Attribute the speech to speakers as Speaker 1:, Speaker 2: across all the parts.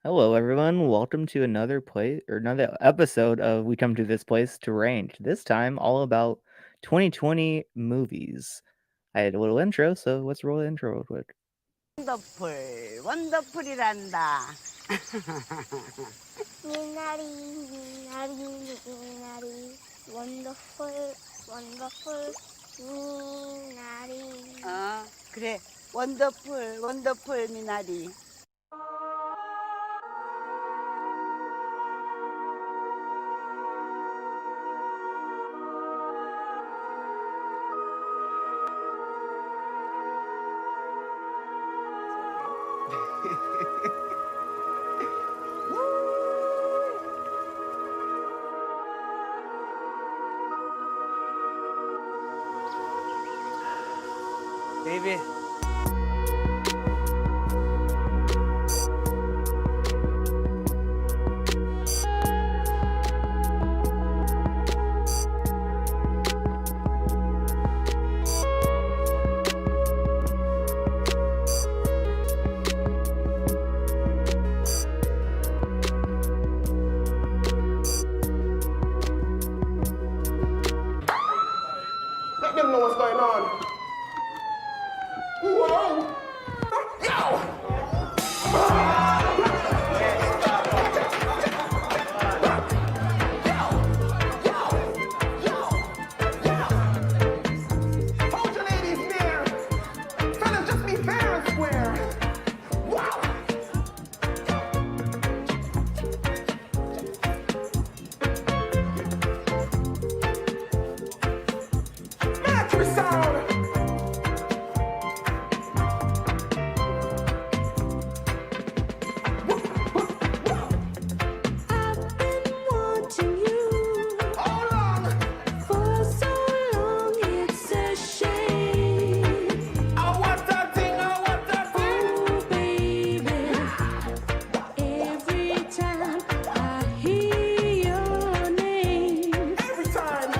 Speaker 1: Hello, everyone. Welcome to another episode of We Come to This Place to Range. This time, all about 2020 movies. I had a little intro, so let's roll the intro real quick.
Speaker 2: 원더풀, 원더풀이란다.
Speaker 3: 미나리 미나리 미나리 원더풀 원더풀 미나리
Speaker 2: 그래, 원더풀, 원더풀 미나리.
Speaker 4: Baby.
Speaker 5: Let them know what's going on. Whoa! Hold your ladies near. Fellas, just be fair and square. Wow! Military sound.
Speaker 3: I've been wanting you
Speaker 5: How long?
Speaker 3: for so long it's a shame.
Speaker 5: I want that thing.
Speaker 3: Oh baby, every time I hear your name,
Speaker 5: Every time.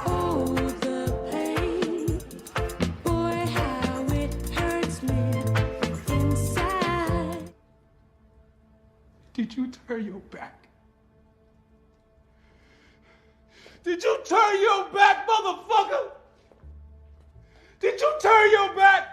Speaker 3: oh the pain, boy how it hurts me inside.
Speaker 5: Did you turn your back? Did you turn your back, motherfucker? Did you turn your back?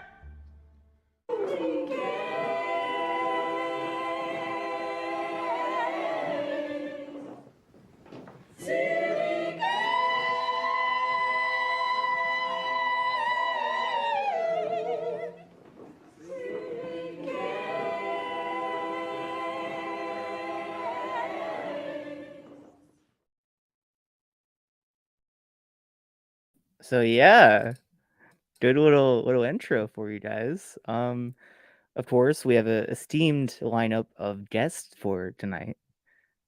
Speaker 1: So yeah, good little intro for you guys. Of course, we have a esteemed lineup of guests for tonight.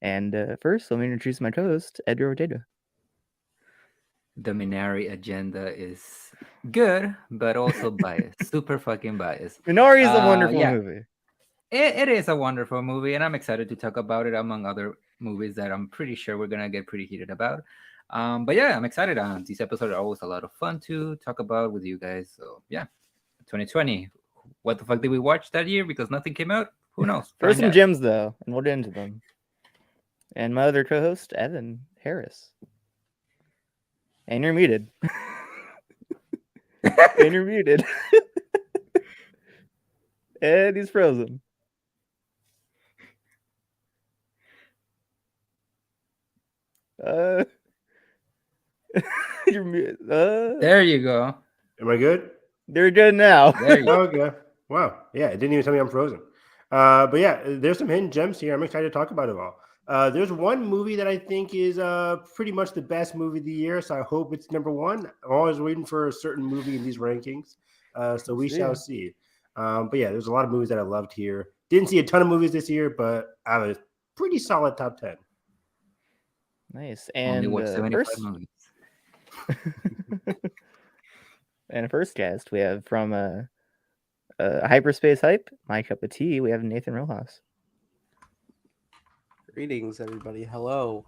Speaker 1: And first, let me introduce my co-host, Edgar Ortega.
Speaker 6: The Minari agenda is good, but also biased. Super fucking biased.
Speaker 1: Minari is a wonderful
Speaker 6: yeah.
Speaker 1: movie.
Speaker 6: It is a wonderful movie, and I'm excited to talk about it among other movies that I'm pretty sure we're gonna get pretty heated about. But yeah, I'm excited. These episodes are always a lot of fun to talk about with you guys. So yeah, 2020. What the fuck did we watch that year? Because nothing came out. Who knows?
Speaker 1: There's
Speaker 6: Find
Speaker 1: some
Speaker 6: out.
Speaker 1: gems though, and we'll get into them. And my other co-host, Evan Harris. And you're muted. And you're muted. And he's frozen. You're muted.
Speaker 6: There you go.
Speaker 7: Am I good?
Speaker 1: They're good now.
Speaker 6: There you go.
Speaker 7: Okay. Wow. Yeah, it didn't even tell me I'm frozen. But yeah, there's some hidden gems here. I'm excited to talk about it all. There's one movie that I think is pretty much the best movie of the year, so I hope it's number one. I'm always waiting for a certain movie in these rankings, so we shall see. But yeah, there's a lot of movies that I loved here. Didn't see a ton of movies this year, but I have a pretty solid top 10.
Speaker 1: Nice.
Speaker 6: Only
Speaker 1: And
Speaker 6: watched 75 movies.
Speaker 1: and first guest we have from Hyperspace Hype, My Cup of Tea, we have Nathan Rojas.
Speaker 4: Greetings, everybody. Hello.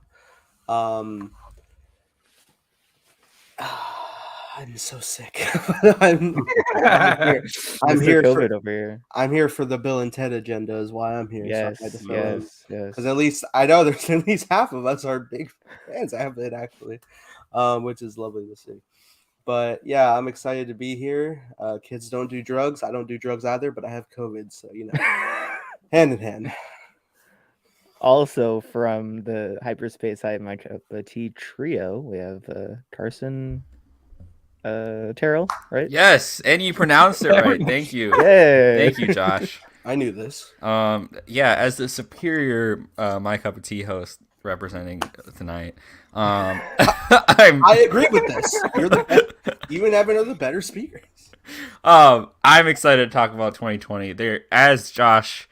Speaker 4: I'm so sick. I'm here. I'm
Speaker 1: Mr.
Speaker 4: here
Speaker 1: COVID
Speaker 4: for
Speaker 1: over here.
Speaker 4: I'm here for the Bill and Ted agenda is why I'm here.
Speaker 1: Yes,
Speaker 4: so because
Speaker 1: yes.
Speaker 4: at least I know there's at least half of us are big fans of it actually, which is lovely to see. But yeah, I'm excited to be here. Kids don't do drugs. I don't do drugs either, but I have COVID, so hand in hand.
Speaker 1: Also from the Hyperspace High T trio, we have Carson Terrell, right?
Speaker 8: Yes, and you pronounced it right. Thank you.
Speaker 1: Yeah.
Speaker 8: Thank you, Josh.
Speaker 4: I knew this.
Speaker 8: Yeah, as the superior My Cup of Tea host representing tonight,
Speaker 4: I agree with this. You're the best. You and Evan are the better speakers.
Speaker 8: I'm excited to talk about 2020. There, as Josh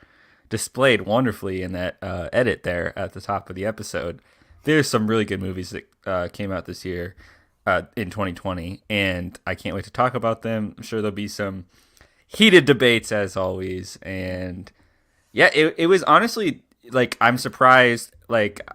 Speaker 8: displayed wonderfully in that edit there at the top of the episode, there's some really good movies that came out this year in 2020, and I can't wait to talk about them. I'm sure there'll be some heated debates as always, and yeah, it was honestly like I'm surprised. Like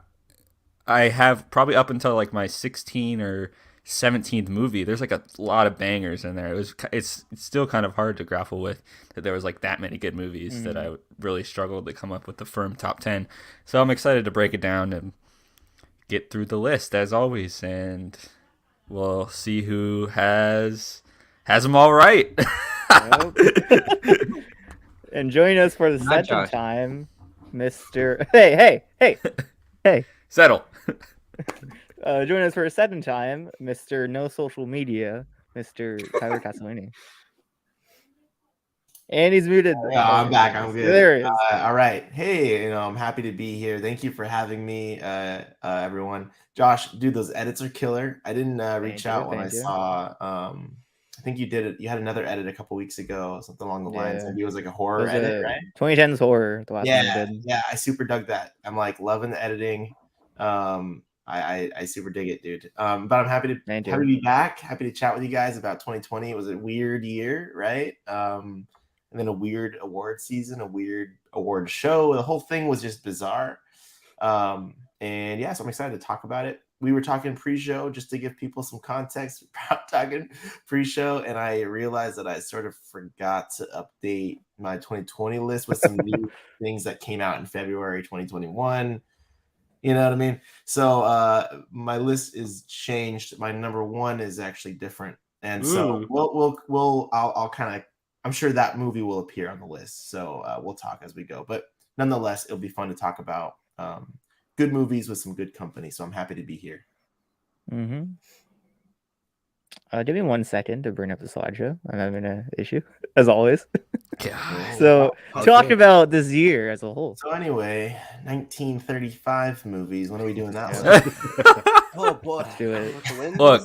Speaker 8: I have probably up until like my 16 or 17th movie, there's like a lot of bangers in there. It's still kind of hard to grapple with that there was like that many good movies that I really struggled to come up with the firm top 10. So I'm excited to break it down and get through the list as always, and we'll see who has them all right.
Speaker 1: And joining us for the
Speaker 6: Not
Speaker 1: second
Speaker 6: Josh.
Speaker 1: time, Mr. Hey.
Speaker 8: Settle.
Speaker 1: Joining us for a second time, Mr. No Social Media, Mr. Tyler Castellini. And he's muted.
Speaker 9: I'm back. I'm good.
Speaker 1: There he is.
Speaker 9: All right. Hey, I'm happy to be here. Thank you for having me, everyone. Josh, dude, those edits are killer. I didn't reach out when I saw. I think you did it. You had another edit a couple weeks ago, something along the lines. Maybe it was like a horror edit, right?
Speaker 1: 2010's horror. The last one you did.
Speaker 9: Yeah. I super dug that. I'm like loving the editing. I super dig it, dude. But I'm happy to be back. Happy to chat with you guys about 2020. It was a weird year, right? And then a weird award season, a weird award show. The whole thing was just bizarre. And yeah, so I'm excited to talk about it. We were talking pre-show just to give people some context. Talking pre-show, and I realized that I sort of forgot to update my 2020 list with some new things that came out in February 2021. You know what I mean? So my list is changed. My number one is actually different, and so I'll kind of. I'm sure that movie will appear on the list, so we'll talk as we go. But nonetheless, it'll be fun to talk about good movies with some good company. So I'm happy to be here.
Speaker 1: Mm-hmm. Give me 1 second to bring up the slideshow. I'm having an issue, as always. So talk about this year as a whole.
Speaker 9: So anyway, 1935 movies. When are we doing that one?
Speaker 4: Oh boy,
Speaker 1: Let's do it.
Speaker 8: Look,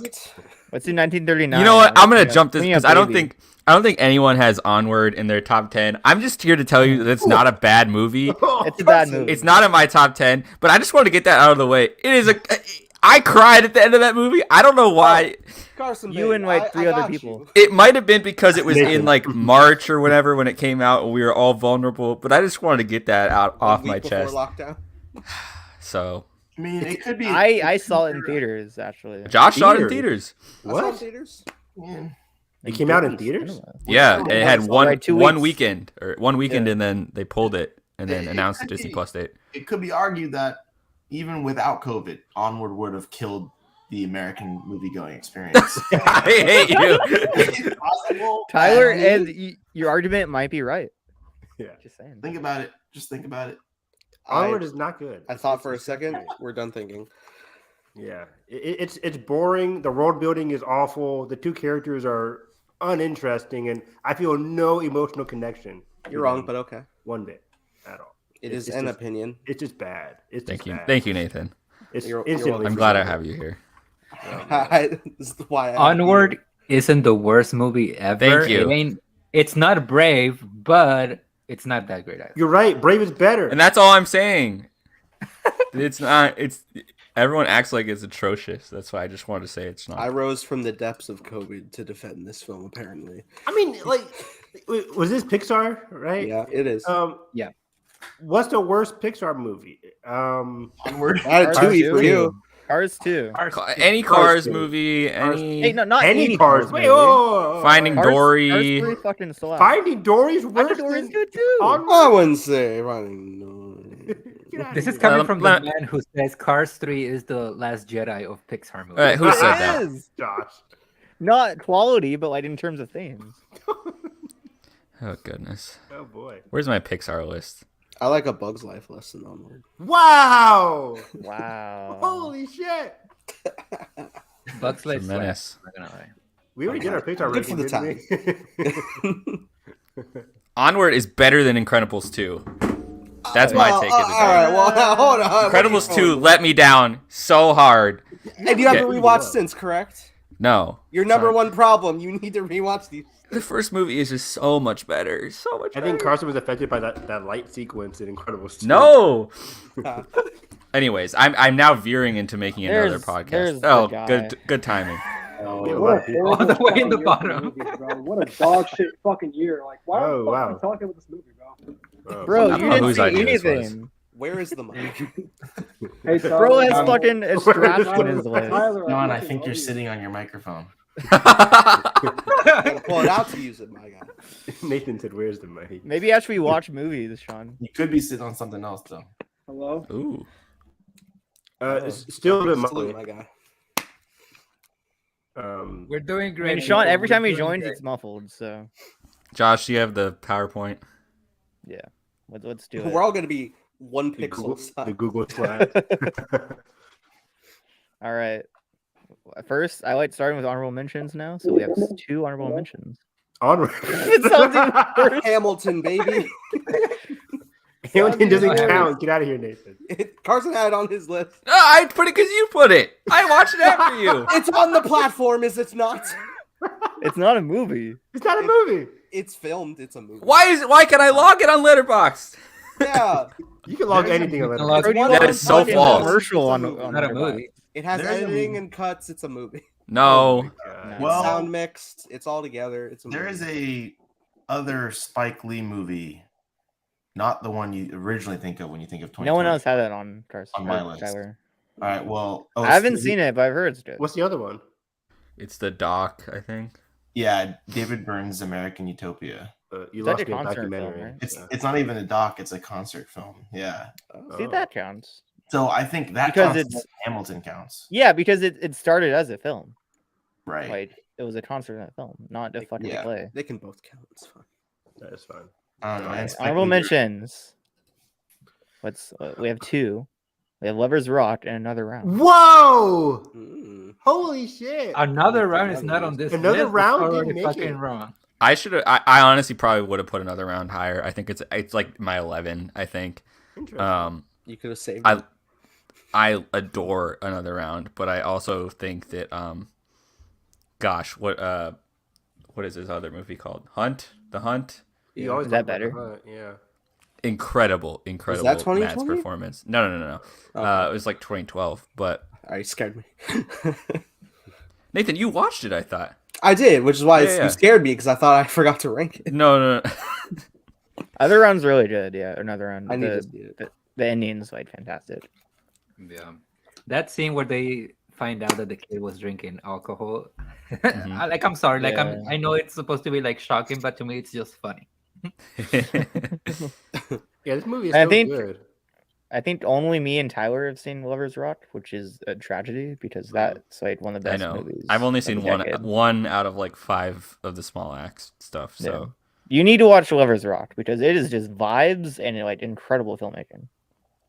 Speaker 1: Let's do 1939.
Speaker 8: you know what? I'm gonna jump this
Speaker 1: Bring up
Speaker 8: because I don't
Speaker 1: Baby.
Speaker 8: think anyone has Onward in their top 10. I'm just here to tell you that it's not a bad movie.
Speaker 1: It's a bad movie.
Speaker 8: It's not in my top 10, but I just want to get that out of the way. I cried at the end of that movie. I don't know why.
Speaker 4: Carson,
Speaker 1: You and like three other people.
Speaker 8: It might have been because it was in like March or whatever when it came out and we were all vulnerable, but I just wanted to get that out off my chest.
Speaker 4: Lockdown.
Speaker 8: So,
Speaker 9: I mean, it could be.
Speaker 1: I saw it in theaters actually.
Speaker 8: Josh saw it in theaters.
Speaker 4: What? Theaters?
Speaker 9: Yeah.
Speaker 7: It came out in theaters?
Speaker 8: Yeah, it had
Speaker 1: Right, 2
Speaker 8: one
Speaker 1: weeks.
Speaker 8: weekend and then they pulled it and then announced the Disney Plus date.
Speaker 9: It could be argued that even without COVID, Onward would have killed the American movie-going experience.
Speaker 8: I hate you.
Speaker 9: It's possible.
Speaker 1: Tyler, and your argument might be right.
Speaker 7: Yeah.
Speaker 1: Just saying.
Speaker 9: Think about it. Just think about it.
Speaker 7: Onward is not good.
Speaker 4: I thought for a second. We're done thinking.
Speaker 7: Yeah, it's boring. The world building is awful. The two characters are uninteresting, and I feel no emotional connection.
Speaker 4: You're wrong, but okay.
Speaker 7: One bit at all.
Speaker 4: It is
Speaker 7: It's
Speaker 4: an
Speaker 7: just-
Speaker 4: opinion.
Speaker 7: It's just bad. It's
Speaker 8: Thank
Speaker 7: just
Speaker 8: you.
Speaker 7: bad.
Speaker 8: Thank you, Nathan.
Speaker 7: It's
Speaker 4: You're
Speaker 7: instantly
Speaker 4: welcome.
Speaker 8: I'm glad I have you here.
Speaker 4: This is why I
Speaker 6: Onward isn't the worst movie ever.
Speaker 8: Thank you.
Speaker 6: It's not Brave, but it's not that great either.
Speaker 7: You're right. Brave is better.
Speaker 8: And that's all I'm saying. It's not. It's everyone acts like it's atrocious. That's why I just wanted to say it's not.
Speaker 4: I rose from the depths of COVID to defend this film. Apparently,
Speaker 7: I mean, like, was this Pixar? Right?
Speaker 4: yeah, it is.
Speaker 6: Yeah.
Speaker 7: What's the worst Pixar movie?
Speaker 9: Onward.
Speaker 4: I had a
Speaker 1: Part
Speaker 4: two
Speaker 1: two.
Speaker 4: for you.
Speaker 1: Cars 2.
Speaker 8: Any Cars movie, any
Speaker 1: Hey, no, not
Speaker 7: Any Cars. Wait,
Speaker 1: movie.
Speaker 8: Finding
Speaker 1: Cars
Speaker 8: Dory.
Speaker 1: 3 fucking slaps.
Speaker 7: Finding Dory's worse
Speaker 1: Finding Dory's
Speaker 7: than
Speaker 1: good too.
Speaker 4: I wouldn't say Finding Dory.
Speaker 6: This is coming from the man who says Cars 3 is the Last Jedi of Pixar movies.
Speaker 8: All right, who said that?
Speaker 1: It is.
Speaker 7: Josh.
Speaker 1: Not quality, but like in terms of themes.
Speaker 8: Oh goodness.
Speaker 7: Oh boy.
Speaker 8: Where's my Pixar list?
Speaker 4: I like A Bug's Life less than Onward.
Speaker 7: Wow.
Speaker 1: Wow.
Speaker 7: Holy shit.
Speaker 6: Bugs Life
Speaker 8: It's a menace.
Speaker 6: slaps, I'm not gonna lie.
Speaker 7: We already did our Pixar
Speaker 4: Good
Speaker 7: ranking,
Speaker 4: for the
Speaker 7: didn't we?
Speaker 8: Onward is better than Incredibles 2. That's my take of the
Speaker 4: All right, well, now, hold on.
Speaker 8: Incredibles 2 let me down so hard.
Speaker 4: And you haven't
Speaker 8: Okay.
Speaker 4: rewatched since, correct?
Speaker 8: No.
Speaker 4: Your number
Speaker 8: Sorry.
Speaker 4: one problem. You need to rewatch these.
Speaker 8: The first movie is just so much better. So much
Speaker 7: I
Speaker 8: better.
Speaker 7: think Carson was affected by that light sequence in Incredibles 2.
Speaker 8: No. Anyways, I'm now veering into making another
Speaker 1: There's
Speaker 8: podcast.
Speaker 1: the
Speaker 8: Oh,
Speaker 1: guy.
Speaker 8: good timing.
Speaker 10: What a
Speaker 6: All the
Speaker 10: horrible
Speaker 6: way in the
Speaker 10: fucking year for
Speaker 6: bottom.
Speaker 10: movies, bro. What a dog shit fucking year. Like, why
Speaker 7: Oh,
Speaker 10: are we
Speaker 7: wow.
Speaker 10: talking about this movie, bro?
Speaker 7: Oh,
Speaker 1: Bro,
Speaker 8: I don't
Speaker 1: you
Speaker 8: know
Speaker 1: didn't
Speaker 8: whose
Speaker 1: see
Speaker 8: idea this was.
Speaker 1: anything.
Speaker 4: Where is the mic?
Speaker 10: Hey, so,
Speaker 1: Bro has fucking a strap
Speaker 10: Tyler-
Speaker 1: in his list.
Speaker 10: Tyler,
Speaker 9: John, I
Speaker 10: fucking
Speaker 9: think
Speaker 10: love
Speaker 9: you're
Speaker 10: you.
Speaker 9: sitting on your microphone.
Speaker 4: Gotta pull it out to use it, my guy.
Speaker 7: Nathan said, "Where's the mic?"
Speaker 1: Maybe after we watch movies, Sean.
Speaker 9: You could be sitting on something else though.
Speaker 10: Hello?
Speaker 8: Ooh.
Speaker 7: Still the
Speaker 4: Salute,
Speaker 7: Molly.
Speaker 4: my guy.
Speaker 6: We're doing
Speaker 1: I
Speaker 6: great.
Speaker 1: mean, Sean, every
Speaker 6: We're
Speaker 1: time he
Speaker 6: doing
Speaker 1: joins,
Speaker 6: great.
Speaker 1: it's muffled. So
Speaker 8: Josh, do you have the PowerPoint?
Speaker 1: yeah, let's do it.
Speaker 4: We're all gonna be one
Speaker 7: The Google,
Speaker 4: pixel.
Speaker 7: the
Speaker 4: side.
Speaker 7: Google slide.
Speaker 1: All right. First, I like starting with honorable mentions now. So we have 2 honorable mentions.
Speaker 7: Onward.
Speaker 1: It's something worse.
Speaker 4: Hamilton, baby.
Speaker 7: Hamilton doesn't
Speaker 6: Yeah.
Speaker 7: count. Get out of here, Nathan.
Speaker 4: Carson had it on his list.
Speaker 8: No, I put it because you put it. I watched it after you.
Speaker 4: It's on the platform, is it not?
Speaker 1: It's not a movie.
Speaker 7: It's not a movie.
Speaker 4: It's filmed. It's a movie.
Speaker 8: Why can I log it on Letterboxd?
Speaker 4: Yeah.
Speaker 7: You can log
Speaker 6: There's
Speaker 7: anything on
Speaker 6: something
Speaker 7: Letterboxd.
Speaker 6: to log-
Speaker 1: Bro,
Speaker 8: That is so
Speaker 1: fucking
Speaker 8: false.
Speaker 1: Commercial on,
Speaker 4: It's a
Speaker 1: on
Speaker 6: Not a
Speaker 1: Letterboxd.
Speaker 6: movie.
Speaker 4: It has
Speaker 9: There is a
Speaker 4: editing
Speaker 9: movie.
Speaker 4: and cuts. It's a movie.
Speaker 8: No.
Speaker 7: God.
Speaker 9: Well-
Speaker 4: Sound mixed. It's all together. It's a movie.
Speaker 9: There is a other Spike Lee movie, not the one you originally think of when you think of 2020.
Speaker 1: No one else had that on Carson.
Speaker 9: On my
Speaker 1: or
Speaker 9: list.
Speaker 1: Tyler.
Speaker 9: All right, well,
Speaker 1: I haven't seen it, but I've heard it's good.
Speaker 7: What's the other one?
Speaker 8: It's the doc, I think.
Speaker 9: Yeah, David Byrne's American Utopia.
Speaker 7: You
Speaker 1: Is that
Speaker 7: lost
Speaker 1: a
Speaker 7: me in
Speaker 1: concert film,
Speaker 7: documentary.
Speaker 1: right?
Speaker 9: It's not even a doc; it's a concert film. Yeah.
Speaker 1: See,
Speaker 7: Oh.
Speaker 1: that counts.
Speaker 9: So I think that
Speaker 1: Because
Speaker 9: counts
Speaker 1: it's-
Speaker 9: as Hamilton counts,
Speaker 1: Yeah, because it started as a film.
Speaker 9: right?
Speaker 1: Like it was a concert in a film, not a fucking
Speaker 9: Yeah.
Speaker 1: play.
Speaker 4: They can both count. It's fine.
Speaker 7: That is fine.
Speaker 9: I don't know. and Spike
Speaker 1: Honorable
Speaker 9: Lee-
Speaker 1: mentions. We have 2. We have Lovers Rock and Another Round.
Speaker 7: Whoa!
Speaker 4: Mm.
Speaker 7: Holy shit!
Speaker 6: Another round is not on this
Speaker 7: Another
Speaker 6: list.
Speaker 7: round
Speaker 6: It's
Speaker 7: didn't
Speaker 6: already
Speaker 7: make
Speaker 6: fucking
Speaker 7: it.
Speaker 6: wrong.
Speaker 8: I should have. I honestly probably would have put Another Round higher. I think it's like my 11. I think.
Speaker 7: Interesting.
Speaker 4: You could have saved.
Speaker 8: I
Speaker 4: it.
Speaker 8: I adore Another Round, but I also think that gosh, what is his other movie called? Hunt? The Hunt?
Speaker 7: You always
Speaker 1: Is that
Speaker 7: talk about
Speaker 1: better?
Speaker 7: the Hunt, Yeah.
Speaker 8: Incredible
Speaker 4: that
Speaker 8: Matt's
Speaker 4: 2020?
Speaker 8: performance. No.
Speaker 4: Oh.
Speaker 8: It was like 2012, but
Speaker 4: All right, you scared me.
Speaker 8: Nathan, you watched it, I thought.
Speaker 4: I did, which is why
Speaker 8: Yeah.
Speaker 4: you scared me because I thought I forgot to rank it.
Speaker 8: No.
Speaker 1: Other Round's really good. Yeah, Another Round.
Speaker 4: I need to
Speaker 1: The,
Speaker 4: see it.
Speaker 1: the ending's like fantastic.
Speaker 6: Yeah. That scene where they find out that the kid was drinking alcohol.
Speaker 8: Mhm.
Speaker 6: I'm sorry. Like
Speaker 1: Yeah.
Speaker 6: I know it's supposed to be like shocking, but to me it's just funny.
Speaker 7: Yeah, this movie is
Speaker 1: I
Speaker 7: so
Speaker 1: think-
Speaker 7: good.
Speaker 1: I think only me and Tyler have seen Lovers Rock, which is a tragedy because that's like one of the
Speaker 8: I
Speaker 1: best
Speaker 8: know.
Speaker 1: movies.
Speaker 8: I've only
Speaker 1: of
Speaker 8: seen
Speaker 1: the decade.
Speaker 8: one out of like 5 of the small acts stuff. So
Speaker 1: You need to watch Lovers Rock because it is just vibes and like incredible filmmaking.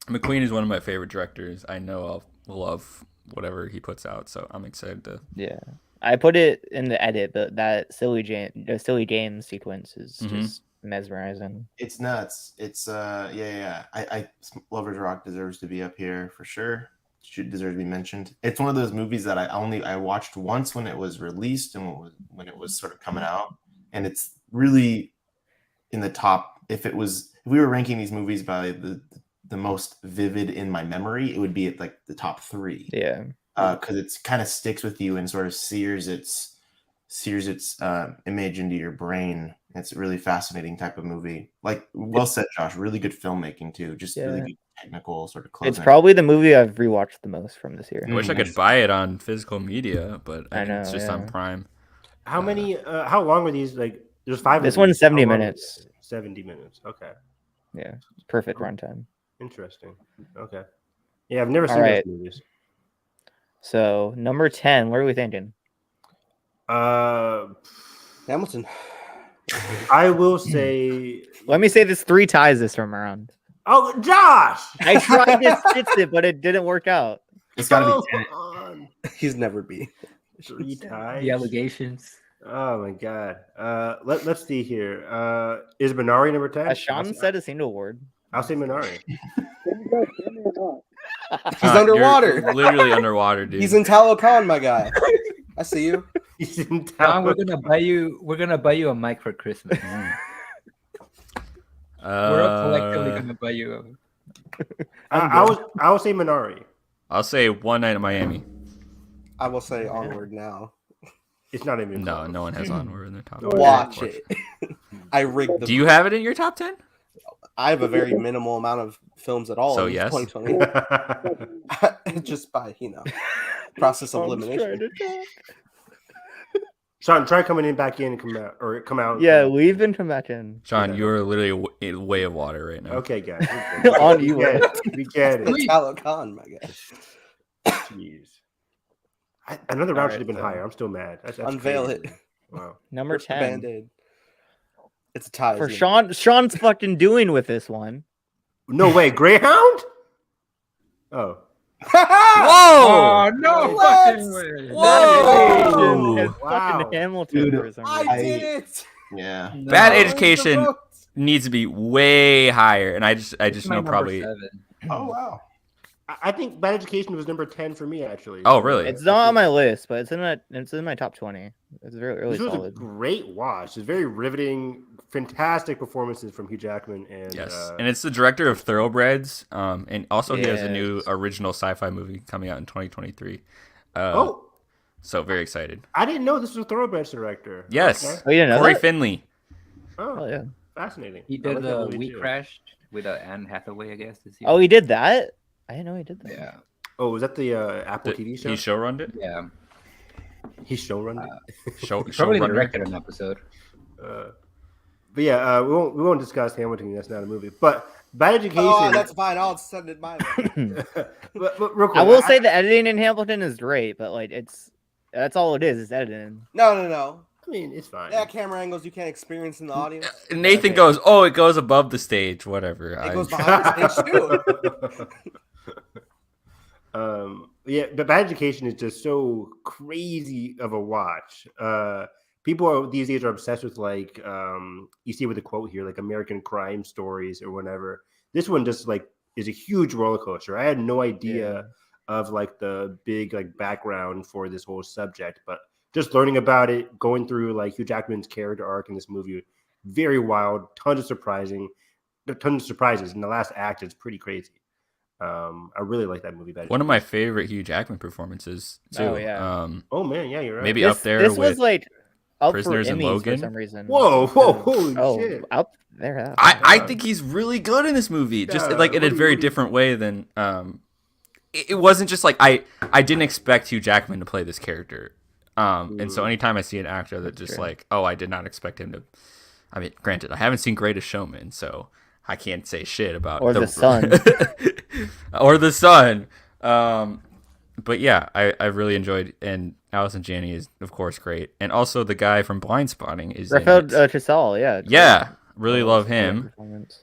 Speaker 8: McQueen is one of my favorite directors. I know I'll love whatever he puts out, so I'm excited to.
Speaker 1: Yeah, I put it in the edit, but that silly James sequence is
Speaker 8: Mhm.
Speaker 1: just mesmerizing.
Speaker 9: It's nuts. It's yeah. I Lovers Rock deserves to be up here for sure. Should deserve to be mentioned. It's one of those movies that I watched once when it was released and when it was sort of coming out, and it's really in the top. If we were ranking these movies by the most vivid in my memory, it would be at like the top 3.
Speaker 1: Yeah,
Speaker 9: Because it's kind of sticks with you and sort of sears its image into your brain. It's a really fascinating type of movie. Like well said, Josh. Really good filmmaking too. Just really
Speaker 1: Yeah.
Speaker 9: good technical sort of
Speaker 1: It's
Speaker 9: closing.
Speaker 1: probably the movie I've rewatched the most from this year.
Speaker 8: I wish I could buy it on physical media, but I think it's
Speaker 1: know,
Speaker 8: just on
Speaker 1: yeah.
Speaker 8: Prime.
Speaker 7: How many? How long were these? Like, there's 5.
Speaker 1: This
Speaker 7: of these.
Speaker 1: one's 70
Speaker 7: How long-
Speaker 1: minutes.
Speaker 7: 70 minutes. Okay.
Speaker 1: Yeah, perfect runtime.
Speaker 7: Interesting. Okay. Yeah, I've never
Speaker 1: All
Speaker 7: seen
Speaker 1: right.
Speaker 7: those movies.
Speaker 1: So number 10, what are we thinking?
Speaker 4: Hamilton.
Speaker 7: I will say.
Speaker 1: Let me say this 3 ties this time around.
Speaker 7: Oh, Josh!
Speaker 1: I tried to stitch it, but it didn't work out.
Speaker 9: It's got to
Speaker 7: Come
Speaker 9: be Tenet.
Speaker 7: on.
Speaker 4: He's never beat.
Speaker 7: 3 ties.
Speaker 6: The allegations.
Speaker 7: Oh my god. Let's see here. Is Minari number 10?
Speaker 1: Sean said a single word.
Speaker 7: I'll say Minari.
Speaker 10: Can you guys hear me or not?
Speaker 4: He's underwater.
Speaker 8: You're literally underwater, dude.
Speaker 4: He's in Talokan, my guy. I see you.
Speaker 7: He's in
Speaker 6: John, we're gonna buy you a mic for Christmas. We're all collectively gonna buy you.
Speaker 7: I will say Minari.
Speaker 8: I'll say One Night in Miami.
Speaker 4: I will say Onward now.
Speaker 7: It's not even.
Speaker 8: No,
Speaker 7: close.
Speaker 8: no one has Onward in their top. 10,
Speaker 4: Watch it. I rigged the.
Speaker 8: Do you have it in your top 10?
Speaker 4: I have a very minimal amount of films at all.
Speaker 8: So
Speaker 4: in
Speaker 8: yes.
Speaker 4: 2020. Just by process of elimination.
Speaker 7: Sean, try coming back in and come out.
Speaker 1: Yeah, leave and come back in.
Speaker 8: John, you're literally a way of water right now.
Speaker 7: Okay, guys.
Speaker 1: On you.
Speaker 7: We get it.
Speaker 4: Talokan, my guy.
Speaker 7: Jeez. Another round
Speaker 4: All
Speaker 7: should have been
Speaker 4: right,
Speaker 7: higher. I'm still mad. That's
Speaker 4: Unveil
Speaker 7: crazy.
Speaker 4: it.
Speaker 7: Wow.
Speaker 1: Number
Speaker 4: Where's the
Speaker 1: 10.
Speaker 4: Band-Aid? It's a tie.
Speaker 1: For
Speaker 4: isn't it?
Speaker 1: Sean's fucking doing with this one.
Speaker 7: No way, Greyhound? Oh.
Speaker 8: Whoa!
Speaker 6: No
Speaker 4: What?
Speaker 6: fucking way!
Speaker 8: Whoa!
Speaker 1: It's
Speaker 7: Wow.
Speaker 1: fucking Hamilton
Speaker 9: Dude,
Speaker 1: for some
Speaker 4: I
Speaker 1: reason.
Speaker 4: did it.
Speaker 9: Yeah.
Speaker 8: Bad
Speaker 4: Where's the
Speaker 8: Education
Speaker 4: vote?
Speaker 8: needs to be way higher, and I just
Speaker 6: My
Speaker 8: know
Speaker 6: number
Speaker 8: probably.
Speaker 6: 7.
Speaker 9: Oh wow.
Speaker 7: I think Bad Education was number 10 for me, actually.
Speaker 8: Oh, really?
Speaker 1: It's not on my list, but it's in my top 20. It's really
Speaker 7: This was a
Speaker 1: solid.
Speaker 7: great watch. It's very riveting, fantastic performances from Hugh Jackman and
Speaker 8: Yes, and it's the director of Thoroughbreds, and also he has a new
Speaker 1: Yes.
Speaker 8: original sci-fi movie coming out in 2023. So very excited.
Speaker 7: I didn't know this was a Thoroughbreds director.
Speaker 8: Yes,
Speaker 7: Okay.
Speaker 1: Oh, you didn't know
Speaker 8: Corey
Speaker 1: that?
Speaker 8: Finley.
Speaker 7: Oh,
Speaker 1: Oh, yeah.
Speaker 7: fascinating.
Speaker 6: He
Speaker 7: I
Speaker 6: did
Speaker 7: like that movie
Speaker 6: We
Speaker 7: too.
Speaker 6: Crashed with Anne Hathaway, I guess. This year.
Speaker 1: Oh, he did that? I didn't know he did that.
Speaker 6: yeah,
Speaker 7: Oh, was that the Apple
Speaker 8: He
Speaker 7: TV show?
Speaker 8: showrunned it.
Speaker 6: yeah.
Speaker 7: He showrun it.
Speaker 6: Probably
Speaker 8: Showrunner.
Speaker 6: directed an episode.
Speaker 7: But yeah, we won't discuss Hamilton. That's not a movie. But Bad Education.
Speaker 4: Oh, that's fine. I'll send it my way.
Speaker 7: but real quick,
Speaker 1: I will say the editing in Hamilton is great, but like that's all it is editing.
Speaker 4: No.
Speaker 7: I mean, it's fine.
Speaker 4: Yeah, camera angles you can't experience in the audience.
Speaker 8: Nathan
Speaker 4: Okay.
Speaker 8: goes, "Oh, it goes above the stage. Whatever."
Speaker 4: It goes behind the stage too.
Speaker 7: Yeah, but Bad Education is just so crazy of a watch. People these days are obsessed with like you see with the quote here, like American crime stories or whatever. This one just like is a huge roller coaster. I had no idea of like the big like background for this whole subject, but just learning about it, going through like Hugh Jackman's character arc in this movie, very wild, tons of surprises. In the last act, it's pretty crazy. I really like that movie.
Speaker 8: One of my favorite Hugh Jackman performances too.
Speaker 1: Oh, yeah.
Speaker 7: Oh man, yeah, you're right.
Speaker 8: Maybe
Speaker 1: This,
Speaker 8: up there
Speaker 1: this
Speaker 8: with
Speaker 1: was like up
Speaker 8: Prisoners
Speaker 1: for
Speaker 8: in
Speaker 1: Emmys
Speaker 8: Logan.
Speaker 1: for some reason.
Speaker 7: Whoa, holy shit!
Speaker 1: Up there. Yeah.
Speaker 8: I think he's really good in this movie. Just
Speaker 7: Yeah,
Speaker 8: like in a
Speaker 7: what do
Speaker 8: very
Speaker 7: you-
Speaker 8: different way than it wasn't just like I didn't expect Hugh Jackman to play this character. And so anytime I see an actor that just
Speaker 1: true.
Speaker 8: like, oh, I did not expect him to. I mean, granted, I haven't seen Greatest Showman, so I can't say shit about
Speaker 1: Or The Sun.
Speaker 8: or The Sun. But yeah, I really enjoyed, and Allison Janney is of course great, and also the guy from Blind Spotting is in
Speaker 1: Raphael
Speaker 8: it.
Speaker 1: Trisell, yeah.
Speaker 8: Yeah, really love
Speaker 1: Great
Speaker 8: him.
Speaker 1: performance.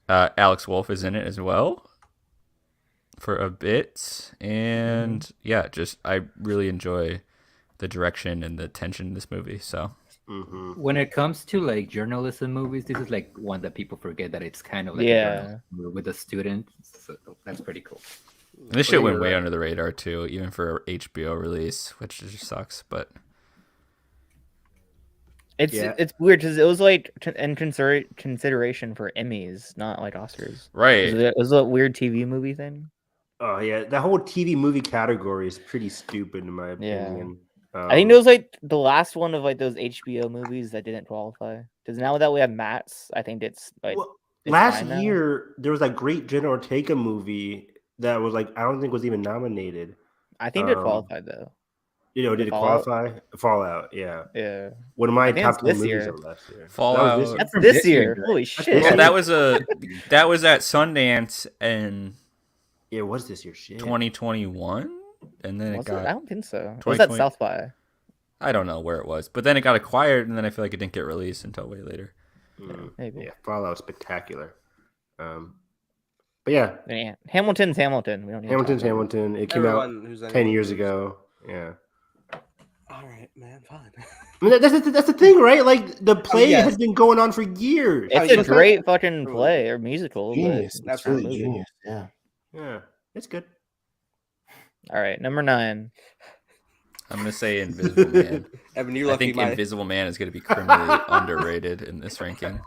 Speaker 8: Alex Wolff is in it as well for a bit, and yeah, just I really enjoy the direction and the tension in this movie. So
Speaker 6: When it comes to like journalism movies, this is like one that people forget that it's kind of like a
Speaker 1: Yeah.
Speaker 6: journalism movie with a student. So that's pretty cool.
Speaker 8: this shit went
Speaker 7: you're
Speaker 8: way
Speaker 7: right.
Speaker 8: under the radar too, even for HBO release, which just sucks. But
Speaker 1: It's
Speaker 7: Yeah.
Speaker 1: it's weird because it was like in consideration for Emmys, not like Oscars.
Speaker 8: right,
Speaker 1: It was a weird TV movie thing.
Speaker 7: Oh yeah, the whole TV movie category is pretty stupid in my
Speaker 1: Yeah.
Speaker 7: opinion.
Speaker 1: I think it was like the last one of like those HBO movies that didn't qualify. Because now that we have Matt's, I think it's like
Speaker 7: Well, last
Speaker 1: fine now.
Speaker 7: year there was that great Jenna Ortega movie that was like I don't think was even nominated.
Speaker 1: I think it qualified though.
Speaker 7: Did it
Speaker 1: Fallout?
Speaker 7: qualify? Fallout, yeah.
Speaker 1: Yeah.
Speaker 7: One of my
Speaker 1: I think
Speaker 7: top
Speaker 1: it's
Speaker 7: 10
Speaker 1: this
Speaker 7: movies
Speaker 1: year.
Speaker 7: of last year.
Speaker 8: Fallout.
Speaker 1: That's this year. Holy shit.
Speaker 8: Well, that was at Sundance in
Speaker 7: Yeah, it was this year. Shit.
Speaker 8: 2021, and then
Speaker 1: Was
Speaker 8: it got.
Speaker 1: I don't think so. Was that
Speaker 8: 2020
Speaker 1: South by?
Speaker 8: I don't know where it was, but then it got acquired, and then I feel like it didn't get released until way later.
Speaker 1: Maybe.
Speaker 7: Yeah, Fallout spectacular. But yeah,
Speaker 1: Hamilton's Hamilton. We don't need to
Speaker 7: Hamilton's
Speaker 1: talk about
Speaker 7: Hamilton. It came
Speaker 4: Everyone
Speaker 7: out
Speaker 4: who's
Speaker 7: 10
Speaker 4: anyone
Speaker 7: years
Speaker 4: knows.
Speaker 7: ago. Yeah.
Speaker 4: All right, man, fine.
Speaker 7: I mean, that's the thing, right? Like the play
Speaker 4: yes.
Speaker 7: has been going on for years.
Speaker 1: It's a great fucking play or musical.
Speaker 9: Genius.
Speaker 1: But
Speaker 9: That's
Speaker 1: it's not a
Speaker 9: really
Speaker 1: movie.
Speaker 9: genius. Yeah.
Speaker 7: Yeah, it's good.
Speaker 1: All right, number 9.
Speaker 8: I'm gonna say Invisible Man.
Speaker 4: Evan, you're
Speaker 8: I
Speaker 4: lucky.
Speaker 8: think Invisible Man is gonna be criminally underrated in this ranking.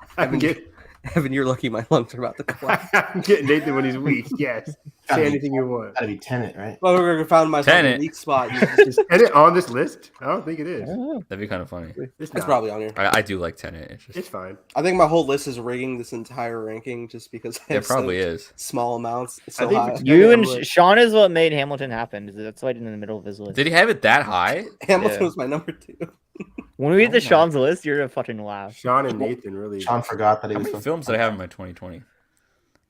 Speaker 4: Evan, you're lucky. My lungs are about to collapse.
Speaker 7: I'm getting Nathan when he's weak. Yes. Say anything you want.
Speaker 9: Gotta be Tenet, right?
Speaker 4: Well, we're found myself in a
Speaker 8: Tenet.
Speaker 4: weak spot.
Speaker 7: Is Tenet on this list? I don't think it is.
Speaker 8: That'd be kind of funny.
Speaker 7: It's
Speaker 4: It's probably on here.
Speaker 8: I do like Tenet. It's just
Speaker 7: It's fine.
Speaker 4: I think my whole list is rigging this entire ranking just because I
Speaker 8: it
Speaker 4: have
Speaker 8: probably
Speaker 4: such
Speaker 8: is.
Speaker 4: small amounts. It's
Speaker 7: I
Speaker 4: so
Speaker 7: think
Speaker 4: high.
Speaker 7: for
Speaker 1: You and
Speaker 7: I'm like-
Speaker 1: Sean is what made Hamilton happen. That's why I did in the middle of his list.
Speaker 8: Did he have it that high?
Speaker 4: Hamilton
Speaker 1: Yeah.
Speaker 4: was my number 2.
Speaker 1: When we get to Sean's list, you're gonna fucking laugh.
Speaker 7: Sean and Nathan really.
Speaker 9: Sean forgot that he
Speaker 8: How
Speaker 9: was
Speaker 8: many
Speaker 9: from
Speaker 8: films did I have in my 2020?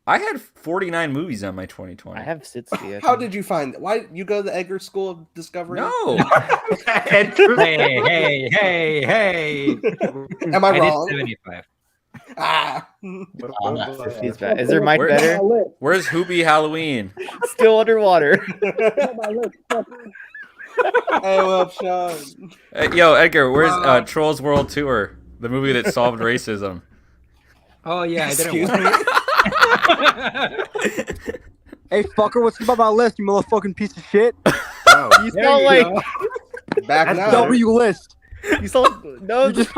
Speaker 8: I had 49 movies on my 2020.
Speaker 1: I have 60.
Speaker 4: How did you find that? Why you go to the Edgar School of Discovery?
Speaker 8: No.
Speaker 6: Hey.
Speaker 4: Am I
Speaker 6: did
Speaker 4: wrong?
Speaker 6: 75.
Speaker 4: Ah.
Speaker 1: He's bad. Is there Mike
Speaker 8: Where-
Speaker 1: better?
Speaker 8: Where's Hoobie Halloween?
Speaker 1: Still underwater.
Speaker 4: Hey, well, Sean.
Speaker 8: Yo, Edgar, where's Trolls World Tour? The movie that solved racism.
Speaker 6: Oh yeah, I didn't
Speaker 4: Excuse
Speaker 6: watch
Speaker 4: me.
Speaker 10: Hey, fucker, what's up on my list, you motherfucking piece of shit?
Speaker 7: Wow.
Speaker 1: You sound like
Speaker 4: Back
Speaker 7: That's
Speaker 4: now.
Speaker 7: double-
Speaker 10: W list.
Speaker 1: you sound no.
Speaker 10: You just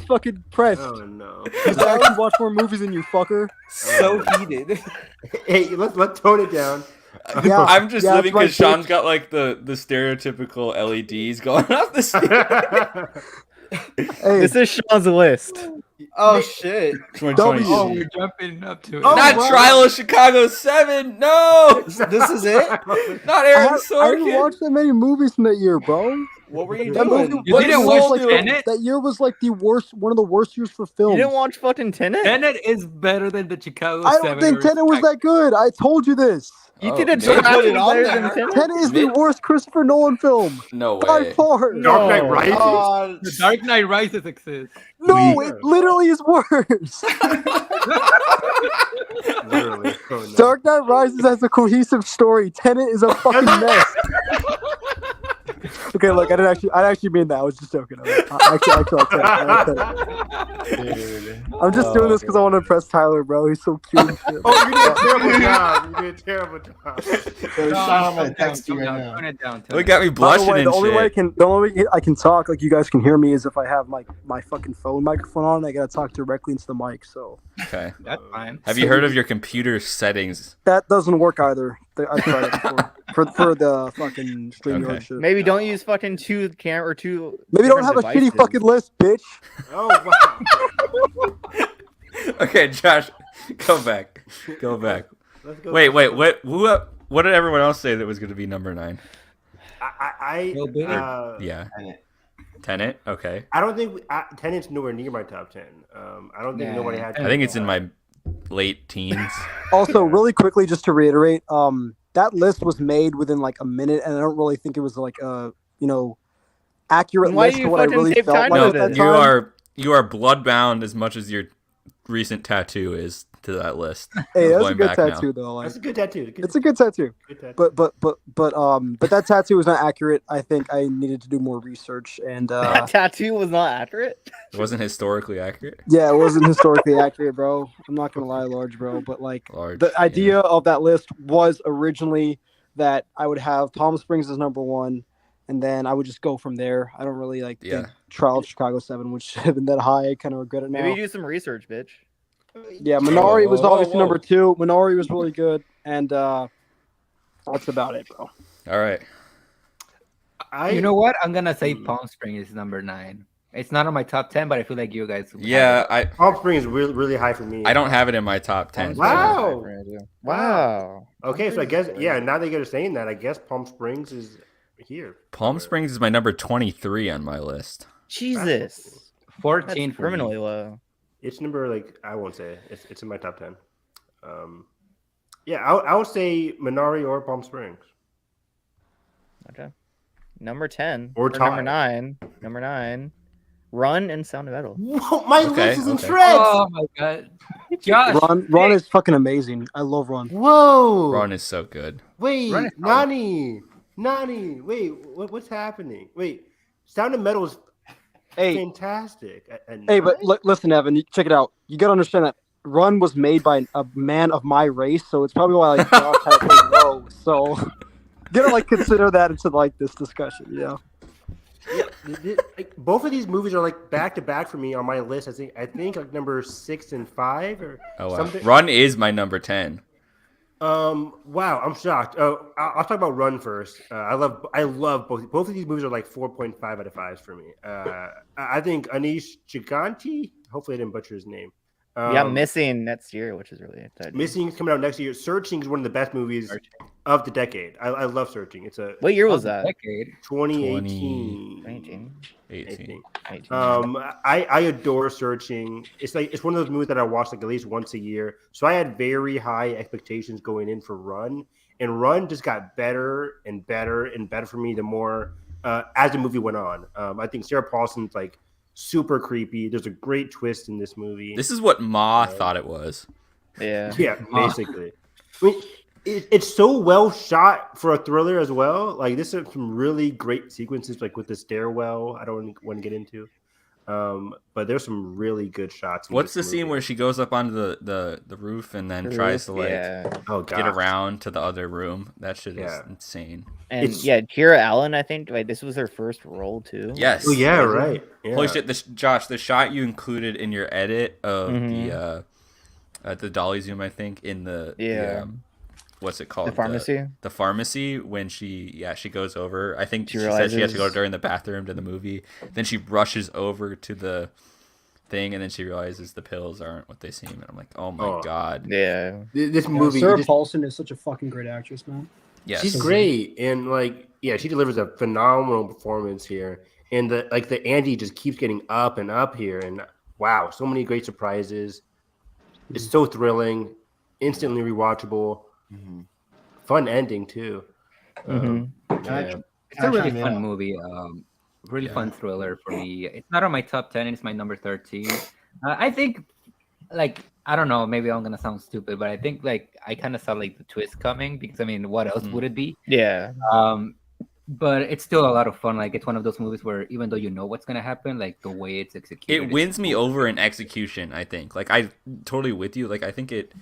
Speaker 10: fucking pressed.
Speaker 7: Oh no.
Speaker 10: You actually watch more movies than you, fucker.
Speaker 4: So heated.
Speaker 7: Hey, let's tone it down.
Speaker 10: Yeah,
Speaker 8: I'm just
Speaker 10: yeah,
Speaker 8: living
Speaker 10: that's right,
Speaker 8: because Sean's
Speaker 10: bitch.
Speaker 8: got like the stereotypical LEDs going off the screen.
Speaker 10: Hey,
Speaker 1: This is Sean's list.
Speaker 4: Oh shit.
Speaker 8: 2020.
Speaker 6: Oh, we're jumping up to it.
Speaker 7: Oh,
Speaker 8: Not
Speaker 7: wow.
Speaker 8: Trial of Chicago 7. No,
Speaker 4: This is it?
Speaker 8: not
Speaker 10: I
Speaker 8: Aaron
Speaker 10: didn't
Speaker 8: Sorkin.
Speaker 10: watch that many movies from that year, bro.
Speaker 4: What were you
Speaker 10: That
Speaker 4: doing?
Speaker 10: movie
Speaker 6: You
Speaker 10: was
Speaker 6: didn't
Speaker 10: like
Speaker 6: watch Tenet?
Speaker 10: that year was like the worst, one of the worst years for
Speaker 1: You
Speaker 10: films.
Speaker 1: didn't watch fucking Tenet?
Speaker 6: Tenet is better than the Chicago
Speaker 10: I
Speaker 6: 7.
Speaker 10: don't think Tenet was that good. I told you this.
Speaker 1: You
Speaker 8: Oh,
Speaker 1: did a
Speaker 8: maybe.
Speaker 1: track
Speaker 4: Put it on
Speaker 1: better
Speaker 4: there.
Speaker 1: than Tenet?
Speaker 10: Tenet is the
Speaker 8: Mid-
Speaker 10: worst Christopher Nolan film
Speaker 8: No
Speaker 10: by
Speaker 8: way.
Speaker 10: far.
Speaker 7: Dark Knight
Speaker 1: No.
Speaker 7: Rises.
Speaker 6: The Dark Knight Rises exists.
Speaker 10: No,
Speaker 7: We-
Speaker 10: it literally is worse.
Speaker 7: Literally. Oh, no.
Speaker 10: Dark Knight Rises has a cohesive story. Tenet is a fucking mess. Okay, look, I actually mean that. I was just joking. I'm just doing this because I want to impress Tyler, bro. He's so cute. And shit.
Speaker 7: Oh, you did a terrible job. You did a terrible job.
Speaker 9: Sean, I'm gonna text you right now.
Speaker 6: Tone it down.
Speaker 8: Look got me
Speaker 10: By the
Speaker 8: blushing
Speaker 10: way,
Speaker 8: and
Speaker 10: the only
Speaker 8: shit.
Speaker 10: way I can talk, like you guys can hear me, is if I have my fucking phone microphone on. I gotta talk directly into the mic, so
Speaker 8: Okay.
Speaker 6: That's fine.
Speaker 8: Have you heard of your computer settings?
Speaker 10: that doesn't work either. I tried it before. for the fucking StreamYard
Speaker 8: Okay.
Speaker 10: shit.
Speaker 1: Maybe don't use fucking two camera or two.
Speaker 10: Maybe don't have
Speaker 1: different
Speaker 10: a shitty
Speaker 1: devices.
Speaker 10: fucking list, bitch.
Speaker 7: Oh, wow.
Speaker 8: Okay, Josh, go back. Go back.
Speaker 7: Let's go.
Speaker 8: Wait. What did everyone else say that was going to be number 9? Yeah.
Speaker 9: Tenet.
Speaker 8: Tenet. Okay.
Speaker 7: I don't think Tenet's nowhere near my top 10. I don't think
Speaker 6: Nah.
Speaker 7: nobody had.
Speaker 8: I think it's in my late teens.
Speaker 10: Also, really quickly, just to reiterate, that list was made within like a minute, and I don't really think it was like a accurate
Speaker 1: Why
Speaker 10: list
Speaker 1: do
Speaker 10: to
Speaker 1: you
Speaker 10: what I
Speaker 1: fucking
Speaker 10: really
Speaker 1: take
Speaker 10: felt
Speaker 1: time
Speaker 10: like
Speaker 8: No,
Speaker 10: at that
Speaker 1: this?
Speaker 8: you
Speaker 10: time.
Speaker 8: you are bloodbound as much as your recent tattoo is to that list.
Speaker 10: Hey, that's a
Speaker 8: Going
Speaker 10: good
Speaker 8: back now.
Speaker 10: tattoo though. Like,
Speaker 7: That's a good tattoo.
Speaker 10: it's a good tattoo.
Speaker 7: Good tattoo.
Speaker 10: But that tattoo was not accurate. I think I needed to do more research, and
Speaker 1: That tattoo was not accurate.
Speaker 8: It wasn't historically accurate.
Speaker 10: yeah, it wasn't historically accurate, bro. I'm not gonna lie, large, bro. But like
Speaker 8: Large.
Speaker 10: the idea of that list was originally that I would have Palm Springs as number 1, and then I would just go from there. I don't really think Trial of Chicago 7 would have been that high. I kind of regret it now.
Speaker 1: Maybe do some research, bitch.
Speaker 10: Yeah, Minari was
Speaker 8: whoa,
Speaker 10: obviously
Speaker 8: whoa.
Speaker 10: number 2. Minari was really good, and that's about it, bro.
Speaker 8: All right.
Speaker 6: You know what? I'm gonna say Palm Springs is number 9. It's not on my top 10, but I feel like you guys. would have
Speaker 8: Yeah,
Speaker 7: Palm Springs is really, really high for me.
Speaker 8: I don't have it in my top 10.
Speaker 7: Wow.
Speaker 1: Wow.
Speaker 7: Okay, so I guess now that you're saying that, I guess Palm Springs is here.
Speaker 8: Palm Springs is my number 23 on my list.
Speaker 1: Jesus.
Speaker 6: 14
Speaker 1: That's
Speaker 6: for me.
Speaker 1: criminally low.
Speaker 7: It's number I won't say it. It's in my top 10. Yeah, I would say Minari or Palm Springs.
Speaker 1: Okay. Number 10.
Speaker 7: Or
Speaker 1: number 9. Number 9. Run and Sound of Metal.
Speaker 7: Whoa, my list is in shreds.
Speaker 6: Oh my god. Josh.
Speaker 10: Ron is fucking amazing. I love Ron.
Speaker 7: Whoa.
Speaker 8: Ron is so good.
Speaker 7: Wait,
Speaker 6: Ron is
Speaker 7: Nani. Wait, what's happening? Wait, Sound of Metal is fantastic.
Speaker 10: Hey, but listen, Evan, check it out. You gotta understand that Run was made by a man of my race, so it's probably why like Josh had it pretty low. So you gotta consider that into this discussion. Yeah.
Speaker 7: Both of these movies are back to back for me on my list. I think number 6 and 5 or something.
Speaker 8: Run is my number 10.
Speaker 7: Wow, I'm shocked. I'll talk about Run first. I love both of these movies are 4.5 out of 5 for me. I think Anish Chaganti, hopefully I didn't butcher his name.
Speaker 1: Missing next year, which is really exciting.
Speaker 7: Missing is coming out next year. Searching is one of the best movies of the decade. I love Searching.
Speaker 1: What year was that?
Speaker 6: Decade.
Speaker 7: 2018.
Speaker 8: 18.
Speaker 7: I adore Searching. It's one of those movies that I watch at least once a year. So I had very high expectations going in for Run, and Run just got better and better and better for me the more as the movie went on. I think Sarah Paulson's super creepy. There's a great twist in this movie.
Speaker 8: This is what Ma thought it was.
Speaker 1: Yeah.
Speaker 7: Yeah, basically. I mean, it's so well shot for a thriller as well. This is some really great sequences, with the stairwell. I don't want to get into, but there's some really good shots.
Speaker 8: What's the scene where she goes up onto the roof and then tries to get around to the other room? That shit is insane.
Speaker 1: And Kira Allen, I think this was her first role too.
Speaker 8: Yes.
Speaker 7: Oh yeah, right. Yeah.
Speaker 8: Holy shit, Josh, the shot you included in your edit of the dolly zoom, I think, in the what's it called?
Speaker 1: The pharmacy.
Speaker 8: The pharmacy, when she goes over. I think she said she had to go during the bathroom to the movie. Then she rushes over to the thing, and then she realizes the pills aren't what they seem. And I'm like, oh my god.
Speaker 1: Yeah.
Speaker 7: This movie.
Speaker 10: Sarah Paulson is such a fucking great actress, man.
Speaker 8: Yes.
Speaker 7: She's great, and she delivers a phenomenal performance here. And the Andy just keeps getting up and up here, and wow, so many great surprises. It's so thrilling, instantly rewatchable, fun ending too.
Speaker 6: It's a really fun movie. Really fun thriller for me. It's not on my top 10. It's my number 13. I think, I don't know. Maybe I'm gonna sound stupid, but I think I kind of saw the twist coming because what else would it be?
Speaker 1: Yeah.
Speaker 6: But it's still a lot of fun. It's one of those movies where even though you know what's gonna happen, the way it's executed,
Speaker 8: it wins me over in execution. I think. I totally with you. I think it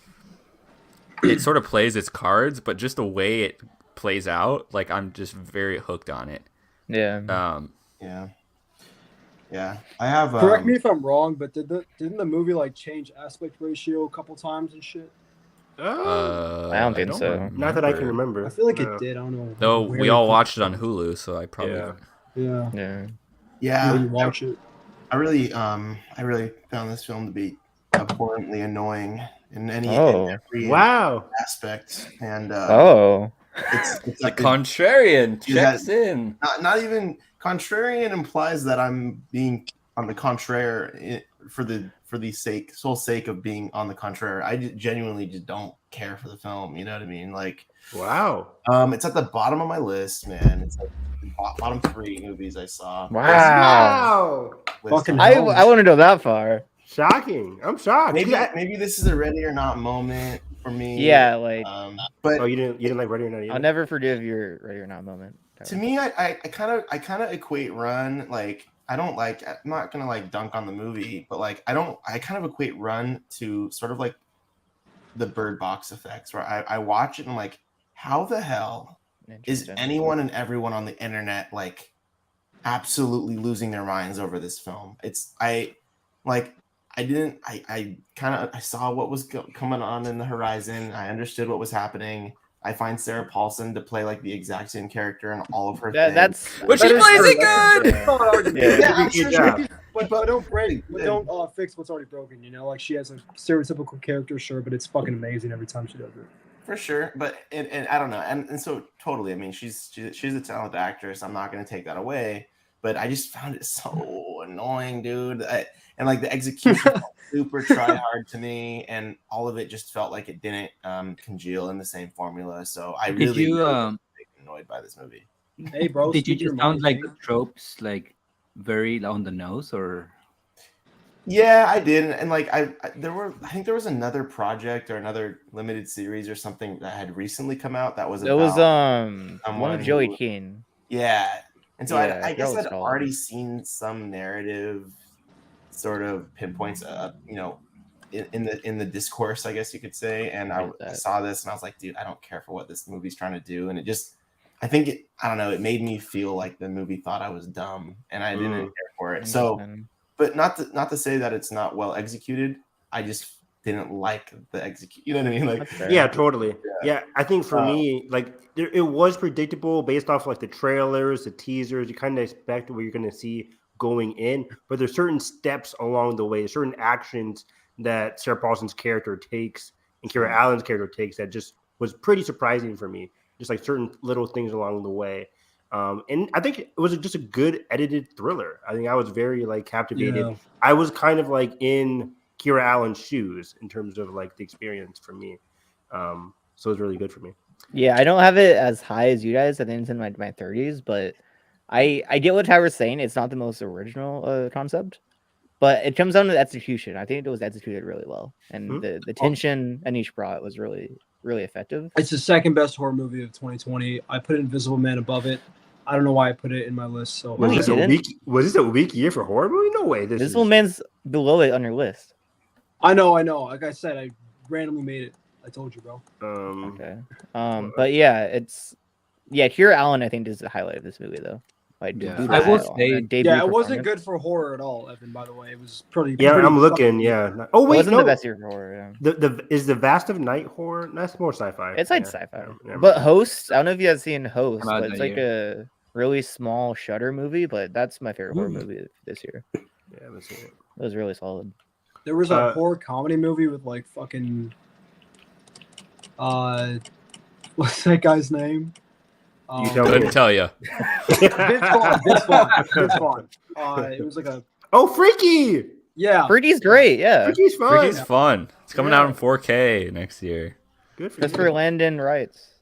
Speaker 8: sort of plays its cards, but just the way it plays out, I'm just very hooked on it.
Speaker 1: Yeah.
Speaker 9: Yeah. I have.
Speaker 10: Correct me if I'm wrong, but didn't the movie change aspect ratio a couple times and shit?
Speaker 1: I don't think so.
Speaker 7: Not that I can remember.
Speaker 10: I feel like it did. I don't know.
Speaker 8: No, we all watched it on Hulu, so I probably.
Speaker 9: Yeah.
Speaker 10: You watch it.
Speaker 9: I really found this film to be abhorrently annoying in every aspect, and it's
Speaker 8: the contrarian checks in.
Speaker 9: Not even contrarian implies that I'm being on the contrary for the sole sake of being on the contrary. I genuinely just don't care for the film. You know what I mean?
Speaker 7: Wow.
Speaker 9: It's at the bottom of my list, man. It's the bottom 3 movies I saw.
Speaker 7: Wow.
Speaker 1: I want to go that far.
Speaker 7: Shocking. I'm shocked.
Speaker 9: Maybe this is a Ready or Not moment for me.
Speaker 1: Yeah,
Speaker 9: but
Speaker 7: you didn't like Ready or Not either?
Speaker 1: I'll never forgive your Ready or Not moment.
Speaker 9: To me, I kind of equate Run I'm not gonna dunk on the movie, but I kind of equate Run to sort of the Bird Box effects, where I watch it and I'm like, how the hell is anyone and everyone on the internet absolutely losing their minds over this film? I saw what was coming on in the horizon. I understood what was happening. I find Sarah Paulson to play like the exact same character in all of her
Speaker 1: That's
Speaker 8: but she plays it good.
Speaker 10: But don't fix what's already broken. You know, like she has a stereotypical character, sure, but it's fucking amazing every time she does it.
Speaker 9: For sure, but and I don't know, and so totally. I mean, she's a talented actress. I'm not going to take that away, but I just found it so annoying, dude. And like the execution felt super try hard to me, and all of it just felt like it didn't congeal in the same formula. So I really annoyed by this movie.
Speaker 10: Hey, bro,
Speaker 6: did you just sound like the tropes like very on the nose, or?
Speaker 9: Yeah, I did, and like I think there was another project or another limited series or something that had recently come out that was
Speaker 1: one of Joey Keane.
Speaker 9: Yeah, and so
Speaker 1: Yeah,
Speaker 9: I guess
Speaker 1: that was
Speaker 9: I'd
Speaker 1: solid.
Speaker 9: already seen some narrative sort of pinpoints, you know, in the discourse, I guess you could say, and I saw this and I was like, dude, I don't care for what this movie's trying to do, and it just, I think I don't know, it made me feel like the movie thought I was dumb, and I didn't care for it. So. But not to say that it's not well executed. I just didn't like the execute. You know what I mean? Like,
Speaker 7: yeah, totally. Yeah, I think for me, like it was predictable based off like the trailers, the teasers. You kind of expect what you're going to see going in, but there's certain steps along the way, certain actions that Sarah Paulson's character takes and Kira Allen's character takes that just was pretty surprising for me. Just like certain little things along the way. And I think it was just a good edited thriller. I think I was very like captivated.
Speaker 10: Yeah.
Speaker 7: I was kind of like in Kira Allen's shoes in terms of like the experience for me. So it was really good for me.
Speaker 1: Yeah, I don't have it as high as you guys. I think it's in my 30s, but I get what Tyler's saying. It's not the most original concept, but it comes down to the execution. I think it was executed really well, and the tension Anish brought was really effective.
Speaker 10: It's the second best horror movie of 2020. I put Invisible Man above it. I don't know why I put it in my list. So
Speaker 7: was this a weak year for horror movie? No way.
Speaker 1: Invisible Man's below it on your list.
Speaker 10: I know. Like I said, I randomly made it. I told you, bro.
Speaker 1: Okay. But yeah, Kira Allen I think is the highlight of this movie though. Like,
Speaker 6: I will say,
Speaker 10: it wasn't good for horror at all, Evan. By the way, it was pretty.
Speaker 7: Yeah,
Speaker 10: pretty
Speaker 7: I'm looking. Yeah. Oh wait,
Speaker 1: wasn't the best year for horror. Yeah.
Speaker 7: Is the Vast of Night horror? That's more sci-fi.
Speaker 1: It's like sci-fi. But Host, I don't know if you guys seen Host, but it's like a really small Shudder movie. But that's my favorite horror movie this year.
Speaker 7: Yeah, I haven't seen it.
Speaker 1: It was really solid.
Speaker 10: There was a horror comedy movie with like fucking. What's that guy's name?
Speaker 8: Couldn't tell you.
Speaker 10: Vince Vaughn. It was like a.
Speaker 7: Oh, Freaky!
Speaker 10: Yeah,
Speaker 1: Freaky's great. Yeah,
Speaker 7: Freaky's fun.
Speaker 8: Freaky's fun. It's coming out in 4K next year.
Speaker 7: Good for
Speaker 1: Christopher Landon writes.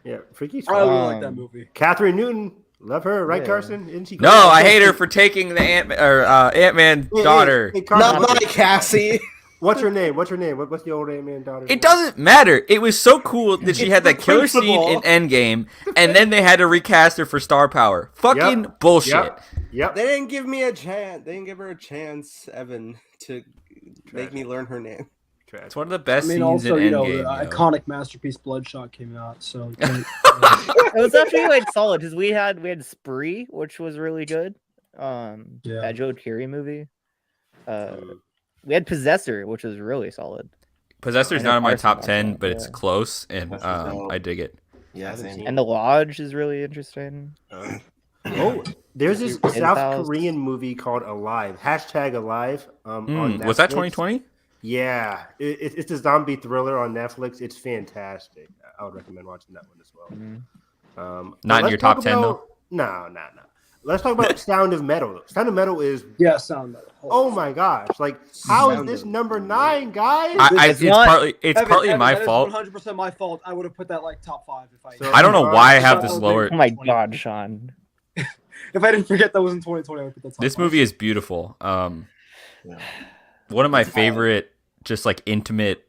Speaker 7: Yeah, Freaky's
Speaker 10: I
Speaker 7: fun.
Speaker 10: really like that movie.
Speaker 7: Catherine Newton, love her, right, Carson? Isn't she?
Speaker 8: No, I hate her for taking the Ant-Man daughter.
Speaker 4: Not my Cassie.
Speaker 7: What's her name? What's the old Ant-Man daughter?
Speaker 8: It doesn't matter. It was so cool that she had that killer scene in Endgame, and then they had to recast her for star power. Fucking bullshit.
Speaker 7: Yep.
Speaker 4: They didn't give me a chance. They didn't give her a chance, Evan, to make me learn her name.
Speaker 8: It's one of the best scenes
Speaker 10: also,
Speaker 8: in
Speaker 10: the
Speaker 8: Endgame.
Speaker 10: iconic masterpiece Bloodshot came out, so
Speaker 1: It was actually like solid because we had Spree, which was really good. That Joe Keery movie. We had Possessor, which was really solid.
Speaker 8: Possessor's not in my top 10, but it's close, and I dig it.
Speaker 9: Yeah, same.
Speaker 1: And The Lodge is really interesting.
Speaker 7: Oh, there's this South Korean movie called Alive. #Alive. On Netflix.
Speaker 8: Was that 2020?
Speaker 7: Yeah, it's a zombie thriller on Netflix. It's fantastic. I would recommend watching that one as well.
Speaker 8: Not in your top 10 though.
Speaker 7: No. Let's talk about Sound of Metal. Sound of Metal is
Speaker 10: Sound Metal.
Speaker 7: Oh my gosh! Like, how is this number 9, guys?
Speaker 8: It's partly my fault.
Speaker 10: 100% my fault. I would have put that like top 5 if I.
Speaker 8: I don't know why I have this lower.
Speaker 1: Oh my god, Sean!
Speaker 10: If I didn't forget that was in 2020, I would put that top
Speaker 8: This
Speaker 10: 5.
Speaker 8: movie is beautiful. One of my favorite, just like intimate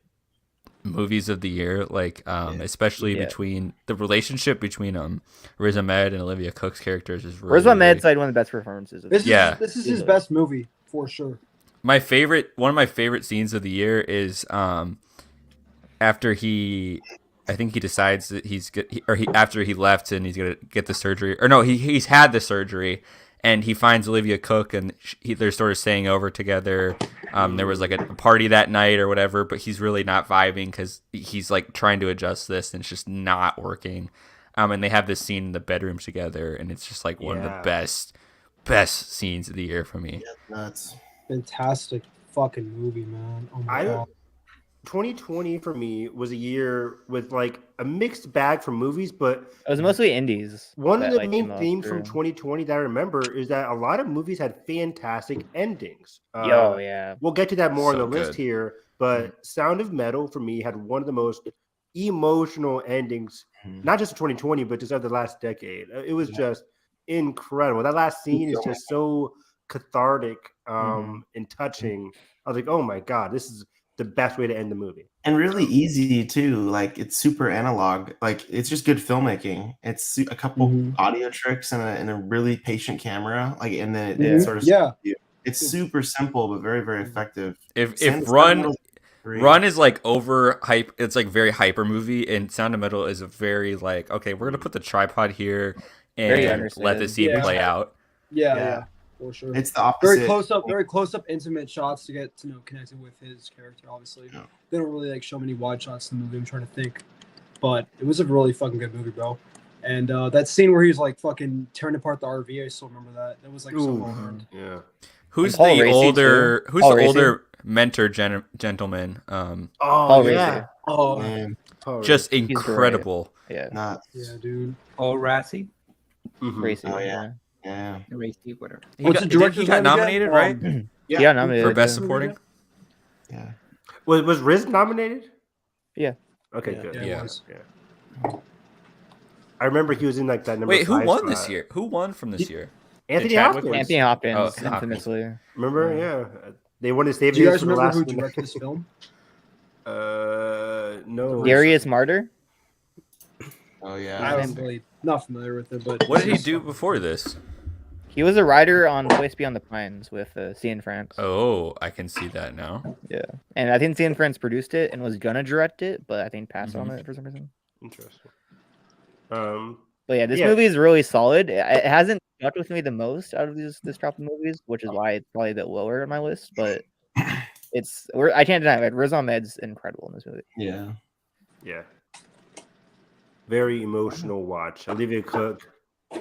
Speaker 8: movies of the year, like especially between the relationship between Riz Ahmed and Olivia Cook's characters is really,
Speaker 1: Riz Ahmed's like one of the best performances.
Speaker 10: This is his best movie for sure.
Speaker 8: One of my favorite scenes of the year is after I think he decides that after he left and he's gonna get the surgery, or no, he's had the surgery. And he finds Olivia Cook, and they're sort of staying over together. There was like a party that night or whatever, but he's really not vibing because he's like trying to adjust this and it's just not working. And they have this scene in the bedroom together, and it's just like one of the best scenes of the year for me.
Speaker 9: Yeah, nuts.
Speaker 10: Fantastic fucking movie, man. Oh my god.
Speaker 7: 2020 for me was a year with like a mixed bag for movies, but
Speaker 1: it was mostly indies.
Speaker 7: One of the main themes from 2020 that I remember is that a lot of movies had fantastic endings.
Speaker 1: Yeah.
Speaker 7: We'll get to that more on the list here, but Sound of Metal for me had one of the most emotional endings, not just of 2020, but just of the last decade. It was just incredible. That last scene is just so cathartic and touching. I was like, oh my God, this is the best way to end the movie.
Speaker 9: And really easy too. Like it's super analog. Like it's just good filmmaking. It's a couple audio tricks and a really patient camera. Like and then it sort of it's super simple but very, very effective.
Speaker 8: If Run is like over hype, it's like very hyper movie, and Sound of Metal is a very like, okay, we're gonna put the tripod here and let the scene play out.
Speaker 10: Yeah. For sure.
Speaker 9: It's the opposite.
Speaker 10: Very close up, intimate shots to get to know connected with his character. Obviously, they don't really like show many wide shots in the movie. I'm trying to think, but it was a really fucking good movie, bro. And that scene where he's like fucking tearing apart the RV, I still remember that. That was like so well earned.
Speaker 7: Yeah.
Speaker 8: Who's the older mentor gentleman?
Speaker 1: Paul Racy.
Speaker 10: Oh man,
Speaker 8: just incredible.
Speaker 10: Yeah, dude.
Speaker 6: Paul Racy.
Speaker 1: Racy.
Speaker 9: Oh yeah. Yeah.
Speaker 6: Racy, whatever.
Speaker 8: He got nominated, right?
Speaker 1: Yeah, nominated
Speaker 8: for best supporting.
Speaker 9: Yeah.
Speaker 7: Was Riz nominated?
Speaker 1: Yeah.
Speaker 7: Okay, good.
Speaker 10: Yeah.
Speaker 7: I remember he was in like that number.
Speaker 8: Wait, who
Speaker 7: 5
Speaker 8: won
Speaker 7: spot.
Speaker 8: this year? Who won from this year?
Speaker 7: Anthony Hopkins.
Speaker 1: Anthony Hopkins, infamously.
Speaker 7: Remember? Yeah. They wanted to save
Speaker 10: Do you guys
Speaker 7: for the
Speaker 10: remember
Speaker 7: last
Speaker 10: who
Speaker 7: one.
Speaker 10: directed this film?
Speaker 7: No.
Speaker 1: Darius Martyr.
Speaker 9: Oh yeah.
Speaker 10: I'm really not familiar with it, but
Speaker 8: What did he do before this?
Speaker 1: He was a writer on Place Beyond the Pines with Cian France.
Speaker 8: Oh, I can see that now.
Speaker 1: Yeah, and I think Cian France produced it and was gonna direct it, but I think passed on it for some reason.
Speaker 7: Interesting.
Speaker 1: But yeah, this movie is really solid. It hasn't stuck with me the most out of this crop of movies, which is why it's probably a bit lower on my list. But I can't deny it. Riz Ahmed's incredible in this movie.
Speaker 9: Yeah.
Speaker 7: Yeah. Very emotional watch. Olivia Cook.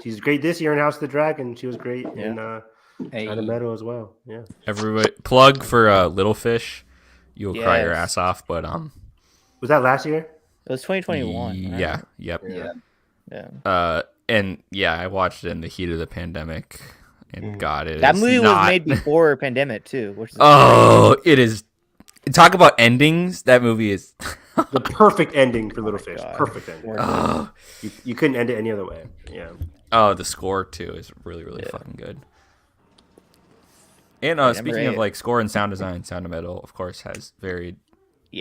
Speaker 7: She's great this year in House of the Dragon. She was great in Sound of Metal as well. Yeah.
Speaker 8: Everybody plug for Little Fish. You'll cry your ass off, but
Speaker 7: was that last year?
Speaker 1: It was 2021. Right?
Speaker 8: Yeah. Yep.
Speaker 1: Yeah.
Speaker 8: And I watched it in the heat of the pandemic, and God,
Speaker 1: that movie was made before pandemic too. Which is
Speaker 8: it is. Talk about endings. That movie is
Speaker 7: the perfect ending for Little Fish.
Speaker 1: God.
Speaker 7: Perfect ending. You couldn't end it any other way. Yeah.
Speaker 8: Oh, the score too is really, really fucking good. And speaking of like score and sound design, Sound of Metal, of course, has very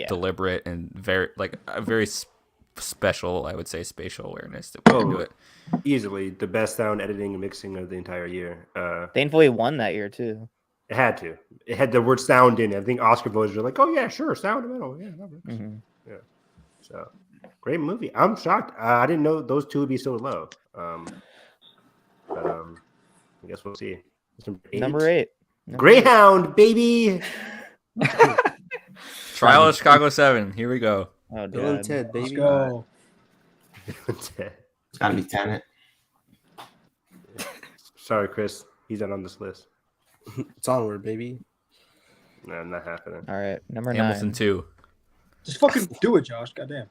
Speaker 8: deliberate and very a very special, I would say, spatial awareness that went into it.
Speaker 7: Easily the best sound editing and mixing of the entire year.
Speaker 1: Thankfully, won that year too.
Speaker 7: It had to. It had the word sound in it. I think Oscar voters were like, "Oh yeah, sure, Sound of Metal, yeah, that works." Yeah. So great movie. I'm shocked. I didn't know those two would be so low. But I guess we'll see.
Speaker 1: Number 8.
Speaker 7: Greyhound, baby.
Speaker 8: Trial of Chicago 7. Here we go.
Speaker 1: Oh,
Speaker 4: Bill and Ted, baby.
Speaker 10: Let's go.
Speaker 9: It's gotta be Tenet.
Speaker 7: Sorry, Chris. He's not on this list.
Speaker 4: It's onward, baby.
Speaker 7: No, not happening.
Speaker 1: All right, number 9.
Speaker 8: Hamilton 2.
Speaker 10: Just fucking do it, Josh. Goddamn.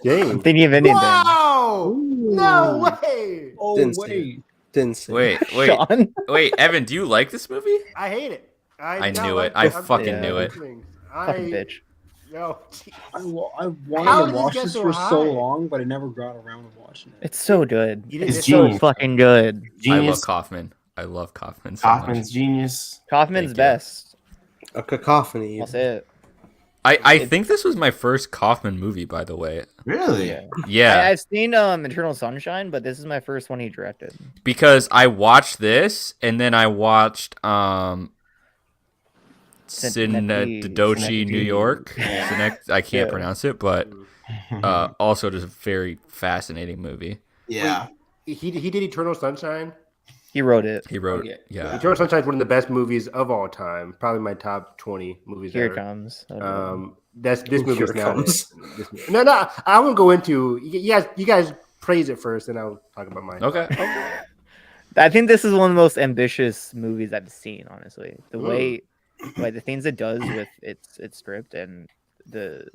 Speaker 7: Dang.
Speaker 1: I'm thinking of anything.
Speaker 7: Wow! No way!
Speaker 10: Oh,
Speaker 4: Didn't see
Speaker 10: wait.
Speaker 4: Didn't see.
Speaker 8: Wait,
Speaker 1: Sean?
Speaker 8: wait, Evan, do you like this movie?
Speaker 7: I hate it.
Speaker 8: I knew it. I fucking knew it.
Speaker 1: Fucking bitch.
Speaker 7: Yo,
Speaker 10: I wanted to watch this for so long, but I never got around to watching it.
Speaker 1: It's so good.
Speaker 9: It's
Speaker 1: so
Speaker 9: genius.
Speaker 1: fucking good.
Speaker 9: Genius.
Speaker 8: I love Kaufman. I love Kaufman so
Speaker 9: Kaufman's
Speaker 8: much.
Speaker 9: genius.
Speaker 1: Kaufman's
Speaker 8: Thank you.
Speaker 1: best.
Speaker 4: A cacophony.
Speaker 1: I'll say it.
Speaker 8: I think this was my first Kaufman movie, by the way.
Speaker 9: Really?
Speaker 8: Yeah.
Speaker 1: I've seen Eternal Sunshine, but this is my first one he directed.
Speaker 8: Because I watched this, and then I watched Synecdoche, New York. I can't pronounce it, but also just a very fascinating movie.
Speaker 9: Yeah.
Speaker 7: He did Eternal Sunshine.
Speaker 1: He wrote it.
Speaker 8: He wrote,
Speaker 7: Okay.
Speaker 8: yeah.
Speaker 7: Eternal Sunshine is one of the best movies of all time. Probably my top 20 movies
Speaker 1: Here
Speaker 7: ever.
Speaker 1: it comes.
Speaker 7: This movie
Speaker 4: Here
Speaker 7: is
Speaker 4: it
Speaker 7: not
Speaker 4: comes.
Speaker 7: it. No, I won't go into. You guys praise it first, and I'll talk about mine.
Speaker 8: Okay.
Speaker 1: I think this is one of the most ambitious movies I've seen. Honestly, the way, like the things it does with its script and the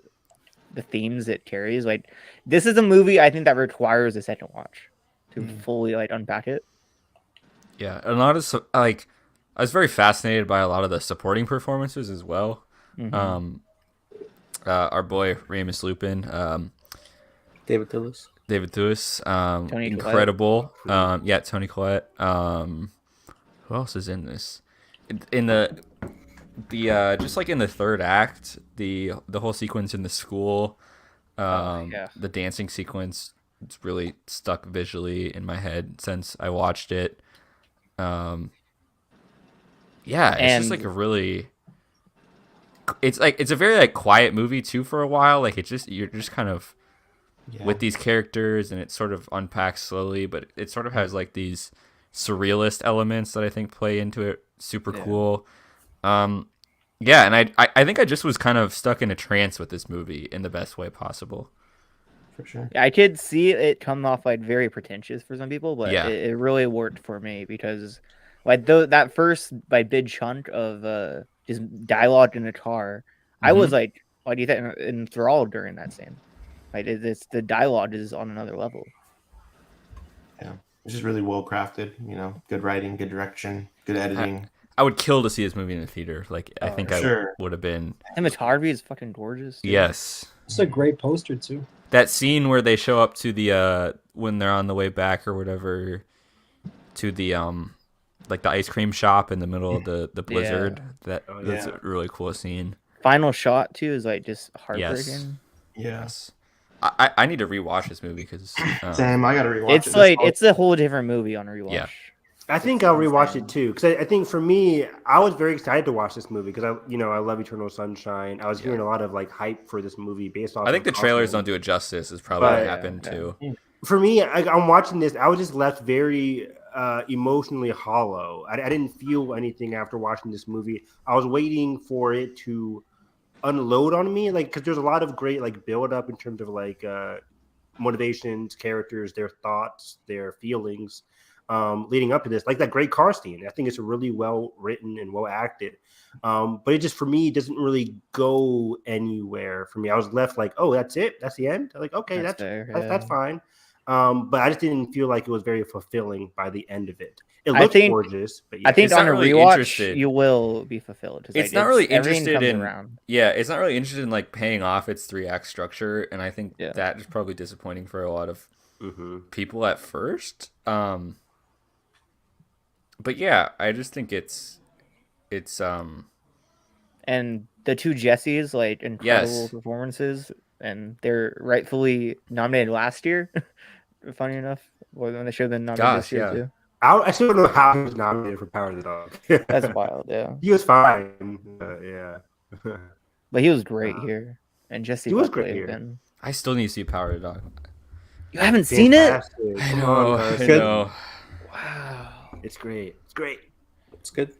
Speaker 1: themes it carries. Like, this is a movie I think that requires a second watch to fully like unpack it.
Speaker 8: Yeah, a lot of I was very fascinated by a lot of the supporting performances as well.
Speaker 1: Mhm.
Speaker 8: Our boy Remus Lupin,
Speaker 4: David Thewlis,
Speaker 1: Tony
Speaker 8: incredible. Tony Collette. Who else is in this? In the just like in the third act, the whole sequence in the school, the dancing sequence, it's really stuck visually in my head since I watched it. It's just like a really, it's a very like quiet movie too for a while. Like you're just kind of with these characters, and it sort of unpacks slowly, but it sort of has like these surrealist elements that I think play into it. Super cool. And I think I just was kind of stuck in a trance with this movie in the best way possible.
Speaker 9: For sure.
Speaker 1: I could see it come off like very pretentious for some people, but
Speaker 8: Yeah.
Speaker 1: it really worked for me because like that first like big chunk of just dialogue in the car, I was like, what do you think, enthralled during that scene. Like it's the dialogue is on another level.
Speaker 9: Yeah, it's just really well crafted. You know, good writing, good direction, good editing.
Speaker 8: I would kill to see this movie in the theater. Like I think I would have been.
Speaker 1: Cinematography is fucking gorgeous. Dude.
Speaker 8: Yes.
Speaker 10: It's a great poster too.
Speaker 8: That scene where they show up to the when they're on the way back or whatever to the like the ice cream shop in the middle of the blizzard. That's a really cool scene.
Speaker 1: Final shot too is like just heartbreaking.
Speaker 8: Yes. I need to rewatch this movie because
Speaker 9: Sam, I gotta rewatch it.
Speaker 1: It's like it's a whole different movie on a rewatch.
Speaker 8: Yeah.
Speaker 7: I think I'll rewatch it too because I think for me, I was very excited to watch this movie because I love Eternal Sunshine. I was hearing a lot of like hype for this movie based off.
Speaker 8: I think the trailers don't do it justice. Is probably what happened too.
Speaker 7: For me, I'm watching this. I was just left very emotionally hollow. I didn't feel anything after watching this movie. I was waiting for it to unload on me, like because there's a lot of great like build up in terms of like motivations, characters, their thoughts, their feelings. Leading up to this, like that great car scene. I think it's really well written and well acted. But it just, for me, doesn't really go anywhere for me. I was left like, oh, that's it? That's the end? Like, okay, that's fine. But I just didn't feel like it was very fulfilling by the end of it. It looks gorgeous, but
Speaker 1: I think on a
Speaker 8: really
Speaker 1: rewatch you will be fulfilled.
Speaker 8: It's not really interested in it's not really interested in like paying off its 3-act structure, and I think that is probably disappointing for a lot of people at first. But yeah, I just think it's
Speaker 1: and the two Jessies, like incredible performances, and they're rightfully nominated last year. Funny enough, or when they should have been nominated this year too.
Speaker 7: I still don't know how he was nominated for Power of the Dog.
Speaker 1: That's wild, yeah.
Speaker 7: He was fine, yeah.
Speaker 1: But he was great here, and Jesse.
Speaker 7: He was great here.
Speaker 8: I still need to see Power of the Dog.
Speaker 1: You haven't seen it?
Speaker 8: I know.
Speaker 1: Wow.
Speaker 7: It's great. It's great.
Speaker 4: It's good.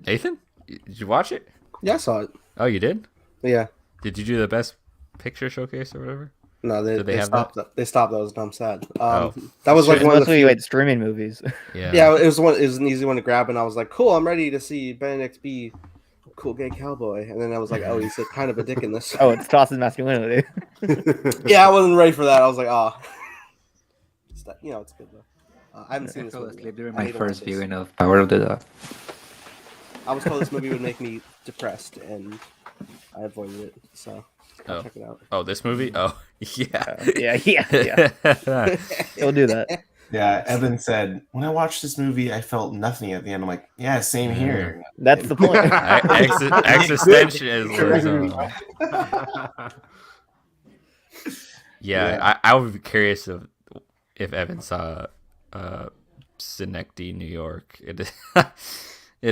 Speaker 8: Nathan, did you watch it?
Speaker 4: Yeah, I saw it.
Speaker 8: Oh, you did?
Speaker 4: Yeah.
Speaker 8: Did you do the best picture showcase or whatever?
Speaker 4: No, they stopped. They stopped those. I'm sad.
Speaker 8: Oh.
Speaker 4: That was like one of the
Speaker 1: like streaming movies.
Speaker 8: Yeah,
Speaker 4: it was an easy one to grab, and I was like, cool, I'm ready to see Benedict be a cool gay cowboy. And then I was like, oh, he's kind of a dick in this.
Speaker 1: Oh, it's tossing masculinity.
Speaker 4: Yeah, I wasn't ready for that. I was like, oh, it's good though. I haven't seen this movie.
Speaker 6: Asleep during my first viewing of Power of the Dog.
Speaker 4: I was told this movie would make me depressed, and I avoided it. So check it out.
Speaker 8: Oh, this movie? Oh, yeah.
Speaker 1: Yeah. He'll do that.
Speaker 9: Yeah, Evan said, when I watched this movie, I felt nothing at the end. I'm like, yeah, same here.
Speaker 1: That's the point.
Speaker 8: Existentialism. I would be curious if Evan saw Synecdoche, New York. It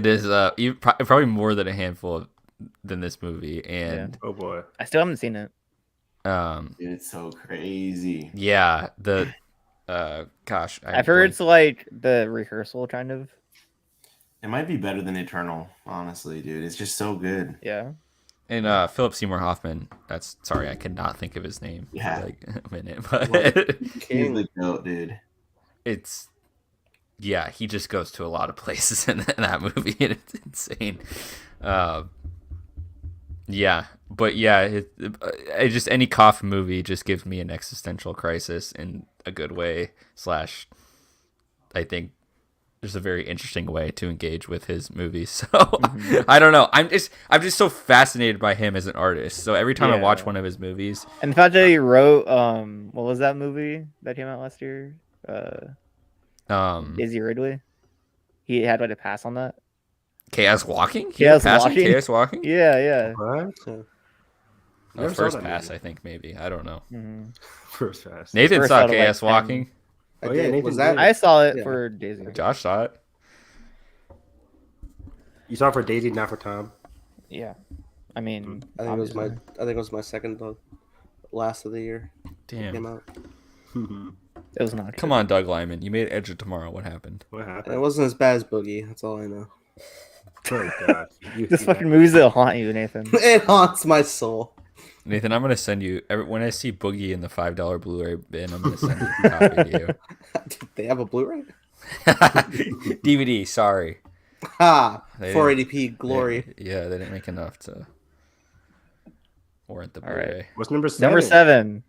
Speaker 8: is probably more than a handful than this movie, and
Speaker 7: oh boy,
Speaker 1: I still haven't seen it.
Speaker 9: Dude, it's so crazy.
Speaker 8: Yeah, the Gosh,
Speaker 1: I've heard it's like the rehearsal kind of.
Speaker 9: It might be better than Eternal, honestly, dude. It's just so good.
Speaker 1: Yeah.
Speaker 8: And Philip Seymour Hoffman. Sorry, I cannot think of his name.
Speaker 9: Yeah.
Speaker 8: For like a minute, but
Speaker 9: He's the goat, dude.
Speaker 8: He just goes to a lot of places in that movie, and it's insane. Just any coffin movie just gives me an existential crisis in a good way. I think there's a very interesting way to engage with his movies. So I don't know. I'm just so fascinated by him as an artist. So every time I watch one of his movies,
Speaker 1: and the fact that he wrote what was that movie that came out last year? Daisy Ridley. He had like a pass on that.
Speaker 8: Chaos Walking?
Speaker 1: Chaos
Speaker 8: Walking?
Speaker 1: Yeah.
Speaker 7: What?
Speaker 8: First Pass, I think, maybe. I don't know.
Speaker 1: Mm-hmm.
Speaker 7: First Pass.
Speaker 8: Nathan saw Chaos Walking.
Speaker 4: Oh yeah, Nathan.
Speaker 1: I saw it for Daisy.
Speaker 8: Josh saw it.
Speaker 7: You saw it for Daisy, not for Tom.
Speaker 1: Yeah, I mean,
Speaker 4: I think it was my second last of the year.
Speaker 8: Damn.
Speaker 4: Came out.
Speaker 1: It was not.
Speaker 8: Come on, Doug Lyman. You made Edge of Tomorrow. What happened?
Speaker 4: It wasn't as bad as Boogie. That's all I know.
Speaker 7: Oh God!
Speaker 1: This fucking movie's gonna haunt you, Nathan.
Speaker 4: It haunts my soul.
Speaker 8: Nathan, I'm gonna send you when I see Boogie in the $5 Blu-ray bin. I'm gonna send a copy to you.
Speaker 4: They have a Blu-ray?
Speaker 8: DVD. Sorry.
Speaker 4: 480p glory.
Speaker 8: They didn't make enough to warrant the Blu-ray.
Speaker 1: Right.
Speaker 7: What's number 7?
Speaker 1: Number 7.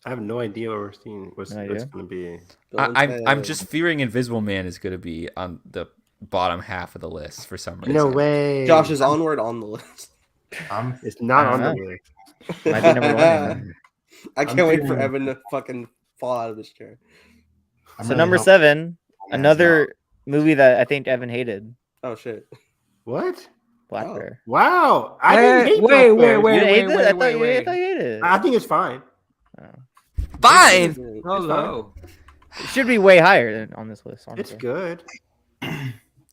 Speaker 7: I have no idea what we're seeing. What's going to be?
Speaker 8: I'm just fearing Invisible Man is going to be on the bottom half of the list for some reason.
Speaker 7: No way.
Speaker 4: Josh is Onward on the list.
Speaker 7: It's not on the list.
Speaker 1: Might be number 1.
Speaker 4: I can't wait for Evan to fucking fall out of his chair.
Speaker 1: So number 7, another movie that I think Evan hated.
Speaker 4: Oh shit!
Speaker 7: What?
Speaker 1: Black Bear.
Speaker 7: Wow! I didn't hate Black Bear.
Speaker 1: I thought you hated it.
Speaker 7: I think it's fine.
Speaker 8: Fine.
Speaker 6: Low.
Speaker 1: It should be way higher than on this list. Honestly.
Speaker 7: It's good.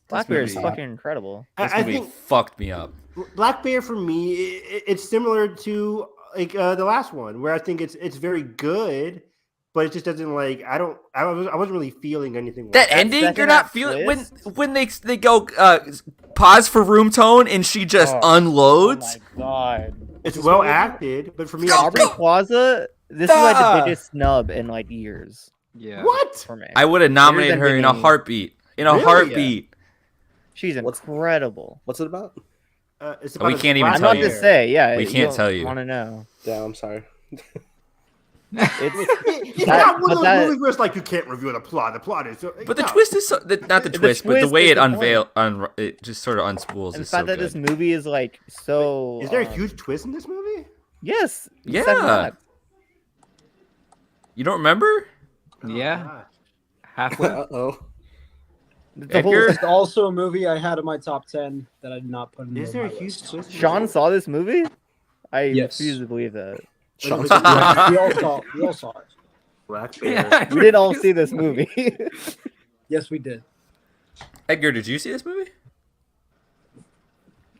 Speaker 1: Black Bear is fucking incredible.
Speaker 8: This movie fucked me up.
Speaker 7: Black Bear for me, it's similar to like the last one, where I think it's very good, but it just doesn't like I wasn't really feeling anything.
Speaker 8: That ending, you're not feeling when they go pause for room tone and she just unloads.
Speaker 1: Oh my god!
Speaker 7: It's well acted, but for me,
Speaker 1: Aubrey Plaza. This is like the biggest snub in like years.
Speaker 6: Yeah.
Speaker 7: What?
Speaker 1: For me.
Speaker 8: I would have nominated her in a heartbeat. Heartbeat.
Speaker 1: Yeah. She's incredible.
Speaker 4: What's it about?
Speaker 7: It's
Speaker 8: we can't even
Speaker 1: I'm
Speaker 8: tell
Speaker 1: not
Speaker 8: you.
Speaker 1: to say. Yeah,
Speaker 8: we can't tell you.
Speaker 1: Want to know?
Speaker 4: Yeah, I'm sorry.
Speaker 7: It's not one of those movies where it's like you can't reveal the plot. The plot is.
Speaker 8: But the twist is not the twist, but the way it it just sort of unspools.
Speaker 1: And
Speaker 8: is
Speaker 1: the fact
Speaker 8: so
Speaker 1: that
Speaker 8: good.
Speaker 1: this movie is like so.
Speaker 7: Is there a huge twist in this movie?
Speaker 1: Yes.
Speaker 8: Yeah. You don't remember?
Speaker 6: Yeah. Halfway.
Speaker 4: Uh-oh.
Speaker 10: It's also a movie I had in my top 10 that I did not put in.
Speaker 7: Is there a huge twist?
Speaker 1: Sean saw this movie? I
Speaker 10: Yes.
Speaker 1: refuse to believe that.
Speaker 10: we all saw it.
Speaker 7: Black Bear.
Speaker 6: Yeah.
Speaker 1: We did all see this movie.
Speaker 10: Yes, we did.
Speaker 8: Edgar, did you see this movie?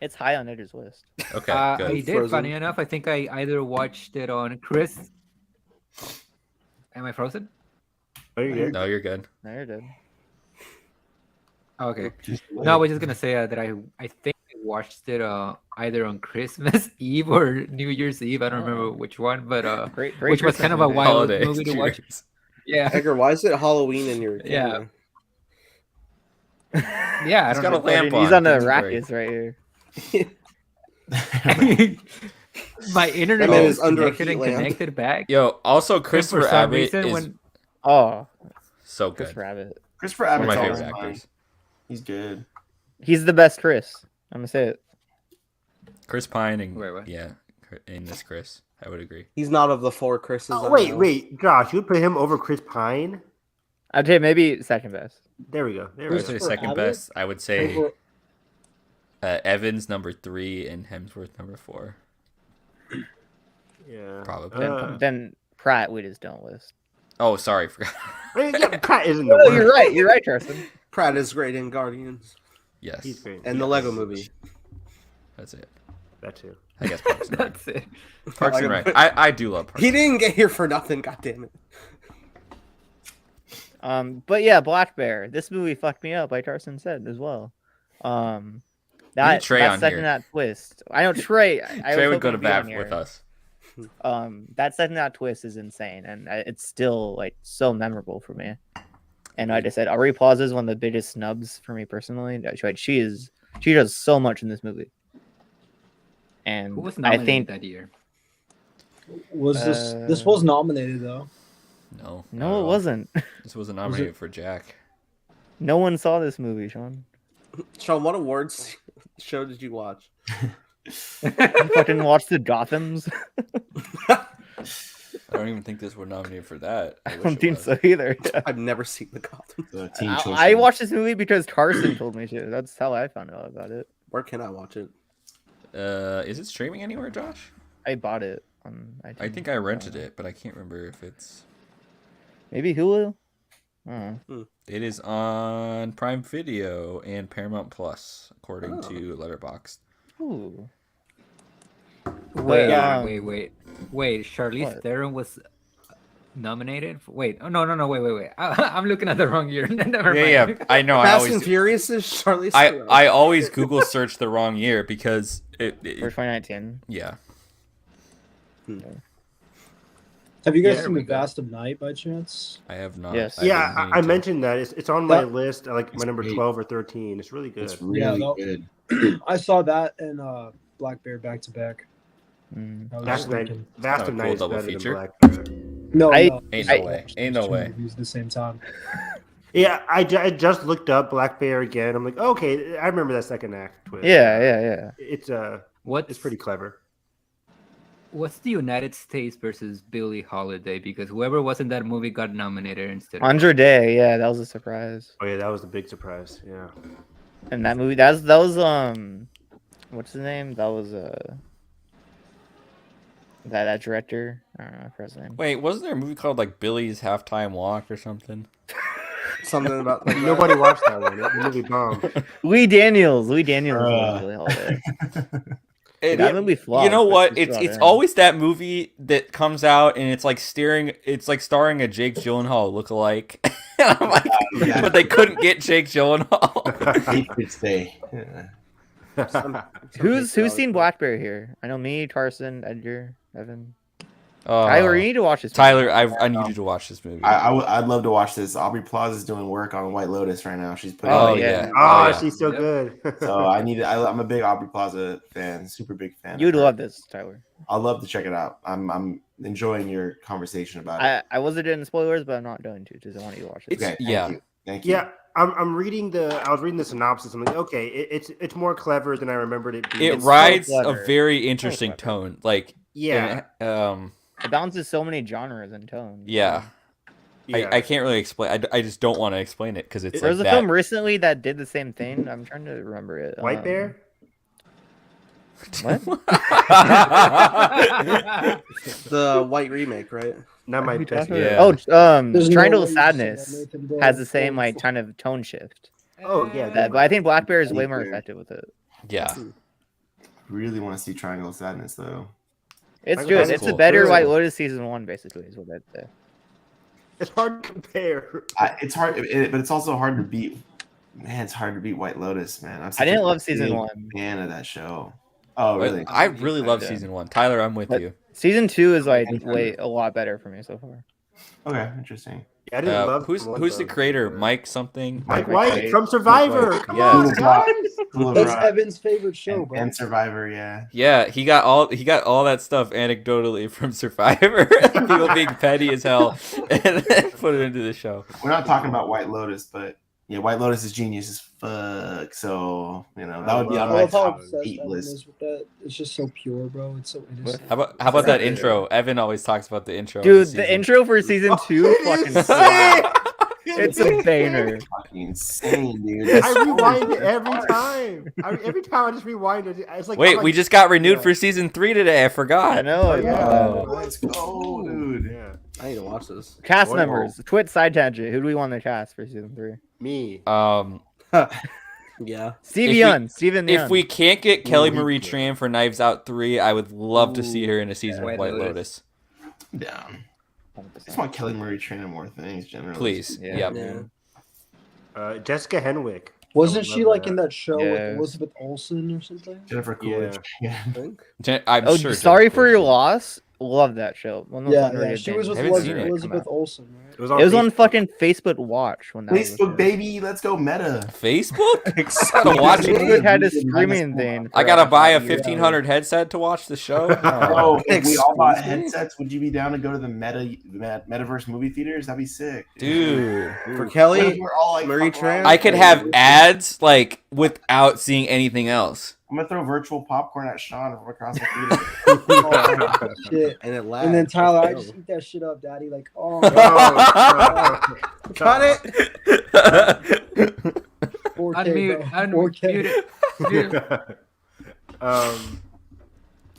Speaker 1: It's high on Edgar's list.
Speaker 8: Okay,
Speaker 6: I
Speaker 8: good.
Speaker 6: did. Funny enough, I think I either watched it on Chris. Am I frozen?
Speaker 7: Oh, you're good.
Speaker 8: No, you're good.
Speaker 1: No, you're good.
Speaker 6: Oh, okay. No, I was just gonna say that I think I watched it either on Christmas Eve or New Year's Eve. I don't remember which one, but
Speaker 1: Great
Speaker 6: which was kind of a
Speaker 1: Christmas
Speaker 6: wild
Speaker 8: Holidays,
Speaker 6: movie to watch.
Speaker 8: cheers.
Speaker 6: Yeah,
Speaker 4: Edgar, why is it Halloween in your
Speaker 6: Yeah.
Speaker 4: camera?
Speaker 6: yeah. I
Speaker 8: He's
Speaker 6: don't
Speaker 8: got a
Speaker 6: know.
Speaker 8: lamp
Speaker 1: He's on the
Speaker 8: It's great.
Speaker 1: rackets right here.
Speaker 6: My internet
Speaker 4: That man
Speaker 6: was
Speaker 4: is under a
Speaker 6: connected
Speaker 4: heat
Speaker 6: and
Speaker 4: lamp.
Speaker 6: connected back.
Speaker 8: Yo, also
Speaker 6: And
Speaker 8: Christopher
Speaker 6: for some
Speaker 8: Abbott
Speaker 6: reason,
Speaker 8: is
Speaker 6: when
Speaker 1: Oh,
Speaker 8: so good.
Speaker 1: Chris Rabbit.
Speaker 9: Christopher
Speaker 8: One of
Speaker 9: Abbott's
Speaker 8: my
Speaker 9: always
Speaker 8: favorite
Speaker 9: fun.
Speaker 8: actors.
Speaker 9: He's good.
Speaker 1: He's the best Chris. I'm gonna say it.
Speaker 8: Chris Pine and
Speaker 6: Wait, what?
Speaker 8: yeah, in this Chris, I would agree.
Speaker 4: He's not of the 4 Chris's.
Speaker 7: Oh,
Speaker 4: I
Speaker 7: wait,
Speaker 4: know.
Speaker 7: Josh, you would put him over Chris Pine?
Speaker 1: I'd say maybe second best.
Speaker 7: There we go.
Speaker 8: I would say second
Speaker 10: Abbott?
Speaker 8: best. I would say Evans number 3 and Hemsworth number 4.
Speaker 7: Yeah.
Speaker 8: Probably.
Speaker 1: Then Pratt we just don't list.
Speaker 8: Oh, sorry, forgot.
Speaker 7: Yeah, Pratt isn't the
Speaker 1: Oh,
Speaker 7: worst.
Speaker 1: you're right. You're right, Charleston.
Speaker 4: Pratt is great in Guardians
Speaker 8: Yes,
Speaker 7: He's great.
Speaker 4: and the Lego Movie.
Speaker 8: that's it.
Speaker 7: That too.
Speaker 8: I guess Parks and Rec.
Speaker 6: That's it.
Speaker 8: Parks and Rec. I do love Parks.
Speaker 4: He didn't get here for nothing. God damn it.
Speaker 1: But yeah, Black Bear. This movie fucked me up, like Tarson said as well. That
Speaker 8: Trey
Speaker 1: that
Speaker 8: on
Speaker 1: second
Speaker 8: here.
Speaker 1: that twist. I know Trey.
Speaker 8: Trey would go to bat
Speaker 1: here.
Speaker 8: with us.
Speaker 1: That second that twist is insane, and it's still like so memorable for me. And like I said, Aubrey Plaza is one of the biggest snubs for me personally. She does so much in this movie. And
Speaker 6: Who was
Speaker 1: I
Speaker 6: nominated
Speaker 1: think
Speaker 6: that year?
Speaker 10: Was this was nominated though?
Speaker 8: No,
Speaker 1: no, it wasn't.
Speaker 8: This wasn't nominated for Jack.
Speaker 1: No one saw this movie, Sean.
Speaker 4: Sean, what awards show did you watch?
Speaker 1: You fucking watched the Gothams?
Speaker 8: I don't even think this were nominated for that.
Speaker 1: I don't think so either.
Speaker 4: I've never seen the Gotham.
Speaker 1: I watched this movie because Carson told me to. That's how I found out about it.
Speaker 4: Where can I watch it?
Speaker 8: Is it streaming anywhere, Josh?
Speaker 1: I bought it on iTunes.
Speaker 8: I think I rented it, but I can't remember if it's.
Speaker 1: Maybe Hulu.
Speaker 8: It is on Prime Video and Paramount Plus, according to Letterboxd.
Speaker 1: Ooh.
Speaker 6: Wait,
Speaker 1: But,
Speaker 6: wait. Charlize
Speaker 1: what?
Speaker 6: Theron was nominated. Wait, wait. I'm looking at the wrong year. Never mind.
Speaker 8: Yeah, I know.
Speaker 4: Fast and Furious is Charlize Theron.
Speaker 8: I always Google search the wrong year because
Speaker 1: for 2019.
Speaker 8: Yeah.
Speaker 10: Have you guys
Speaker 6: There
Speaker 10: seen
Speaker 6: we
Speaker 10: The
Speaker 6: go.
Speaker 10: Vast of Night by chance?
Speaker 8: I have not.
Speaker 1: Yes.
Speaker 7: Yeah, I mentioned that. It's on my
Speaker 10: That-
Speaker 7: list, like my number
Speaker 9: great.
Speaker 7: 12 or 13. It's really good.
Speaker 9: It's really
Speaker 10: that-
Speaker 9: good.
Speaker 10: I saw that and Black Bear back to back.
Speaker 1: Mm.
Speaker 10: I was
Speaker 7: Vast
Speaker 10: just
Speaker 7: of Night,
Speaker 10: thinking-
Speaker 7: Vast
Speaker 8: Kinda
Speaker 7: of Night
Speaker 8: cool
Speaker 7: is
Speaker 8: double
Speaker 7: better
Speaker 8: feature.
Speaker 7: than Black Bear.
Speaker 10: No,
Speaker 1: I-
Speaker 10: no.
Speaker 8: Ain't
Speaker 1: I-
Speaker 8: no way. Ain't no
Speaker 10: Two
Speaker 8: way.
Speaker 10: movies at the same time.
Speaker 7: Yeah, I just looked up Black Bear again. I'm like, okay, I remember that second act twist.
Speaker 1: Yeah.
Speaker 7: It's pretty clever.
Speaker 6: What's the United States versus Billie Holiday? Because whoever was in that movie got nominated instead.
Speaker 1: Andre Day, yeah, that was a surprise.
Speaker 7: Oh yeah, that was a big surprise. Yeah.
Speaker 1: And that movie, that was what's his name? That was that director. I don't know, I forgot his name.
Speaker 8: Wait, wasn't there a movie called like Billy's Halftime Walk or something?
Speaker 4: Something about
Speaker 7: Nobody watched that one. The movie bombed.
Speaker 1: Lee Daniels was Billie Holiday. That movie flopped.
Speaker 8: You know
Speaker 1: but
Speaker 8: what?
Speaker 1: she's still
Speaker 8: It's
Speaker 1: there.
Speaker 8: always that movie that comes out and it's like starring a Jake Gyllenhaal lookalike. And I'm like, but they couldn't get Jake Gyllenhaal.
Speaker 9: He could stay. Yeah.
Speaker 1: Who's seen Blackberry here? I know me, Carson, Edgar, Evan.
Speaker 8: Oh,
Speaker 1: Tyler, you need to watch this.
Speaker 8: Tyler, I need you to watch this movie.
Speaker 9: I'd love to watch this. Aubrey Plaza is doing work on White Lotus right now. She's putting.
Speaker 8: Oh yeah.
Speaker 7: Oh,
Speaker 8: yeah.
Speaker 7: she's so good.
Speaker 9: So I'm a big Aubrey Plaza fan. Super big fan.
Speaker 1: You'd love this, Tyler.
Speaker 9: I'd love to check it out. I'm enjoying your conversation about it.
Speaker 1: I wasn't doing spoilers, but I'm not going to because I want you to watch it.
Speaker 9: Okay,
Speaker 8: Yeah.
Speaker 9: Thank you.
Speaker 7: Yeah, I'm reading I was reading the synopsis. I'm like, okay, it's more clever than I remembered it being.
Speaker 8: It
Speaker 1: It's
Speaker 8: rides
Speaker 1: so
Speaker 8: a
Speaker 1: clever.
Speaker 8: very interesting tone. Like
Speaker 7: Yeah.
Speaker 1: It balances so many genres and tones.
Speaker 8: Yeah.
Speaker 7: Yeah.
Speaker 8: I can't really explain. I just don't want to explain it because it's
Speaker 1: There was
Speaker 8: like
Speaker 1: a
Speaker 8: that.
Speaker 1: film recently that did the same thing. I'm trying to remember it.
Speaker 7: White Bear.
Speaker 1: What?
Speaker 4: The white remake, right?
Speaker 7: Not my best.
Speaker 8: Yeah.
Speaker 1: Oh,
Speaker 10: There's no
Speaker 1: Triangle
Speaker 10: way
Speaker 1: of
Speaker 10: you've seen that,
Speaker 1: Sadness
Speaker 10: Nathan, bro.
Speaker 1: has the same like kind of tone shift.
Speaker 7: Oh yeah.
Speaker 1: But I think Black Bear is way
Speaker 9: Black
Speaker 1: more
Speaker 9: Bear.
Speaker 1: effective with it.
Speaker 8: Yeah.
Speaker 9: Really want to see Triangle of Sadness though.
Speaker 1: It's
Speaker 7: Triangle
Speaker 1: good.
Speaker 7: of
Speaker 1: It's a
Speaker 8: Sadness
Speaker 1: better
Speaker 8: cool.
Speaker 1: White Lotus season 1, basically, is what I'd say.
Speaker 7: It's hard to compare.
Speaker 9: It's hard, but it's also hard to beat. Man, it's hard to beat White Lotus, man.
Speaker 1: I didn't love season 1.
Speaker 9: Fan of that show. Oh,
Speaker 8: But
Speaker 9: really?
Speaker 8: I really love
Speaker 1: Yeah.
Speaker 8: season 1. Tyler, I'm with
Speaker 1: But-
Speaker 8: you.
Speaker 1: Season 2 is like a lot better for me so far.
Speaker 9: Okay, interesting.
Speaker 7: Yeah, I didn't love
Speaker 8: Who's
Speaker 7: one,
Speaker 8: the
Speaker 7: though.
Speaker 8: creator? Mike something.
Speaker 7: Mike
Speaker 1: Mike
Speaker 7: White
Speaker 1: White.
Speaker 7: from Survivor.
Speaker 8: Mike White,
Speaker 7: Come
Speaker 8: yeah.
Speaker 7: on,
Speaker 9: School of Rock.
Speaker 7: guys.
Speaker 9: School of
Speaker 10: That's
Speaker 9: Rock
Speaker 10: Evan's favorite show, bro.
Speaker 9: and Survivor, yeah.
Speaker 8: Yeah, he got all that stuff anecdotally from Survivor. People being petty as hell, and then put it into the show.
Speaker 9: We're not talking about White Lotus, but yeah, White Lotus is genius as fuck. So that would be on
Speaker 10: I
Speaker 9: my
Speaker 10: love how
Speaker 9: top
Speaker 10: obsessed
Speaker 9: 8
Speaker 10: Evan
Speaker 9: list.
Speaker 10: is with that. It's just so pure, bro. It's so innocent.
Speaker 8: How about that intro? Evan always talks about the intro. of
Speaker 1: Dude,
Speaker 8: season.
Speaker 1: the intro for season 2 fucking slaps. It's a banger.
Speaker 9: Fucking insane, dude.
Speaker 7: I rewind it every time. Every time I just rewind it. It's like
Speaker 8: Wait,
Speaker 7: I'm like,
Speaker 8: we just got renewed
Speaker 7: yeah.
Speaker 8: for season 3 today. I forgot.
Speaker 1: I know.
Speaker 7: Yeah.
Speaker 8: Oh.
Speaker 9: Let's go, dude.
Speaker 7: Yeah,
Speaker 4: I need to watch this.
Speaker 1: Cast
Speaker 7: Whoa.
Speaker 1: members. Twit side tangent. Who do we want to cast for season 3?
Speaker 7: me.
Speaker 4: Yeah.
Speaker 1: Steve
Speaker 8: If we-
Speaker 1: Young. Steven Young.
Speaker 8: If we can't get Kelly
Speaker 7: Ooh,
Speaker 8: Marie
Speaker 7: yeah.
Speaker 8: Tran for Knives Out 3, I would love to see her in a season
Speaker 6: White
Speaker 8: of White
Speaker 6: Lotus.
Speaker 8: Lotus.
Speaker 9: Down. just want Kelly Marie Tran in more things, generally.
Speaker 8: Please.
Speaker 1: Yeah.
Speaker 7: Jessica Henwick.
Speaker 10: Wasn't she like in that show with
Speaker 1: Yes.
Speaker 10: Elizabeth Olsen or something?
Speaker 9: Jennifer Coolidge.
Speaker 4: I think.
Speaker 8: I'm
Speaker 1: Oh,
Speaker 8: sure.
Speaker 1: sorry
Speaker 8: Jennifer
Speaker 1: for your
Speaker 8: Coolidge.
Speaker 1: loss. Love that show. One of the
Speaker 10: Yeah,
Speaker 1: underrated
Speaker 10: she was
Speaker 1: things.
Speaker 10: with
Speaker 8: I haven't seen it.
Speaker 10: Elizabeth Olsen, right?
Speaker 7: It was
Speaker 1: It was on
Speaker 7: Facebook.
Speaker 1: fucking Facebook Watch when that was.
Speaker 9: Facebook, baby, let's go meta.
Speaker 8: Facebook? I gotta watch
Speaker 1: Facebook
Speaker 8: it.
Speaker 1: had a streaming thing.
Speaker 8: I gotta buy a 1500 headset to watch the show.
Speaker 9: Oh, if we all bought
Speaker 4: Exclusive?
Speaker 9: headsets, would you be down to go to the metaverse movie theaters? That'd be sick.
Speaker 8: Dude.
Speaker 4: For Kelly,
Speaker 9: We're all like
Speaker 4: Marie
Speaker 9: fuck around.
Speaker 4: Tran?
Speaker 8: I could have ads like without seeing anything else.
Speaker 9: I'm gonna throw virtual popcorn at Sean from across the theater.
Speaker 10: Oh, shit.
Speaker 4: and it lasts.
Speaker 10: And then Tyler, I
Speaker 4: Let's
Speaker 10: just
Speaker 4: go.
Speaker 10: eat that shit up, Daddy. Like, oh,
Speaker 4: Cut it.
Speaker 10: 4K,
Speaker 6: Unmute,
Speaker 10: bro.
Speaker 6: unmute
Speaker 10: 4K.
Speaker 7: um,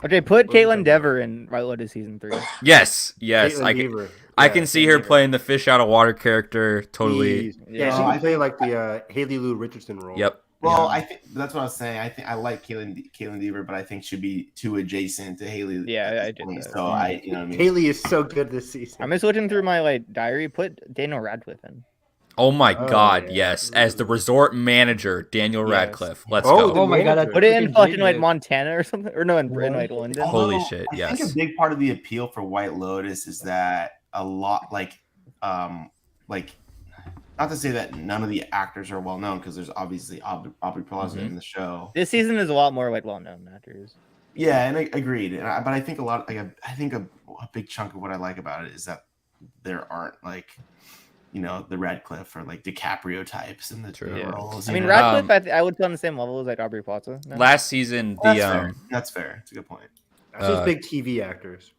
Speaker 1: Okay, put Caitlin Dever in White Lotus season 3.
Speaker 8: Yes.
Speaker 7: Caitlin Dever.
Speaker 8: I
Speaker 7: Yeah,
Speaker 8: can see
Speaker 7: Caitlin
Speaker 8: her
Speaker 7: Dever.
Speaker 8: playing the fish out of water character. Totally.
Speaker 7: Yeah, she can play like the Haley Lou Richardson role.
Speaker 8: Yep.
Speaker 9: Well, I think that's what I was saying. I like Caitlin Dever, but I think she'd be too adjacent to Haley.
Speaker 1: Yeah,
Speaker 9: at
Speaker 1: I
Speaker 9: this
Speaker 1: did
Speaker 9: point.
Speaker 1: that.
Speaker 9: So you know what I mean.
Speaker 7: Haley is so good this season.
Speaker 1: I'm just looking through my like diary. Put Daniel Radcliffe in.
Speaker 8: Oh my
Speaker 7: Oh,
Speaker 8: God,
Speaker 7: yeah.
Speaker 8: yes. As the resort manager, Daniel
Speaker 1: Yes.
Speaker 8: Radcliffe. Let's
Speaker 7: Oh,
Speaker 8: go.
Speaker 6: Oh my god, that's
Speaker 1: Put it in
Speaker 6: freaking
Speaker 1: fucking like
Speaker 6: genius.
Speaker 1: Montana or something, or no, in like London.
Speaker 8: Holy
Speaker 9: Although,
Speaker 8: shit,
Speaker 9: I
Speaker 8: yes.
Speaker 9: think a big part of the appeal for White Lotus is that a lot like not to say that none of the actors are well known, because there's obviously Aubrey Plaza
Speaker 8: Mhm.
Speaker 9: in the show.
Speaker 1: This season is a lot more like well-known actors.
Speaker 9: Yeah, and I agreed. But I think I think a big chunk of what I like about it is that there aren't like, you know, the Radcliffe or like DiCaprio types in the
Speaker 8: True.
Speaker 1: Yeah.
Speaker 9: roles.
Speaker 1: I
Speaker 9: you
Speaker 1: mean,
Speaker 9: know?
Speaker 1: Radcliffe, I would put on the same level as like Aubrey Plaza. No?
Speaker 8: Last season,
Speaker 9: That's
Speaker 8: the
Speaker 9: fair. That's fair. It's a good point.
Speaker 7: That's just big TV actors.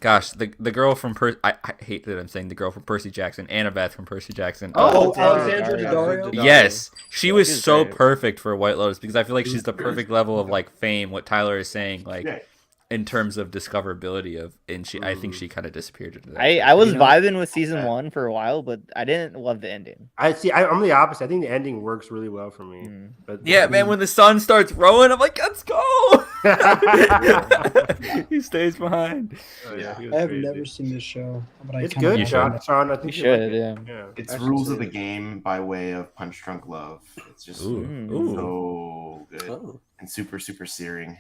Speaker 8: gosh, the girl from I hate that I'm saying the girl from Percy Jackson, Annabeth from Percy Jackson.
Speaker 10: Oh,
Speaker 1: Alexandra
Speaker 10: Alexandra
Speaker 1: Daddario.
Speaker 10: Daddario.
Speaker 8: Yes, she was
Speaker 1: she's
Speaker 8: so
Speaker 1: great.
Speaker 8: perfect for White Lotus because I feel like she's the perfect level of like fame. What Tyler is saying, like
Speaker 9: Yeah.
Speaker 8: in terms of discoverability of, and I think she kind of disappeared into that.
Speaker 1: I was
Speaker 8: You know?
Speaker 1: vibing with season 1 for a while, but I didn't love the ending.
Speaker 7: I'm the opposite. I think the ending works really well for me.
Speaker 1: Mm.
Speaker 7: But
Speaker 8: Yeah, man, when the sun starts rowing, I'm like, let's go. He stays behind.
Speaker 7: Oh, yeah, he was
Speaker 10: I have
Speaker 7: crazy.
Speaker 10: never seen this show, but I
Speaker 7: It's
Speaker 10: kinda
Speaker 7: good,
Speaker 8: You
Speaker 10: want
Speaker 8: should.
Speaker 7: Sean. I
Speaker 1: You
Speaker 7: think
Speaker 1: should,
Speaker 7: like it.
Speaker 1: yeah.
Speaker 9: It's
Speaker 7: I should
Speaker 9: rules
Speaker 7: see
Speaker 9: of the
Speaker 7: it.
Speaker 9: game by way of Punch Drunk Love. It's just
Speaker 8: Ooh,
Speaker 1: Mm.
Speaker 8: ooh.
Speaker 9: so good
Speaker 4: Oh,
Speaker 9: and super searing.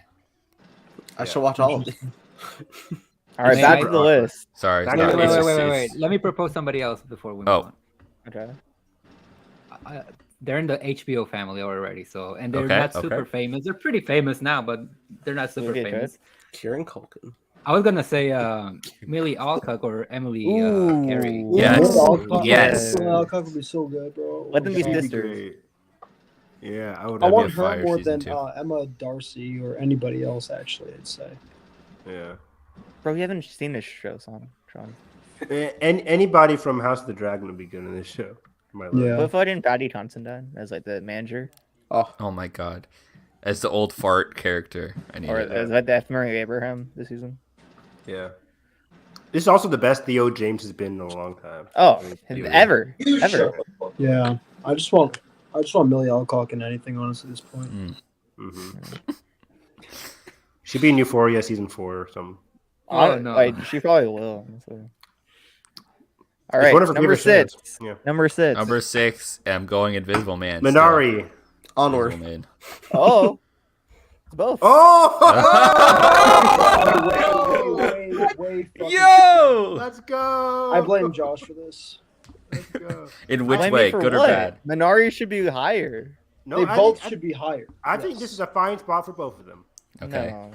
Speaker 4: I should watch all of it.
Speaker 1: All right,
Speaker 6: Wait,
Speaker 1: back
Speaker 6: wait,
Speaker 1: to the list.
Speaker 8: Sorry.
Speaker 7: Wait,
Speaker 8: no,
Speaker 6: Wait,
Speaker 8: it's
Speaker 6: wait,
Speaker 8: just-
Speaker 6: wait, wait,
Speaker 8: it's-
Speaker 6: wait. Let me propose somebody else before we move
Speaker 8: Oh.
Speaker 6: on.
Speaker 1: Okay.
Speaker 6: They're in the HBO family already, so and they're
Speaker 8: Okay,
Speaker 6: not
Speaker 8: okay.
Speaker 6: super famous. They're pretty famous now, but they're not super
Speaker 1: Okay,
Speaker 6: famous.
Speaker 4: Kieran Culkin.
Speaker 6: I was gonna say Millie Alcock or Emily
Speaker 1: Ooh.
Speaker 6: Carey.
Speaker 8: Yes.
Speaker 10: Millie Alcock-
Speaker 8: Yes.
Speaker 10: Millie Alcock would be so good, bro.
Speaker 1: Let them be
Speaker 10: God.
Speaker 1: sisters.
Speaker 7: Great. Yeah, I would.
Speaker 10: I
Speaker 8: That'd be
Speaker 10: want
Speaker 8: a
Speaker 10: her
Speaker 8: fire
Speaker 10: more
Speaker 8: season
Speaker 10: than
Speaker 8: two.
Speaker 10: Emma Darcy or anybody else. Actually, I'd say.
Speaker 7: Yeah.
Speaker 1: Bro, you haven't seen this show, Sean.
Speaker 7: And anybody from House of the Dragon would be good in this show. My love.
Speaker 10: Yeah.
Speaker 1: What if I didn't Patty Considine as like the manager?
Speaker 4: Oh,
Speaker 8: Oh my god. As the old fart character. I need
Speaker 1: Or
Speaker 8: it.
Speaker 1: as like the F. Murray Abraham this season?
Speaker 7: Yeah. This is also the best Theo James has been in a long time.
Speaker 1: Oh,
Speaker 7: I mean,
Speaker 1: ever.
Speaker 10: Yeah. I just want Millie Alcock in anything, honestly, at this point.
Speaker 7: Mhm. Should be in Euphoria season 4 or something.
Speaker 6: Oh, no.
Speaker 1: Like, she probably will. So. All
Speaker 7: It's
Speaker 1: right,
Speaker 7: one of her
Speaker 1: number
Speaker 7: favorite
Speaker 1: 6.
Speaker 7: shows. Yeah.
Speaker 1: Number 6.
Speaker 8: Number 6, I'm going Invisible Man. still.
Speaker 7: Minari.
Speaker 4: onward.
Speaker 8: Invisible Man.
Speaker 1: Oh, it's both.
Speaker 7: Oh!
Speaker 10: Way fucking-
Speaker 8: Yo!
Speaker 7: Let's go.
Speaker 10: I blame Josh for this.
Speaker 7: Let's go.
Speaker 8: In which
Speaker 1: Blame me
Speaker 8: way,
Speaker 1: for
Speaker 8: good or
Speaker 1: what?
Speaker 8: bad?
Speaker 1: Minari should be higher.
Speaker 7: No,
Speaker 10: They
Speaker 7: I
Speaker 10: both
Speaker 7: think,
Speaker 10: should be higher.
Speaker 7: I think
Speaker 10: Yes.
Speaker 7: this is a fine spot for both of them.
Speaker 8: Okay.
Speaker 1: No.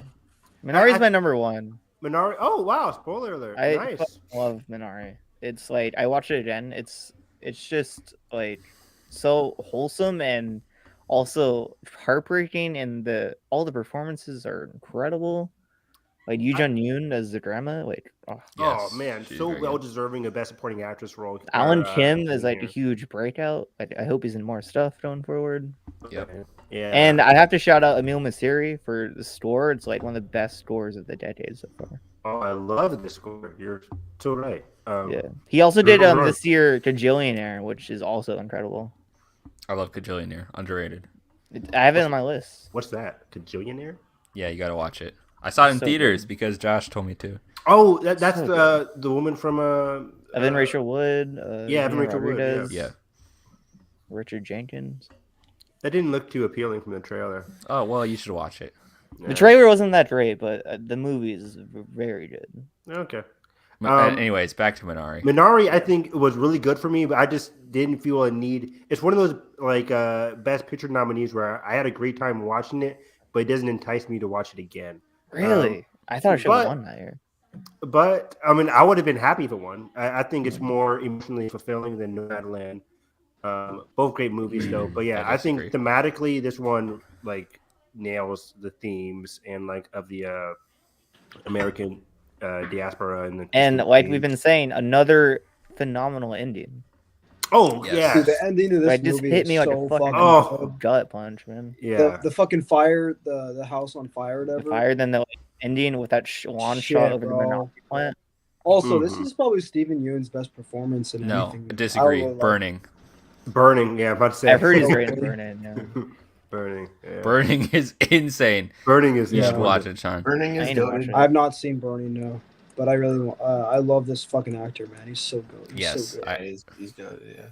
Speaker 1: Minari's
Speaker 7: I-
Speaker 1: my number 1.
Speaker 7: Minari. Oh wow! Spoiler alert.
Speaker 1: I
Speaker 7: Nice.
Speaker 1: fucking love Minari. It's like I watched it again. It's just like so wholesome and also heartbreaking, and all the performances are incredible. Like Yoo Jun Yoon as the grandma, like oh.
Speaker 7: Oh
Speaker 8: Yes,
Speaker 7: man,
Speaker 8: she's
Speaker 7: so
Speaker 8: very
Speaker 7: well
Speaker 8: good.
Speaker 7: deserving of best supporting actress role.
Speaker 1: Alan
Speaker 7: Uh,
Speaker 1: Kim is like a
Speaker 7: here.
Speaker 1: huge breakout. I hope he's in more stuff going forward.
Speaker 8: Yep.
Speaker 7: Yeah.
Speaker 1: And I have to shout out Emil Masiri for the score. It's like one of the best scores of the decade so far.
Speaker 7: Oh, I love this score. You're so right.
Speaker 1: Yeah. He also did
Speaker 7: Good work.
Speaker 1: this year Kajillionaire, which is also incredible.
Speaker 8: I love Kajillionaire. Underrated.
Speaker 1: I have it on my list.
Speaker 7: What's that? Kajillionaire?
Speaker 8: Yeah, you gotta watch it. I saw it in
Speaker 1: So
Speaker 8: theaters
Speaker 1: good.
Speaker 8: because Josh told me to.
Speaker 7: Oh, that's
Speaker 1: So
Speaker 7: the woman from
Speaker 1: Evan Rachel Wood.
Speaker 7: Yeah, Evan
Speaker 1: Gina
Speaker 7: Rachel Wood.
Speaker 1: Rodriguez,
Speaker 8: Yeah.
Speaker 1: Richard Jenkins.
Speaker 7: That didn't look too appealing from the trailer.
Speaker 8: Oh well, you should watch it.
Speaker 1: The trailer wasn't that great, but the movie is very good.
Speaker 7: Okay.
Speaker 8: Anyways, back to Minari.
Speaker 7: Minari, I think was really good for me, but I just didn't feel a need. It's one of those like Best Picture nominees where I had a great time watching it, but it doesn't entice me to watch it again.
Speaker 1: Really? I thought it should have won that year.
Speaker 7: But I mean, I would have been happy if it won. I think it's more emotionally fulfilling than Nomadland. Both great movies, though. But yeah, I think thematically, this one like nails the themes and like of the American diaspora
Speaker 1: and like we've been saying, another phenomenal ending.
Speaker 7: Oh yeah,
Speaker 10: Dude, the ending of this
Speaker 1: like, just
Speaker 10: movie
Speaker 1: hit me like
Speaker 10: so
Speaker 1: a fucking gut punch, man.
Speaker 7: Yeah,
Speaker 10: the fucking fire, the house on fire, whatever.
Speaker 1: The fire, then the ending with that lawn shot over the Monopoly plant.
Speaker 10: Also, this is probably Stephen Ewan's best performance in anything.
Speaker 8: I disagree. Burning.
Speaker 7: Yeah, I'm about to say.
Speaker 1: I've heard he's great in Burning. Yeah.
Speaker 7: Burning. Yeah.
Speaker 8: Burning is insane.
Speaker 7: Burning is.
Speaker 8: You should watch it, Sean.
Speaker 9: Burning is good.
Speaker 10: I have not seen Burning, no, but I really want. I love this fucking actor, man. He's so good.
Speaker 8: Yes,
Speaker 10: so good.
Speaker 9: He's good. Yeah.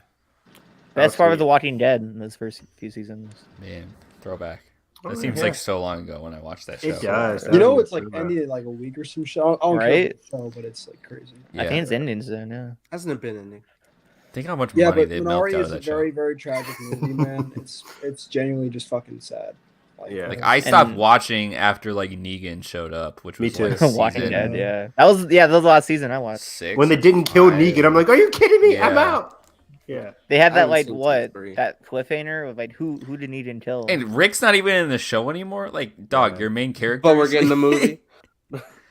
Speaker 1: Best part of The Walking Dead in those first few seasons.
Speaker 8: Man, throwback. It seems like so long ago when I watched that show.
Speaker 7: It does.
Speaker 10: You know, it's like ending in like a week or some show. I don't care
Speaker 1: Right?
Speaker 10: about the show, but it's like crazy.
Speaker 1: I think it's ending soon. Yeah.
Speaker 4: Hasn't it been ending?
Speaker 8: Think how much
Speaker 10: Yeah,
Speaker 8: money
Speaker 10: but
Speaker 8: they milked
Speaker 10: Minari
Speaker 8: out
Speaker 10: is
Speaker 8: of
Speaker 10: a
Speaker 8: that show.
Speaker 10: very, very tragic movie, man. It's genuinely just fucking sad.
Speaker 8: Like I stopped watching after like Negan showed up, which was
Speaker 7: Me too.
Speaker 8: like
Speaker 1: Walking
Speaker 8: season
Speaker 1: Dead. Yeah, that was the last season I watched.
Speaker 8: 6
Speaker 7: when they didn't kill Negan, I'm like, are you kidding me? I'm out. Yeah.
Speaker 1: They had that
Speaker 4: haven't
Speaker 1: like
Speaker 4: seen
Speaker 1: what
Speaker 4: season 3.
Speaker 1: that cliffhanger of like who did Negan kill?
Speaker 8: And Rick's not even in the show anymore. Like, dog, your main character.
Speaker 4: But we're getting the movie.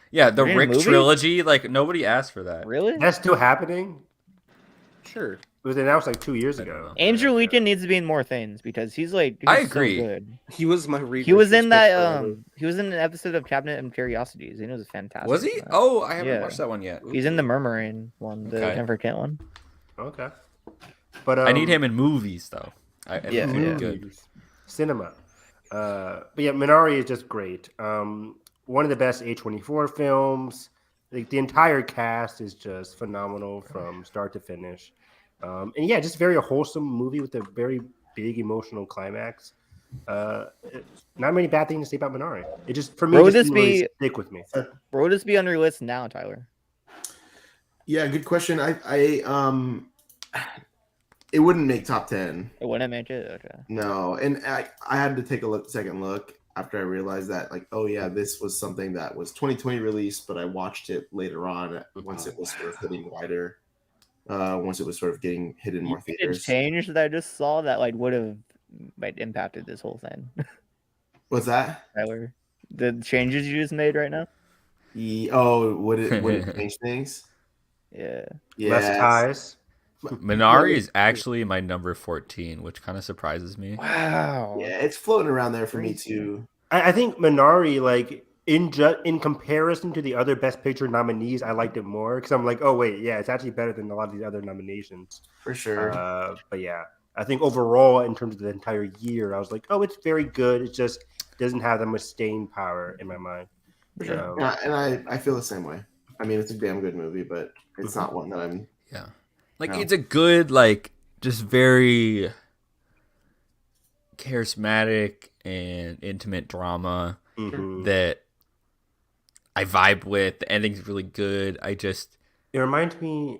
Speaker 8: Yeah, the
Speaker 1: We're getting a
Speaker 8: Rick
Speaker 1: movie?
Speaker 8: trilogy. Like nobody asked for that.
Speaker 1: Really?
Speaker 7: That's still happening.
Speaker 4: Sure.
Speaker 7: It was announced like 2 years ago.
Speaker 1: Andrew Lincoln needs to be in more things because he's like.
Speaker 8: I
Speaker 1: so
Speaker 8: agree.
Speaker 1: good.
Speaker 4: He was my
Speaker 1: He was in that. He was in an episode of Cabinet and Curiosities, and it was fantastic.
Speaker 8: Was he?
Speaker 1: in that.
Speaker 8: Oh, I haven't
Speaker 1: Yeah.
Speaker 8: watched that one yet.
Speaker 1: He's in the Murmuring one, the
Speaker 8: Okay.
Speaker 1: Jennifer Kent one.
Speaker 7: Okay. But
Speaker 8: I need him in movies though.
Speaker 1: Yeah, yeah.
Speaker 8: Good.
Speaker 7: Cinema. But yeah, Minari is just great. One of the best A24 films. Like the entire cast is just phenomenal from start to finish. And yeah, just very wholesome movie with a very big emotional climax. Not many bad things to say about Minari. It just for me
Speaker 1: Where would
Speaker 7: just
Speaker 1: this
Speaker 7: didn't really
Speaker 1: be?
Speaker 7: stick with me.
Speaker 1: Where would this be on your list now, Tyler?
Speaker 9: Yeah, good question. It wouldn't make top 10.
Speaker 1: It wouldn't make it. Okay.
Speaker 9: No, and I had to take a second look after I realized that, like, oh yeah, this was something that was 2020 release, but I watched it later on once it was sort of getting wider, once it was sort of getting hit in more
Speaker 1: Did
Speaker 9: theaters.
Speaker 1: change that I just saw that like would have like impacted this whole thing.
Speaker 9: What's that?
Speaker 1: Tyler, the changes you just made right now.
Speaker 9: Would it change things?
Speaker 1: Yeah.
Speaker 7: Less ties.
Speaker 8: Minari is actually my number 14, which kind of surprises me.
Speaker 1: Wow.
Speaker 9: Yeah, it's floating around there for me too.
Speaker 7: I think Minari, like in comparison to the other Best Picture nominees, I liked it more because I'm like, oh wait, yeah, it's actually better than a lot of these other nominations.
Speaker 9: For sure.
Speaker 7: But yeah, I think overall, in terms of the entire year, I was like, oh, it's very good. It just doesn't have that much staying power in my mind.
Speaker 9: For sure. And I feel the same way. I mean, it's a damn good movie, but it's not one that I'm.
Speaker 8: Yeah. Like, it's a good, like, just very charismatic and intimate drama that I vibe with. The ending's really good. It
Speaker 7: reminds me.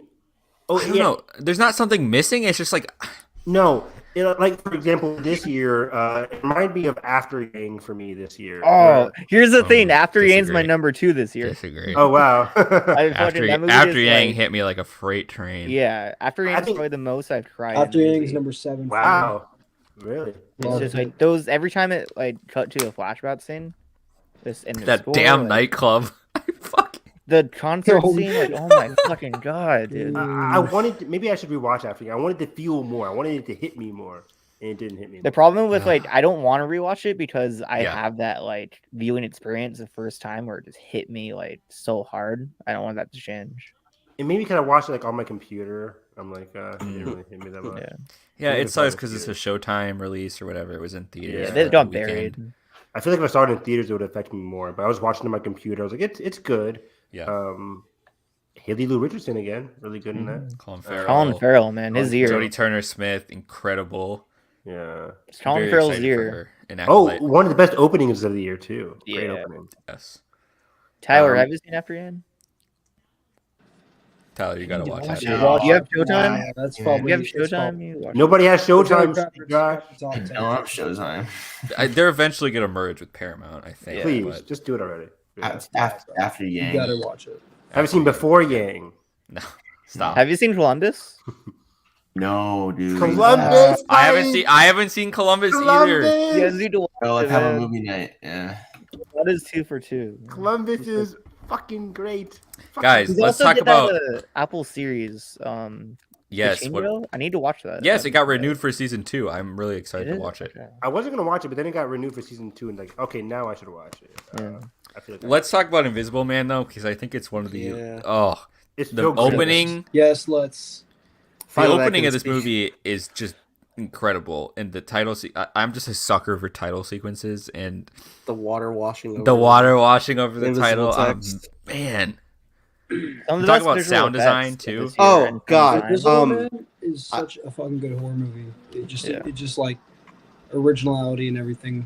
Speaker 8: Oh, I don't know. There's not something missing. It's just like.
Speaker 7: No. Like, for example, this year, it reminded me of After Yang for me this year.
Speaker 1: Oh, here's the thing. After Yang's my number 2 this year.
Speaker 8: Disagree.
Speaker 7: Oh, wow.
Speaker 8: After Yang hit me like a freight train.
Speaker 1: Yeah, After Yang's probably the most I've cried.
Speaker 10: After Yang's number 7.
Speaker 7: Wow. Really?
Speaker 1: It's just like those, every time it like cut to a flashback scene.
Speaker 8: That damn nightclub.
Speaker 1: The concert scene, like, oh my fucking god, dude.
Speaker 7: I wanted to, maybe I should rewatch After Yang. I wanted to feel more. I wanted it to hit me more, and it didn't hit me.
Speaker 1: The problem with like I don't want to rewatch it because I have that like viewing experience the first time where it just hit me like so hard. I don't want that to change.
Speaker 7: And maybe because I watched it like on my computer, I'm like, it didn't really hit me that much.
Speaker 8: Yeah, it sucks because it's a Showtime release or whatever. It was in theaters.
Speaker 1: Yeah, they got buried.
Speaker 7: I feel like if I saw it in theaters, it would affect me more. But I was watching it on my computer. I was like, it's good.
Speaker 8: Yeah.
Speaker 7: Haley Lou Richardson again, really good in that.
Speaker 8: Colin
Speaker 1: Farrell, man, his ear.
Speaker 8: Jodie Turner-Smith, incredible.
Speaker 7: Yeah.
Speaker 1: Colin Farrell's ear.
Speaker 7: One of the best openings of the year too. Great opening.
Speaker 8: Yes.
Speaker 1: Tyler, have you seen After Yen?
Speaker 8: Tyler, you gotta watch it.
Speaker 1: You have Showtime?
Speaker 11: Yeah, that's probably.
Speaker 1: You have Showtime?
Speaker 7: Nobody has Showtime. Josh.
Speaker 9: I don't have Showtime.
Speaker 8: They're eventually gonna merge with Paramount, I think.
Speaker 7: Please, just do it already.
Speaker 9: After Yang.
Speaker 11: You gotta watch it.
Speaker 7: Haven't seen Before Yang.
Speaker 8: No, stop.
Speaker 1: Have you seen Columbus?
Speaker 9: No, dude.
Speaker 7: Columbus.
Speaker 8: I haven't seen Columbus either.
Speaker 1: You guys need to watch
Speaker 9: Oh, let's
Speaker 1: it,
Speaker 9: have a
Speaker 1: man.
Speaker 9: movie night. Yeah.
Speaker 1: That is 2 for 2.
Speaker 7: Columbus is fucking great.
Speaker 8: Guys,
Speaker 1: He's
Speaker 8: let's
Speaker 1: also
Speaker 8: talk
Speaker 1: did
Speaker 8: about.
Speaker 1: that, Apple series.
Speaker 8: Yes,
Speaker 1: Pachinko? I need to watch that.
Speaker 8: Yes, it got renewed for season 2. I'm really excited to watch it.
Speaker 1: Okay.
Speaker 7: I wasn't gonna watch it, but then it got renewed for season 2, and like, okay, now I should watch it. I feel like
Speaker 8: Let's talk about Invisible Man though, because I think it's one of the
Speaker 7: it's
Speaker 8: the
Speaker 7: so good.
Speaker 8: opening.
Speaker 11: Yes, let's.
Speaker 8: The
Speaker 4: Final
Speaker 8: opening of
Speaker 4: Vacancy.
Speaker 8: this movie is just incredible, and the title. I'm just a sucker for title sequences and
Speaker 4: The water washing over
Speaker 8: the water washing over the
Speaker 4: invisible
Speaker 8: title.
Speaker 4: text.
Speaker 8: Man,
Speaker 1: Some of the
Speaker 8: talk
Speaker 1: best
Speaker 8: about
Speaker 1: visual
Speaker 8: sound
Speaker 1: effects
Speaker 8: design,
Speaker 1: of
Speaker 8: too.
Speaker 1: this year
Speaker 4: Oh,
Speaker 1: and
Speaker 4: God.
Speaker 1: sound
Speaker 11: Invisible
Speaker 1: design.
Speaker 11: Man is such a fucking good horror movie. It just,
Speaker 1: Yeah.
Speaker 11: it just like originality and everything.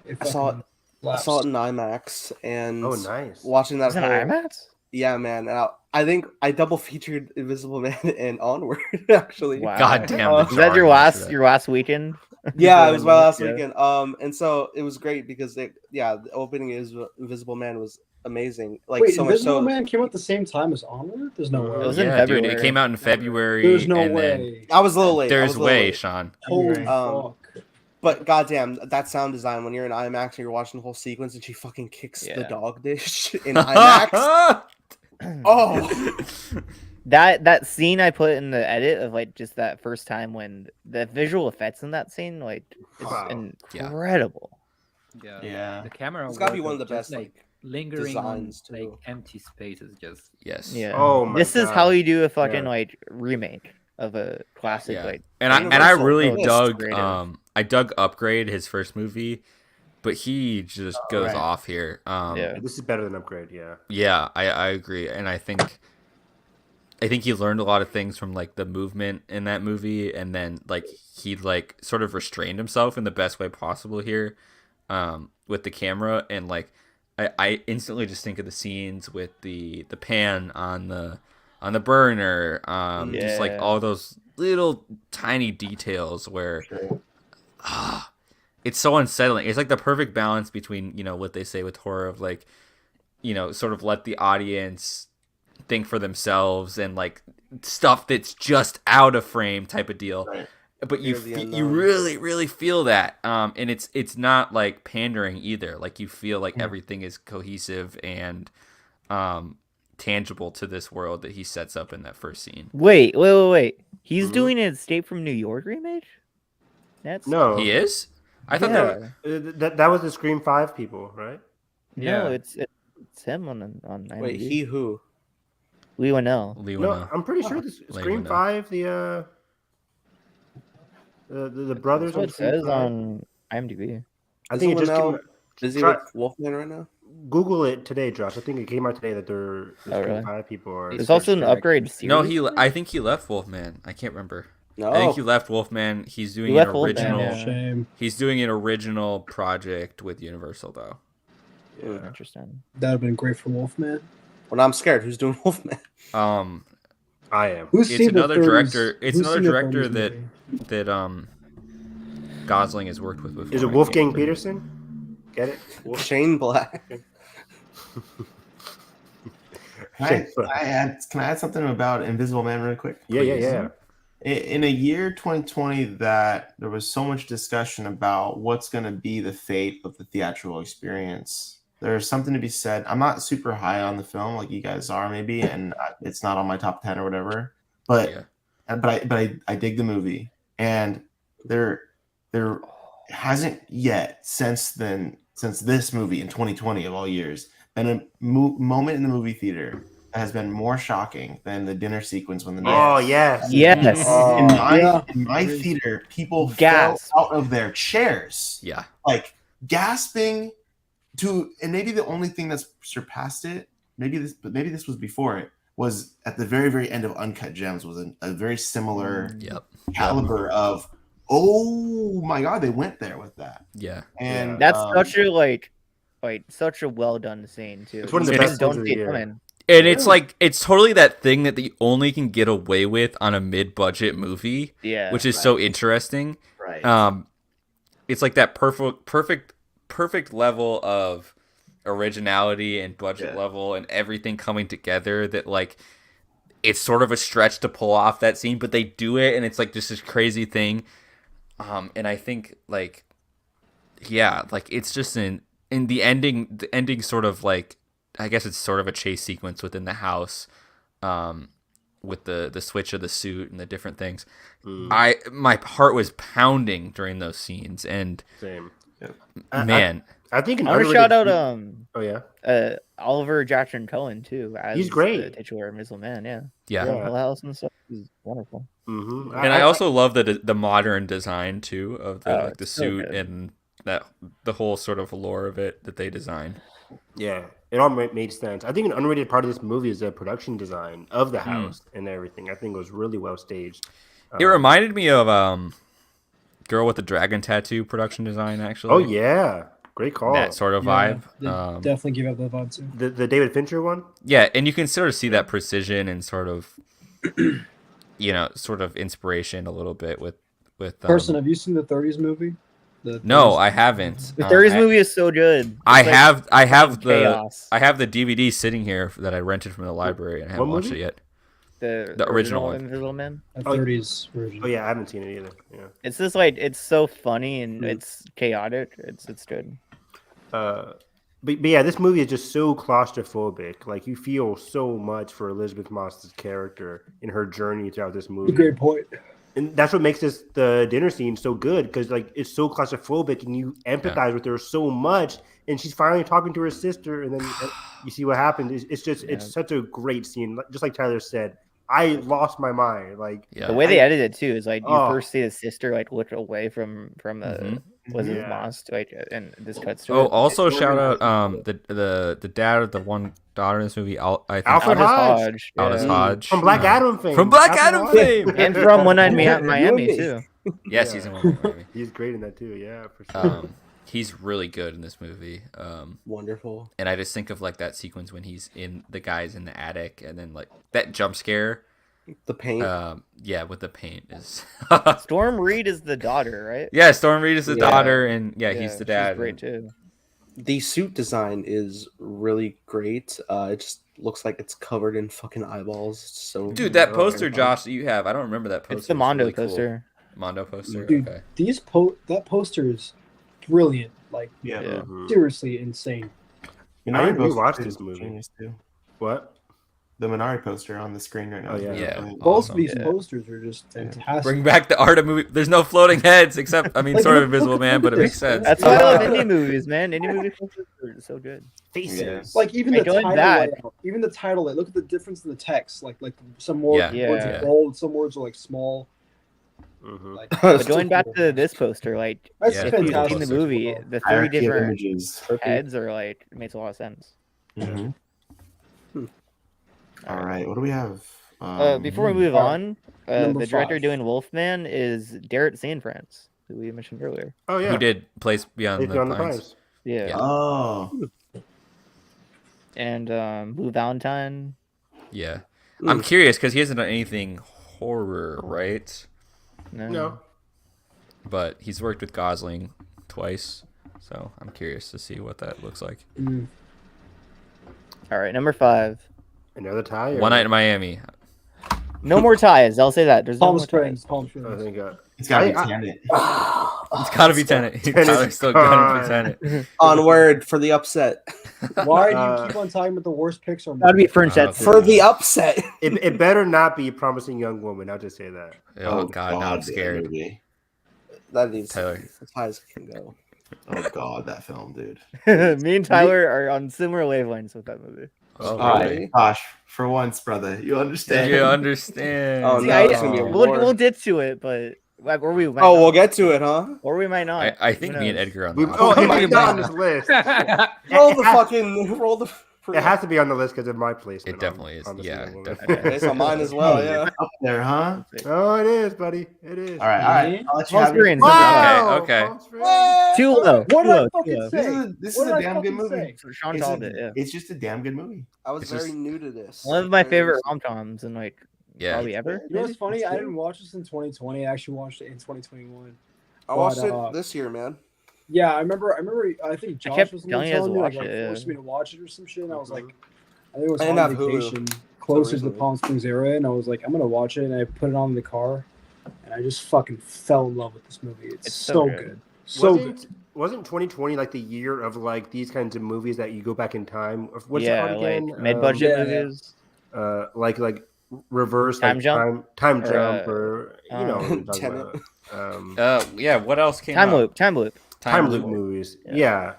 Speaker 4: I saw it.
Speaker 11: fucking
Speaker 4: I saw it
Speaker 11: lapsed.
Speaker 4: in IMAX, and
Speaker 7: Oh, nice.
Speaker 4: watching that
Speaker 1: Is it
Speaker 4: whole
Speaker 1: IMAX?
Speaker 4: yeah, man. And I think I double featured Invisible Man and Onward actually.
Speaker 1: Wow.
Speaker 8: God damn!
Speaker 4: Uh,
Speaker 8: the
Speaker 1: Was that your
Speaker 8: jarring for that.
Speaker 1: last weekend?
Speaker 4: Yeah, it was my last
Speaker 1: Yeah.
Speaker 4: weekend. And so it was great because the opening is Invisible Man was amazing. Like
Speaker 11: Wait,
Speaker 4: so much
Speaker 11: Invisible
Speaker 4: so.
Speaker 11: Man came out at the same time as Onward? There's no way.
Speaker 1: It was in
Speaker 8: Yeah, dude, it
Speaker 1: February.
Speaker 8: came out in February.
Speaker 11: There's no
Speaker 8: and then
Speaker 11: way.
Speaker 4: I was a little late. I
Speaker 8: There's
Speaker 4: was a little
Speaker 8: way,
Speaker 4: late.
Speaker 8: Sean.
Speaker 11: Holy
Speaker 4: Um,
Speaker 11: fuck.
Speaker 4: But goddamn, that sound design when you're in IMAX and you're watching the whole sequence and she fucking kicks the
Speaker 1: Yeah.
Speaker 4: dog dish in IMAX. Oh,
Speaker 1: That scene I put in the edit of like just that first time when the visual effects in that scene like is
Speaker 7: Wow.
Speaker 1: incredible.
Speaker 9: Yeah.
Speaker 6: The camera.
Speaker 4: it's gotta be
Speaker 6: work
Speaker 4: one of the
Speaker 6: of just,
Speaker 4: best like
Speaker 6: lingering on
Speaker 4: designs, too.
Speaker 6: like empty spaces. Just
Speaker 8: Yes.
Speaker 1: Yeah.
Speaker 7: Oh my
Speaker 1: This is how
Speaker 7: God.
Speaker 1: you do a fucking
Speaker 7: Yeah.
Speaker 1: like remake of a classic
Speaker 8: Yeah.
Speaker 1: like
Speaker 8: And I
Speaker 4: Universal
Speaker 8: really
Speaker 4: Post
Speaker 8: dug
Speaker 1: creative.
Speaker 8: I dug Upgrade, his first movie, but he just goes
Speaker 7: right.
Speaker 8: off here.
Speaker 1: Yeah.
Speaker 7: This is better than Upgrade. Yeah.
Speaker 8: Yeah, I agree, and I think he learned a lot of things from like the movement in that movie, and then like he like sort of restrained himself in the best way possible here, with the camera, and like I instantly just think of the scenes with the pan on the burner, just like
Speaker 1: Yeah.
Speaker 8: all those little tiny details where it's so unsettling. It's like the perfect balance between, you know, what they say with horror of like, you know, sort of let the audience think for themselves and like stuff that's just out of frame type of deal.
Speaker 9: Right.
Speaker 8: But you
Speaker 4: Fear the
Speaker 8: you
Speaker 4: unknown.
Speaker 8: really feel that, and it's not like pandering either. Like you feel like everything is cohesive and tangible to this world that he sets up in that first scene.
Speaker 1: Wait. He's doing an Escape from New York remake? That's
Speaker 7: No,
Speaker 8: He is? I thought
Speaker 1: yeah.
Speaker 7: that was the Scream 5 people, right?
Speaker 1: No,
Speaker 6: Yeah.
Speaker 1: it's him on IMDb.
Speaker 4: wait, he who?
Speaker 1: Lee Winnell.
Speaker 8: Lee
Speaker 7: No,
Speaker 8: Winnell.
Speaker 7: I'm pretty sure this
Speaker 8: Late
Speaker 7: Scream
Speaker 8: window.
Speaker 7: 5, the brothers
Speaker 1: That's what
Speaker 7: on
Speaker 1: it
Speaker 7: Scream
Speaker 1: says
Speaker 7: 5.
Speaker 1: on IMDb.
Speaker 7: I think it just came.
Speaker 4: Is he
Speaker 7: Try-
Speaker 4: with Wolfman right now?
Speaker 7: Google it today, Josh. I think it came out today that the
Speaker 1: Oh,
Speaker 7: Scream
Speaker 1: really?
Speaker 7: 5 people are.
Speaker 1: There's also an upgrade series.
Speaker 8: No, I think he left Wolfman. I can't remember.
Speaker 4: No.
Speaker 8: I think he left Wolfman. He's doing
Speaker 1: He
Speaker 8: an
Speaker 1: left Wolfman,
Speaker 8: original.
Speaker 1: yeah.
Speaker 11: Shame.
Speaker 8: He's doing an original project with Universal though.
Speaker 4: Yeah.
Speaker 1: Interesting.
Speaker 11: That would have been great for Wolfman.
Speaker 4: Well, now I'm scared. Who's doing Wolfman?
Speaker 7: I am.
Speaker 11: Who's
Speaker 8: It's
Speaker 11: seen the
Speaker 8: another
Speaker 11: 30s
Speaker 8: director. It's
Speaker 11: who's
Speaker 8: another
Speaker 11: seen the
Speaker 8: director
Speaker 11: 30s
Speaker 8: that
Speaker 11: movie?
Speaker 8: Gosling has worked with before.
Speaker 7: Is it
Speaker 8: I can't
Speaker 7: Wolfgang
Speaker 8: remember.
Speaker 7: Peterson? Get it?
Speaker 4: Shane Black.
Speaker 9: Can I add something about Invisible Man really quick?
Speaker 7: Yeah.
Speaker 9: In a year 2020 that there was so much discussion about what's going to be the fate of the theatrical experience, there's something to be said. I'm not super high on the film like you guys are maybe, and it's not on my top 10 or whatever, but I dig the movie, and there hasn't yet since this movie in 2020 of all years been a moment in the movie theater that has been more shocking than the dinner sequence when the
Speaker 7: Oh, yes.
Speaker 1: Yes.
Speaker 9: in my theater, people
Speaker 1: Gasp.
Speaker 9: fell out of their chairs.
Speaker 8: Yeah.
Speaker 9: Like gasping to, and maybe the only thing that's surpassed it, maybe this was before it, was at the very, very end of Uncut Gems, was a very similar caliber of, oh my God, they went there with that.
Speaker 8: Yeah.
Speaker 9: And
Speaker 1: that's such a such a well done scene too.
Speaker 7: It's one of the best
Speaker 1: don't
Speaker 7: scenes of
Speaker 1: see
Speaker 7: the
Speaker 1: it
Speaker 7: year.
Speaker 1: coming.
Speaker 8: And it's like, it's totally that thing that they only can get away with on a mid-budget movie, which is so interesting.
Speaker 9: Right.
Speaker 8: It's like that perfect level of originality and budget level and everything coming together that like it's sort of a stretch to pull off that scene, but they do it, and it's like just this crazy thing. And I think like, yeah, like it's just in the ending sort of like, I guess it's sort of a chase sequence within the house, with the switch of the suit and the different things. My heart was pounding during those scenes, and
Speaker 7: same.
Speaker 8: Man,
Speaker 7: I think
Speaker 1: I want to shout out
Speaker 7: Oliver
Speaker 1: Jackson Cohen too. As
Speaker 7: he's great.
Speaker 1: The titular Invisible Man.
Speaker 8: Yeah.
Speaker 1: Hill House and stuff. He's wonderful.
Speaker 7: Mm-hmm.
Speaker 8: And I also love the modern design too of the
Speaker 1: so
Speaker 8: suit
Speaker 1: good.
Speaker 8: and that the whole sort of lore of it that they designed.
Speaker 7: Yeah, it all made sense. I think an underrated part of this movie is the production design of the house and everything. I think it was really well staged.
Speaker 8: It reminded me of Girl with the Dragon Tattoo production design, actually.
Speaker 7: Oh yeah, great call.
Speaker 8: That sort of vibe.
Speaker 11: Definitely give up that vibe too.
Speaker 7: The David Fincher one.
Speaker 8: Yeah, and you can sort of see that precision and sort of, sort of inspiration a little bit with.
Speaker 11: Person, have you seen the 30s movie?
Speaker 8: No, I haven't.
Speaker 1: The 30s movie is so good.
Speaker 8: I have
Speaker 1: chaos.
Speaker 8: the DVD sitting here that I rented from the library, and I haven't
Speaker 7: What
Speaker 8: watched
Speaker 7: movie?
Speaker 8: it yet.
Speaker 1: The
Speaker 8: original one.
Speaker 1: Invisible Man.
Speaker 11: The 30s version.
Speaker 7: Oh yeah, I haven't seen it either. Yeah.
Speaker 1: It's just like it's so funny and it's chaotic. It's good.
Speaker 7: But yeah, this movie is just so claustrophobic. Like you feel so much for Elizabeth Moss's character in her journey throughout this movie.
Speaker 11: Great point.
Speaker 7: And that's what makes the dinner scene so good, because like it's so claustrophobic and you empathize with her so much, and she's finally talking to her sister, and then you see what happened. It's just it's such a great scene. Just like Tyler said, I lost my mind. Like
Speaker 1: the way they edited it too is like you first see the sister like look away from Elizabeth Moss, like, and this cuts to
Speaker 8: Oh,
Speaker 1: it.
Speaker 8: also shout out the dad of the one daughter in this movie. I think
Speaker 7: Alfred Hodge.
Speaker 8: Aldous Hodge
Speaker 7: From Black Adam fame.
Speaker 8: From Black Adam fame,
Speaker 1: and from One Night in Miami too.
Speaker 8: Yes, he's in One Night in Miami.
Speaker 7: He's great in that too. Yeah, for sure.
Speaker 8: He's really good in this movie.
Speaker 4: Wonderful.
Speaker 8: And I just think of like that sequence when he's in the guys in the attic, and then like that jump scare.
Speaker 4: The paint.
Speaker 8: Yeah, with the paint is.
Speaker 1: Storm Reed is the daughter, right?
Speaker 8: Yeah, Storm Reed is the daughter, and he's the dad.
Speaker 1: She's great too.
Speaker 4: The suit design is really great. It just looks like it's covered in fucking eyeballs. So
Speaker 8: dude, that poster, Josh, that you have, I don't remember that poster.
Speaker 1: It's the Mondo
Speaker 8: really
Speaker 1: poster.
Speaker 8: Cool. Mondo poster.
Speaker 11: Dude,
Speaker 8: okay.
Speaker 11: That poster is brilliant. Like, seriously insane.
Speaker 7: I didn't rewatch this movie.
Speaker 9: Too.
Speaker 7: What?
Speaker 9: The Minari poster on the screen right now.
Speaker 7: Oh, yeah.
Speaker 11: Both of these posters are just fantastic.
Speaker 8: Bring back the art of movie. There's no floating heads except, I mean, sort of Invisible Man, but it makes sense.
Speaker 1: That's why I love indie movies, man. Indie movies are so good.
Speaker 7: Faces.
Speaker 11: Like even the title layout, even the title layout. Look at the difference in the text. Like some words are bold, some words are like small.
Speaker 7: Mm-hmm.
Speaker 11: Like,
Speaker 1: but going back to this poster, like
Speaker 11: that's
Speaker 1: if you've seen the movie, the three different
Speaker 9: images.
Speaker 1: heads are like it makes a lot of sense.
Speaker 9: Mm-hmm. All right, what do we have?
Speaker 1: Before we move on, the director doing Wolfman is Darren Cianfrance, who we mentioned earlier.
Speaker 7: Oh yeah,
Speaker 8: who did Place Beyond the Pines.
Speaker 1: Yeah.
Speaker 9: Oh.
Speaker 1: And Blue Valentine.
Speaker 8: Yeah, I'm curious because he hasn't done anything horror, right?
Speaker 7: No.
Speaker 8: But he's worked with Gosling twice, so I'm curious to see what that looks like.
Speaker 1: All right, number 5.
Speaker 7: Another tie.
Speaker 8: One Night in Miami.
Speaker 1: No more ties. I'll say that. There's
Speaker 11: Palm
Speaker 1: no more
Speaker 11: Springs.
Speaker 1: ties.
Speaker 11: Palm Springs.
Speaker 7: I think
Speaker 9: it's gotta be Tenet.
Speaker 8: It's gotta be Tenet. Tyler's still gotta be Tenet.
Speaker 4: Onward for the upset.
Speaker 11: Why do you keep on talking about the worst Pixar?
Speaker 1: Gotta be French.
Speaker 4: For the upset.
Speaker 7: It better not be Promising Young Woman. I'll just say that.
Speaker 8: Oh God, now I'm scared.
Speaker 4: That needs
Speaker 8: Tyler.
Speaker 4: as high as it can go.
Speaker 9: Oh God, that film, dude.
Speaker 1: Me and Tyler are on similar wavelengths with that movie.
Speaker 8: Oh,
Speaker 9: really? Gosh, for once, brother, you understand.
Speaker 8: You understand.
Speaker 4: Oh,
Speaker 1: See,
Speaker 4: no, it's gonna be a war.
Speaker 1: we'll get to it, but or we might
Speaker 4: Oh,
Speaker 1: not.
Speaker 4: we'll get to it, huh?
Speaker 1: Or we might not.
Speaker 8: I
Speaker 1: Who
Speaker 8: think me and
Speaker 1: knows?
Speaker 8: Edgar on
Speaker 7: We,
Speaker 8: that.
Speaker 7: oh,
Speaker 4: Oh,
Speaker 7: it's not on this list.
Speaker 4: Roll the fucking roll the.
Speaker 7: It has to be on the list because of my placement.
Speaker 8: It definitely is.
Speaker 7: on the
Speaker 8: Yeah,
Speaker 7: single
Speaker 8: definitely.
Speaker 7: movie.
Speaker 4: It's on mine as well. Yeah.
Speaker 9: Up there, huh?
Speaker 7: Oh, it is, buddy. It is.
Speaker 9: All right. I'll let you
Speaker 1: Palm
Speaker 9: have your-
Speaker 1: Springs.
Speaker 7: Wow.
Speaker 8: Okay.
Speaker 7: Palm Springs.
Speaker 1: Too low.
Speaker 10: What
Speaker 1: Too
Speaker 10: did I
Speaker 1: low. Too
Speaker 10: fucking
Speaker 1: low.
Speaker 10: say?
Speaker 9: This
Speaker 10: What
Speaker 9: is
Speaker 10: did
Speaker 9: a
Speaker 10: I
Speaker 9: damn good
Speaker 10: fucking
Speaker 9: movie.
Speaker 10: say?
Speaker 1: Sean
Speaker 9: It's,
Speaker 1: called it. Yeah.
Speaker 9: it's just a damn good movie.
Speaker 4: I was
Speaker 8: It's
Speaker 4: very
Speaker 8: just-
Speaker 4: new to this.
Speaker 1: One of my
Speaker 4: Very
Speaker 1: favorite
Speaker 4: recent.
Speaker 1: rom-coms and like
Speaker 8: Yeah.
Speaker 1: probably ever.
Speaker 10: You know what's
Speaker 1: maybe?
Speaker 10: funny?
Speaker 1: That's
Speaker 10: I
Speaker 1: good.
Speaker 10: didn't watch this in 2020. I actually watched it in 2021.
Speaker 4: I watched
Speaker 10: But,
Speaker 4: it this year, man.
Speaker 10: Yeah, I remember. I think Josh
Speaker 1: kept
Speaker 10: was the
Speaker 1: telling
Speaker 10: one
Speaker 1: you guys
Speaker 10: telling
Speaker 1: to
Speaker 10: me,
Speaker 1: watch
Speaker 10: like,
Speaker 1: it, yeah.
Speaker 10: forced me to watch it or some shit. And I was like, I think it was
Speaker 4: I didn't
Speaker 10: on
Speaker 4: have Hulu
Speaker 10: vacation, closer to the
Speaker 4: recently.
Speaker 10: Palm Springs area, and I was like, I'm gonna watch it, and I put it on in the car, and I just fucking fell in love with this movie. It's so good. So good.
Speaker 7: Wasn't 2020 like the year of like these kinds of movies that you go back in time? What's it
Speaker 1: Yeah,
Speaker 7: called
Speaker 1: like
Speaker 7: again?
Speaker 1: mid-budget
Speaker 10: Yeah.
Speaker 1: movies.
Speaker 7: Like reverse
Speaker 1: Time
Speaker 7: like
Speaker 1: jump?
Speaker 7: time
Speaker 1: Or,
Speaker 7: jump or you know what I'm talking
Speaker 4: Tenet.
Speaker 7: about.
Speaker 8: Yeah. What else came
Speaker 1: Time
Speaker 8: out?
Speaker 1: loop. Time loop.
Speaker 7: Time loop movies. Yeah.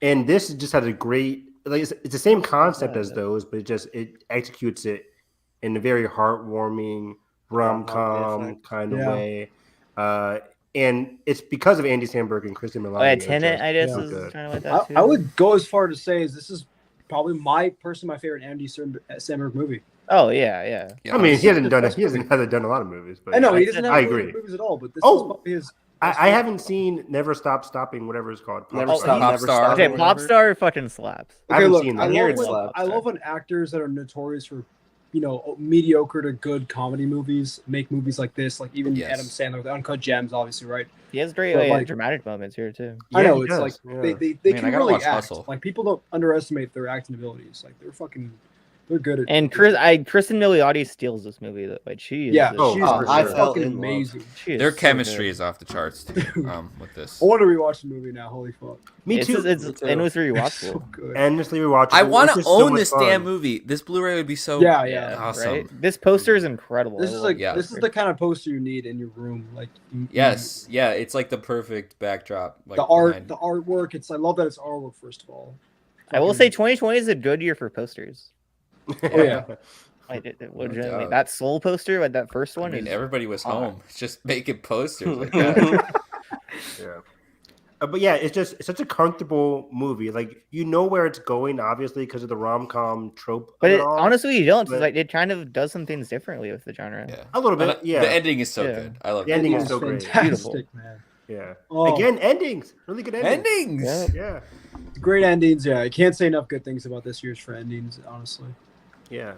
Speaker 7: And this just has a great like it's the same concept as those, but it executes it in a very heartwarming rom-com kind of way. And it's because of Andy Samberg and Kristen Milioti.
Speaker 1: Oh yeah, Tenet. I guess is
Speaker 7: good.
Speaker 1: kind of like that too.
Speaker 10: I would go as far to say this is probably my favorite Andy Samberg movie.
Speaker 1: Oh yeah.
Speaker 7: I mean, he hasn't done a lot of movies, but
Speaker 10: I know he doesn't have
Speaker 7: I
Speaker 10: really
Speaker 7: agree.
Speaker 10: good movies at all, but this is
Speaker 7: Oh,
Speaker 10: probably his.
Speaker 7: I haven't seen Never Stop Stopping, whatever it's called.
Speaker 4: Never
Speaker 1: Oh,
Speaker 4: stop.
Speaker 1: Pop
Speaker 4: Never
Speaker 8: Star.
Speaker 4: stop.
Speaker 1: Okay,
Speaker 4: or
Speaker 1: Pop
Speaker 4: whatever.
Speaker 1: Star fucking slaps.
Speaker 7: I haven't
Speaker 10: look,
Speaker 7: seen
Speaker 10: I
Speaker 7: that.
Speaker 1: hear
Speaker 10: love
Speaker 1: it
Speaker 10: when,
Speaker 1: slaps,
Speaker 10: I love when actors that are notorious for, mediocre to good comedy movies make movies like this. Like even
Speaker 8: Yes.
Speaker 10: Adam Sandler with Uncut Gems, obviously, right?
Speaker 1: He has great
Speaker 10: But, like-
Speaker 1: dramatic moments here too.
Speaker 10: I
Speaker 7: Yeah,
Speaker 10: know
Speaker 7: he
Speaker 10: it's
Speaker 7: does,
Speaker 10: like
Speaker 7: yeah.
Speaker 10: they
Speaker 8: Man, I
Speaker 10: can
Speaker 8: gotta
Speaker 10: really
Speaker 8: watch
Speaker 10: act.
Speaker 8: Hustle.
Speaker 10: Like people don't underestimate their acting abilities. Like they're good at.
Speaker 1: And Kristen Milioti steals this movie. Like she is.
Speaker 10: yeah,
Speaker 1: just-
Speaker 10: she's
Speaker 7: for
Speaker 4: I
Speaker 7: sure.
Speaker 4: fell
Speaker 10: fucking
Speaker 4: in love.
Speaker 10: amazing.
Speaker 1: she is
Speaker 8: Their
Speaker 1: so
Speaker 8: chemistry
Speaker 1: good.
Speaker 8: is off the charts too. With this.
Speaker 10: I want to rewatch the movie now. Holy fuck!
Speaker 7: Me
Speaker 1: It's
Speaker 7: too.
Speaker 1: just- it's
Speaker 4: Me too.
Speaker 1: endlessly
Speaker 10: So
Speaker 1: rewatchable.
Speaker 10: good.
Speaker 7: Endlessly rewatchable.
Speaker 8: I want
Speaker 7: It's
Speaker 8: to
Speaker 7: just so
Speaker 8: own
Speaker 7: much
Speaker 8: this
Speaker 7: fun.
Speaker 8: damn movie. This Blu-ray would be so
Speaker 10: Yeah.
Speaker 8: awesome.
Speaker 1: Right? This poster is incredible.
Speaker 10: This
Speaker 1: I
Speaker 10: is
Speaker 1: love
Speaker 10: like
Speaker 8: yeah.
Speaker 10: this is the kind of poster you need in your room. Like
Speaker 8: Yes, yeah, it's like the perfect backdrop. Like
Speaker 10: the art,
Speaker 8: behind-
Speaker 10: the artwork. I love that it's artwork. First of all,
Speaker 1: I will say 2020 is a good year for posters.
Speaker 10: Oh yeah.
Speaker 1: Like, legitimately,
Speaker 8: doubt.
Speaker 1: that Soul poster, like that first
Speaker 8: I
Speaker 1: one,
Speaker 8: mean,
Speaker 1: is
Speaker 8: everybody was
Speaker 1: hot.
Speaker 8: home, just making posters like that.
Speaker 7: Yeah. But yeah, it's such a comfortable movie. Like you know where it's going, obviously, because of the rom-com trope.
Speaker 1: But
Speaker 7: of it all.
Speaker 1: honestly, you don't.
Speaker 7: but-
Speaker 1: It's like it kind of does some things differently with the genre.
Speaker 8: Yeah,
Speaker 7: A little bit,
Speaker 8: And
Speaker 7: yeah.
Speaker 8: The ending is so
Speaker 1: Yeah.
Speaker 8: good. I love
Speaker 7: The ending
Speaker 8: it.
Speaker 7: is so great.
Speaker 10: fantastic, man.
Speaker 7: Yeah.
Speaker 10: Oh.
Speaker 7: Again, endings. Really good endings.
Speaker 8: Endings.
Speaker 1: Yeah.
Speaker 7: Yeah.
Speaker 10: Great endings. Yeah, I can't say enough good things about this year's for endings. Honestly.
Speaker 7: Yeah.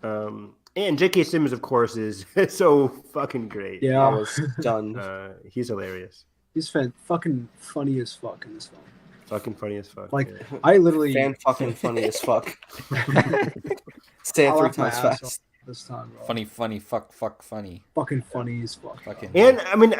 Speaker 7: And J.K. Simmons, of course, is so fucking great.
Speaker 4: I
Speaker 10: Yeah,
Speaker 4: was done.
Speaker 7: He's hilarious.
Speaker 10: he's fucking funny as fuck in this film.
Speaker 7: Fucking funny as fuck.
Speaker 10: Like
Speaker 7: yeah.
Speaker 10: I literally
Speaker 4: Fan fucking funny as fuck. Say it
Speaker 10: I
Speaker 4: 3
Speaker 10: laughed my
Speaker 4: times
Speaker 10: ass
Speaker 4: fast.
Speaker 10: off this time, bro.
Speaker 8: Funny, fuck, funny.
Speaker 10: Fucking funny as fuck.
Speaker 8: Fucking.
Speaker 7: And I mean,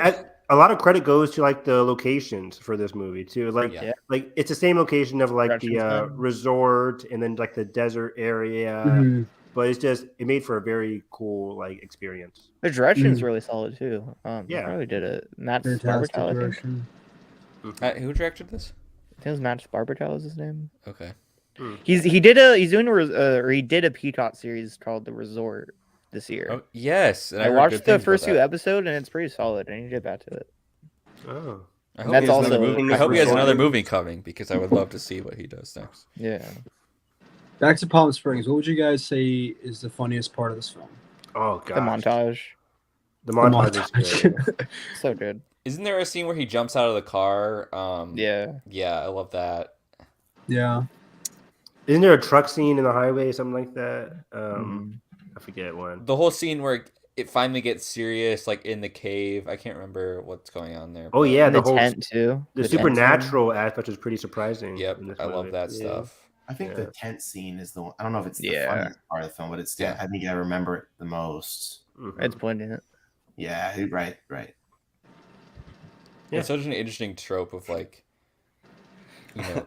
Speaker 7: a lot of credit goes to like the locations for this movie too. Like,
Speaker 8: Yeah.
Speaker 7: like it's the same location of like the
Speaker 1: Production's done.
Speaker 7: resort and then like the desert area.
Speaker 10: Mhm.
Speaker 7: But it made for a very cool like experience.
Speaker 1: The direction's really solid too.
Speaker 7: Yeah.
Speaker 1: probably did it. Matt
Speaker 10: Fantastic
Speaker 1: Sparbertel, I think.
Speaker 10: direction.
Speaker 8: Who directed this?
Speaker 1: I think it was Matt Sparbertel is his name.
Speaker 8: Okay.
Speaker 1: He did a Peacock series called The Resort this year.
Speaker 8: Oh yes, and
Speaker 1: I
Speaker 8: heard
Speaker 1: watched
Speaker 8: good
Speaker 1: the
Speaker 8: things about
Speaker 1: first few
Speaker 8: that.
Speaker 1: episodes and it's pretty solid. I need to get back to it.
Speaker 7: Oh.
Speaker 8: I
Speaker 1: And
Speaker 8: hope,
Speaker 1: that's
Speaker 8: he has another
Speaker 1: also-
Speaker 8: movie. I hope he has
Speaker 4: Resort.
Speaker 8: another movie coming because I would love to see what he does next.
Speaker 1: Yeah.
Speaker 10: Back to Palm Springs. What would you guys say is the funniest part of this film?
Speaker 7: Oh god.
Speaker 1: The montage.
Speaker 7: The montage is good.
Speaker 1: So good.
Speaker 8: Isn't there a scene where he jumps out of the car?
Speaker 1: Yeah.
Speaker 8: Yeah, I love that.
Speaker 10: Yeah.
Speaker 7: Isn't there a truck scene in the highway, something like that?
Speaker 1: Mm-hmm.
Speaker 7: I forget one.
Speaker 8: The whole scene where it finally gets serious, like in the cave. I can't remember what's going on there.
Speaker 7: Oh
Speaker 8: but-
Speaker 7: yeah,
Speaker 1: The
Speaker 7: the whole
Speaker 1: tent too.
Speaker 7: the
Speaker 1: The tent
Speaker 7: supernatural aspect was pretty surprising.
Speaker 8: Yep,
Speaker 7: in this
Speaker 8: I love
Speaker 7: movie.
Speaker 8: that
Speaker 4: Yeah.
Speaker 8: stuff.
Speaker 9: I think
Speaker 7: Yeah.
Speaker 9: the tent scene is the one. I don't know if it's the
Speaker 1: Yeah.
Speaker 9: funniest part of the film, but it's
Speaker 8: Yeah.
Speaker 9: I think I remember it the most.
Speaker 7: Mhm.
Speaker 1: It's poignant.
Speaker 9: Yeah, right.
Speaker 7: Yeah.
Speaker 8: It's such an interesting trope of like,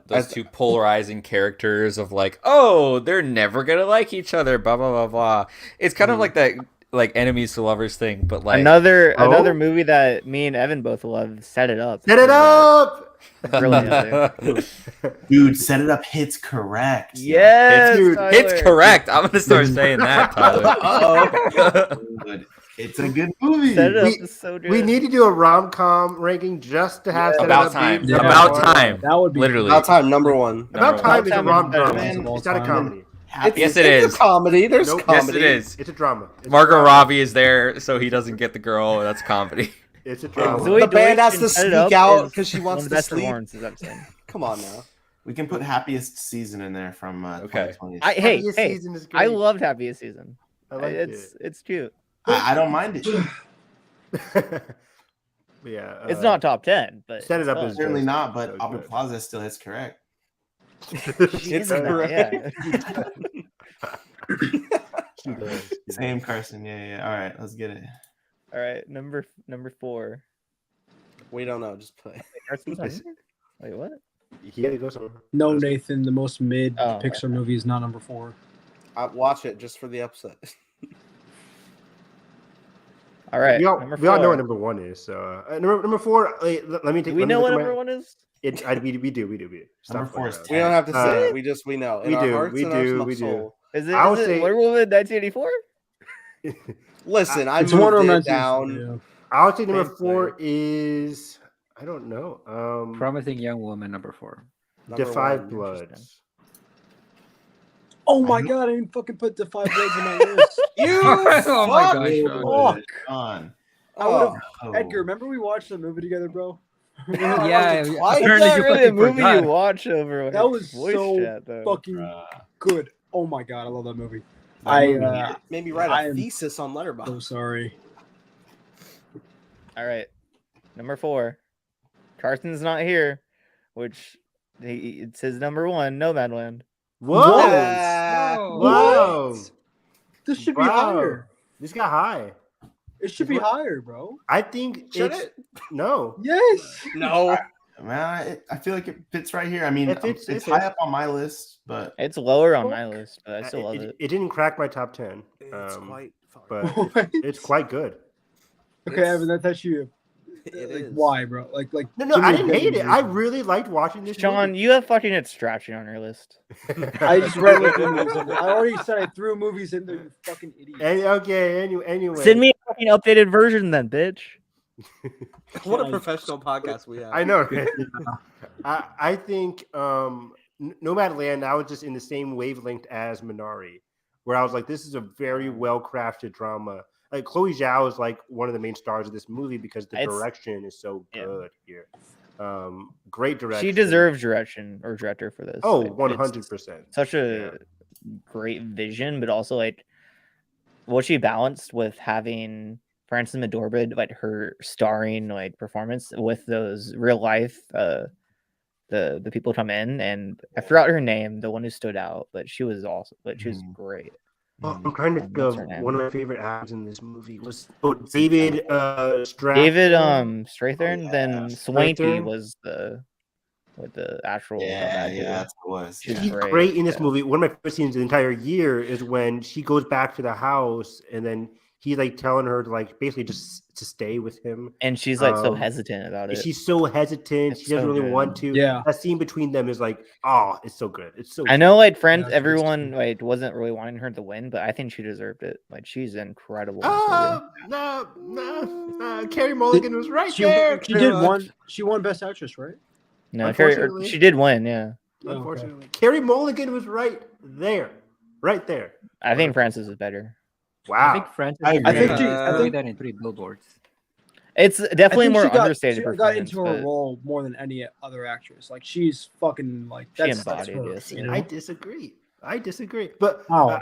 Speaker 8: those two polarizing characters of like, oh, they're never gonna like each other, blah blah blah blah. It's kind of like that, like enemies to lovers thing, but like
Speaker 1: Another movie that me and Evan both love. Set It Up.
Speaker 7: Set it up.
Speaker 1: Brilliant there.
Speaker 9: Dude, Set It Up hits correct.
Speaker 1: Yes,
Speaker 8: It's
Speaker 1: Tyler.
Speaker 8: correct. I'm gonna start saying that, Tyler.
Speaker 9: Good. It's a good movie.
Speaker 1: Set it up is so good.
Speaker 7: We need to do a rom-com ranking just to have Set It
Speaker 8: About
Speaker 7: Up
Speaker 8: time.
Speaker 7: be
Speaker 8: About
Speaker 7: number
Speaker 8: time.
Speaker 11: That would be
Speaker 8: Literally.
Speaker 4: About time, number one.
Speaker 7: About Time is a rom-com.
Speaker 11: Man,
Speaker 7: It's not a comedy.
Speaker 8: Yes, it
Speaker 4: It's
Speaker 8: is.
Speaker 4: a comedy. There's
Speaker 7: Nope.
Speaker 8: Yes,
Speaker 4: comedy.
Speaker 8: it is.
Speaker 7: It's a drama. It's a
Speaker 8: Margot
Speaker 7: drama.
Speaker 8: Robbie is there, so he doesn't get the girl. That's comedy.
Speaker 7: It's a drama.
Speaker 1: Zoe
Speaker 4: The band
Speaker 1: Deutsch
Speaker 4: has
Speaker 1: in
Speaker 4: to
Speaker 1: Set It
Speaker 4: sneak
Speaker 1: Up
Speaker 4: out
Speaker 1: is
Speaker 4: 'cause she wants
Speaker 1: one of
Speaker 4: to
Speaker 1: the best
Speaker 4: sleep.
Speaker 1: performances I've seen.
Speaker 4: Come on now.
Speaker 9: We can put happiest season in there from 2020.
Speaker 1: Hey,
Speaker 7: Happiest
Speaker 1: hey,
Speaker 7: Season is
Speaker 1: I
Speaker 7: great.
Speaker 1: loved Happiest Season.
Speaker 7: I like
Speaker 1: It's cute.
Speaker 9: I don't mind it.
Speaker 7: Yeah,
Speaker 1: It's not top 10, but
Speaker 7: Set It
Speaker 1: it's
Speaker 7: Up
Speaker 1: fun.
Speaker 7: is
Speaker 9: Certainly
Speaker 7: good.
Speaker 9: not, but
Speaker 7: So
Speaker 9: Aubrey
Speaker 7: good.
Speaker 9: Plaza still hits correct.
Speaker 1: It's correct.
Speaker 9: Same Carson. Yeah. All right, let's get it.
Speaker 1: All right, number 4.
Speaker 4: We don't know. Just play.
Speaker 1: Carson's not here? Wait, what?
Speaker 7: He had to go somewhere.
Speaker 11: No, Nathan, the most mid
Speaker 1: Oh,
Speaker 11: Pixar movie is not number 4.
Speaker 4: I watch it just for the upset.
Speaker 1: All right,
Speaker 7: We all
Speaker 1: number
Speaker 7: know
Speaker 1: 4.
Speaker 7: what number 1 is. So number 4. Wait, let me take.
Speaker 1: Do we
Speaker 7: let me
Speaker 1: know
Speaker 7: look
Speaker 1: what
Speaker 7: at
Speaker 1: number
Speaker 7: my-
Speaker 1: 1 is?
Speaker 7: We do. Stop
Speaker 9: Number 4 is
Speaker 7: fucking
Speaker 4: We
Speaker 7: around.
Speaker 4: don't have to say
Speaker 7: Uh,
Speaker 4: it. We know. In
Speaker 7: we
Speaker 4: our
Speaker 7: do,
Speaker 4: hearts
Speaker 7: we
Speaker 4: and our
Speaker 7: do, we do.
Speaker 4: soul.
Speaker 1: Is
Speaker 7: I would
Speaker 1: it
Speaker 7: say-
Speaker 1: Wonder Woman 1984?
Speaker 4: Listen, I
Speaker 11: It's
Speaker 4: moved
Speaker 11: Wonder
Speaker 4: it
Speaker 11: Woman
Speaker 4: down.
Speaker 7: I would say number
Speaker 4: Thank
Speaker 7: 4 is I don't know.
Speaker 6: Promising Young Woman, number 4.
Speaker 4: Number
Speaker 7: Defy
Speaker 4: one.
Speaker 7: Bloods.
Speaker 11: Oh my god, I didn't fucking put Defy Bloods on my list.
Speaker 4: You
Speaker 6: Oh my
Speaker 4: fuck!
Speaker 6: gosh, Sean.
Speaker 11: Fuck.
Speaker 9: On.
Speaker 11: I would have.
Speaker 9: Oh.
Speaker 11: Edgar, remember we watched the movie together, bro?
Speaker 6: Yeah,
Speaker 4: Why-
Speaker 1: It's
Speaker 6: apparently
Speaker 1: not
Speaker 6: you
Speaker 1: really a
Speaker 6: fucking
Speaker 1: movie
Speaker 6: forgot.
Speaker 1: you watch over
Speaker 11: That was
Speaker 1: voice
Speaker 11: so
Speaker 1: chat, though.
Speaker 11: fucking good. Oh my god, I love that movie.
Speaker 4: Made me write
Speaker 11: I
Speaker 4: a
Speaker 11: am
Speaker 4: thesis on
Speaker 11: so
Speaker 4: Letterboxd.
Speaker 11: sorry.
Speaker 1: All right, number 4. Carson's not here, which it's his number 1, Nomadland.
Speaker 7: Whoa!
Speaker 6: Whoa.
Speaker 7: Whoa!
Speaker 11: This should be
Speaker 7: Wow.
Speaker 11: higher.
Speaker 7: This got high.
Speaker 11: It should be higher, bro.
Speaker 7: I think
Speaker 4: Should
Speaker 7: it's
Speaker 4: it?
Speaker 7: no.
Speaker 11: Yes.
Speaker 4: No.
Speaker 9: Man, I feel like it fits right here. I mean,
Speaker 7: It fits,
Speaker 9: it's
Speaker 7: it
Speaker 9: high
Speaker 7: fits.
Speaker 9: up on my list, but
Speaker 1: It's lower on my list, but I still love it.
Speaker 7: It didn't crack my top 10.
Speaker 4: It's quite fine.
Speaker 7: but it's quite good.
Speaker 11: Okay, Evan, that's actually
Speaker 4: It
Speaker 11: like,
Speaker 4: is.
Speaker 11: why, bro? Like,
Speaker 7: No,
Speaker 11: give me
Speaker 7: I
Speaker 11: a
Speaker 7: didn't
Speaker 11: better
Speaker 7: hate it. I
Speaker 11: reason.
Speaker 7: really liked watching this.
Speaker 1: Sean,
Speaker 7: movie.
Speaker 1: you have fucking Extraction on your list.
Speaker 11: I just read what movies in there. I already said I threw movies in there, you fucking idiot.
Speaker 7: Anyway.
Speaker 1: Send me a fucking updated version then, bitch.
Speaker 4: What a professional podcast we have.
Speaker 7: I know. Right? I think Nomadland, I was just in the same wavelength as Minari, where I was like, this is a very well crafted drama. Like Chloe Zhao is like one of the main stars of this movie because the direction is so good here. Great direction.
Speaker 1: She deserves director for this.
Speaker 7: Oh,
Speaker 1: Like, it's
Speaker 7: 100%.
Speaker 1: Such a great vision, but also like what she balanced with having Frances McDormand, like her starring like performance with those real life the people come in, and I forgot her name, the one who stood out, but she was awesome. But she was great.
Speaker 7: Oh, I'm trying to think
Speaker 1: What's
Speaker 7: of
Speaker 1: her name?
Speaker 7: one of my favorite actors in this movie was David Strathairn.
Speaker 1: David Strathairn, then Swanky
Speaker 7: Strathairn.
Speaker 1: was the actual
Speaker 9: yeah,
Speaker 1: bad guy.
Speaker 9: that's what it was.
Speaker 1: She's
Speaker 7: She's
Speaker 1: great,
Speaker 7: great in this
Speaker 1: yeah.
Speaker 7: movie. One of my favorite scenes the entire year is when she goes back to the house and then he's like telling her to like basically just to stay with him.
Speaker 1: And she's like so hesitant about it.
Speaker 7: She's so hesitant.
Speaker 1: It's
Speaker 7: She doesn't
Speaker 1: so
Speaker 7: really
Speaker 1: good.
Speaker 7: want to.
Speaker 11: Yeah.
Speaker 7: That scene between them is like, oh, it's so good. It's so
Speaker 1: I know, like friends,
Speaker 11: Yeah, she was
Speaker 1: everyone like wasn't really wanting her to win, but I think she deserved it. Like she's incredible. in this movie.
Speaker 7: Carrie Mulligan was right
Speaker 11: She,
Speaker 7: there.
Speaker 11: she did one. She won Best Actress, right?
Speaker 1: No, Carrie,
Speaker 7: Unfortunately-
Speaker 1: she did win. Yeah,
Speaker 7: Unfortunately, Carrie Mulligan was right there.
Speaker 1: I think Frances is better.
Speaker 7: Wow.
Speaker 6: I think Frances.
Speaker 9: I
Speaker 11: I think she.
Speaker 6: I
Speaker 11: I think
Speaker 6: that in 3 Billboards.
Speaker 1: It's
Speaker 11: I
Speaker 1: definitely
Speaker 11: think
Speaker 1: more
Speaker 11: she got,
Speaker 1: understated.
Speaker 11: She got
Speaker 1: performance,
Speaker 11: into her
Speaker 1: but
Speaker 11: role more than any other actress. Like she's fucking like
Speaker 1: She
Speaker 11: that's
Speaker 1: embodied
Speaker 11: her.
Speaker 1: it,
Speaker 11: You
Speaker 1: yeah.
Speaker 11: know?
Speaker 7: I disagree. But
Speaker 11: Wow.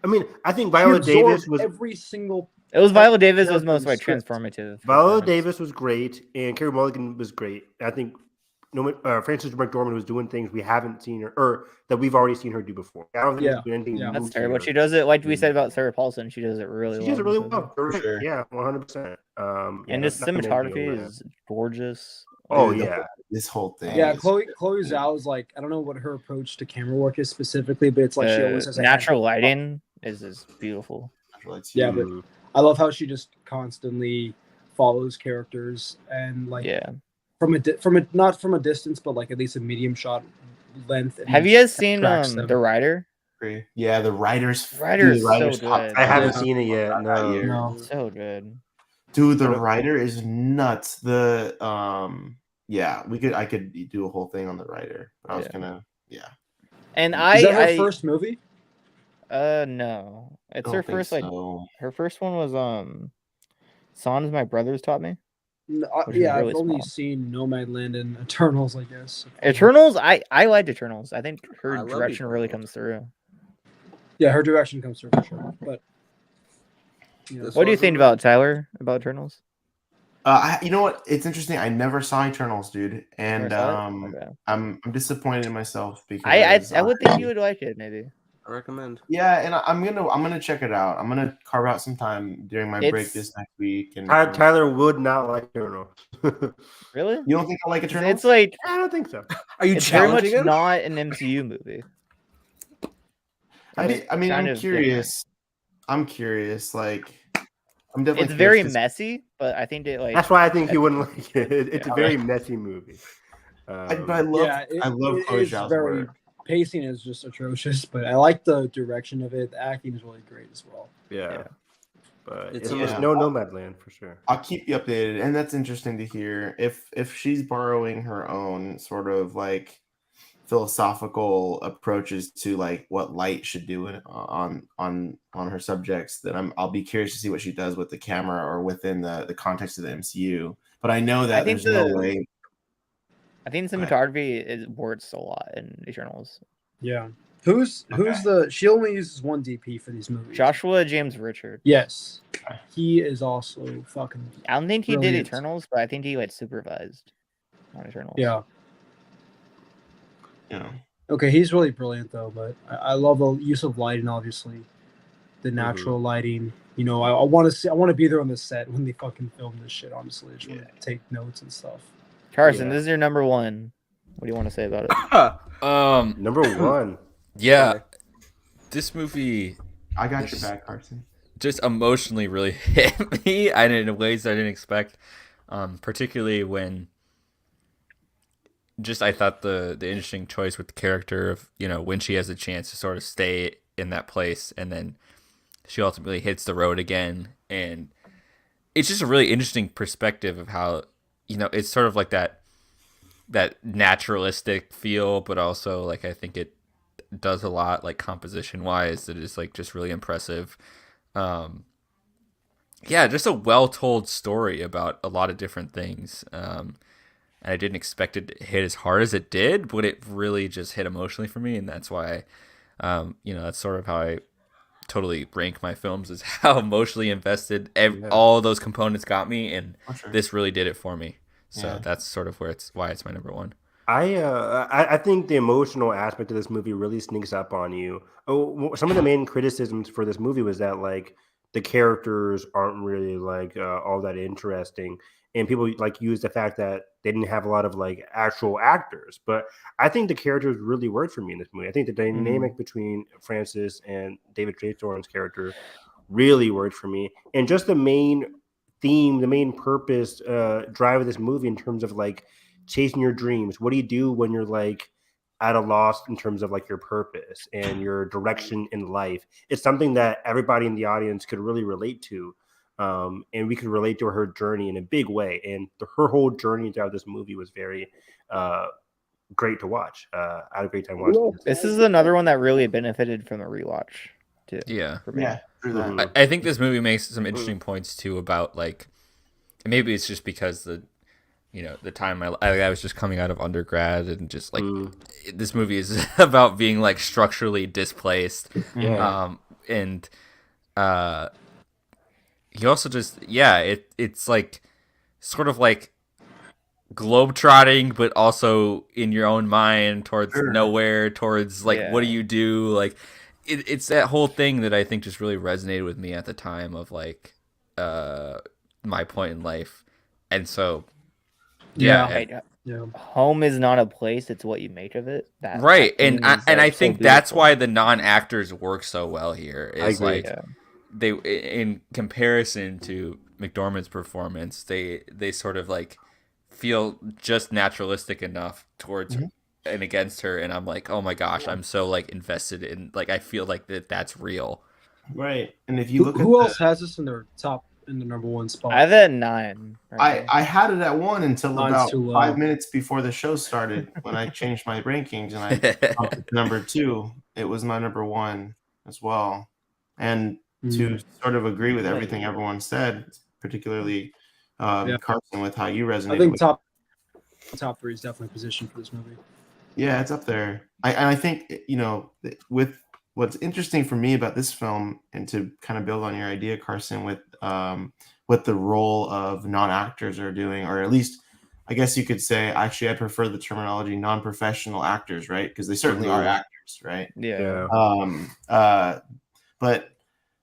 Speaker 7: I mean, I think
Speaker 11: She
Speaker 7: Viola
Speaker 11: absorbed
Speaker 7: Davis was
Speaker 11: every single.
Speaker 1: it was Viola Davis was
Speaker 11: character
Speaker 1: most
Speaker 11: in the
Speaker 1: like
Speaker 11: script.
Speaker 1: transformative.
Speaker 7: Viola
Speaker 1: performance.
Speaker 7: Davis was great, and Carrie Mulligan was great. I think Frances McDormand was doing things we haven't seen her, or that we've already seen her do before. I don't think
Speaker 11: Yeah,
Speaker 7: there's been anything
Speaker 11: yeah.
Speaker 7: new
Speaker 1: That's
Speaker 7: to
Speaker 1: terrible.
Speaker 7: her.
Speaker 1: She does it like we said about Sarah Paulson. She does it really well.
Speaker 7: She does it
Speaker 1: in
Speaker 7: really
Speaker 1: this movie.
Speaker 7: well.
Speaker 9: Sure.
Speaker 7: Yeah, 100%.
Speaker 1: And his cinematography is gorgeous.
Speaker 7: Oh
Speaker 9: Dude,
Speaker 7: yeah,
Speaker 9: this whole thing.
Speaker 11: Yeah,
Speaker 9: is-
Speaker 11: Chloe Zhao is like I don't know what her approach to camera work is specifically, but it's like she always has a
Speaker 1: natural lighting is beautiful.
Speaker 11: Yeah, but I love how she just constantly follows characters and like
Speaker 1: Yeah.
Speaker 11: not from a distance, but like at least a medium shot length. and
Speaker 1: Have you guys seen
Speaker 11: tracks them.
Speaker 1: The Rider?
Speaker 9: agree. Yeah, the writers.
Speaker 1: Writer
Speaker 9: dude,
Speaker 1: is
Speaker 9: the writers
Speaker 1: so
Speaker 9: top
Speaker 1: good.
Speaker 9: 10
Speaker 7: I haven't
Speaker 9: list
Speaker 7: seen it yet.
Speaker 9: that
Speaker 7: No.
Speaker 9: year.
Speaker 10: No.
Speaker 1: So good.
Speaker 9: Dude, the
Speaker 7: I don't-
Speaker 9: writer is nuts. Yeah, I could do a whole thing on the writer, but I was
Speaker 1: Yeah.
Speaker 9: gonna
Speaker 1: And
Speaker 10: Is that her first movie?
Speaker 1: No. It's her
Speaker 9: don't think
Speaker 1: first
Speaker 9: so.
Speaker 1: her first one was Songs My Brothers Taught Me. Which is
Speaker 10: Yeah,
Speaker 1: really
Speaker 10: I've only
Speaker 1: small.
Speaker 10: seen Nomadland and Eternals, I guess.
Speaker 1: Eternals, I liked Eternals. I think her
Speaker 4: I love
Speaker 1: direction really
Speaker 4: Eternals.
Speaker 1: comes through.
Speaker 10: Yeah, her direction comes through for sure. But you know,
Speaker 4: This
Speaker 1: What do you
Speaker 4: wasn't
Speaker 1: think about Tyler about Eternals?
Speaker 9: You know what? It's interesting. I never saw Eternals, dude, and
Speaker 1: Never saw it? Okay.
Speaker 9: I'm disappointed in myself because
Speaker 1: I would think you would like it, maybe.
Speaker 4: I recommend.
Speaker 9: Yeah, and I'm gonna check it out. I'm gonna carve out some time during my break
Speaker 1: It's-
Speaker 9: this next week. And
Speaker 7: Tyler would not like Eternals.
Speaker 1: Really?
Speaker 9: you don't think I like Eternals?
Speaker 1: It's like
Speaker 7: I don't think so.
Speaker 4: Are you
Speaker 1: it's very much
Speaker 4: challenging him?
Speaker 1: not an MCU movie.
Speaker 9: I mean,
Speaker 1: kind
Speaker 9: I'm
Speaker 1: of
Speaker 9: curious. I'm curious. Like, I'm definitely
Speaker 1: It's very
Speaker 9: curious 'cause-
Speaker 1: messy, but I think it like
Speaker 7: That's why I think he wouldn't like it. It's
Speaker 1: Yeah.
Speaker 7: a very messy movie.
Speaker 9: but I love I love
Speaker 10: it
Speaker 9: Chloe
Speaker 10: is
Speaker 9: Zhao's
Speaker 10: very
Speaker 9: work.
Speaker 10: pacing is just atrocious, but I like the direction of it. The acting is really great as well.
Speaker 7: Yeah. But
Speaker 4: It's
Speaker 7: it's
Speaker 9: a-
Speaker 7: no Nomadland for sure.
Speaker 9: I'll keep you updated, and that's interesting to hear. If she's borrowing her own sort of like philosophical approaches to like what light should do on her subjects, then I'll be curious to see what she does with the camera or within the context of the MCU. But I know that
Speaker 1: think
Speaker 9: there's no way.
Speaker 1: I think
Speaker 9: Go ahead.
Speaker 1: cinematography works a lot in Eternals.
Speaker 10: Yeah. Who's the? She only uses one DP for these movies.
Speaker 1: Joshua James Richard.
Speaker 10: Yes, he is also fucking.
Speaker 1: I don't think he did
Speaker 10: brilliant.
Speaker 1: Eternals, but I think he like supervised on Eternals.
Speaker 10: Yeah.
Speaker 9: Yeah.
Speaker 10: Okay, he's really brilliant though. But I love the use of lighting. Obviously, the natural lighting. You know, I want to see. I want to be there on the set when they fucking film this shit. Honestly, I just want to take notes and stuff.
Speaker 1: Carson,
Speaker 7: Yeah.
Speaker 1: this is your number one. What do you want to say about it?
Speaker 7: Number one.
Speaker 8: Yeah, this movie
Speaker 9: I got your back, Carson.
Speaker 8: just emotionally really hit me. In ways I didn't expect, particularly when I thought the interesting choice with the character of, you know, when she has a chance to sort of stay in that place and then she ultimately hits the road again, and it's just a really interesting perspective of how, you know, it's sort of like that naturalistic feel, but also like I think it does a lot like composition wise that is like just really impressive. Yeah, just a well told story about a lot of different things. And I didn't expect it to hit as hard as it did, but it really just hit emotionally for me, and that's why you know, that's sort of how I totally rank my films, is how emotionally invested all those components got me, and this really did it for me. So that's sort of why it's my number one.
Speaker 7: I think the emotional aspect of this movie really sneaks up on you. Some of the main criticisms for this movie was that like the characters aren't really like all that interesting, and people like use the fact that they didn't have a lot of like actual actors. But I think the characters really worked for me in this movie. I think the dynamic between Francis and David Strathairn's character really worked for me, and just the main theme, the main purpose, drive of this movie in terms of like chasing your dreams. What do you do when you're like at a loss in terms of like your purpose and your direction in life? It's something that everybody in the audience could really relate to. And we could relate to her journey in a big way. And her whole journey throughout this movie was very great to watch. I had a great time watching
Speaker 1: This is another one that really benefited from a rewatch too.
Speaker 8: Yeah.
Speaker 1: For me.
Speaker 8: I think this movie makes some interesting points too about like, maybe it's just because the time I was just coming out of undergrad, and just like this movie is about being like structurally displaced. And he also just it's like sort of like globetrotting, but also in your own mind towards nowhere, towards like what do you do? Like it's that whole thing that I think just really resonated with me at the time of like my point in life. And so
Speaker 1: home is not a place, it's what you make of it.
Speaker 8: Right. And I think that's why the non-actors work so well here. Is like they, in comparison to McDormand's performance, they sort of like feel just naturalistic enough towards and against her, and I'm like, oh my gosh, I'm so like invested in, like, I feel like that's real.
Speaker 9: Right. And if you look
Speaker 11: who
Speaker 9: at
Speaker 11: else has this in their top in the number one spot?
Speaker 1: I have it at 9.
Speaker 9: I had it at 1 until
Speaker 11: Mine's
Speaker 9: about
Speaker 11: too low.
Speaker 9: 5 minutes before the show started when I changed my rankings and I bumped it to number 2. It was my number 1 as well. And to sort of agree with everything everyone said, particularly Carson, with how you resonated.
Speaker 11: I think
Speaker 9: with
Speaker 11: top 3 is definitely positioned for this movie.
Speaker 9: Yeah, it's up there. I think, you know, with what's interesting for me about this film, and to kind of build on your idea, Carson, with what the role of non-actors are doing, or at least I guess you could say, actually, I prefer the terminology non-professional actors, right? Because they certainly are actors, right?
Speaker 1: Yeah.
Speaker 9: But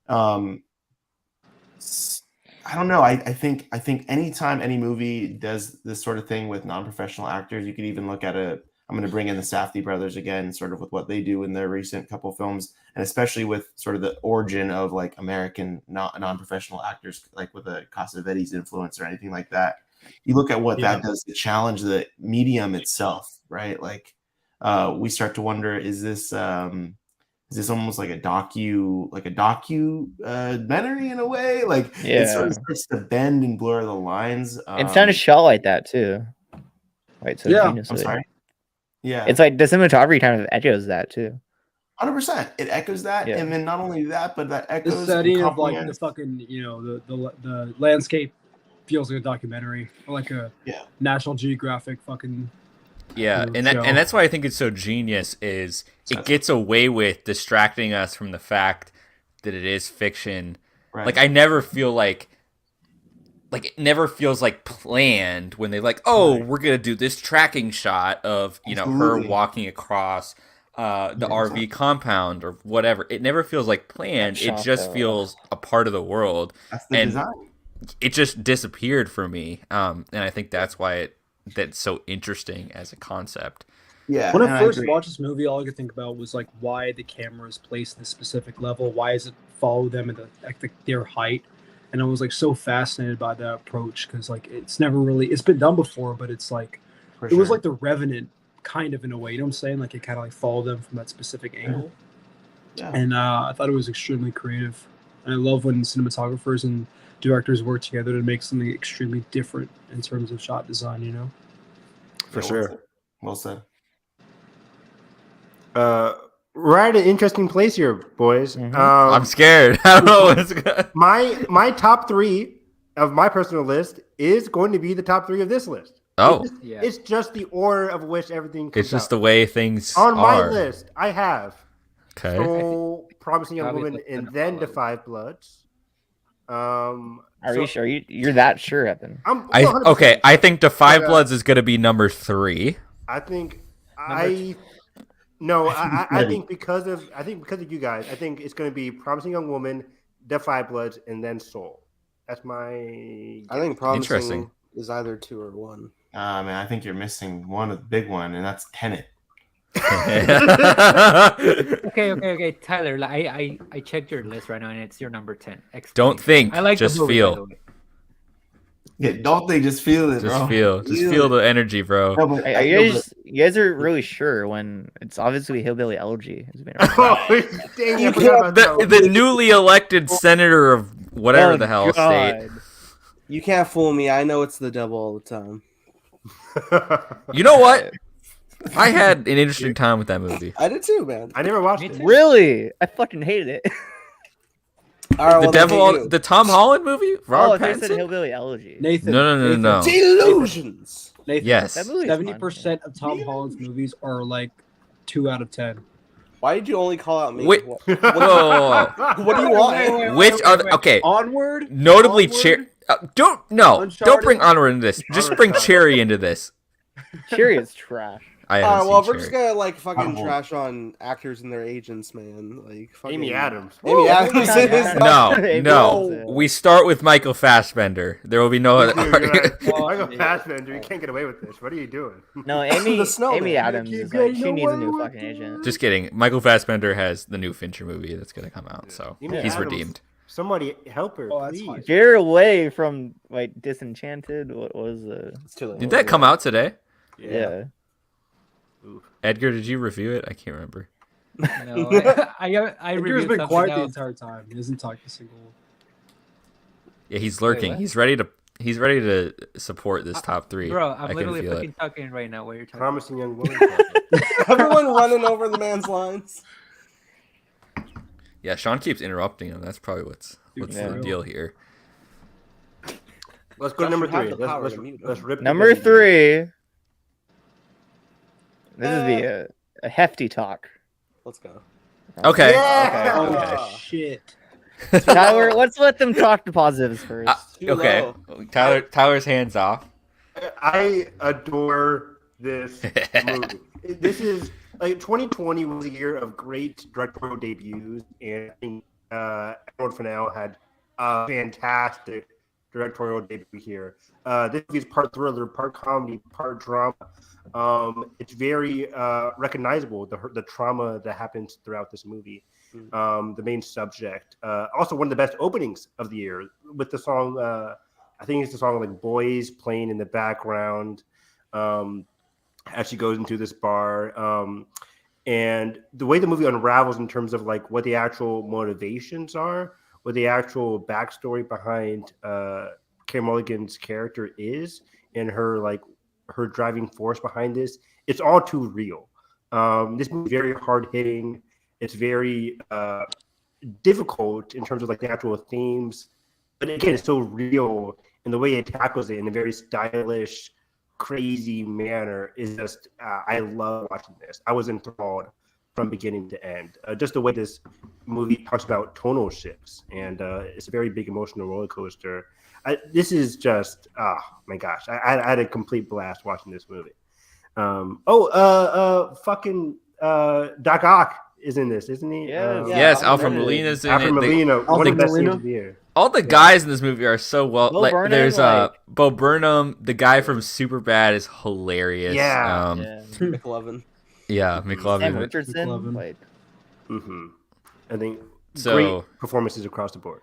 Speaker 9: I don't know. I think anytime any movie does this sort of thing with non-professional actors, you could even look at it. I'm going to bring in the Safdie brothers again, sort of with what they do in their recent couple films, and especially with sort of the origin of like American non-professional actors, like with a Cassavetes influence or anything like that. You look at what that does to challenge the medium itself, right? Like we start to wonder, is this almost like a documentary in a way? Like it sort of starts to bend and blur the lines.
Speaker 1: It's kind of shot like that too. Right. So
Speaker 9: I'm sorry. Yeah,
Speaker 1: it's like the cinematography kind of echoes that too.
Speaker 9: 100%. It echoes that, and then not only that, but that echoes
Speaker 11: the setting of like the fucking, you know, the landscape feels like a documentary or like a National Geographic fucking.
Speaker 8: Yeah, and that's why I think it's so genius. Is it gets away with distracting us from the fact that it is fiction. Right. Like I never feel like it never feels like planned when they like, we're gonna do this tracking shot of, you know, her walking across the RV compound or whatever. It never feels like planned. It just feels a part of the world.
Speaker 9: That's the design.
Speaker 8: It just disappeared for me, and I think that's why that's so interesting as a concept.
Speaker 11: Yeah. When I first watched this movie, all I could think about was like why the camera is placed in a specific level. Why does it follow them at their height? And I was like so fascinated by that approach because like it's been done before, but it's like it was like The Revenant kind of in a way. You know what I'm saying? Like it kind of like followed them from that specific angle. Yeah. And I thought it was extremely creative. And I love when cinematographers and directors work together to make something extremely different in terms of shot design, you know?
Speaker 7: For sure.
Speaker 9: Well said.
Speaker 7: We're at an interesting place here, boys.
Speaker 8: Mm-hmm. I'm scared. I don't know what's good.
Speaker 7: My top 3 of my personal list is going to be the top 3 of this list.
Speaker 8: Oh.
Speaker 7: It's just the order of which everything comes
Speaker 8: It's just
Speaker 7: out.
Speaker 8: the way things
Speaker 7: on my
Speaker 8: are.
Speaker 7: list. I have
Speaker 8: Soul,
Speaker 7: Promising Young Woman, and then The Five Bloods.
Speaker 1: Are you sure? You're that sure, Evan?
Speaker 8: I think The Five Bloods is going to be number 3.
Speaker 7: I think I think because of you guys, I think it's going to be Promising Young Woman, The Five Bloods, and then Soul. That's my.
Speaker 4: I think Promising is either 2 or 1.
Speaker 9: Man, I think you're missing the big one, and that's Tenet.
Speaker 6: Okay, Tyler. I checked your list right now, and it's your number 10. Explain.
Speaker 8: Don't think.
Speaker 6: I like
Speaker 8: just
Speaker 6: the movie,
Speaker 8: feel.
Speaker 9: Yeah, don't they just feel it,
Speaker 8: just
Speaker 9: bro?
Speaker 8: Just feel the energy, bro.
Speaker 1: No, you guys are really sure when it's obviously Hillbilly Elegy has been
Speaker 8: the newly elected senator of whatever the hell state.
Speaker 4: You can't fool me. I know it's the devil all the time.
Speaker 8: You know what? I had an interesting time with that movie.
Speaker 4: I did too, man.
Speaker 7: I never watched it.
Speaker 1: Really? I fucking hated it.
Speaker 4: All right,
Speaker 8: the Tom Holland movie?
Speaker 1: Robert Pattinson? I said Hillbilly Elegy.
Speaker 11: Nathan.
Speaker 8: No.
Speaker 4: Delusions.
Speaker 11: Nathan,
Speaker 8: yes.
Speaker 11: 70% of Tom Holland's movies are like 2 out of 10.
Speaker 4: Why did you only call out me?
Speaker 8: What do you want? Which other? Okay.
Speaker 11: Onward.
Speaker 8: Notably, don't bring Onward into this. Just bring Cherry into this.
Speaker 1: Cherry is trash.
Speaker 4: Well, we're just gonna like fucking trash on actors and their agents, man. Like fucking
Speaker 7: Amy Adams.
Speaker 4: Amy Adams.
Speaker 8: No. We start with Michael Fassbender. There will be no other.
Speaker 7: Michael Fassbender, you can't get away with this. What are you doing?
Speaker 1: No, Amy Adams is like, she needs a new fucking agent.
Speaker 8: Just kidding. Michael Fassbender has the new Fincher movie that's gonna come out, so he's redeemed.
Speaker 7: Somebody help her, please.
Speaker 1: Get away from like Disenchanted. What was
Speaker 8: Did that come out today?
Speaker 1: Yeah.
Speaker 8: Edgar, did you review it? I can't remember.
Speaker 11: No, I
Speaker 10: Edgar's
Speaker 11: reviewed
Speaker 10: been
Speaker 11: something
Speaker 10: quiet the
Speaker 11: else.
Speaker 10: entire time. He hasn't talked a single.
Speaker 8: Yeah, he's lurking.
Speaker 11: what?
Speaker 8: He's ready to support this top three.
Speaker 6: Bro,
Speaker 8: I
Speaker 6: I'm
Speaker 8: can
Speaker 6: literally
Speaker 8: feel
Speaker 6: fucking
Speaker 8: it.
Speaker 6: talking right now while you're talking.
Speaker 7: Promising young woman.
Speaker 4: Everyone running over the man's lines.
Speaker 8: Yeah, Sean keeps interrupting him. That's probably what's
Speaker 1: Yeah.
Speaker 8: the deal here.
Speaker 7: Let's go to
Speaker 4: Josh,
Speaker 7: number
Speaker 4: you have
Speaker 7: three.
Speaker 4: the power
Speaker 7: Let's
Speaker 4: to mute him.
Speaker 7: let's rip the
Speaker 1: Number
Speaker 7: band-aid.
Speaker 1: 3. This is a hefty talk.
Speaker 4: Let's go.
Speaker 8: Okay.
Speaker 4: Yeah!
Speaker 10: Oh
Speaker 4: Okay.
Speaker 10: shit!
Speaker 1: Tyler, let's let them talk the positives first.
Speaker 4: Too
Speaker 8: Okay.
Speaker 4: low.
Speaker 8: Tyler's hands off.
Speaker 7: I adore this movie. This is like 2020 was a year of great directorial debuts, and I think Edward Fennell had a fantastic directorial debut here. This movie is part thriller, part comedy, part drama. It's very recognizable, the trauma that happens throughout this movie. The main subject. Also, one of the best openings of the year with the song. I think it's the song like "Boys" playing in the background as she goes into this bar. And the way the movie unravels in terms of like what the actual motivations are, what the actual backstory behind Carey Mulligan's character is, and her driving force behind this, it's all too real. This movie is very hard hitting. It's very difficult in terms of like the actual themes, but again, it's so real, and the way it tackles it in a very stylish, crazy manner is just I love watching this. I was enthralled from beginning to end. Just the way this movie talks about tonal shifts, and it's a very big emotional roller coaster. This is just my gosh, I had a complete blast watching this movie. Fucking Doc Ock is in this, isn't he?
Speaker 8: Yes, Alfred Molina's in it.
Speaker 7: Alfred Molina, one of the best scenes of the year.
Speaker 8: All the guys in this movie are so well.
Speaker 1: Bo
Speaker 8: Like,
Speaker 1: Burnham,
Speaker 8: there's
Speaker 1: like-
Speaker 8: Bo Burnham, the guy from Superbad is hilarious.
Speaker 7: Yeah.
Speaker 4: McLovin.
Speaker 8: Yeah, McLovin.
Speaker 1: Sam Richardson.
Speaker 10: McLovin.
Speaker 1: Like,
Speaker 7: I think
Speaker 8: So-
Speaker 7: great performances across the board.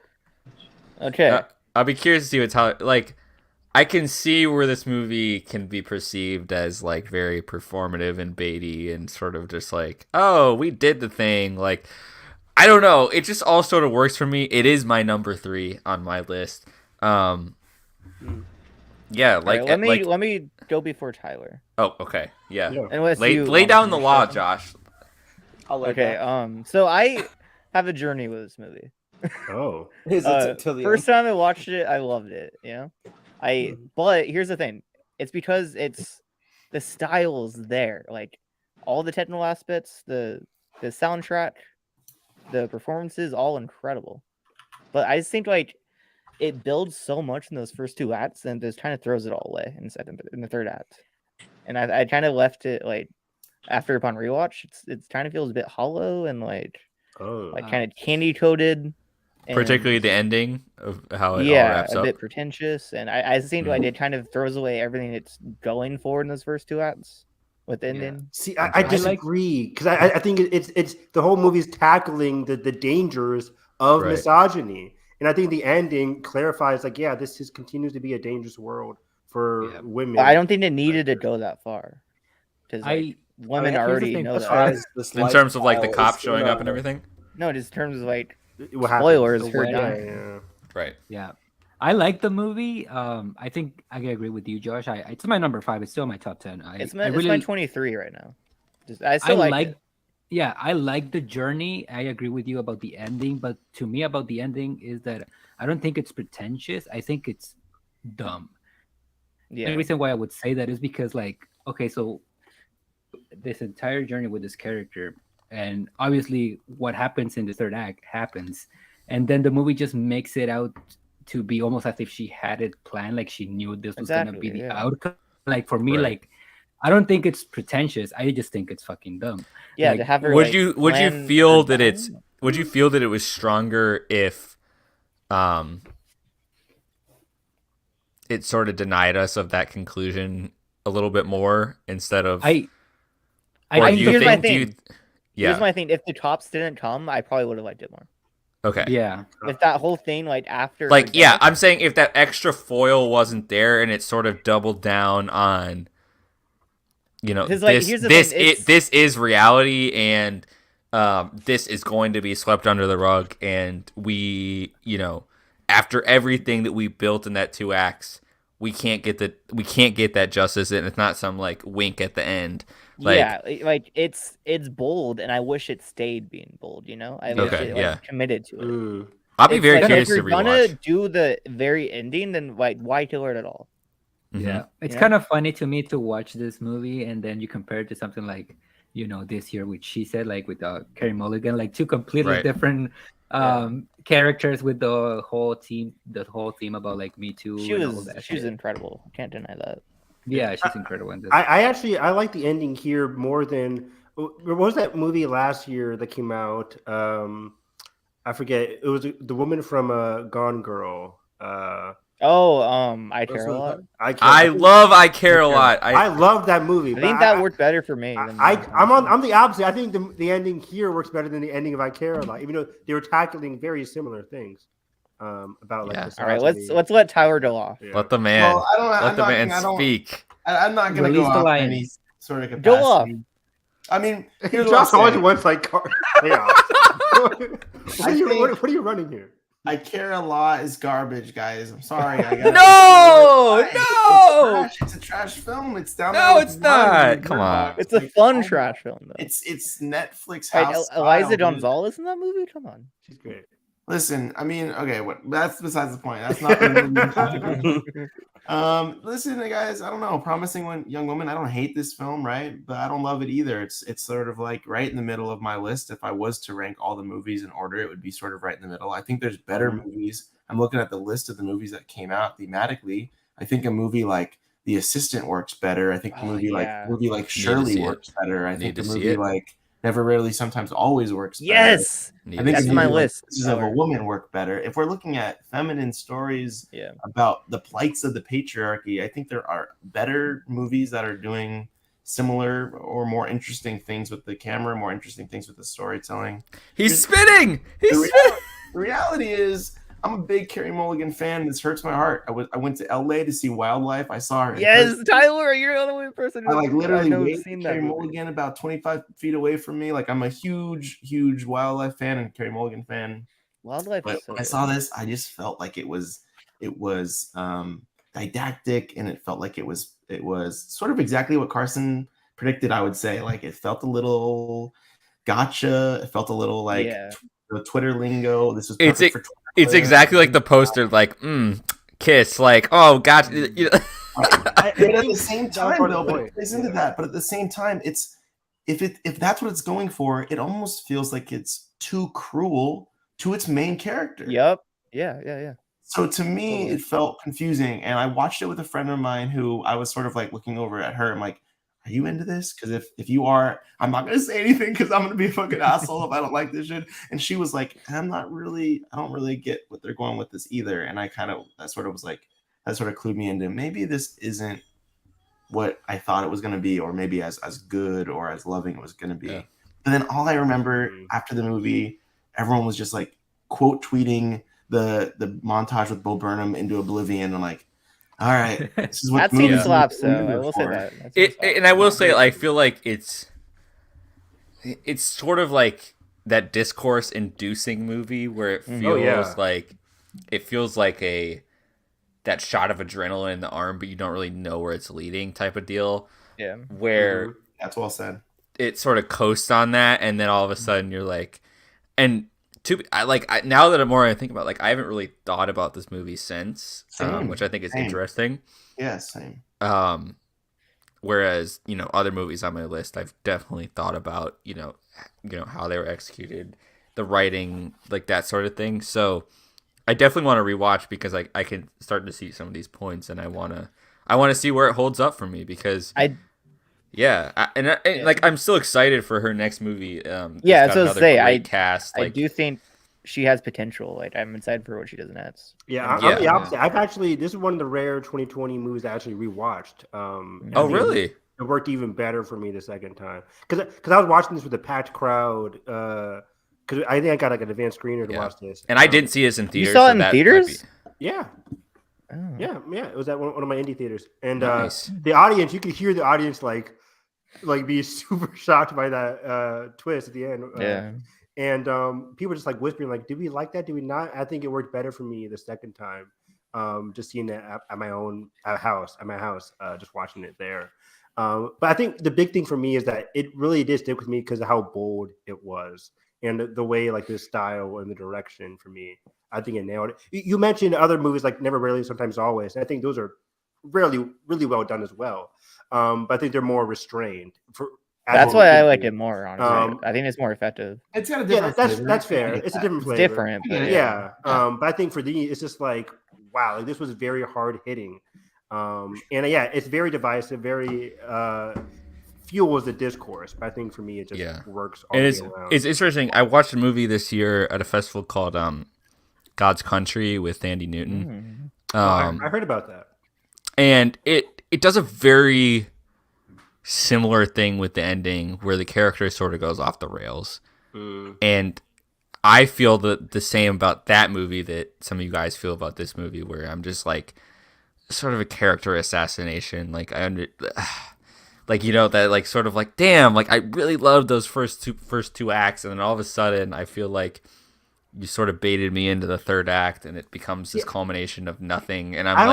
Speaker 1: okay.
Speaker 8: I'll be curious to see what Tyler like. I can see where this movie can be perceived as like very performative and baity and sort of just like, oh, we did the thing. Like, I don't know. It just all sort of works for me. It is my number 3 on my list. Yeah, like
Speaker 1: Alright, let me go before Tyler.
Speaker 8: Oh, okay, yeah.
Speaker 1: Unless
Speaker 8: Lay
Speaker 1: you
Speaker 8: down
Speaker 1: want
Speaker 8: the
Speaker 1: to
Speaker 8: law,
Speaker 1: finish
Speaker 8: Josh.
Speaker 4: I'll let
Speaker 1: Okay.
Speaker 4: that.
Speaker 1: So I have a journey with this movie.
Speaker 7: Oh,
Speaker 4: Is it till the
Speaker 1: First
Speaker 4: end?
Speaker 1: time I watched it, I loved it. You know, but here's the thing: it's because the style's there. Like all the technical aspects, the soundtrack, the performances, all incredible. But I just think like it builds so much in those first 2 acts, and just kind of throws it all away in the third act. And I kind of left it like after upon rewatch, it kind of feels a bit hollow and like kind of candy coated.
Speaker 8: Particularly the ending of how it all
Speaker 1: Yeah,
Speaker 8: wraps
Speaker 1: a
Speaker 8: up.
Speaker 1: bit pretentious, and I think like it kind of throws away everything it's going for in those first 2 acts with the ending.
Speaker 7: See, I disagree because I think it's the whole movie is tackling the dangers of
Speaker 8: Right.
Speaker 7: misogyny, and I think the ending clarifies like, yeah, this continues to be a dangerous world for women.
Speaker 1: But I don't think it needed to go that far because women
Speaker 6: here's the
Speaker 1: already
Speaker 6: thing,
Speaker 1: know
Speaker 6: as
Speaker 1: that.
Speaker 6: far
Speaker 4: as
Speaker 8: In terms of like the
Speaker 4: lifestyle
Speaker 8: cops
Speaker 4: is,
Speaker 8: showing up and everything.
Speaker 1: No, just in terms of like
Speaker 7: What happens?
Speaker 1: spoilers,
Speaker 7: The
Speaker 1: her
Speaker 7: wedding,
Speaker 1: dying.
Speaker 7: yeah.
Speaker 8: Right.
Speaker 6: Yeah, I like the movie. I think I agree with you, Josh. It's my number 5. It's still my top 10.
Speaker 1: It's my 23 right now. I still like it.
Speaker 6: Yeah, I like the journey. I agree with you about the ending, but to me, about the ending is that I don't think it's pretentious. I think it's dumb.
Speaker 1: Yeah.
Speaker 6: The reason why I would say that is because, like, okay, so this entire journey with this character, and obviously what happens in the third act happens, and then the movie just makes it out to be almost as if she had it planned, like she knew this was gonna be the outcome. Like for me,
Speaker 8: Right.
Speaker 6: like I don't think it's pretentious. I just think it's fucking dumb.
Speaker 1: Yeah,
Speaker 6: Like,
Speaker 1: to have her.
Speaker 8: Would
Speaker 1: like,
Speaker 8: you
Speaker 1: plan
Speaker 8: feel
Speaker 1: her
Speaker 8: that it's
Speaker 1: dying?
Speaker 8: would you feel that it was stronger if it sort of denied us of that conclusion a little bit more instead of or do you
Speaker 1: here's my
Speaker 8: think- do you-
Speaker 1: thing.
Speaker 8: yeah.
Speaker 1: Here's my thing. If the cops didn't come, I probably would have liked it more.
Speaker 8: Okay.
Speaker 6: Yeah.
Speaker 1: If that whole thing, like after,
Speaker 8: Like,
Speaker 1: her
Speaker 8: yeah,
Speaker 1: death-
Speaker 8: I'm saying if that extra foil wasn't there and it sort of doubled down on you know,
Speaker 1: Because, like, here's the thing,
Speaker 8: this is reality, and this is going to be swept under the rug, and we, you know, after everything that we built in that 2 acts, we can't get that justice, and it's not some like wink at the end. Like,
Speaker 1: yeah, like it's bold, and I wish it stayed being bold. You know, I wish it like, committed to it.
Speaker 8: I'll be very curious to rewatch.
Speaker 1: If you're gonna do the very ending, then like why kill her at all?
Speaker 6: Yeah, it's kind of funny to me to watch this movie and then you compare it to something like, you know, this year, which she said, like with Carey Mulligan, like 2 completely different characters with the whole theme about like Me Too.
Speaker 1: She was incredible. Can't deny that.
Speaker 6: Yeah, she's incredible in this.
Speaker 7: I like the ending here more than what was that movie last year that came out? I forget. It was the woman from Gone Girl.
Speaker 1: I Care a Lot.
Speaker 8: I love I Care a Lot.
Speaker 7: I love that movie.
Speaker 1: I think that worked better for me.
Speaker 7: I'm the opposite. I think the ending here works better than the ending of I Care a Lot, even though they were tackling very similar things. About like
Speaker 1: all right, let's let Tyler go off.
Speaker 8: Yeah. Let the man. Well, let the man speak.
Speaker 9: I'm not going to go off any sort of capacity.
Speaker 1: Go off.
Speaker 9: I mean,
Speaker 7: Josh always wants like chaos. What are you running here?
Speaker 9: I Care a Lot is garbage, guys. I'm sorry.
Speaker 8: No.
Speaker 9: It's a trash film. It's down.
Speaker 8: No, it's not. Come on.
Speaker 1: It's a fun trash film, though.
Speaker 9: It's Netflix house.
Speaker 1: Eliza Gonzalez in that movie. Come on,
Speaker 7: she's great.
Speaker 9: Listen, I mean, okay, that's besides the point. That's not the movie. Listen, guys, I don't know. Promising Young Woman. I don't hate this film, right? But I don't love it either. It's sort of like right in the middle of my list. If I was to rank all the movies in order, it would be sort of right in the middle. I think there's better movies. I'm looking at the list of the movies that came out thematically. I think a movie like The Assistant works better. I think a movie like Shirley works better. I think a movie like Never, Rarely, Sometimes, Always works better.
Speaker 1: Yes!
Speaker 9: I think
Speaker 1: that's my list.
Speaker 9: Pieces of a Woman work better. If we're looking at feminine stories about the plights of the patriarchy, I think there are better movies that are doing similar or more interesting things with the camera, more interesting things with the storytelling.
Speaker 8: He's spitting!
Speaker 9: The reality is, I'm a big Carey Mulligan fan. This hurts my heart. I went to LA to see Wildlife. I saw her.
Speaker 1: Yes, Tyler, you're the only person who
Speaker 9: I literally waited Carey Mulligan about 25 feet away from me. Like, I'm a huge Wildlife fan and Carey Mulligan fan.
Speaker 1: Wildlife.
Speaker 9: But when I saw this, I just felt like it was didactic, and it felt like it was sort of exactly what Carson predicted. I would say, like, it felt a little gotcha. It felt a little like the Twitter lingo. This was perfect for Twitter.
Speaker 8: It's exactly like the poster, like, kiss, like, oh, God. You know?
Speaker 9: But at the same time, though, but it plays into that. But at the same time, it's if that's what it's going for, it almost feels like it's too cruel to its main character.
Speaker 1: Yep. Yeah.
Speaker 9: So to me, it felt confusing, and I watched it with a friend of mine who I was sort of like looking over at her. I'm like, are you into this? Because if you are, I'm not gonna say anything because I'm gonna be a fucking asshole if I don't like this shit. And she was like, I don't really get what they're going with this either. And that sort of clued me into maybe this isn't what I thought it was gonna be, or maybe as good or as loving it was gonna be. Yeah. But then all I remember after the movie, everyone was just like quote tweeting the montage with Bo Burnham into oblivion. And like, all right, this is what
Speaker 1: that scene slaps. So I will say that.
Speaker 8: And I will say, I feel like it's sort of like that discourse-inducing movie where it feels like that shot of adrenaline in the arm, but you don't really know where it's leading, type of deal.
Speaker 1: Yeah,
Speaker 8: where
Speaker 9: that's well said.
Speaker 8: It sort of coasts on that, and then all of a sudden you're like, and. Now that I think about it, like, I haven't really thought about this movie since, which I think is interesting.
Speaker 9: Yeah, same.
Speaker 8: Whereas, you know, other movies on my list, I've definitely thought about, you know how they were executed, the writing, like that sort of thing. So I definitely want to rewatch because I can start to see some of these points, and I want to see where it holds up for me because I'm still excited for her next movie.
Speaker 1: Cast. I do think she has potential. Like, I'm excited for what she does next.
Speaker 7: I'm the opposite. I've actually, this is one of the rare 2020 movies I actually rewatched.
Speaker 8: Oh, really?
Speaker 7: It worked even better for me the second time because I was watching this with a packed crowd. Because I think I got like an advanced screener to watch this,
Speaker 8: and I didn't see this in theaters.
Speaker 1: You saw it in theaters?
Speaker 7: Yeah. Oh. Yeah. It was at one of my indie theaters, and the audience, you could hear the audience like like be super shocked by that twist at the end.
Speaker 1: Yeah.
Speaker 7: And people just like whispering, like, "Did we like that? Did we not?" I think it worked better for me the second time. Just seeing that at my own house, just watching it there. But I think the big thing for me is that it really did stick with me because of how bold it was and the way, like, the style and the direction for me. I think it nailed it. You mentioned other movies like Never, Rarely, Sometimes, Always. And I think those are really well done as well. But I think they're more restrained.
Speaker 1: That's why I liked it more, honestly. I think it's more effective.
Speaker 9: It's got a different flavor.
Speaker 7: That's fair. It's a different flavor.
Speaker 1: It's different. But
Speaker 7: yeah. But I think for these, it's just like, wow, like, this was very hard hitting. And yeah, it's very divisive, very fuels the discourse. But I think for me, it just works all the way around.
Speaker 8: It's interesting. I watched a movie this year at a festival called God's Country with Thandie Newton.
Speaker 7: I heard about that.
Speaker 8: And it does a very similar thing with the ending where the character sort of goes off the rails. And I feel the same about that movie that some of you guys feel about this movie, where I'm just like, sort of a character assassination. Like, like, you know, that like sort of like, damn, like I really loved those first two acts, and then all of a sudden I feel like you sort of baited me into the third act, and it becomes this culmination of nothing. And
Speaker 7: I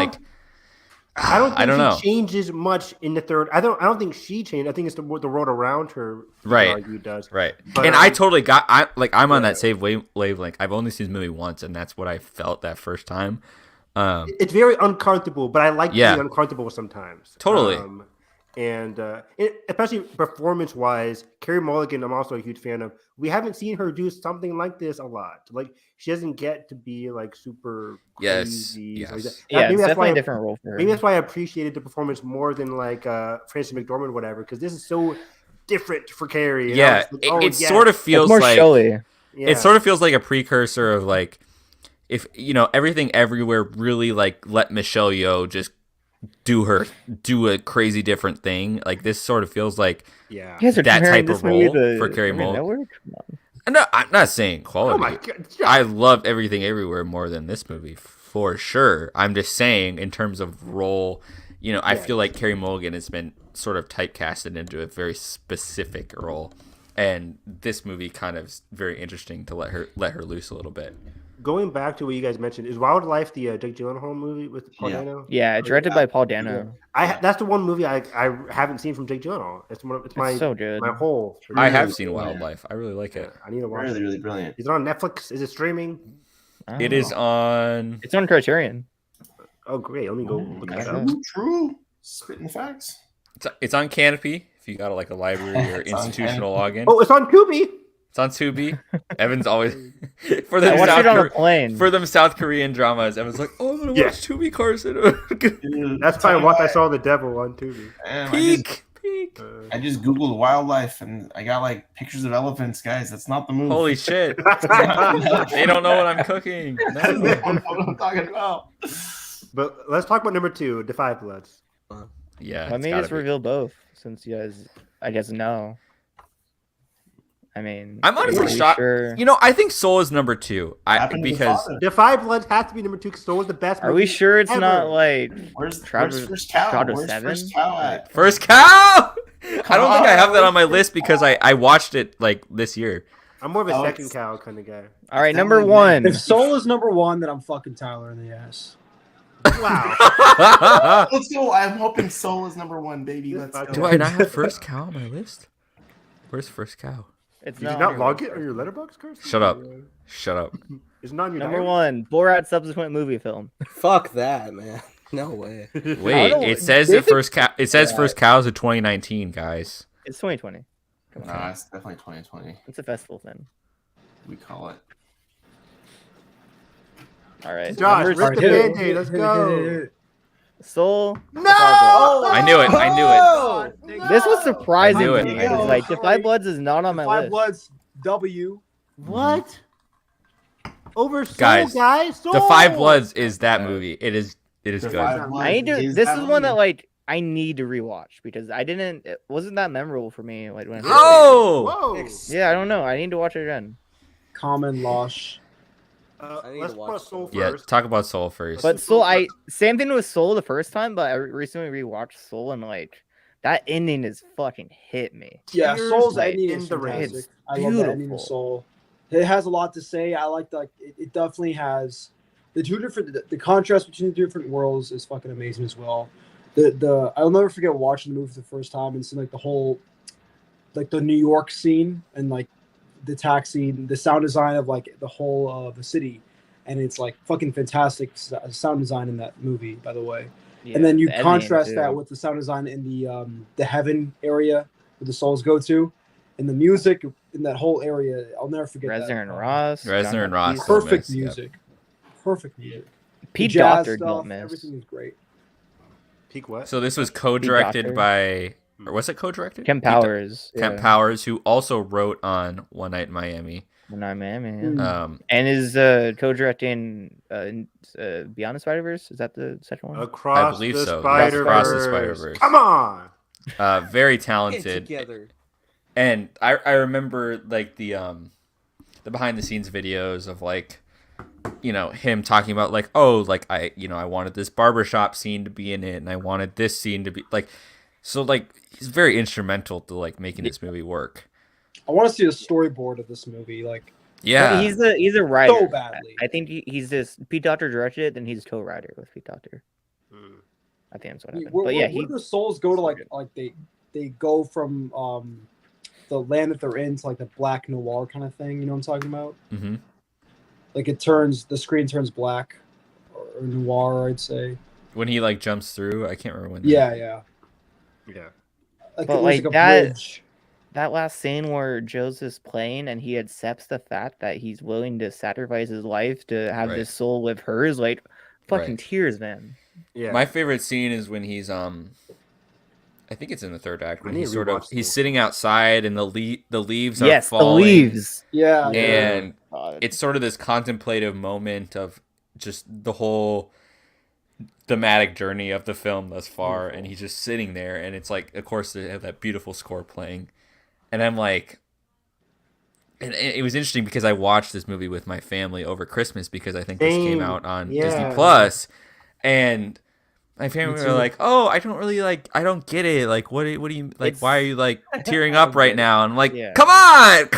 Speaker 7: don't think
Speaker 8: know.
Speaker 7: She changes much in the third. I don't think she changed. I think it's the world around her.
Speaker 8: Right.
Speaker 7: Does.
Speaker 8: Right.
Speaker 7: But,
Speaker 8: and I totally I'm on that same wavelength. I've only seen this movie once, and that's what I felt that first time.
Speaker 7: It's very uncomfortable, but I like being uncomfortable sometimes.
Speaker 8: Totally.
Speaker 7: And especially performance-wise, Carey Mulligan, I'm also a huge fan of. We haven't seen her do something like this a lot. Like, she doesn't get to be like super crazy.
Speaker 1: Yes.
Speaker 7: Like that.
Speaker 1: Yeah,
Speaker 7: maybe
Speaker 1: it's
Speaker 7: that's
Speaker 1: definitely
Speaker 7: why
Speaker 1: a different role for her.
Speaker 7: Maybe that's why I appreciated the performance more than like Frances McDormand, whatever. Because this is so different for Carey.
Speaker 8: Yeah, it sort of feels
Speaker 1: more
Speaker 8: like
Speaker 1: showy.
Speaker 7: Yeah.
Speaker 8: It sort of feels like a precursor of like, if you know, Everything Everywhere really like let Michelle Yeoh just do a crazy different thing. Like, this sort of feels like that type of role for Carey Mulligan. No, I'm not saying quality.
Speaker 7: Oh my God.
Speaker 8: I loved Everything Everywhere more than this movie for sure. I'm just saying in terms of role, you know, I feel like Carey Mulligan has been sort of typecasted into a very specific role, and this movie kind of is very interesting to let her loose a little bit.
Speaker 7: Going back to what you guys mentioned, is Wildlife the Jake Gyllenhaal movie with Paul Dano?
Speaker 1: Yeah, directed by Paul Dano.
Speaker 7: That's the one movie I haven't seen from Jake Gyllenhaal. It's
Speaker 1: so good.
Speaker 7: My whole.
Speaker 8: I have seen Wildlife. I really like it.
Speaker 7: I need to watch
Speaker 9: Really,
Speaker 7: it.
Speaker 9: really brilliant.
Speaker 7: Is it on Netflix? Is it streaming?
Speaker 8: It is on.
Speaker 1: It's on Criterion.
Speaker 7: Oh, great! Let me go look that up.
Speaker 9: True. Spitting facts.
Speaker 8: It's on Canopy if you got like a library or institutional login.
Speaker 7: Oh, it's on Tubi.
Speaker 8: It's on Tubi. Evan's always
Speaker 1: I watched it on a plane.
Speaker 8: For them South Korean dramas. Evan's like, oh, I'm gonna watch Tubi, Carson.
Speaker 7: That's probably what I saw the devil on Tubi.
Speaker 8: Peak.
Speaker 9: I just googled Wildlife and I got like pictures of elephants, guys. That's not the movie.
Speaker 8: Holy shit! They don't know what I'm cooking. No.
Speaker 9: I don't know what I'm talking about.
Speaker 7: But let's talk about number 2, The Five Bloods.
Speaker 8: Yeah.
Speaker 1: Let me just reveal both, since you guys, I guess, know. I mean,
Speaker 8: I'm honestly shocked.
Speaker 1: Sure.
Speaker 8: You know, I think Soul is number 2. Because
Speaker 7: The Five Bloods has to be number 2 because Soul is the best.
Speaker 1: Are we sure it's not like
Speaker 9: where's
Speaker 1: First Cow?
Speaker 9: Where's
Speaker 1: 7?
Speaker 9: First Cow at?
Speaker 8: First Cow? I don't think I have that on my list because I watched it like this year.
Speaker 7: I'm more of a second cow kind of guy.
Speaker 1: All right, number 1.
Speaker 11: If Soul is number 1, then I'm fucking Tyler in the ass.
Speaker 7: Wow.
Speaker 9: Let's go. I'm hoping Soul is number 1, baby. Let's go.
Speaker 8: Do I not have First Cow on my list? Where's First Cow?
Speaker 1: It's
Speaker 7: Did you not log it on your letterbox, Carson?
Speaker 8: Shut up. Shut up.
Speaker 7: It's not in your
Speaker 1: Number
Speaker 7: diary?
Speaker 1: 1, Borat subsequent movie film.
Speaker 4: Fuck that, man. No way.
Speaker 8: Wait, it says that First Cow. It says First Cow is a 2019, guys.
Speaker 1: It's 2020.
Speaker 9: Nah, it's definitely 2020.
Speaker 1: It's a festival thing.
Speaker 9: We call it.
Speaker 1: All right.
Speaker 7: Josh,
Speaker 1: Number
Speaker 7: rip the
Speaker 1: 2,
Speaker 7: Band-Aid. Let's go.
Speaker 1: Soul.
Speaker 7: No!
Speaker 8: I knew it. I knew it.
Speaker 1: This was surprising
Speaker 8: I knew
Speaker 1: to
Speaker 8: it.
Speaker 1: me.
Speaker 8: I knew it.
Speaker 1: Like, The Five Bloods is not on my
Speaker 11: Five
Speaker 1: list.
Speaker 11: Bloods, W.
Speaker 7: What? Over Soul,
Speaker 8: Guys,
Speaker 7: Soul.
Speaker 8: The Five Bloods is that movie. It is good.
Speaker 1: I need to. This is one that like I need to rewatch because it wasn't that memorable for me. Like when.
Speaker 8: Oh!
Speaker 7: Whoa.
Speaker 1: Yeah, I don't know. I need to watch it again.
Speaker 11: Common Losh.
Speaker 7: Let's put Soul
Speaker 8: Yeah,
Speaker 7: first.
Speaker 8: talk about Soul first.
Speaker 1: But Soul, same thing with Soul the first time, but I recently rewatched Soul and like That ending is fucking hit me.
Speaker 10: Yeah,
Speaker 7: Tears
Speaker 10: Soul's
Speaker 7: like
Speaker 10: ending
Speaker 7: in
Speaker 10: is
Speaker 7: the rain.
Speaker 10: fantastic.
Speaker 1: It's
Speaker 10: I love that ending of
Speaker 1: beautiful.
Speaker 10: Soul. It has a lot to say. I like the. It definitely has the two different. The contrast between the different worlds is fucking amazing as well. I'll never forget watching the movie for the first time and seeing like the whole, like the New York scene and like the taxi, the sound design of like the whole the city, and it's like fucking fantastic sound design in that movie, by the way.
Speaker 1: Yeah,
Speaker 10: And then you
Speaker 1: the editing,
Speaker 10: contrast that
Speaker 1: too.
Speaker 10: with the sound design in the heaven area where the souls go to, and the music in that whole area. I'll never forget that.
Speaker 1: Reznor and Ross.
Speaker 8: Reznor and
Speaker 1: John
Speaker 8: Ross.
Speaker 1: Batiste.
Speaker 10: Perfect
Speaker 8: Gomez, yep.
Speaker 10: music. Perfect music.
Speaker 1: Pete
Speaker 10: The jazz
Speaker 1: Docter
Speaker 10: stuff,
Speaker 1: don't miss.
Speaker 10: everything was great.
Speaker 7: Peak what?
Speaker 8: So this was co-directed
Speaker 1: Doctor.
Speaker 8: by, or was it co-directed?
Speaker 1: Kemp Powers.
Speaker 8: Kemp
Speaker 1: yeah.
Speaker 8: Powers, who also wrote on One Night in Miami.
Speaker 1: When I'm Miami.
Speaker 10: Mm.
Speaker 1: And is co-directing Beyond the Spider-Verse. Is that the second one?
Speaker 7: Across
Speaker 8: I believe
Speaker 7: the
Speaker 8: so.
Speaker 7: Spider-Verse.
Speaker 8: Across the Spider-Verse.
Speaker 7: Come on.
Speaker 8: Very
Speaker 4: Get
Speaker 8: talented.
Speaker 4: together.
Speaker 8: And I remember like the behind the scenes videos of like, you know, him talking about like, oh, like I wanted this barbershop scene to be in it, and I wanted this scene to be like, so like he's very instrumental to like making this movie work.
Speaker 10: I want to see a storyboard of this movie. Like,
Speaker 8: Yeah,
Speaker 1: He's a writer.
Speaker 10: so badly.
Speaker 1: I think he's this. Pete Docter directed it, then he's co-writer with Pete Docter.
Speaker 7: Mm.
Speaker 1: I think that's what happened.
Speaker 10: Where,
Speaker 1: But yeah,
Speaker 10: where do the souls go to like they go from the land that they're in to like the black noir kind of thing. You know what I'm talking about?
Speaker 8: mm-hmm.
Speaker 10: Like the screen turns black or noir, I'd say.
Speaker 8: When he like jumps through, I can't remember when.
Speaker 10: Yeah.
Speaker 7: Yeah.
Speaker 10: Like
Speaker 1: But,
Speaker 10: it was
Speaker 1: like,
Speaker 10: like a
Speaker 1: that-
Speaker 10: bridge.
Speaker 1: that last scene where Joseph's playing and he accepts the fact that he's willing to sacrifice his life to have
Speaker 8: Right.
Speaker 1: his soul live hers, like fucking
Speaker 8: Right.
Speaker 1: tears, man.
Speaker 7: Yeah.
Speaker 8: My favorite scene is when he's I think it's in the third act
Speaker 7: I
Speaker 8: when
Speaker 7: need
Speaker 8: he's
Speaker 7: to rewatch
Speaker 8: he's
Speaker 7: this.
Speaker 8: sitting outside and the leaves are
Speaker 1: Yes, the
Speaker 8: falling.
Speaker 1: leaves.
Speaker 10: Yeah.
Speaker 8: And
Speaker 1: God.
Speaker 8: it's sort of this contemplative moment of just the whole thematic journey of the film thus far, and he's just sitting there, and it's like, of course, they have that beautiful score playing, and I'm like, and it was interesting because I watched this movie with my family over Christmas because I think this came
Speaker 7: Same.
Speaker 8: out on
Speaker 7: Yeah.
Speaker 8: Disney Plus, and my family
Speaker 10: Me
Speaker 8: were
Speaker 10: too.
Speaker 8: like, "Oh, I don't get it. Like, what do you like?
Speaker 1: It's-
Speaker 8: Why are you like tearing up right now?" And I'm like,
Speaker 1: Yeah.
Speaker 8: "Come on,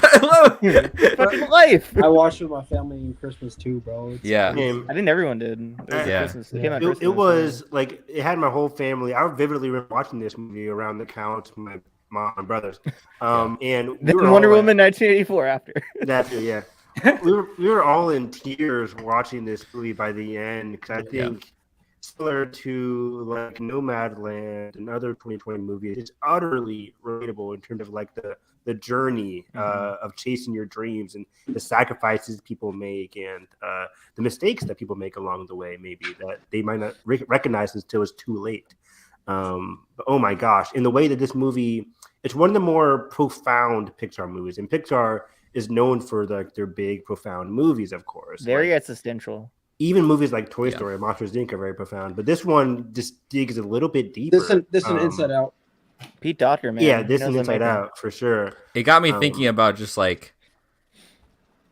Speaker 1: Fucking life.
Speaker 10: I watched it with my family in Christmas too, bro. It's-
Speaker 8: yeah."
Speaker 7: Game.
Speaker 1: I think everyone did. It was
Speaker 8: Yeah.
Speaker 1: Christmas. It came out
Speaker 7: It
Speaker 1: Christmas,
Speaker 7: was like it had my whole family. I vividly remember watching this movie around the couch, my mom and brothers. And we
Speaker 1: Then
Speaker 7: were
Speaker 1: Wonder
Speaker 7: all,
Speaker 1: Woman 1984 after.
Speaker 7: That's it, yeah. we were all in tears watching this movie by the end because I think similar to like Nomadland and other 2020 movies, it's utterly relatable in terms of like the journey of chasing your dreams and the sacrifices people make and the mistakes that people make along the way, maybe that they might not recognize until it's too late. But oh my gosh, in the way that this movie, it's one of the more profound Pixar movies, and Pixar is known for their big, profound movies, of course.
Speaker 1: Very
Speaker 7: Like,
Speaker 1: existential.
Speaker 7: even movies like Toy Story and Monsters Inc. are very profound, but this one just digs a little bit deeper.
Speaker 10: This and Inside Out.
Speaker 1: Pete Docter, man.
Speaker 7: Yeah,
Speaker 1: He
Speaker 7: this
Speaker 1: knows
Speaker 7: and
Speaker 1: what
Speaker 7: Inside
Speaker 1: making.
Speaker 7: Out for sure.
Speaker 8: It got me thinking about just like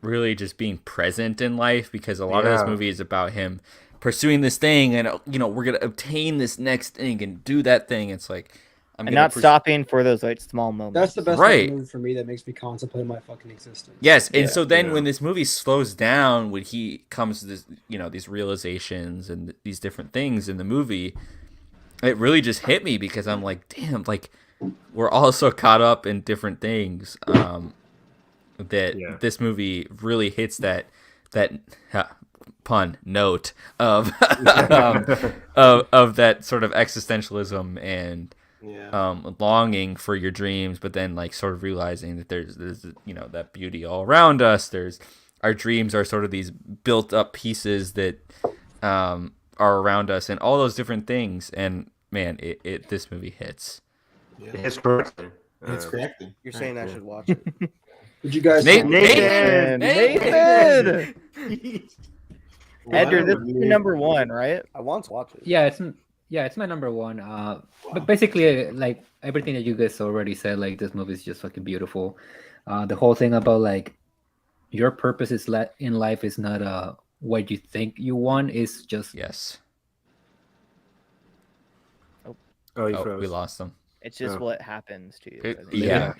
Speaker 8: really just being present in life, because a lot of this movie is about him pursuing this thing and, you know, we're going to obtain this next thing and do that thing. It's like,
Speaker 1: And not stopping for those like small moments.
Speaker 10: That's the best
Speaker 8: Right.
Speaker 10: movie for me that makes me contemplate my fucking existence.
Speaker 8: Yes, and
Speaker 1: Yeah.
Speaker 8: so then when this movie slows down, when he comes to this, you know, these realizations and these different things in the movie, it really just hit me because I'm like, damn, like we're all so caught up in different things that this movie really hits that pun note of of that sort of existentialism and longing for your dreams, but then like sort of realizing that there's you know, that beauty all around us. There's our dreams are sort of these built up pieces that are around us and all those different things. And man, it this movie hits.
Speaker 7: It's correct.
Speaker 9: It's correct.
Speaker 4: You're saying I should watch it.
Speaker 10: Would you guys?
Speaker 8: Nathan!
Speaker 1: Edgar, this is your number one, right?
Speaker 4: I want to watch it.
Speaker 6: Yeah, it's my number one. But basically, like everything that you guys already said, like this movie is just fucking beautiful. The whole thing about like your purpose is in life is not what you think you want. Is just
Speaker 8: yes.
Speaker 7: Oh,
Speaker 8: we lost them.
Speaker 1: It's just
Speaker 7: Oh.
Speaker 1: what happens to you.
Speaker 8: It-
Speaker 1: I think.
Speaker 8: yeah.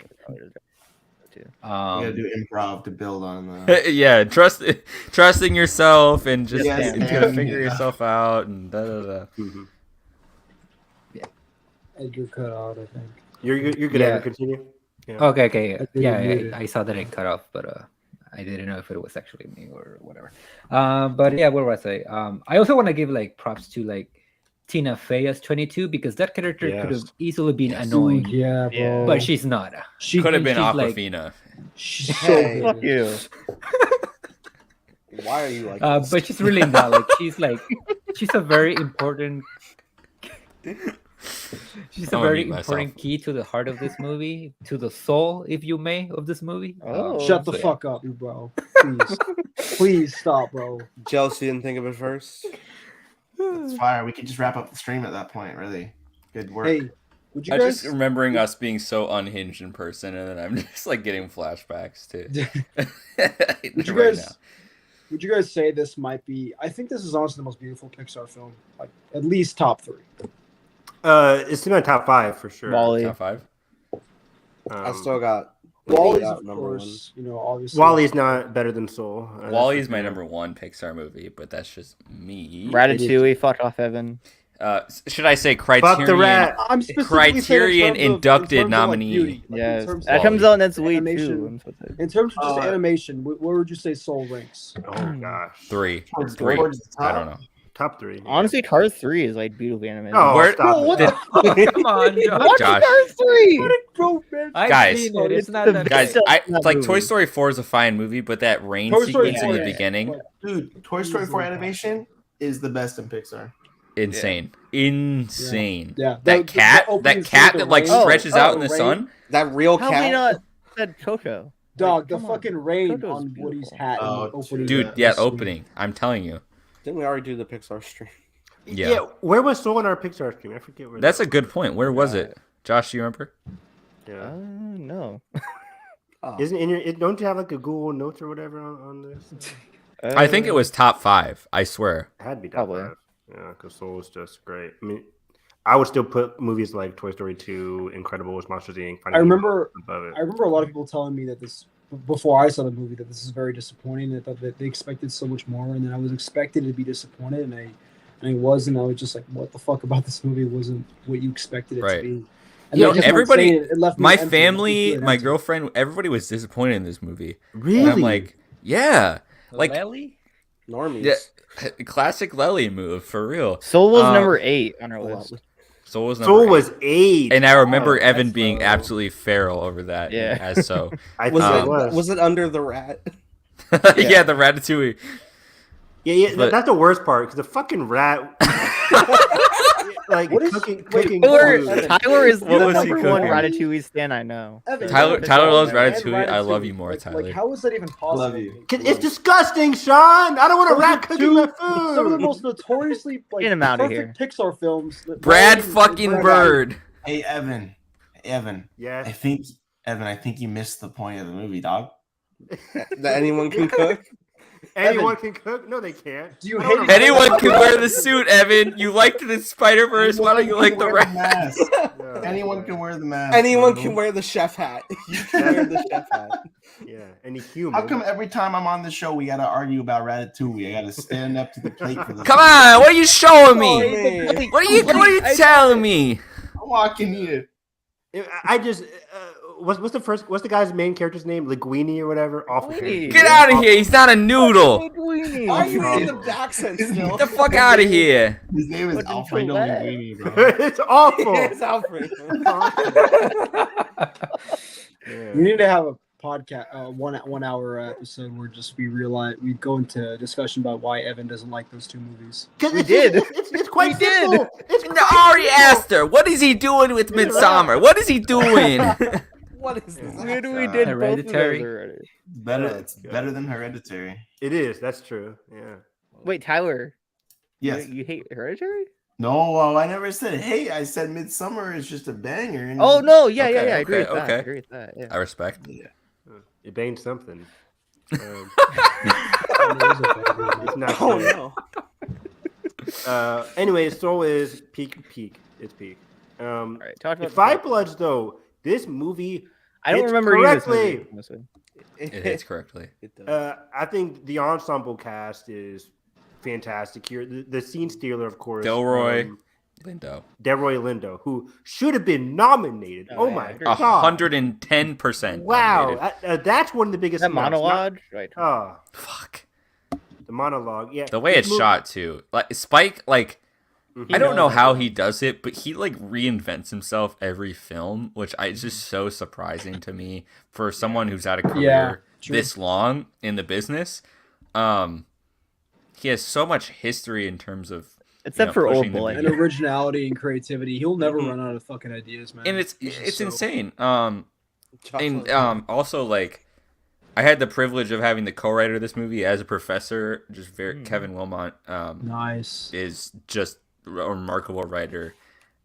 Speaker 9: You gotta do improv to build on the.
Speaker 8: Yeah, trusting yourself and just
Speaker 9: Yes,
Speaker 8: and to
Speaker 9: man.
Speaker 8: figure yourself out and da da da.
Speaker 7: Mhm.
Speaker 11: Edgar cut out, I think.
Speaker 7: You're good.
Speaker 6: Yeah.
Speaker 7: Evan, continue. Yeah.
Speaker 6: Okay.
Speaker 11: I think
Speaker 6: Yeah,
Speaker 11: you muted.
Speaker 6: I saw that it cut off, but I didn't know if it was actually me or whatever. But yeah, what was I? I also want to give like props to like Tina Fey as 22 because that character could have
Speaker 7: Yes.
Speaker 6: easily been annoying,
Speaker 11: Dude, yeah, bro.
Speaker 1: Yeah.
Speaker 6: but she's not.
Speaker 11: she
Speaker 8: Could have been
Speaker 6: she's like-
Speaker 8: Aquafina.
Speaker 11: She's so
Speaker 4: Hey.
Speaker 1: Fuck
Speaker 11: good.
Speaker 1: you.
Speaker 4: Why are you like this?
Speaker 6: But she's really not. Like she's a very important. She's a
Speaker 8: I'm gonna
Speaker 6: very
Speaker 8: mute myself.
Speaker 6: important key to the heart of this movie, to the soul, if you may, of this movie.
Speaker 1: Oh.
Speaker 11: Shut the
Speaker 6: so yeah.
Speaker 11: fuck up, bro. Please. Please stop, bro.
Speaker 4: Jealousy didn't think of it first.
Speaker 9: It's fire. We could just wrap up the stream at that point. Really good work.
Speaker 11: Hey, would you
Speaker 8: I'm
Speaker 11: guys
Speaker 8: just remembering us being so unhinged in person, and then I'm just like getting flashbacks to.
Speaker 11: would you
Speaker 8: right
Speaker 11: guys
Speaker 8: now.
Speaker 11: would you guys say this might be I think this is honestly the most beautiful Pixar film. Like at least top 3.
Speaker 7: It's in my top 5 for sure.
Speaker 1: Wall-E.
Speaker 8: Top 5?
Speaker 4: I still got
Speaker 11: Wally's
Speaker 4: out
Speaker 11: of
Speaker 4: number
Speaker 11: course, you know, obviously.
Speaker 7: Wally's not better than Soul. That's
Speaker 8: Wall-E is
Speaker 7: for
Speaker 8: my
Speaker 7: sure.
Speaker 8: number 1 Pixar movie, but that's just me.
Speaker 1: Ratatouille. Fuck off, Evan.
Speaker 8: Should I say
Speaker 7: Fuck the
Speaker 8: Criterion?
Speaker 7: rat.
Speaker 11: I'm specifically saying
Speaker 8: Criterion
Speaker 11: in terms of-
Speaker 8: inducted
Speaker 11: in terms of, like,
Speaker 8: nominee.
Speaker 11: beauty. Like, in
Speaker 1: Yes,
Speaker 11: terms
Speaker 1: that
Speaker 11: of
Speaker 1: comes out next week
Speaker 11: animation.
Speaker 1: too. I'm supposed to-
Speaker 11: In terms of just
Speaker 9: Uh,
Speaker 11: animation, where would you say Soul ranks?
Speaker 7: Oh gosh.
Speaker 8: 3.
Speaker 9: Towards-
Speaker 8: 3.
Speaker 9: towards the
Speaker 8: I
Speaker 9: top.
Speaker 8: don't know.
Speaker 7: Top 3.
Speaker 1: Honestly, Cars 3 is like beautifully animated.
Speaker 7: Oh,
Speaker 8: Where-
Speaker 7: stop
Speaker 11: what
Speaker 7: it.
Speaker 11: the
Speaker 6: Come on, Josh.
Speaker 1: Watch
Speaker 8: Josh.
Speaker 1: Cars 3.
Speaker 11: Bro, man.
Speaker 6: I've
Speaker 8: Guys.
Speaker 6: seen it. It's not
Speaker 1: the
Speaker 6: that
Speaker 8: Guys,
Speaker 6: bad.
Speaker 1: Still
Speaker 8: I
Speaker 1: not
Speaker 8: like
Speaker 1: movie.
Speaker 8: Toy Story 4 is a fine movie, but that rain
Speaker 11: Toy Story
Speaker 8: sequence in
Speaker 11: 4
Speaker 8: the
Speaker 11: is-
Speaker 8: beginning,
Speaker 9: Dude, Toy Story 4 animation is the best in Pixar.
Speaker 8: insane, insane.
Speaker 11: Yeah.
Speaker 8: That cat,
Speaker 11: opening
Speaker 8: that
Speaker 11: scene
Speaker 8: cat
Speaker 11: with
Speaker 8: that
Speaker 11: the
Speaker 8: like
Speaker 11: rain-
Speaker 8: stretches out in the
Speaker 11: rain-
Speaker 8: sun.
Speaker 4: that real
Speaker 1: How have we
Speaker 4: cat.
Speaker 1: not said Coco?
Speaker 11: Dog, the
Speaker 1: come on.
Speaker 11: fucking rain
Speaker 1: Coco's
Speaker 11: on Woody's
Speaker 1: beautiful.
Speaker 11: hat. in
Speaker 9: Oh,
Speaker 11: the opening.
Speaker 8: Dude, yeah, opening. I'm telling you.
Speaker 4: Didn't we already do the Pixar stream?
Speaker 8: Yeah.
Speaker 7: Where was Soul in our Pixar stream? I forget where.
Speaker 8: That's
Speaker 7: that
Speaker 8: a good point. Where was it? Josh, do you remember?
Speaker 7: was. Yeah.
Speaker 1: No.
Speaker 4: Oh.
Speaker 7: Isn't in your? Don't you have like a Google Notes or whatever on this?
Speaker 8: I think it was top 5. I swear.
Speaker 7: It had to be top
Speaker 1: Probably.
Speaker 7: 5. Yeah, because Soul is just great. I mean, I would still put movies like Toy Story 2, Incredibles, Monsters Inc.
Speaker 11: I remember
Speaker 7: above it.
Speaker 11: I remember a lot of people telling me that this before I saw the movie that this is very disappointing. That they expected so much more, and then I was expected to be disappointed, and I was, and I was just like, what the fuck about this movie wasn't what you expected it
Speaker 8: Right.
Speaker 11: to be.
Speaker 8: You know,
Speaker 11: I just want
Speaker 8: everybody-
Speaker 11: saying it left me
Speaker 8: My
Speaker 11: empty. It
Speaker 8: family,
Speaker 11: left me
Speaker 8: my
Speaker 11: empty.
Speaker 8: girlfriend, everybody was disappointed in this movie.
Speaker 7: Really?
Speaker 8: And I'm like, yeah, like
Speaker 6: Lely?
Speaker 4: Normies.
Speaker 8: yeah, classic Lely move for real.
Speaker 1: Soul was
Speaker 8: Um,
Speaker 1: number 8 on our
Speaker 4: Hold
Speaker 1: list.
Speaker 4: on.
Speaker 8: Soul was
Speaker 7: Soul
Speaker 8: number
Speaker 7: was
Speaker 8: 8.
Speaker 7: 8.
Speaker 8: And I remember
Speaker 7: Oh,
Speaker 8: Evan
Speaker 7: that's
Speaker 8: being
Speaker 7: low.
Speaker 8: absolutely feral over that.
Speaker 1: Yeah.
Speaker 8: As so.
Speaker 7: I
Speaker 4: Was
Speaker 7: think
Speaker 4: it
Speaker 7: it was.
Speaker 4: was it under the rat?
Speaker 8: Yeah, the Ratatouille.
Speaker 7: Yeah,
Speaker 8: but-
Speaker 7: that's the worst part because the fucking rat. like
Speaker 11: What is-
Speaker 7: cooking
Speaker 11: wait,
Speaker 1: Tyler,
Speaker 7: food.
Speaker 1: Tyler is
Speaker 8: What
Speaker 1: the
Speaker 8: was he
Speaker 1: number 1
Speaker 8: cooking?
Speaker 1: Ratatouille stan I know.
Speaker 11: Evan,
Speaker 8: Tyler-
Speaker 11: Evan,
Speaker 8: Tyler loves
Speaker 11: and
Speaker 8: Ratatouille. I love you more, Tyler.
Speaker 11: Like, how is that even possible?
Speaker 9: Love you.
Speaker 7: It's disgusting, Sean. I don't want a rat cooking my
Speaker 11: Some of the
Speaker 7: food.
Speaker 11: most notoriously like
Speaker 1: Get him outta
Speaker 11: perfect Pixar films. that-
Speaker 8: Brad
Speaker 11: Brad-
Speaker 8: fucking
Speaker 11: Brad-
Speaker 8: Bird.
Speaker 9: Hey, Evan. Evan.
Speaker 7: Yeah.
Speaker 9: I think you missed the point of the movie, dog.
Speaker 4: That anyone can cook.
Speaker 7: Anyone can cook? No, they can't.
Speaker 11: Do you
Speaker 7: I
Speaker 11: hate
Speaker 7: don't
Speaker 11: it?
Speaker 8: Anyone can wear the suit, Evan. You liked the Spider Verse. Why don't you like the
Speaker 9: Wear
Speaker 8: rat?
Speaker 9: mask.
Speaker 7: Yeah.
Speaker 9: Anyone can wear the mask.
Speaker 4: Anyone
Speaker 9: bro.
Speaker 4: can wear the chef hat. You can wear the chef hat.
Speaker 7: Yeah, any human.
Speaker 9: How come every time I'm on the show we gotta argue about Ratatouille? I gotta stand up to the plate for this.
Speaker 8: Come on, what are you showing
Speaker 4: Oh,
Speaker 8: me?
Speaker 4: man.
Speaker 8: What are you telling me?
Speaker 9: I'm walking here.
Speaker 7: I just what's the guy's main character's name? Linguini or whatever. Awful.
Speaker 1: Linguini.
Speaker 8: Get out of here! He's not a noodle.
Speaker 4: Why are you in the accent still?
Speaker 8: Get the fuck out of here!
Speaker 9: His name is
Speaker 1: What's in
Speaker 9: Alfredo
Speaker 1: Gillette?
Speaker 9: Linguini, bro.
Speaker 7: It's awful.
Speaker 4: It's Alfred.
Speaker 11: We need to have a podcast, 1 hour episode where just we go into a discussion about why Evan doesn't like those two movies.
Speaker 1: We did.
Speaker 7: It's quite
Speaker 1: We did.
Speaker 7: simple. It's
Speaker 8: No,
Speaker 7: quite
Speaker 8: Ari Aster, what is he doing with Midsummer? What is he doing?
Speaker 4: What is this?
Speaker 1: We did
Speaker 6: Hereditary.
Speaker 1: both of those already.
Speaker 9: It's better than Hereditary.
Speaker 7: It is. That's true. Yeah.
Speaker 1: Wait, Tyler.
Speaker 9: Yes.
Speaker 1: You hate Hereditary?
Speaker 9: No, well, I never said hey. I said Midsummer is just a banger. And
Speaker 1: Oh no, yeah,
Speaker 8: Okay,
Speaker 1: I agree with that.
Speaker 8: okay.
Speaker 1: I agree with that. Yeah.
Speaker 8: I respect.
Speaker 7: It banged something. It's
Speaker 11: It's
Speaker 7: not.
Speaker 4: Oh
Speaker 7: good.
Speaker 4: no.
Speaker 7: Anyway, Soul is peak. It's peak.
Speaker 1: All right, talk about
Speaker 7: Five Bloods though. This movie.
Speaker 1: I don't
Speaker 7: hits
Speaker 1: remember
Speaker 7: correctly.
Speaker 1: this movie.
Speaker 8: It hits correctly.
Speaker 4: It does.
Speaker 7: I think the ensemble cast is fantastic here. The scene stealer, of course,
Speaker 8: Delroy Lindo.
Speaker 7: Delroy Lindo, who should have been nominated. Oh, my god,
Speaker 8: 110%.
Speaker 7: Wow, that's one of the biggest.
Speaker 1: That monologue, right?
Speaker 7: Oh,
Speaker 8: fuck.
Speaker 7: The monologue, yeah.
Speaker 8: The way it's shot too, like Spike, like I don't know how he does it, but he like reinvents himself every film, which is just so surprising to me for someone who's had a career this long in the business. He has so much history in terms of
Speaker 1: except for Old Boy
Speaker 11: and originality and creativity. He'll never run out of fucking ideas, man.
Speaker 8: And it's insane. Also like I had the privilege of having the co-writer of this movie as a professor, just Kevin Wilmot.
Speaker 11: Nice.
Speaker 8: Is just a remarkable writer.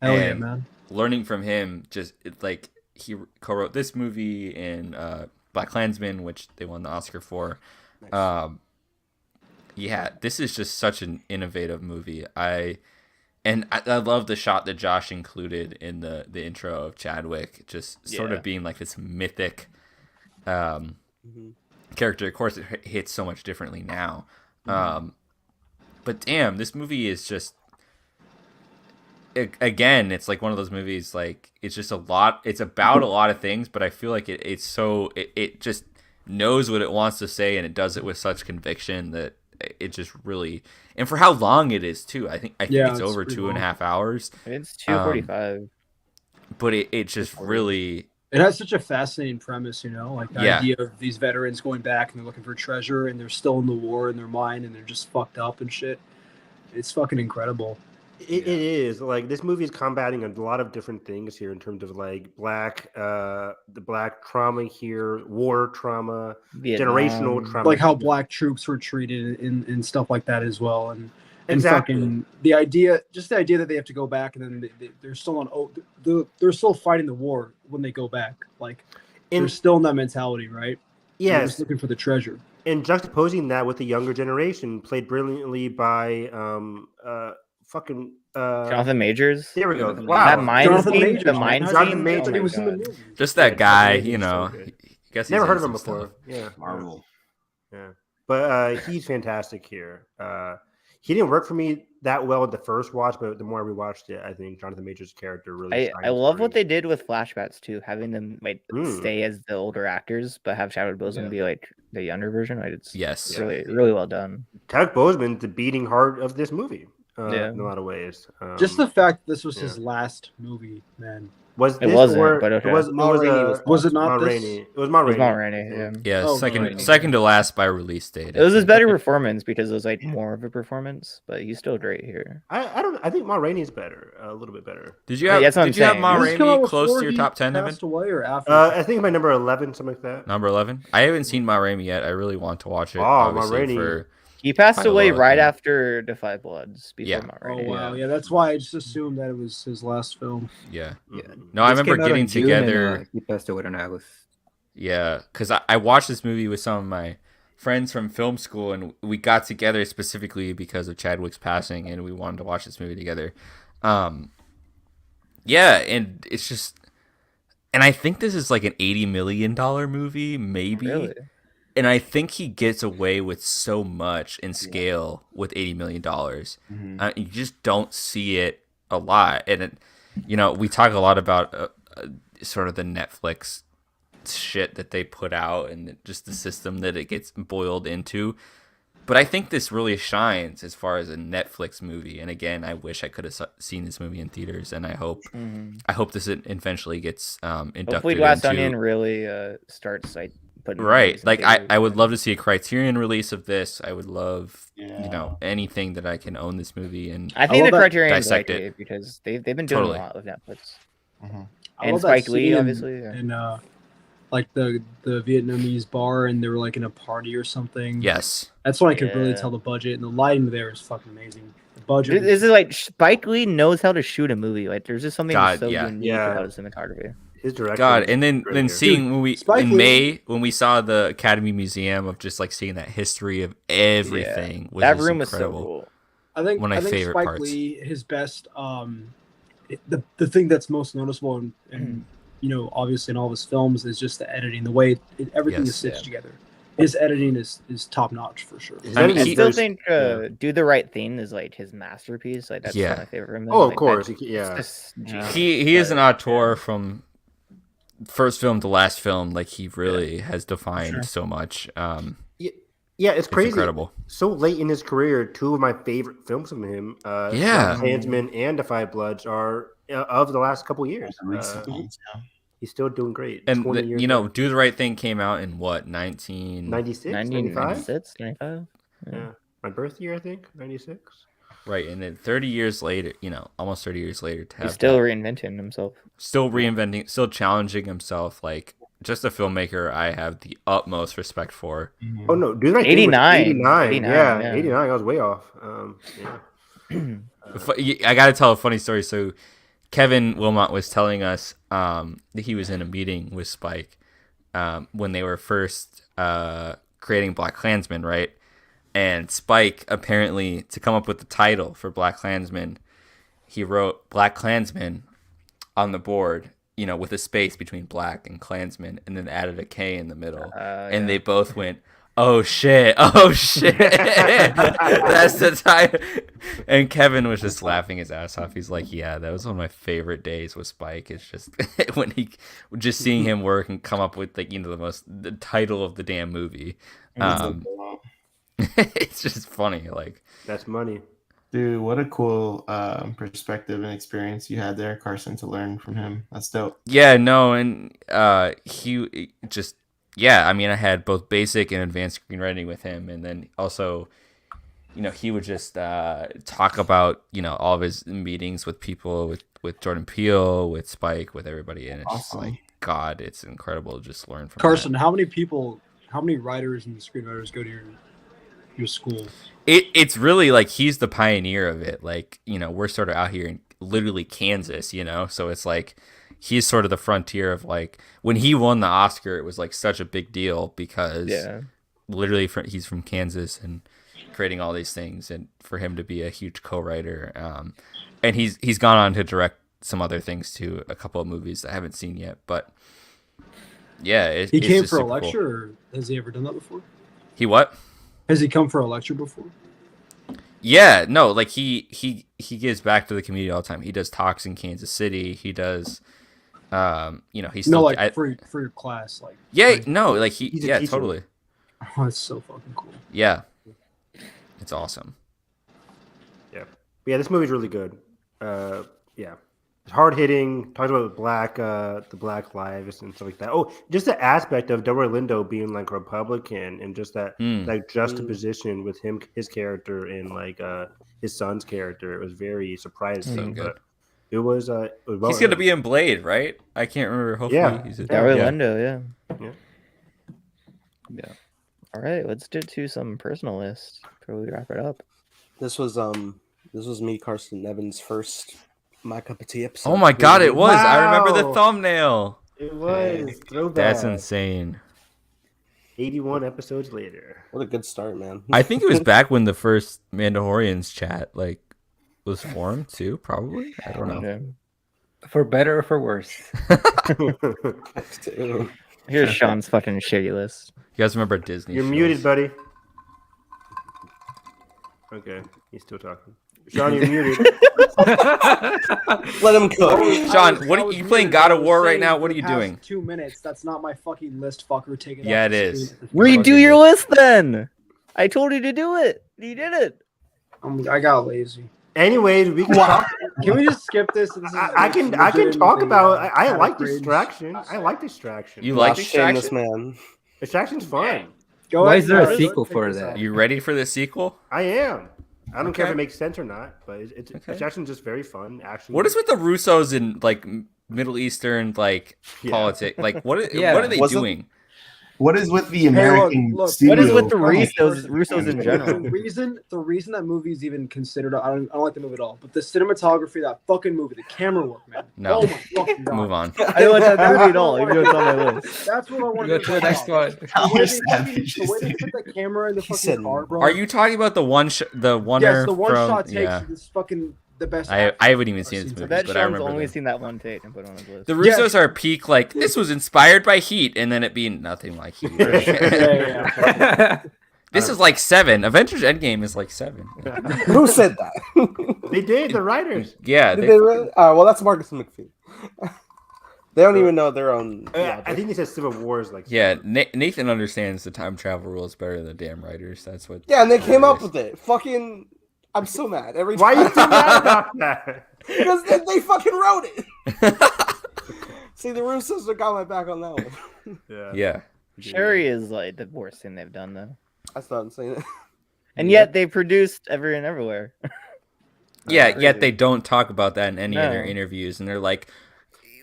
Speaker 11: Hell yeah, man.
Speaker 8: Learning from him, like he co-wrote this movie and Black Klansman, which they won the Oscar for. Nice. Yeah, this is just such an innovative movie. I love the shot that Josh included in the intro of Chadwick, just sort of being like this mythic character. Of course, it hits so much differently now. But damn, this movie is just again, it's like one of those movies. Like it's just a lot. It's about a lot of things, but I feel like it just knows what it wants to say, and it does it with such conviction that it just really, and for how long it is too. I think it's over 2.5 hours.
Speaker 1: It's 2:45.
Speaker 8: But it just really.
Speaker 11: It has such a fascinating premise, like the idea of these veterans going back and they're looking for treasure and they're still in the war in their mind and they're just fucked up and shit. It's fucking incredible.
Speaker 7: It is like this movie is combating a lot of different things here in terms of like the black trauma here, war trauma, generational trauma,
Speaker 11: like how black troops were treated and stuff like that as well, and
Speaker 7: exactly
Speaker 11: fucking the idea that they have to go back and then they're still they're still fighting the war when they go back, like they're still in that mentality, right?
Speaker 7: Yes,
Speaker 11: they're just looking for the treasure.
Speaker 7: And juxtaposing that with the younger generation, played brilliantly by
Speaker 1: Jonathan Majors.
Speaker 7: There we go.
Speaker 1: Wow, that mind scene, the mind
Speaker 7: Jonathan
Speaker 1: scene.
Speaker 7: Majors. He was in the movie.
Speaker 8: Just that guy, I guess
Speaker 7: never heard of him before.
Speaker 8: Stuff.
Speaker 7: Yeah,
Speaker 9: Marvel.
Speaker 7: Yeah, but he's fantastic here. He didn't work for me that well at the first watch, but the more we watched it, I think Jonathan Majors' character really.
Speaker 1: I love what they did with flashbacks too, having them stay as the older actors, but have Chadwick Boseman be like the younger version. It's really well done.
Speaker 7: Chadwick Boseman, the beating heart of this movie. In a lot of ways.
Speaker 11: Just the fact this was his last movie, man.
Speaker 7: Was
Speaker 1: it wasn't? But okay.
Speaker 11: Was it not
Speaker 7: Ma Rainey? It was Ma Rainey.
Speaker 1: Ma Rainey.
Speaker 8: Yeah, second to last by release date.
Speaker 1: It was his better performance because it was like more of a performance, but he's still great here.
Speaker 7: I think Ma Rainey's better, a little bit better.
Speaker 8: Did you have Ma Rainey close to your top 10, Evan?
Speaker 11: Away or after?
Speaker 7: I think my number 11, something like that.
Speaker 8: Number 11. I haven't seen Ma Rainey yet. I really want to watch it.
Speaker 7: Oh, Ma Rainey.
Speaker 1: He passed away right after The Five Bloods. Before Ma Rainey.
Speaker 11: Oh wow, yeah, that's why I just assumed that it was his last film.
Speaker 8: Yeah. No, I remember getting together.
Speaker 6: He passed away in August.
Speaker 8: Yeah, because I watched this movie with some of my friends from film school, and we got together specifically because of Chadwick's passing, and we wanted to watch this movie together. Yeah, and it's just, and I think this is like an $80 million movie, maybe.
Speaker 1: Really?
Speaker 8: And I think he gets away with so much in scale with $80 million. You just don't see it a lot. And, we talk a lot about sort of the Netflix shit that they put out and just the system that it gets boiled into. But I think this really shines as far as a Netflix movie. And again, I wish I could have seen this movie in theaters. And I hope this eventually gets inducted
Speaker 1: Hopefully Glass Onion really starts
Speaker 8: right, like I would love to see a Criterion release of this. I would love anything that I can own this movie and
Speaker 1: I think the Criterion
Speaker 8: dissect it
Speaker 1: because they've been doing a lot with Netflix.
Speaker 11: And
Speaker 1: Spike Lee, obviously,
Speaker 11: and like the Vietnamese bar, and they were like in a party or something.
Speaker 8: Yes,
Speaker 11: that's when I could really tell the budget, and the lighting there is fucking amazing. The budget.
Speaker 1: Is it like Spike Lee knows how to shoot a movie? Like there's just something so unique about his cinematography.
Speaker 7: His direction.
Speaker 8: God, and then seeing when May when we saw the Academy Museum of just like seeing that history of everything was
Speaker 1: that room
Speaker 8: incredible.
Speaker 1: was so cool.
Speaker 11: I think
Speaker 8: one of my favorite
Speaker 11: Spike
Speaker 8: parts.
Speaker 11: Lee, his the thing that's most noticeable and obviously in all of his films is just the editing, the way everything is stitched together. His editing is top notch for sure.
Speaker 1: I still think Do the Right Thing is like his masterpiece. Like that's one of my favorite.
Speaker 7: Oh, of
Speaker 1: like,
Speaker 7: course,
Speaker 8: he is an auteur from first film to last film. Like he really has defined so much.
Speaker 7: It's crazy.
Speaker 8: Incredible.
Speaker 7: So late in his career, two of my favorite films from him, Klansman and Da 5 Bloods, are of the last couple years. He's still doing great.
Speaker 8: And Do the Right Thing came out in what, 1996,
Speaker 1: 96, 95?
Speaker 7: Yeah, my birth year, I think, 96.
Speaker 8: Right, and then 30 years later, almost 30 years later, to have
Speaker 1: he's still reinventing himself.
Speaker 8: Still challenging himself. Like, just a filmmaker I have the utmost respect for.
Speaker 7: Oh no, Do the Right Thing 89. Yeah, 89. I was way off.
Speaker 8: I gotta tell a funny story. So Kevin Wilmot was telling us that he was in a meeting with Spike when they were first creating BlacKkKlansman, right? And Spike, apparently, to come up with the title for BlacKkKlansman, he wrote BlacKkKlansman on the board, with a space between Black and Klansman, and then added a K in the middle. And they both went, oh shit, that's the title. And Kevin was just laughing his ass off. He's like, yeah, that was one of my favorite days with Spike. It's just just seeing him work and come up with the title of the damn movie. It's just funny. Like,
Speaker 7: that's money.
Speaker 9: Dude, what a cool perspective and experience you had there, Carson, to learn from him. That's dope.
Speaker 8: Yeah, no, and he just, I mean, I had both basic and advanced screenwriting with him, and then also, he would just talk about, all of his meetings with people, with Jordan Peele, with Spike, with everybody, and it's just like, God, it's incredible to just learn from
Speaker 11: Carson,
Speaker 8: that.
Speaker 11: how many writers and screenwriters go to your school?
Speaker 8: It's really like he's the pioneer of it. Like, we're sort of out here in literally Kansas, so it's like he's sort of the frontier of like when he won the Oscar, it was like such a big deal because literally he's from Kansas and creating all these things, and for him to be a huge co-writer, and he's gone on to direct some other things too, a couple of movies I haven't seen yet, but yeah,
Speaker 11: he came for a lecture, cool. Or has he ever done that before?
Speaker 8: He what?
Speaker 11: Has he come for a lecture before?
Speaker 8: Yeah, no, like he gives back to the community all the time. He does talks in Kansas City. He does, he's still,
Speaker 11: for your class, like
Speaker 8: he's totally.
Speaker 11: Oh, it's so fucking cool.
Speaker 8: Yeah, it's awesome.
Speaker 7: Yeah, this movie's really good. It's hard hitting. Talks about the black lives and stuff like that. Oh, just the aspect of Delroy Lindo being like Republican and just that like juxtaposition with his character and like his son's character. It was very surprising, but it was well,
Speaker 8: he's gonna be in Blade, right? I can't remember. Hopefully, he's
Speaker 1: Delroy Lindo. Yeah. All right, let's do some personal lists before we wrap it up.
Speaker 4: This was me, Carson Evans' first My Cup of Tea episode.
Speaker 8: Oh my God, it was. Wow. I remember the thumbnail.
Speaker 7: It was. Throwback.
Speaker 8: That's insane.
Speaker 7: 81 episodes later.
Speaker 4: What a good start, man.
Speaker 8: I think it was back when the first Mandalorians chat was formed too, probably. I don't know.
Speaker 6: For better or for worse.
Speaker 1: Here's Sean's fucking shitty list.
Speaker 8: You guys remember Disney?
Speaker 7: You're muted, buddy. Okay, he's still talking. Sean, you're muted.
Speaker 4: Let him cook.
Speaker 8: Sean, what are you playing? God of War right now? What are you doing?
Speaker 11: 2 minutes. That's not my fucking list, fucker. Take it.
Speaker 8: Yeah, it is.
Speaker 1: Redo your list then. I told you to do it. You did it.
Speaker 11: I got lazy.
Speaker 7: Anyways, we can talk.
Speaker 11: Can we just skip this?
Speaker 7: I can talk about. I like distraction. I like distraction.
Speaker 8: You like distraction,
Speaker 4: man?
Speaker 7: Distraction's fun.
Speaker 6: Why is there a sequel for that?
Speaker 8: You ready for the sequel?
Speaker 7: I am. I don't care if it makes sense or not, but it's actually just very fun. Actually,
Speaker 8: what is with the Russos in like Middle Eastern politics? Like what are they doing?
Speaker 9: What is with the American?
Speaker 1: What is with the Russos in general?
Speaker 11: The reason that movie is even considered, I don't like the movie at all. But the cinematography, that fucking movie, the camera work, man.
Speaker 8: No,
Speaker 11: oh my fucking God.
Speaker 8: Move on.
Speaker 1: I don't like that movie at all. Even though it's on my list.
Speaker 11: That's what I want
Speaker 6: to go to the next one.
Speaker 11: The way they put the camera in the fucking car, bro.
Speaker 8: Are you talking about the one? The one
Speaker 11: shot takes this fucking the best.
Speaker 8: I haven't even seen
Speaker 11: I've
Speaker 8: this
Speaker 11: seen
Speaker 8: movie,
Speaker 1: Bet
Speaker 8: but I
Speaker 1: Sean's
Speaker 8: remember
Speaker 1: only
Speaker 8: them.
Speaker 1: seen that one take and put it on his list.
Speaker 8: The Russos are peak, like, this was inspired by Heat, and then it being nothing like Heat. This is like 7. Avengers Endgame is like 7.
Speaker 4: Who said that?
Speaker 7: They did. The writers.
Speaker 8: Yeah.
Speaker 4: Did they really? Well, that's Marcus McPhee. They don't even know their own.
Speaker 7: I think they said Civil War is like.
Speaker 8: Yeah, Nathan understands the time travel rules better than the damn writers. That's what.
Speaker 4: Yeah, and they came up with it. Fucking, I'm so mad every time.
Speaker 7: Why are you so mad about that?
Speaker 4: Because they fucking wrote it. See, the Russos have got my back on that one.
Speaker 8: Yeah.
Speaker 1: Sherry is like the worst thing they've done though.
Speaker 4: That's not insane.
Speaker 1: And yet they produced Everywhere and Everywhere.
Speaker 8: Yeah, yet they don't talk about that in any of their interviews, and they're like,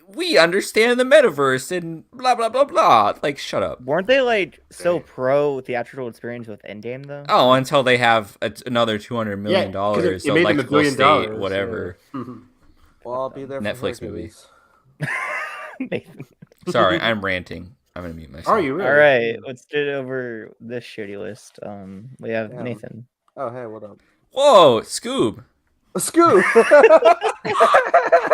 Speaker 8: "We understand the metaverse and blah blah blah blah." Like, shut up.
Speaker 1: Weren't they like so pro theatrical experience with Endgame though?
Speaker 8: Oh, until they have another $200 million,
Speaker 7: it
Speaker 8: so
Speaker 7: made them $1
Speaker 8: electrical
Speaker 7: billion,
Speaker 8: state, whatever.
Speaker 4: Well, I'll be there.
Speaker 8: Netflix
Speaker 4: for
Speaker 8: movie.
Speaker 1: Nathan.
Speaker 8: Sorry, I'm ranting. I'm gonna mute myself.
Speaker 7: Are you really?
Speaker 1: All right, let's do it over this shitty list. We have
Speaker 4: Yeah.
Speaker 1: Nathan.
Speaker 4: Oh, hey, what up?
Speaker 8: Whoa, Scoob.
Speaker 4: Scoob.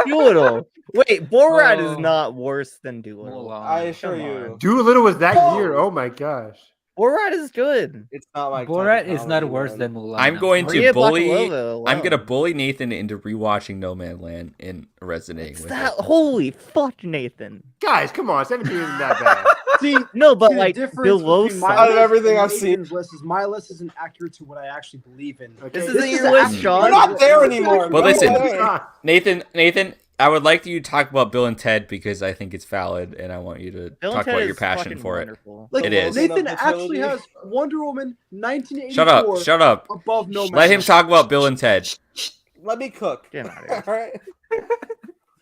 Speaker 1: Doolittle. Wait, Borat is not worse than Doolittle.
Speaker 4: I assure you.
Speaker 7: Doolittle was that year. Oh my gosh.
Speaker 1: Borat is good.
Speaker 4: It's not like
Speaker 6: Borat is not worse than Mulan.
Speaker 8: I'm going
Speaker 1: Maria
Speaker 8: to bully.
Speaker 1: Bakalova
Speaker 8: I'm gonna
Speaker 1: alone.
Speaker 8: bully Nathan into rewatching No Man Land and resonating with
Speaker 1: That
Speaker 8: it.
Speaker 1: holy fuck, Nathan.
Speaker 7: Guys, come on. 17 isn't that bad.
Speaker 10: See,
Speaker 1: No, but
Speaker 10: the
Speaker 1: like
Speaker 10: difference
Speaker 1: below
Speaker 10: between my
Speaker 1: side.
Speaker 4: Out of
Speaker 10: list
Speaker 4: everything
Speaker 10: and
Speaker 4: I've seen.
Speaker 10: Nathan's list is my list isn't accurate to what I actually believe in.
Speaker 7: Okay.
Speaker 1: This
Speaker 10: This
Speaker 1: isn't
Speaker 10: is
Speaker 1: your list,
Speaker 10: actually-
Speaker 1: Sean.
Speaker 4: You're not there anymore.
Speaker 8: Well,
Speaker 4: Go
Speaker 8: listen.
Speaker 4: away.
Speaker 8: Nathan, I would like you to talk about Bill and Ted because I think it's valid, and I want you to
Speaker 1: Bill and
Speaker 8: talk
Speaker 1: Ted
Speaker 8: about your
Speaker 1: is
Speaker 8: passion
Speaker 1: fucking
Speaker 8: for it.
Speaker 1: wonderful.
Speaker 10: Like,
Speaker 8: It is.
Speaker 10: Nathan
Speaker 4: Of the
Speaker 10: actually
Speaker 4: trilogy.
Speaker 10: has Wonder Woman 1984
Speaker 8: Shut up.
Speaker 10: above No
Speaker 8: Let
Speaker 10: Man's
Speaker 8: him
Speaker 10: Land.
Speaker 8: talk about Bill and Ted.
Speaker 4: Let me cook.
Speaker 1: Get him out of
Speaker 4: All
Speaker 1: here.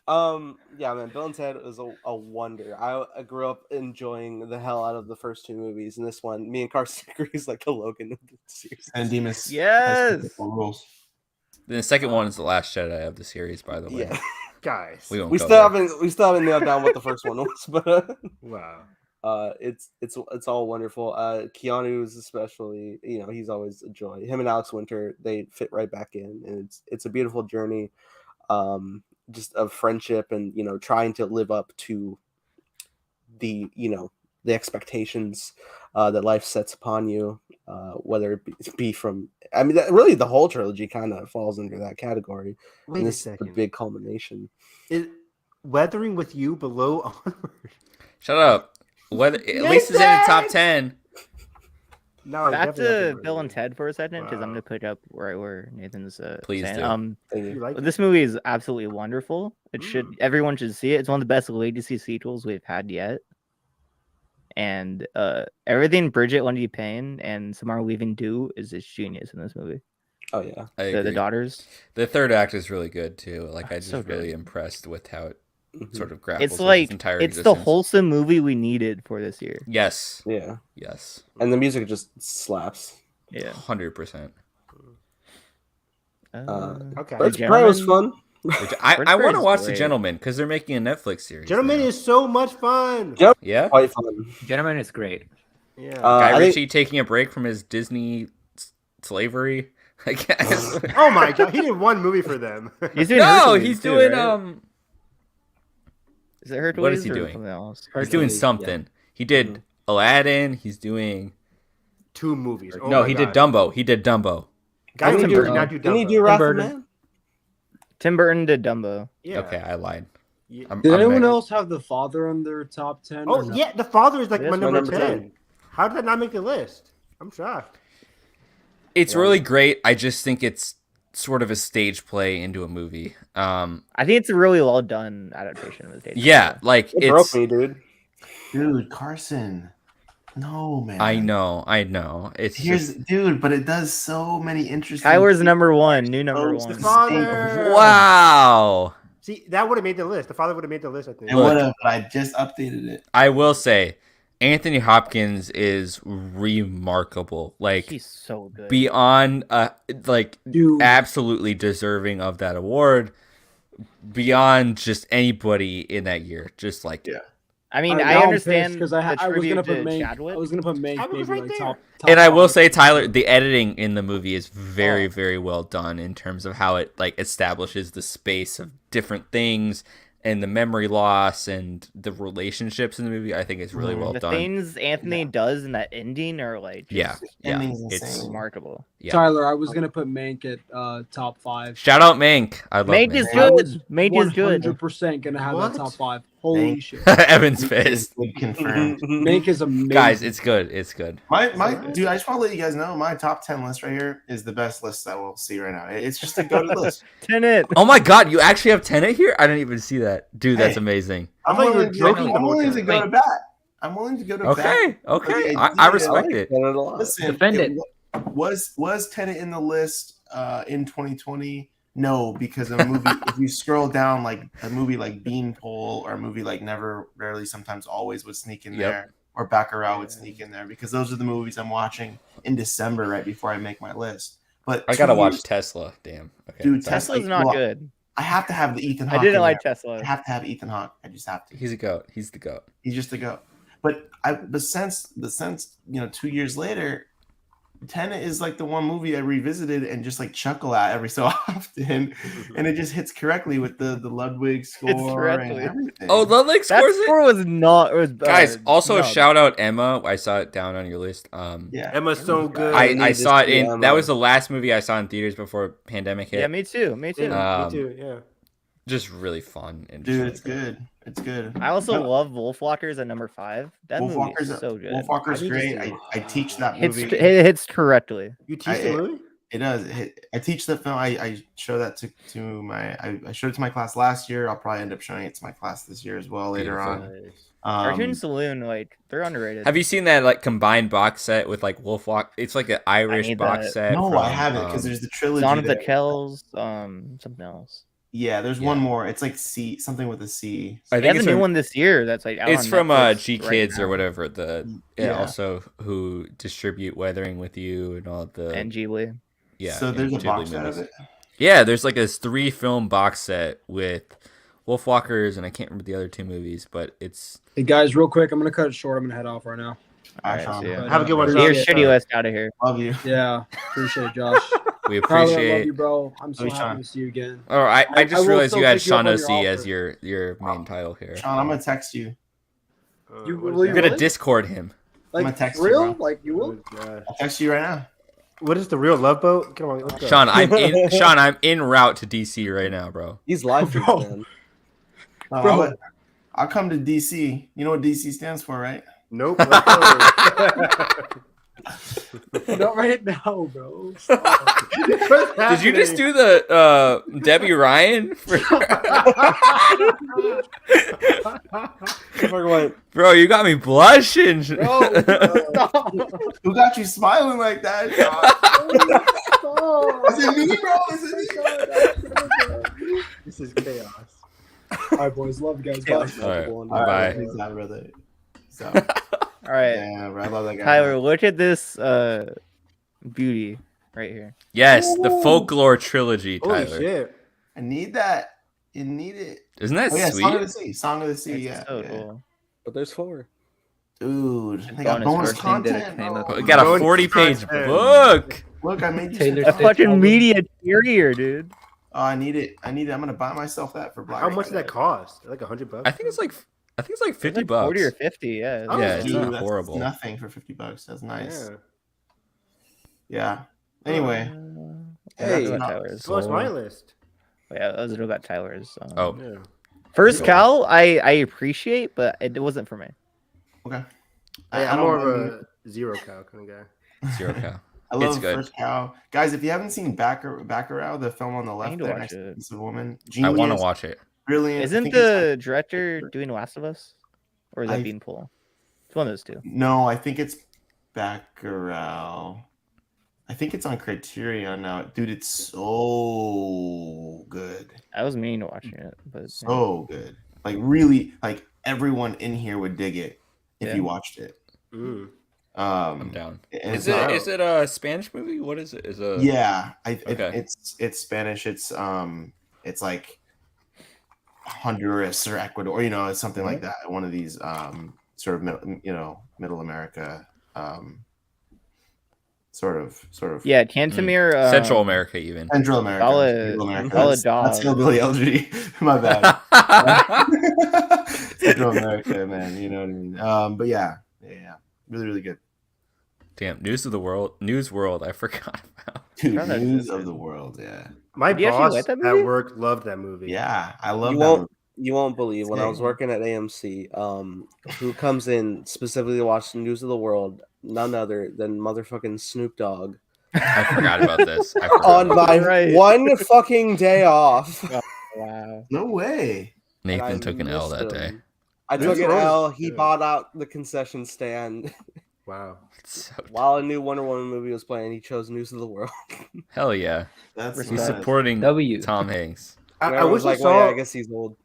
Speaker 4: right. Yeah, man. Bill and Ted is a wonder. I grew up enjoying the hell out of the first 2 movies, and this one, me and Carson agree, is like the Logan of the series.
Speaker 9: And Demas.
Speaker 1: Yes.
Speaker 9: Rules.
Speaker 8: The second one is the Last Jedi of the series, by the way.
Speaker 4: Yeah.
Speaker 7: Guys.
Speaker 8: We won't
Speaker 4: We
Speaker 8: go
Speaker 4: still
Speaker 8: there.
Speaker 4: haven't nailed down what the first one was, but
Speaker 7: Wow.
Speaker 4: it's all wonderful. Keanu is especially, he's always a joy. Him and Alex Winter, they fit right back in, and it's a beautiful journey, just of friendship and trying to live up to the the expectations that life sets upon you, whether it be from. I mean, really, the whole trilogy kind of falls under that category.
Speaker 7: Wait
Speaker 4: and
Speaker 7: a
Speaker 4: this is the
Speaker 7: second.
Speaker 4: big culmination.
Speaker 7: Is Weathering with You below Onward?
Speaker 8: Shut up. Whether at least it's in the top 10.
Speaker 7: No,
Speaker 1: Back
Speaker 7: definitely
Speaker 1: to Bill and Ted for a second, because I'm gonna pick up right where Nathan's
Speaker 8: Please
Speaker 1: saying.
Speaker 8: do.
Speaker 7: You like
Speaker 1: This movie is absolutely wonderful. Everyone should see it. It's one of the best legacy sequels we've had yet. And everything Bridget Wendy Payne and Samara Weaving do is just genius in this movie.
Speaker 4: Oh yeah,
Speaker 8: I
Speaker 1: the
Speaker 8: agree.
Speaker 1: daughters.
Speaker 8: The third act is really good too. Like I just
Speaker 1: so good.
Speaker 8: really impressed with how it
Speaker 4: Mhm.
Speaker 8: sort of grapples
Speaker 1: It's
Speaker 8: with
Speaker 1: like
Speaker 8: its entire
Speaker 1: it's the
Speaker 8: existence.
Speaker 1: wholesome movie we needed for this year.
Speaker 8: Yes.
Speaker 4: Yeah.
Speaker 8: Yes.
Speaker 4: And the music just slaps.
Speaker 1: Yeah.
Speaker 8: 100%.
Speaker 7: Okay.
Speaker 4: Birds of Prey was fun.
Speaker 8: I want to watch The Gentleman because they're making a Netflix series.
Speaker 7: Gentlemen is so much fun.
Speaker 8: Yeah.
Speaker 4: Quite fun.
Speaker 6: Gentleman is great.
Speaker 7: Yeah.
Speaker 8: Guy Ritchie taking a break from his Disney slavery, I guess.
Speaker 7: Oh my god, he did one movie for them.
Speaker 1: He's doing
Speaker 8: No,
Speaker 1: Hercules
Speaker 8: he's
Speaker 1: too,
Speaker 8: doing
Speaker 1: right? Is it Hercules?
Speaker 8: What is he
Speaker 1: or
Speaker 8: doing?
Speaker 1: something else?
Speaker 8: He's doing
Speaker 7: Hercules,
Speaker 8: something.
Speaker 7: yeah.
Speaker 8: He did Aladdin. He's doing
Speaker 7: 2 movies. Oh
Speaker 8: no,
Speaker 7: my
Speaker 8: he
Speaker 7: God.
Speaker 8: did Dumbo. He did Dumbo.
Speaker 7: Guy
Speaker 1: Tim
Speaker 7: Ritchie did
Speaker 1: Burton.
Speaker 7: not do
Speaker 4: Didn't he
Speaker 7: Dumbo.
Speaker 4: do Wrath of
Speaker 1: Burton.
Speaker 4: Man?
Speaker 1: Tim Burton did Dumbo.
Speaker 7: Yeah.
Speaker 8: Okay, I lied.
Speaker 7: Yeah.
Speaker 8: I'm-
Speaker 10: Did
Speaker 8: I'm
Speaker 10: anyone
Speaker 8: mad.
Speaker 10: else have The Father on their top 10?
Speaker 7: Oh
Speaker 10: or no?
Speaker 7: yeah, The Father is like
Speaker 1: Yes,
Speaker 7: my
Speaker 1: my
Speaker 7: number
Speaker 4: number
Speaker 7: 10.
Speaker 4: 10.
Speaker 7: How did that not make the list? I'm shocked.
Speaker 8: It's really great. I just think it's sort of a stage play into a movie.
Speaker 1: I think it's a really well done adaptation of the stage.
Speaker 8: Yeah, like
Speaker 4: It broke
Speaker 8: it's.
Speaker 4: me, dude.
Speaker 9: Dude, Carson. No, man.
Speaker 8: I know. It's just,
Speaker 9: Dude, but it does so many interesting.
Speaker 1: Kyler's number one, new number
Speaker 9: Oh,
Speaker 1: one.
Speaker 7: The Father.
Speaker 8: wow.
Speaker 7: See, that would have made the list. The Father would have made the list, I think.
Speaker 9: It would have, but I just updated it.
Speaker 8: I will say, Anthony Hopkins is remarkable. Like
Speaker 1: He's so good.
Speaker 8: beyond, like
Speaker 10: Dude.
Speaker 8: absolutely deserving of that award. Beyond just anybody in that year, just like
Speaker 1: I mean,
Speaker 11: Now
Speaker 1: I
Speaker 11: I'm
Speaker 1: understand
Speaker 11: because
Speaker 1: the
Speaker 11: I was
Speaker 1: tribute
Speaker 11: gonna put
Speaker 1: to
Speaker 11: Mank.
Speaker 1: Chadwick.
Speaker 11: I was gonna put Mank
Speaker 7: Chadwick was
Speaker 11: maybe
Speaker 7: right
Speaker 11: like
Speaker 7: there.
Speaker 11: top.
Speaker 8: And I will
Speaker 11: 5.
Speaker 8: say, Tyler, the editing in the movie is very, very well done in terms of how it like establishes the space of different things and the memory loss and the relationships in the movie. I think it's really well
Speaker 1: the
Speaker 8: done.
Speaker 1: things Anthony does in that ending are like
Speaker 8: Yeah,
Speaker 1: just
Speaker 8: yeah,
Speaker 9: Ending's
Speaker 8: it's
Speaker 9: insane.
Speaker 1: remarkable.
Speaker 8: yeah.
Speaker 11: Tyler, I was gonna put Mank at top 5.
Speaker 8: Shout out Mank. I love
Speaker 1: Mank
Speaker 8: Mank.
Speaker 1: is
Speaker 11: I was
Speaker 1: good. Mank is good.
Speaker 11: 100% gonna have
Speaker 7: What?
Speaker 11: that top 5. Holy
Speaker 9: Mank.
Speaker 11: shit,
Speaker 8: Evan's fist.
Speaker 9: Confirmed.
Speaker 11: Mank is amazing.
Speaker 8: Guys, it's good. It's good.
Speaker 9: My dude, I just want to let you guys know my top 10 list right here is the best list that we'll see right now. It's just a go-to list.
Speaker 1: Tenet.
Speaker 8: Oh my god, you actually have Tenet here? I didn't even see that. Dude, that's
Speaker 9: Hey.
Speaker 8: amazing.
Speaker 9: I'm
Speaker 7: thought you were
Speaker 9: willing,
Speaker 7: joking
Speaker 9: I'm
Speaker 7: about
Speaker 9: willing
Speaker 7: that.
Speaker 9: to go to bat. I'm willing to go to bat.
Speaker 8: Okay, okay. I respect it.
Speaker 9: Listen,
Speaker 6: Defend it.
Speaker 9: Was Tenet in the list in 2020? No, because a movie. If you scroll down, like a movie like Beanpole or a movie like Never, Rarely, Sometimes, Always would sneak in
Speaker 8: Yep.
Speaker 9: there, or Baccarat would sneak in there because those are the movies I'm watching in December right before I make my list. But
Speaker 8: I gotta
Speaker 9: 2
Speaker 8: watch
Speaker 9: years-
Speaker 8: Tesla. Damn. Okay.
Speaker 9: Dude,
Speaker 8: sorry.
Speaker 1: Tesla's not good.
Speaker 9: I have to have the Ethan Hawke.
Speaker 1: I didn't
Speaker 9: in
Speaker 1: like
Speaker 9: there.
Speaker 1: Tesla.
Speaker 9: I have to have Ethan Hawke. I just have to.
Speaker 8: He's a goat. He's the goat.
Speaker 9: He's just a go. But since 2 years later, Tenet is like the one movie I revisited and just like chuckle at every so often, and it just hits correctly with the Ludwig score and
Speaker 1: correctly.
Speaker 9: everything.
Speaker 8: Oh, Ludwig
Speaker 1: That
Speaker 8: scores it?
Speaker 1: score was not. It was
Speaker 8: Guys, also
Speaker 1: no.
Speaker 8: shout out Emma. I saw it down on your list.
Speaker 9: yeah,
Speaker 7: Emma's so good.
Speaker 8: I saw it in.
Speaker 4: Emma.
Speaker 8: That was the last movie I saw in theaters before pandemic hit.
Speaker 1: Yeah, me too. Me too.
Speaker 7: Yeah, me too. Yeah.
Speaker 8: Just really fun and
Speaker 9: dude,
Speaker 8: just
Speaker 9: it's good. It's good.
Speaker 1: I also
Speaker 9: No,
Speaker 1: love Wolfwalkers at number 5. That movie is so good.
Speaker 9: Wolfwalker's
Speaker 7: I need to
Speaker 9: great.
Speaker 7: see
Speaker 9: I teach that
Speaker 1: Hits,
Speaker 9: movie.
Speaker 1: it hits correctly.
Speaker 7: You teach the movie?
Speaker 9: It does. I teach the film. I show that to my. I showed it to my class last year. I'll probably end up showing it to my class this year as well later
Speaker 8: Beautiful.
Speaker 9: on.
Speaker 1: Cartoon Saloon, like they're underrated.
Speaker 8: Have you seen that like combined box set with like Wolfwalk? It's like an Irish
Speaker 1: need
Speaker 8: box
Speaker 1: that.
Speaker 8: set.
Speaker 9: No,
Speaker 8: from,
Speaker 9: I haven't because there's the trilogy.
Speaker 1: Dawn of the
Speaker 9: there.
Speaker 1: Kells, something else.
Speaker 9: Yeah, there's one more. It's like C, something with a C.
Speaker 8: I
Speaker 1: He
Speaker 8: think
Speaker 1: has
Speaker 8: it's
Speaker 1: a new
Speaker 8: from-
Speaker 1: one this year. That's like out
Speaker 8: It's
Speaker 1: on
Speaker 8: from
Speaker 1: Netflix
Speaker 8: G
Speaker 1: right
Speaker 8: Kids
Speaker 1: now.
Speaker 8: or whatever. The
Speaker 9: Yeah.
Speaker 8: also who distribute Weathering with You and all the
Speaker 1: and Ghibli.
Speaker 8: yeah.
Speaker 9: So there's a
Speaker 8: Ghibli
Speaker 9: box set
Speaker 8: movies.
Speaker 9: of it.
Speaker 8: Yeah, there's like this 3-film box set with Wolfwalkers and I can't remember the other 2 movies, but it's
Speaker 11: Hey guys, real quick, I'm gonna cut it short. I'm gonna head off right now.
Speaker 9: All
Speaker 1: right,
Speaker 9: right,
Speaker 1: see ya.
Speaker 9: Sean.
Speaker 7: Have a good one,
Speaker 1: Your
Speaker 7: Sean.
Speaker 1: shitty list out of here.
Speaker 9: Love you.
Speaker 11: Yeah, appreciate it, Josh.
Speaker 8: we
Speaker 11: Tyler, I love
Speaker 8: appreciate.
Speaker 11: you, bro. I'm so
Speaker 9: Love you,
Speaker 11: happy
Speaker 9: Sean.
Speaker 11: to see you again.
Speaker 8: Oh, I
Speaker 11: I
Speaker 8: just
Speaker 11: will
Speaker 8: realized
Speaker 11: still
Speaker 8: you had
Speaker 11: take you up
Speaker 8: Sean
Speaker 11: on your
Speaker 8: OC as
Speaker 11: offer.
Speaker 8: your main title here.
Speaker 9: Sean, I'm gonna text you.
Speaker 11: You
Speaker 7: what is
Speaker 11: will
Speaker 7: that?
Speaker 11: you
Speaker 8: You're gonna
Speaker 11: really?
Speaker 8: Discord him.
Speaker 9: I'm
Speaker 11: Like
Speaker 9: gonna text
Speaker 11: for
Speaker 9: you,
Speaker 11: real?
Speaker 9: bro.
Speaker 11: Like you will?
Speaker 7: Oh, God.
Speaker 9: I'll text you right now.
Speaker 7: What is the real Love Boat? Come on, let's go.
Speaker 8: Sean, I'm en route to DC right now, bro.
Speaker 4: He's live
Speaker 11: Bro.
Speaker 4: streaming, man.
Speaker 11: Bro.
Speaker 9: I'll come to DC. You know what DC stands for, right?
Speaker 7: Nope. Let's go.
Speaker 11: Not right now, bro.
Speaker 8: Did you just do the Debbie Ryan? Bro, you got me blushing.
Speaker 9: Who got you smiling like that? Is it me, bro? Is it me?
Speaker 7: This is chaos.
Speaker 11: All right, boys. Love you guys. Bye.
Speaker 8: All right, bye.
Speaker 9: Peace out, brother. So,
Speaker 1: All right,
Speaker 9: yeah, bro, I love that guy.
Speaker 1: Tyler, look at this beauty right here.
Speaker 8: Yes, the Folklore trilogy,
Speaker 7: Holy
Speaker 8: Tyler.
Speaker 7: shit.
Speaker 9: I need that. You need it.
Speaker 8: Isn't that
Speaker 9: Oh, yeah,
Speaker 8: sweet?
Speaker 9: Song of the Sea. Song of the Sea.
Speaker 1: It's
Speaker 9: Yeah.
Speaker 1: so
Speaker 9: yeah.
Speaker 1: cool.
Speaker 4: But there's 4.
Speaker 9: Dude, they got
Speaker 1: Bonus
Speaker 9: bonus
Speaker 1: version
Speaker 9: content.
Speaker 6: came up
Speaker 9: bro.
Speaker 8: We got a
Speaker 7: Bonus
Speaker 8: 40-page
Speaker 7: content.
Speaker 8: book.
Speaker 9: Look, I made you
Speaker 6: Taylor
Speaker 9: some-
Speaker 1: A
Speaker 6: Swift
Speaker 1: fucking
Speaker 6: album.
Speaker 1: media carrier, dude.
Speaker 9: Oh, I need it. I'm gonna buy myself that for Black.
Speaker 7: How much did that cost? Like $100?
Speaker 8: I think it's like
Speaker 1: It's
Speaker 8: $50
Speaker 1: like
Speaker 8: bucks.
Speaker 1: 40 or 50, yeah.
Speaker 7: Oh,
Speaker 8: Yeah, it's
Speaker 9: Dude,
Speaker 8: not
Speaker 9: that's
Speaker 8: horrible.
Speaker 9: nothing for $50. That's nice.
Speaker 7: Yeah.
Speaker 9: Yeah. Anyway,
Speaker 4: Hey,
Speaker 9: that's not-
Speaker 1: Tyler's.
Speaker 7: So what's my list?
Speaker 1: Yeah, that was about Tyler's.
Speaker 8: Oh,
Speaker 7: Yeah.
Speaker 1: First
Speaker 8: Cool.
Speaker 1: Cal, I appreciate, but it wasn't for me.
Speaker 9: okay.
Speaker 7: I'm
Speaker 9: don't
Speaker 7: more
Speaker 9: mind-
Speaker 7: of a zero cow kind of guy.
Speaker 8: Zero Cow.
Speaker 9: I love
Speaker 8: It's good.
Speaker 9: First Cow. Guys, if you haven't seen Baccarat, the film on the left
Speaker 1: need to
Speaker 9: there,
Speaker 1: watch
Speaker 9: next to
Speaker 1: it.
Speaker 9: Piece of Woman,
Speaker 8: I want to
Speaker 9: genius,
Speaker 8: watch it.
Speaker 9: brilliant. I
Speaker 1: Isn't
Speaker 9: think it's
Speaker 1: the
Speaker 9: like-
Speaker 1: director doing Last of Us? Or is that
Speaker 9: I-
Speaker 1: Beanpole? It's one of those two.
Speaker 9: No, I think it's Baccarat. I think it's on Criterion now. Dude, it's so good.
Speaker 1: I was meaning to watching it, but
Speaker 9: So good. Like really, like everyone in here would dig it if
Speaker 1: Yeah.
Speaker 9: you watched it.
Speaker 7: Mm.
Speaker 8: I'm down.
Speaker 9: and
Speaker 8: Is
Speaker 9: it's not-
Speaker 8: it a Spanish movie? What is it? Is a
Speaker 9: Yeah,
Speaker 8: Okay.
Speaker 9: it's Spanish. It's like Honduras or Ecuador, you know, it's something like that. One of these sort of middle America, sort of.
Speaker 1: Yeah, Cantemir.
Speaker 8: Central America, even
Speaker 9: Central America.
Speaker 1: Solid
Speaker 9: That's hillbilly LG. My bad. Central America, man. You know what I mean? But yeah, really, really good.
Speaker 8: Damn, News World. I forgot about.
Speaker 9: Dude, News of the World. Yeah.
Speaker 7: My boss at work loved that movie.
Speaker 9: Yeah, I love that movie.
Speaker 4: You won't believe when I was working at AMC, who comes in specifically to watch News of the World, none other than motherfucking Snoop Dogg.
Speaker 8: I forgot about this.
Speaker 4: On my one fucking day off.
Speaker 1: Oh, wow.
Speaker 9: No way.
Speaker 8: Nathan took an L that day.
Speaker 4: I took an L. He bought out the concession stand.
Speaker 7: Wow.
Speaker 4: While a new Wonder Woman movie was playing, he chose News of the World.
Speaker 8: Hell yeah. He's supporting Tom Hanks.
Speaker 7: I wish I saw.
Speaker 4: Well, yeah, I guess he's old.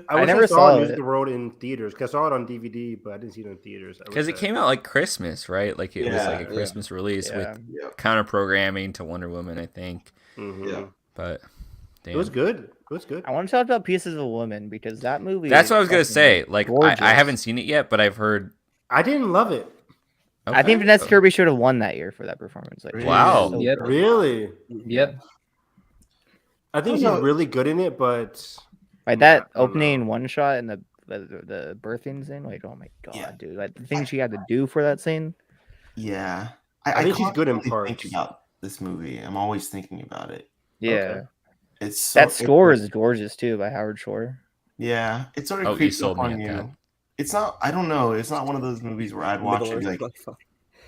Speaker 7: I never saw News of the World in theaters because I saw it on DVD, but I didn't see it in theaters.
Speaker 8: Because it came out like Christmas, right? Like it was like a Christmas release with counter programming to Wonder Woman, I think.
Speaker 7: Mm-hmm.
Speaker 9: Yeah.
Speaker 8: But damn.
Speaker 7: It was good. It was good.
Speaker 1: I want to talk about Pieces of a Woman because that movie.
Speaker 8: That's what I was gonna say. Like I haven't seen it yet, but I've heard.
Speaker 7: I didn't love it.
Speaker 1: Okay. I think Vanessa Kirby should have won that year for that performance. Like,
Speaker 8: wow.
Speaker 1: So
Speaker 6: Yep.
Speaker 7: Really?
Speaker 6: Yep.
Speaker 7: I think she's really good in it, but
Speaker 1: like that opening one shot and the birthing scene, like, oh my god, dude! Like the things she had to do for that scene.
Speaker 9: Yeah,
Speaker 7: I think she's good in parts.
Speaker 9: Think about this movie. I'm always thinking about it.
Speaker 1: Yeah,
Speaker 9: okay. It's
Speaker 1: that score is gorgeous too by Howard Shore.
Speaker 9: Yeah, it sort of creeps up on you. It's not. I don't know. It's not one of those movies where I'd watch it like,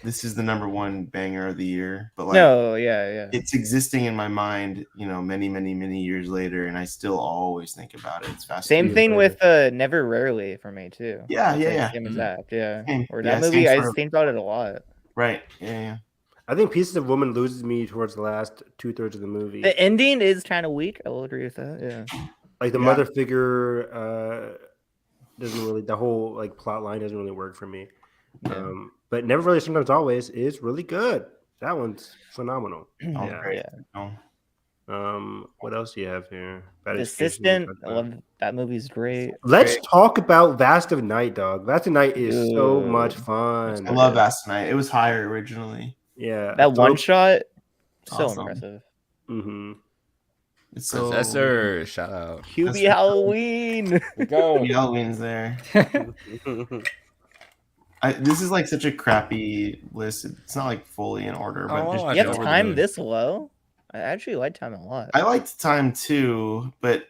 Speaker 9: this is the #1 banger of the year. But like,
Speaker 1: no, yeah,
Speaker 9: it's existing in my mind. You know, many years later, and I still always think about it. It's fascinating.
Speaker 1: Same thing with Never Rarely for me too.
Speaker 9: Yeah.
Speaker 1: Same as that. Yeah.
Speaker 9: Same.
Speaker 1: Or that movie, I think about it a lot.
Speaker 9: Right. Yeah.
Speaker 7: I think Pieces of Woman loses me towards the last 2/3 of the movie.
Speaker 1: The ending is kind of weak. I will agree with that. Yeah.
Speaker 7: Like the mother figure. Doesn't really, the whole like plot line doesn't really work for me.
Speaker 1: Yeah.
Speaker 7: But Never Really Sometimes Always is really good. That one's phenomenal. What else do you have here?
Speaker 1: The Assistant. I love that movie's great.
Speaker 7: Let's talk about Vast of Night, dog. Vast of Night is so much fun.
Speaker 9: I love Vast of Night. It was higher originally.
Speaker 7: Yeah.
Speaker 1: That one shot, so
Speaker 9: awesome.
Speaker 1: impressive.
Speaker 7: Mm-hmm.
Speaker 9: It's so
Speaker 8: Professor, shout out.
Speaker 1: Hubie Halloween.
Speaker 8: Go.
Speaker 9: Hubie Halloween's there. This is like such a crappy list. It's not like fully in order, but
Speaker 1: you have Time this low. I actually like Time a lot.
Speaker 9: I liked Time too, but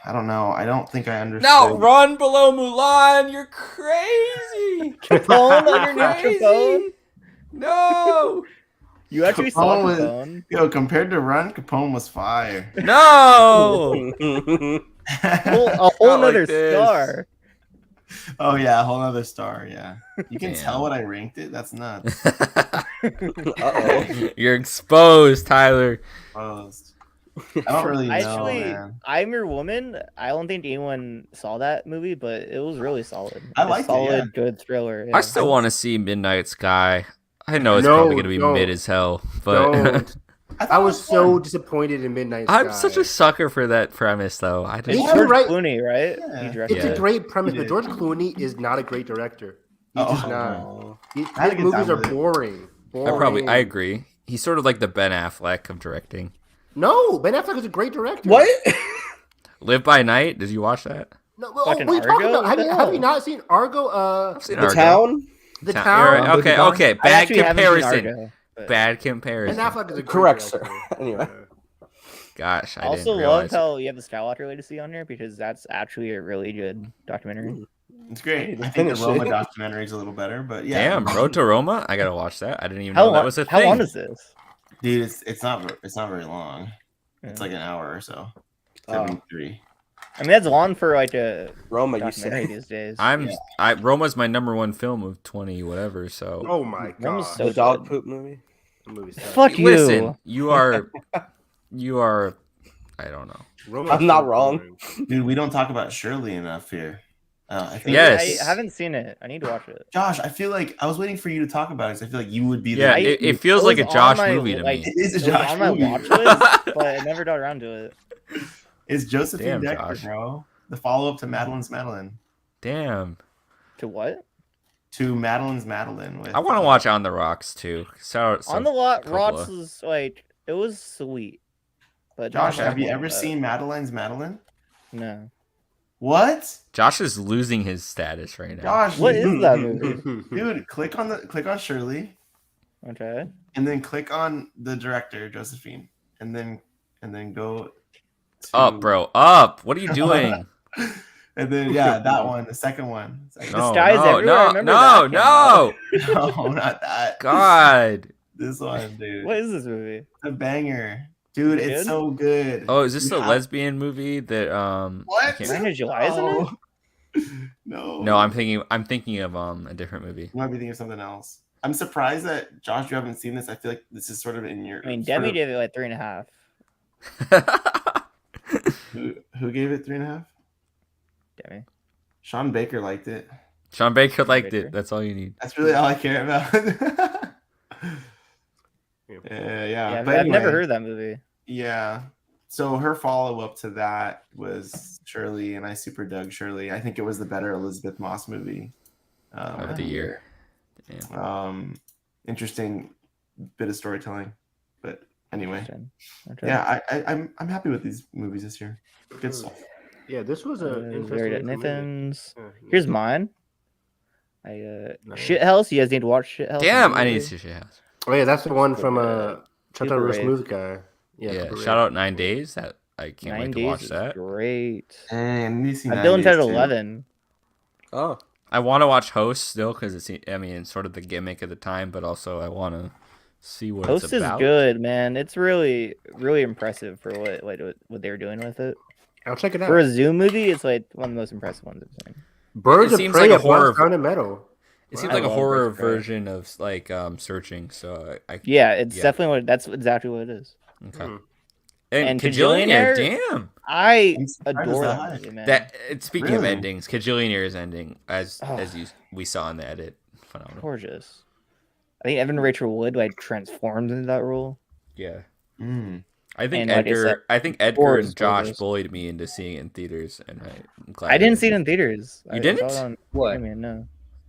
Speaker 9: I don't know. I don't think I understood.
Speaker 8: No, Run Below Mulan. You're crazy.
Speaker 1: Capone underneath Capone.
Speaker 8: No.
Speaker 1: You actually saw Capone.
Speaker 9: Yo, compared to Run, Capone was fire.
Speaker 8: No.
Speaker 1: A whole nother star.
Speaker 9: Oh yeah, a whole nother star. Yeah, you can tell what I ranked it. That's nuts.
Speaker 8: You're exposed, Tyler.
Speaker 9: I don't really know.
Speaker 1: Actually,
Speaker 9: man.
Speaker 1: I'm Your Woman. I don't think anyone saw that movie, but it was really solid.
Speaker 9: I liked it, yeah.
Speaker 1: Good thriller. Yeah.
Speaker 8: I still want to see Midnight Sky. I know it's probably going to be mid as hell, but
Speaker 7: I was so disappointed in Midnight Sky.
Speaker 8: I'm such a sucker for that premise, though. I just
Speaker 1: George Clooney, right?
Speaker 9: Yeah.
Speaker 7: It's a great premise, but George Clooney is not a great director. He's just not. His movies are boring.
Speaker 8: I agree. He's sort of like the Ben Affleck of directing.
Speaker 7: No, Ben Affleck is a great director.
Speaker 4: What?
Speaker 8: Live by Night. Did you watch that?
Speaker 7: No, what are you talking about? Have you not seen Argo?
Speaker 8: I've seen
Speaker 4: The Town?
Speaker 7: The Town.
Speaker 8: Right. Okay. Bad comparison. Bad comparison.
Speaker 7: Ben Affleck is a
Speaker 4: correct, sir. Anyway.
Speaker 8: Gosh, I
Speaker 1: also
Speaker 8: didn't
Speaker 1: love
Speaker 8: realize.
Speaker 1: how you have the Skywalker Legacy on here because that's actually a really good documentary.
Speaker 9: It's great. I think the Roma documentary is a little better, but yeah.
Speaker 8: Damn, Road to Roma. I gotta watch that. I didn't even know that was a thing.
Speaker 1: How long is this?
Speaker 9: Dude, it's not very long. It's like an hour or so. 73.
Speaker 1: I mean, that's long for like a
Speaker 4: Roma. You
Speaker 1: documentary
Speaker 4: say
Speaker 1: these days.
Speaker 8: Roma's my number 1 film of 20 whatever. So.
Speaker 7: Oh my god.
Speaker 1: So
Speaker 4: the dog poop movie.
Speaker 1: Fuck you.
Speaker 8: Listen, you are. I don't know.
Speaker 4: I'm not wrong,
Speaker 9: dude. We don't talk about Shirley enough here. I think
Speaker 1: I haven't seen it. I need to watch it.
Speaker 9: Josh, I feel like I was waiting for you to talk about it because I feel like you would be.
Speaker 8: Yeah, it feels like a Josh movie to me.
Speaker 9: It is a Josh
Speaker 1: movie. On my watch list, but I never got around to it.
Speaker 9: It's Josephine
Speaker 8: Damn,
Speaker 9: Decker,
Speaker 8: Josh.
Speaker 9: bro. The follow up to Madeline's Madeline.
Speaker 8: Damn.
Speaker 1: To what?
Speaker 9: To Madeline's Madeline. With
Speaker 8: I want to watch On the Rocks too.
Speaker 1: On the Rocks is like it was sweet. But
Speaker 9: Josh, have you ever seen Madeline's Madeline?
Speaker 1: No.
Speaker 9: What?
Speaker 8: Josh is losing his status right now.
Speaker 9: Josh,
Speaker 1: what is that movie?
Speaker 9: Dude, click on Shirley.
Speaker 1: Okay.
Speaker 9: And then click on the director, Josephine. And then go to...
Speaker 8: Up, bro. Up. What are you doing?
Speaker 9: And then that one, the second one.
Speaker 8: No, no, no.
Speaker 9: No, not that.
Speaker 8: God.
Speaker 9: This one, dude.
Speaker 1: What is this movie?
Speaker 9: A banger. Dude, it's so good.
Speaker 8: Oh, is this the lesbian movie that
Speaker 9: What?
Speaker 1: Miranda July isn't it?
Speaker 9: No.
Speaker 8: No, I'm thinking of a different movie.
Speaker 9: You might be thinking of something else. I'm surprised that Josh, you haven't seen this. I feel like this is sort of in your.
Speaker 1: I mean, Demi gave it like 3.5.
Speaker 9: Who gave it 3.5?
Speaker 1: Demi.
Speaker 9: Sean Baker liked it.
Speaker 8: Sean Baker liked it. That's all you need.
Speaker 9: That's really all I care about. Yeah. But
Speaker 1: I've
Speaker 9: anyway,
Speaker 1: never heard of that movie.
Speaker 9: Yeah. So her follow up to that was Shirley, and I super dug Shirley. I think it was the better Elizabeth Moss movie
Speaker 8: of the year.
Speaker 9: Damn. Interesting bit of storytelling, but anyway,
Speaker 1: okay.
Speaker 9: Yeah, I'm happy with these movies this year. Good stuff.
Speaker 7: Yeah, this was a interesting.
Speaker 1: Nathan's. Here's mine. Shithouse. You guys need to watch Shithouse.
Speaker 8: Damn, I need to see Shithouse.
Speaker 7: Oh yeah, that's the one from Chuck Norris Smooth guy.
Speaker 8: Yeah, shout out 9 Days. That I can't wait to watch that.
Speaker 1: Great.
Speaker 9: And
Speaker 1: I'm still in Title 11.
Speaker 10: Oh.
Speaker 8: I want to watch Host still because it's sort of the gimmick of the time, but also I want to see what
Speaker 1: Host
Speaker 8: it's about.
Speaker 1: is good, man. It's really, really impressive for what they're doing with it.
Speaker 7: I'll check it out.
Speaker 1: For a Zoom movie, it's like one of the most impressive ones I've seen.
Speaker 7: Birds of Prey,
Speaker 8: like a horror
Speaker 7: metal.
Speaker 8: It seems like a horror version of like Searching. So
Speaker 1: it's definitely that's exactly what it is.
Speaker 8: Okay. And Kajillionaire, damn!
Speaker 1: I adore that movie, man.
Speaker 8: Speaking of endings, Kajillionaire's ending, as we saw in the edit, phenomenal,
Speaker 1: gorgeous. I think Evan Rachel Wood transformed into that role.
Speaker 8: Yeah. I think Edgar and Josh bullied me into seeing it in theaters, and I'm glad
Speaker 1: I didn't see it in theaters.
Speaker 8: You didn't?
Speaker 6: What?
Speaker 1: I mean, no.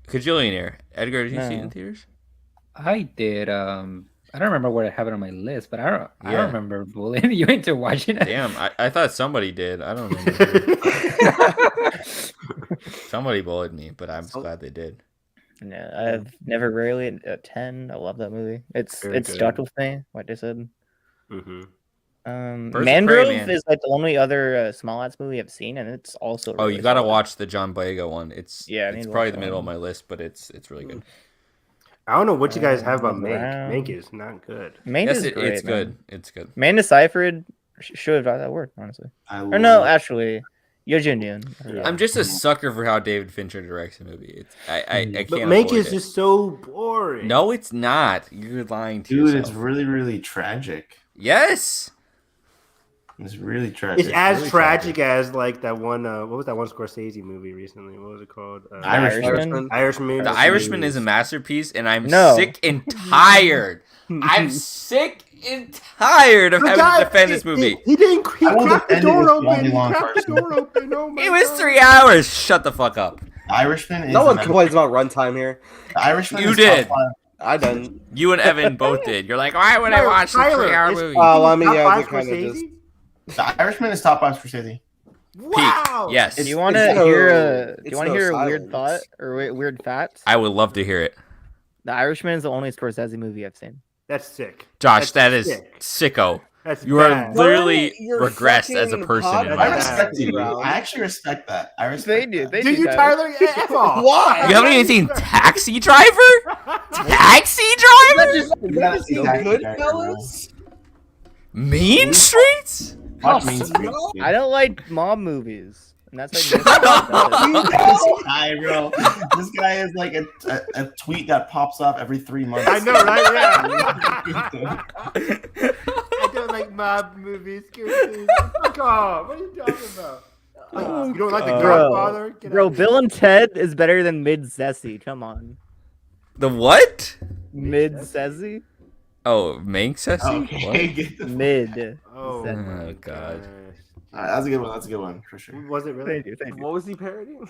Speaker 8: Kajillionaire. Edgar, did you see it in theaters?
Speaker 6: I did. I don't remember what I have it on my list, but I don't remember bullying you into watching it.
Speaker 8: Damn, I thought somebody did. I don't remember. Somebody bullied me, but I'm glad they did.
Speaker 1: Yeah, I've never rarely a 10. I love that movie. It's stuck with me, like I said. Mangrove is like the only other Small Ads movie I've seen, and it's also.
Speaker 8: Really you gotta watch the John Boyega one. It's probably the middle of my list, but it's really good.
Speaker 7: I don't know what you guys have about Mank. Mank is not good.
Speaker 1: Mank is great,
Speaker 8: it's good. It's good.
Speaker 1: Man Deciphered should have got that word, honestly. Actually, Yojun.
Speaker 8: I'm just a sucker for how David Fincher directs a movie. I can't.
Speaker 7: But Mank is just so boring.
Speaker 8: No, it's not. You're lying to
Speaker 9: yourself.
Speaker 8: Dude,
Speaker 9: it's really, really tragic.
Speaker 8: Yes.
Speaker 9: It's really tragic.
Speaker 7: It's as really tragic as like that one. What was that one Scorsese movie recently? What was it called?
Speaker 1: Irishman.
Speaker 7: Irishman.
Speaker 8: The Irishman is a masterpiece, and I'm sick and tired. I'm sick and tired of having to defend this movie.
Speaker 7: He didn't. He cracked the door open. He cracked the door open. Oh my
Speaker 8: It was 3 hours. Shut the fuck up.
Speaker 9: Irishman.
Speaker 10: No one complains about runtime here.
Speaker 9: The Irishman.
Speaker 8: You did.
Speaker 10: I done.
Speaker 8: You and Evan both did. You're like, why would I watch a 3-hour movie?
Speaker 10: I mean, yeah, kind of just.
Speaker 9: The Irishman is top 5 Scorsese.
Speaker 7: Wow.
Speaker 8: Peak. Yes.
Speaker 1: Do you want to hear a weird thought or weird fact?
Speaker 8: I would love to hear it.
Speaker 1: The Irishman is the only Scorsese movie I've seen.
Speaker 7: That's sick.
Speaker 8: Josh, that is sicko.
Speaker 7: That's
Speaker 8: you
Speaker 7: bad.
Speaker 8: are literally regressed as a person.
Speaker 9: I respect you. I actually respect that. I respect
Speaker 1: They
Speaker 7: do you, Tyler?
Speaker 10: Why?
Speaker 8: You haven't even seen Taxi Driver? Taxi Driver?
Speaker 10: That is so good, fellas.
Speaker 8: Mean Streets?
Speaker 9: Watch Mean Streets.
Speaker 1: I don't like mob movies. And that's like
Speaker 9: this guy, bro. This guy is like a tweet that pops up every 3 months.
Speaker 7: I know, right? Yeah. I don't like mob movies. Fuck off. What are you talking about? You don't like The Godfather?
Speaker 1: Bro, Bill and Ted is better than Mid Ceci. Come on.
Speaker 8: The what?
Speaker 1: Mid Ceci?
Speaker 8: Oh, Mank Ceci?
Speaker 9: Okay.
Speaker 1: Mid.
Speaker 7: Oh
Speaker 8: God.
Speaker 9: That's a good one. That's a good one for sure.
Speaker 7: Was it really?
Speaker 1: Thank you.
Speaker 4: What was he parodying?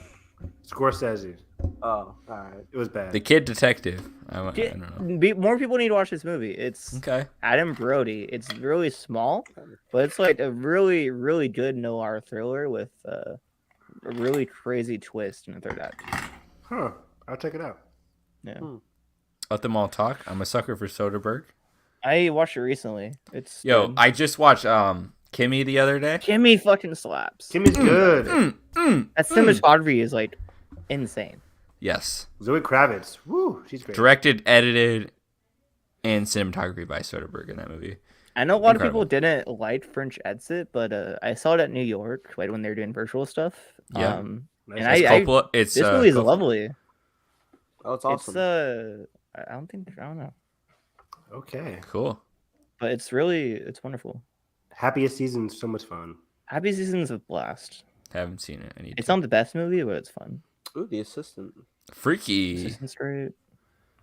Speaker 7: Scorsese.
Speaker 4: Oh, all right.
Speaker 7: It was bad.
Speaker 8: The Kid Detective. I don't know.
Speaker 1: More people need to watch this movie. It's
Speaker 8: Okay.
Speaker 1: Adam Brody. It's really small, but it's like a really, really good noir thriller with a really crazy twist in the third act.
Speaker 7: Huh. I'll check it out.
Speaker 1: Yeah.
Speaker 8: Let them all talk. I'm a sucker for Soderbergh.
Speaker 1: I watched it recently. It's good.
Speaker 8: I just watched Kimmy the other day.
Speaker 1: Kimmy fucking slaps.
Speaker 7: Kimmy's good.
Speaker 1: That cinematography is like insane.
Speaker 8: Yes.
Speaker 7: Zoe Kravitz. Woo, she's great.
Speaker 8: Directed, edited, and cinematography by Soderbergh in that movie.
Speaker 1: I know a lot of people didn't like French Exit, but I saw it at New York, right when they were doing virtual stuff.
Speaker 8: Yeah.
Speaker 1: And
Speaker 8: It's
Speaker 1: this movie is
Speaker 8: Coppola.
Speaker 1: lovely.
Speaker 4: Oh, it's awesome.
Speaker 1: It's I don't know.
Speaker 7: Okay.
Speaker 8: Cool.
Speaker 1: But it's wonderful.
Speaker 7: Happiest Season's so much fun.
Speaker 1: Happy Season's a blast.
Speaker 8: Haven't seen it. I need
Speaker 1: It's
Speaker 8: to.
Speaker 1: not the best movie, but it's fun.
Speaker 4: Ooh, The Assistant.
Speaker 8: Freaky.
Speaker 1: Assistant's great.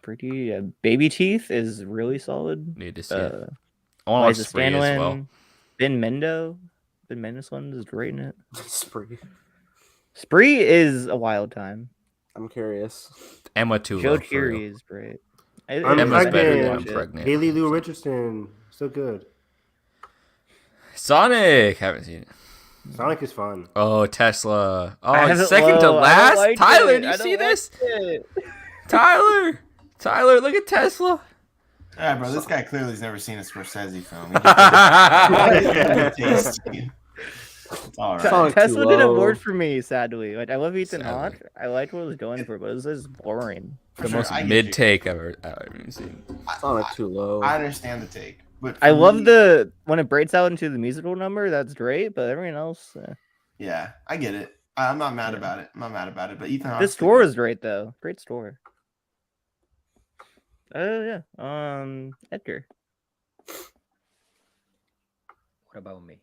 Speaker 1: Freaky. Baby Teeth is really solid.
Speaker 8: Need to see it. I want to watch
Speaker 1: Liza
Speaker 8: Spree as well.
Speaker 1: Ben Mendelsohn is great in it.
Speaker 4: Spree.
Speaker 1: Spree is a wild time.
Speaker 4: I'm curious.
Speaker 8: Emma too.
Speaker 1: Joe Keery is great.
Speaker 8: Emma's better than I'm
Speaker 7: Pregnant.
Speaker 8: pregnant.
Speaker 7: Haley Lou Richardson. So good.
Speaker 8: Sonic. Haven't seen it.
Speaker 7: Sonic is fun.
Speaker 8: Oh, Tesla. Oh,
Speaker 1: I
Speaker 8: it's
Speaker 1: haven't-
Speaker 8: second to
Speaker 1: whoa, I don't
Speaker 8: last.
Speaker 1: like
Speaker 8: Tyler,
Speaker 1: it.
Speaker 8: do
Speaker 1: I
Speaker 8: you see
Speaker 1: don't
Speaker 8: this?
Speaker 1: like it.
Speaker 8: Tyler, look at Tesla.
Speaker 9: Yeah, bro, this guy clearly has never seen a Scorsese film. It's all right.
Speaker 4: Sonic
Speaker 1: Tesla
Speaker 4: too
Speaker 1: didn't
Speaker 4: low.
Speaker 1: work for me, sadly. Like I love Ethan
Speaker 8: Sadly.
Speaker 1: Hawke. I liked what it was going for, but it was just boring.
Speaker 9: For
Speaker 8: The
Speaker 9: sure,
Speaker 8: most
Speaker 9: I get
Speaker 8: mid
Speaker 9: you.
Speaker 8: take I've ever seen.
Speaker 4: Sonic too low.
Speaker 9: I understand the take, but
Speaker 1: I
Speaker 9: for
Speaker 1: love
Speaker 9: me-
Speaker 1: when it breaks out into the musical number. That's great, but everything else,
Speaker 9: Yeah, I get it. I'm not mad about it. I'm not mad about it. But Ethan Hawke.
Speaker 1: this store is great though. Great store. Oh yeah. Edgar.
Speaker 6: What about me?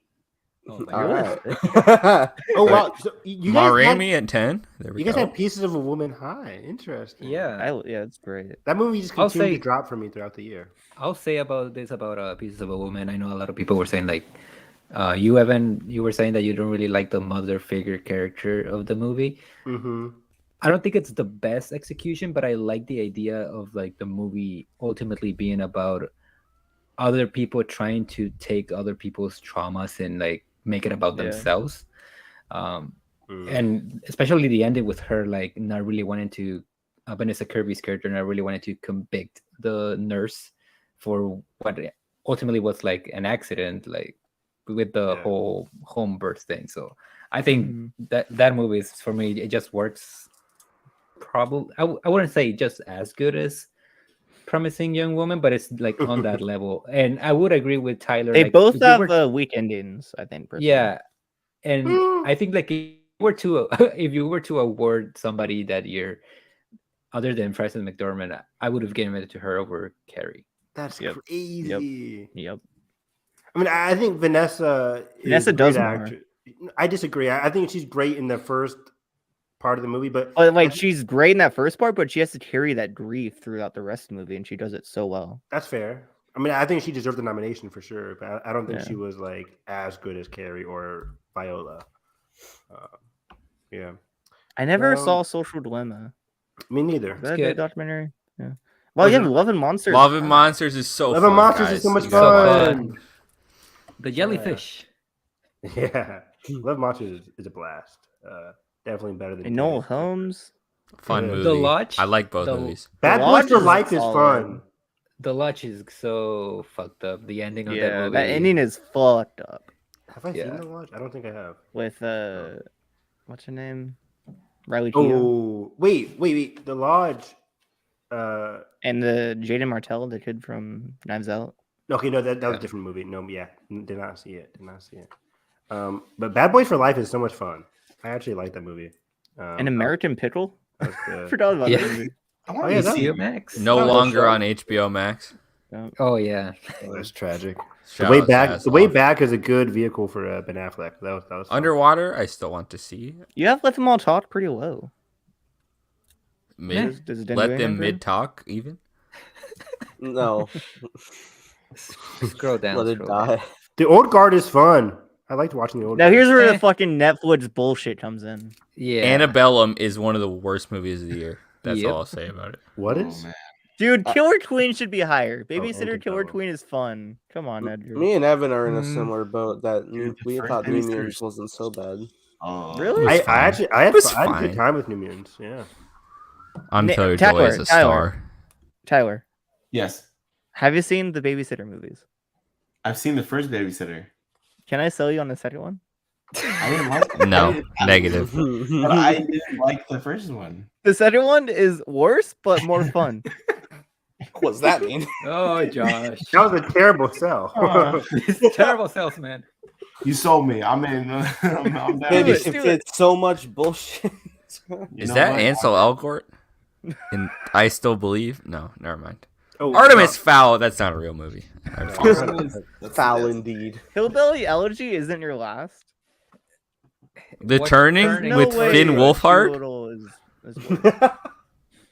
Speaker 6: Oh,
Speaker 4: All
Speaker 6: my
Speaker 4: right.
Speaker 7: Oh wow! So you guys
Speaker 8: Marami at 10. There we
Speaker 7: you guys
Speaker 8: go.
Speaker 7: had Pieces of a Woman high. Interesting.
Speaker 6: Yeah,
Speaker 1: It's great.
Speaker 7: That movie just
Speaker 6: I'll
Speaker 7: continued
Speaker 6: say-
Speaker 7: to drop for me throughout the year.
Speaker 6: I'll say about Pieces of a Woman. I know a lot of people were saying like, you Evan, you were saying that you don't really like the mother figure character of the movie.
Speaker 7: Mm-hmm.
Speaker 6: I don't think it's the best execution, but I like the idea of like the movie ultimately being about other people trying to take other people's traumas and like make it about
Speaker 1: Yeah.
Speaker 6: themselves. And especially the ending with her like not really wanting to Vanessa Kirby's character not really wanting to convict the nurse for what ultimately was like an accident, like with the whole home birth thing. So I think that movie is, for me, it just works. Probably I wouldn't say just as good as Promising Young Woman, but it's like on that level. And I would agree with Tyler.
Speaker 1: They
Speaker 6: like,
Speaker 1: both
Speaker 6: if you
Speaker 1: have
Speaker 6: were-
Speaker 1: weak endings, I think. Personally.
Speaker 6: yeah, and I think like if you were to award somebody that year, other than Frances McDormand, I would have given it to her over Carrie.
Speaker 7: That's
Speaker 1: Yep.
Speaker 7: crazy.
Speaker 1: Yep.
Speaker 7: I mean, I think Vanessa. is
Speaker 1: Vanessa
Speaker 7: a great
Speaker 1: does more.
Speaker 7: actress. I disagree. I think she's great in the first part of the movie, but
Speaker 1: Like she's great in that first part, but she has to carry that grief throughout the rest of the movie, and she does it so well.
Speaker 7: that's fair. I mean, I think she deserved the nomination for sure, but I don't think
Speaker 1: Yeah.
Speaker 7: she was like as good as Carrie or Viola. Yeah,
Speaker 1: I never
Speaker 7: Well,
Speaker 1: saw Social Dilemma.
Speaker 7: me neither.
Speaker 1: Is that a
Speaker 6: good.
Speaker 1: documentary? Yeah. Well, yeah, Love and Monsters.
Speaker 8: Love and Monsters is so
Speaker 7: Love
Speaker 8: fun.
Speaker 7: and Monsters
Speaker 8: guys.
Speaker 7: is so much
Speaker 8: You gotta
Speaker 7: fun.
Speaker 8: watch it.
Speaker 6: The jellyfish.
Speaker 7: Yeah, Love Monsters is a blast. Definitely better than
Speaker 1: And Noel
Speaker 7: Jellyfish.
Speaker 1: Holmes.
Speaker 8: Fun
Speaker 7: Yeah.
Speaker 8: movie.
Speaker 6: The Lodge?
Speaker 8: I like both
Speaker 6: The-
Speaker 8: movies.
Speaker 7: Bad
Speaker 1: The
Speaker 7: Boys
Speaker 1: Lodge
Speaker 7: for
Speaker 1: is
Speaker 7: Life is
Speaker 1: solid.
Speaker 7: fun.
Speaker 6: The Lodge is so fucked up. The ending of that
Speaker 1: Yeah,
Speaker 6: movie.
Speaker 1: that ending is fucked up.
Speaker 7: Have I
Speaker 6: Yeah.
Speaker 7: seen The Lodge? I don't think I have.
Speaker 1: With what's her name? Riley Keough
Speaker 7: Oh, wait. The Lodge.
Speaker 1: and the Jaden Martell, the kid from Knives Out.
Speaker 7: Okay, no, that was a different movie. No, yeah, did not see it. But Bad Boys for Life is so much fun. I actually like that movie.
Speaker 1: An American Pickle.
Speaker 7: That's
Speaker 1: I
Speaker 7: good.
Speaker 1: forgot about
Speaker 6: Yeah.
Speaker 1: that movie.
Speaker 9: I
Speaker 7: Oh,
Speaker 9: want
Speaker 7: yeah,
Speaker 9: to
Speaker 7: that-
Speaker 9: see
Speaker 6: HBO
Speaker 9: it.
Speaker 6: Max.
Speaker 8: No
Speaker 7: Not a
Speaker 8: longer
Speaker 7: show.
Speaker 8: on HBO Max.
Speaker 6: Oh yeah.
Speaker 7: That's tragic.
Speaker 8: Shout
Speaker 7: The Way
Speaker 8: out
Speaker 7: Back.
Speaker 8: Zaz
Speaker 7: The Way
Speaker 8: off.
Speaker 7: Back is a good vehicle for Ben Affleck. That was fun.
Speaker 8: Underwater, I still want to see.
Speaker 1: You have let them all talk pretty low.
Speaker 8: Mid,
Speaker 1: Does it do
Speaker 8: let
Speaker 1: anything
Speaker 8: them
Speaker 1: for you?
Speaker 8: mid talk even.
Speaker 4: No,
Speaker 6: Scroll down.
Speaker 4: let it
Speaker 6: scroll down.
Speaker 4: die.
Speaker 7: The Old Guard is fun. I liked watching the old.
Speaker 1: Now here's where the fucking Netflix bullshit comes in.
Speaker 6: Yeah.
Speaker 8: Annabellum is one of the worst movies of the year. That's
Speaker 6: Yep.
Speaker 8: all I'll say about it.
Speaker 7: What
Speaker 9: Oh,
Speaker 7: is?
Speaker 9: man.
Speaker 1: Dude, Killer Queen should be higher. Babysitter
Speaker 7: Antebellum.
Speaker 1: Killer Queen is fun. Come on, Edgar.
Speaker 4: Me and Evan are in a
Speaker 6: Mm.
Speaker 4: similar boat that
Speaker 9: Dude, the
Speaker 4: we
Speaker 9: first
Speaker 4: thought New
Speaker 9: Babysitter's-
Speaker 4: Mutants wasn't so bad.
Speaker 9: Oh,
Speaker 1: Really?
Speaker 8: It was
Speaker 7: I
Speaker 8: fine.
Speaker 7: actually I had,
Speaker 8: It was
Speaker 7: I had a good
Speaker 8: fine.
Speaker 7: time with New Mutants. Yeah.
Speaker 8: Unfair Joy
Speaker 1: Tyler,
Speaker 8: is a
Speaker 1: Tyler.
Speaker 8: star.
Speaker 1: Tyler,
Speaker 9: Yes,
Speaker 1: have you seen the Babysitter movies?
Speaker 9: I've seen the first Babysitter.
Speaker 1: Can I sell you on the second one?
Speaker 9: I didn't like it.
Speaker 8: No, negative.
Speaker 9: But I didn't like the first one.
Speaker 1: The second one is worse, but more fun.
Speaker 4: What's that mean?
Speaker 6: Oh, Josh.
Speaker 7: That was a terrible sell.
Speaker 6: It's terrible salesman.
Speaker 9: You sold me. I'm in. I'm down.
Speaker 4: Baby,
Speaker 1: it,
Speaker 4: if
Speaker 1: do
Speaker 4: it's so much bullshit.
Speaker 9: You
Speaker 8: Is
Speaker 9: know
Speaker 8: that
Speaker 9: what?
Speaker 8: Ansel Elgort? And I Still Believe? No, never mind.
Speaker 7: Oh,
Speaker 8: Artemis Fowl. That's not a real movie.
Speaker 9: That's
Speaker 4: Foul indeed.
Speaker 1: Hillbilly Elegy isn't your last.
Speaker 8: The
Speaker 6: What's
Speaker 8: Turning
Speaker 6: Turning?
Speaker 8: with
Speaker 1: No way
Speaker 8: Finn Wolfhard.
Speaker 1: Doolittle is worse.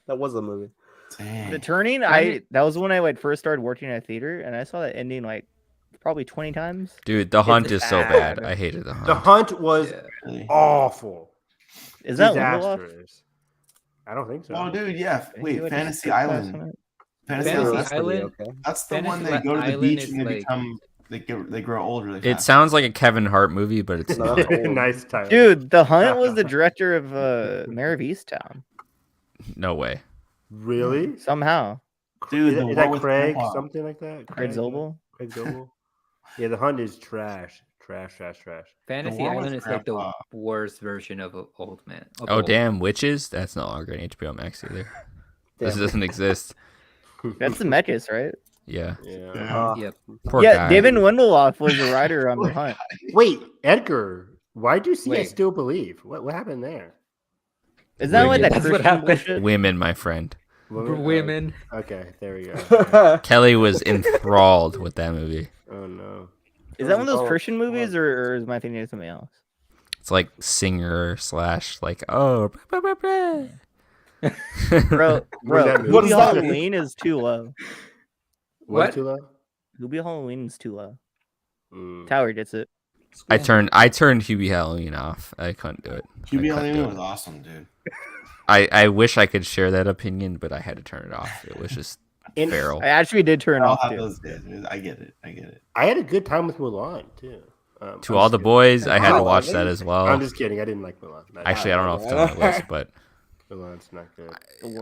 Speaker 4: That was a movie.
Speaker 9: Dang.
Speaker 1: The Turning, that was when I like first started working at a theater, and I saw that ending like probably 20 times.
Speaker 8: Dude, The Hunt is so
Speaker 1: bad.
Speaker 8: bad. I hated The Hunt.
Speaker 7: The Hunt was
Speaker 9: Really?
Speaker 7: awful.
Speaker 1: Is that Lindelof?
Speaker 7: Disastrous. I don't think so.
Speaker 9: Oh, dude, yeah.
Speaker 1: He
Speaker 9: Wait,
Speaker 1: would
Speaker 9: Fantasy
Speaker 1: just
Speaker 9: Island.
Speaker 1: pass on it.
Speaker 9: Fantasy
Speaker 6: Fantasy
Speaker 9: Island.
Speaker 4: That's pretty
Speaker 6: Island?
Speaker 4: okay.
Speaker 9: That's the one
Speaker 6: Fantasy
Speaker 9: they go to the
Speaker 6: Island
Speaker 9: beach
Speaker 6: is
Speaker 9: and they
Speaker 6: like-
Speaker 9: become they grow old really fast.
Speaker 8: It sounds like a Kevin Hart movie, but it's
Speaker 4: No,
Speaker 8: not.
Speaker 4: that's old.
Speaker 7: Nice title.
Speaker 1: Dude, The Hunt was the director of Mayor of Easttown.
Speaker 8: No way.
Speaker 7: Really?
Speaker 1: Somehow.
Speaker 9: Dude,
Speaker 7: Is,
Speaker 9: the
Speaker 7: is
Speaker 9: War
Speaker 7: that
Speaker 9: with
Speaker 7: Craig?
Speaker 9: Grandpa.
Speaker 7: Something like that?
Speaker 1: Craig Zobel.
Speaker 7: Craig Zobel? Yeah, The Hunt is trash. Trash.
Speaker 6: Fantasy
Speaker 9: War with
Speaker 6: Island is like the
Speaker 9: Grandpa.
Speaker 6: worst version of Old Man. of
Speaker 8: Oh
Speaker 6: Old.
Speaker 8: damn, Witches? That's no longer on HBO Max either. This doesn't exist.
Speaker 1: That's the Zemeckis, right?
Speaker 8: Yeah.
Speaker 7: Yeah.
Speaker 6: Yep.
Speaker 8: Poor
Speaker 1: yeah,
Speaker 8: guy.
Speaker 1: David Lindelof was the writer on The Hunt.
Speaker 7: Wait, Edgar, why'd you see I
Speaker 6: Wait.
Speaker 7: Still Believe? What happened there?
Speaker 1: Is that like that
Speaker 6: That's what
Speaker 1: Christian
Speaker 6: happened.
Speaker 1: bullshit?
Speaker 8: Women, my friend.
Speaker 6: Women.
Speaker 7: Okay, there we go.
Speaker 8: Kelly was enthralled with that movie.
Speaker 7: Oh no.
Speaker 1: Is that one of those Christian movies, or is my thinking of something else?
Speaker 8: It's like singer slash like blah, blah, blah, blah.
Speaker 1: Bro,
Speaker 7: that mean?
Speaker 1: Hubie
Speaker 4: What does that mean?
Speaker 1: Halloween is too low.
Speaker 6: What?
Speaker 7: Too low?
Speaker 1: Hubie Halloween is too low.
Speaker 7: Mm.
Speaker 1: Tower gets it.
Speaker 8: I turned Hubie Halloween off. I couldn't do it. I
Speaker 9: Hubie
Speaker 8: couldn't do
Speaker 9: Halloween
Speaker 8: it.
Speaker 9: was awesome, dude.
Speaker 8: I wish I could share that opinion, but I had to turn it off. It was just
Speaker 7: And-
Speaker 8: feral.
Speaker 1: I actually did turn
Speaker 9: I'll
Speaker 1: off
Speaker 9: have
Speaker 1: too.
Speaker 9: those days. I get it.
Speaker 7: I had a good time with Mulan too.
Speaker 8: To
Speaker 7: I'm
Speaker 8: all
Speaker 7: just
Speaker 8: the
Speaker 7: kidding.
Speaker 8: boys, I had to
Speaker 4: Oh,
Speaker 8: watch
Speaker 4: really?
Speaker 8: that as well.
Speaker 7: I'm just kidding. I didn't like Mulan.
Speaker 8: Actually, I don't know if it's on my list, but
Speaker 7: Mulan's not good.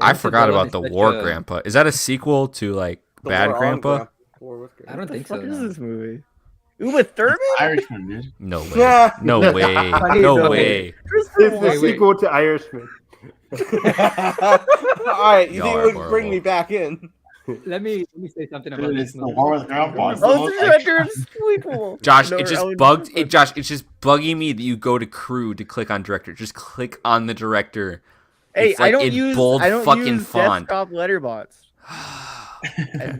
Speaker 8: I forgot
Speaker 6: Villain
Speaker 8: about
Speaker 6: is
Speaker 8: the
Speaker 6: such
Speaker 8: War
Speaker 6: a-
Speaker 8: Grandpa. Is that a sequel to like
Speaker 4: The
Speaker 8: Bad
Speaker 4: War on
Speaker 8: Grandpa?
Speaker 4: War with
Speaker 6: I don't think
Speaker 1: What
Speaker 6: so.
Speaker 1: the fuck
Speaker 6: No.
Speaker 1: is this movie? Uma Thurman?
Speaker 9: Irishman, dude.
Speaker 8: No way.
Speaker 4: Yeah.
Speaker 8: No way. No way.
Speaker 1: Christopher
Speaker 7: It's the
Speaker 1: Walken.
Speaker 7: sequel to Irishman.
Speaker 4: All right, you
Speaker 8: Y'all
Speaker 4: think
Speaker 8: are
Speaker 4: it would bring
Speaker 8: horrible.
Speaker 4: me back in?
Speaker 6: Let me say something about
Speaker 9: Dude,
Speaker 6: this
Speaker 9: it's the
Speaker 6: movie.
Speaker 9: War with Grandpa. It's the
Speaker 1: Oh,
Speaker 9: most
Speaker 1: it's the director of Sequel.
Speaker 8: Josh,
Speaker 1: No,
Speaker 8: it just
Speaker 1: Ellen
Speaker 8: bugged
Speaker 1: Page.
Speaker 8: it. Josh, it's just bugging me that you go to crew to click on director. Just click on the director.
Speaker 1: Hey,
Speaker 8: It's like
Speaker 1: I don't
Speaker 8: in
Speaker 1: use
Speaker 8: bold
Speaker 1: I don't
Speaker 8: fucking
Speaker 1: use
Speaker 8: font.
Speaker 1: desktop letterbox.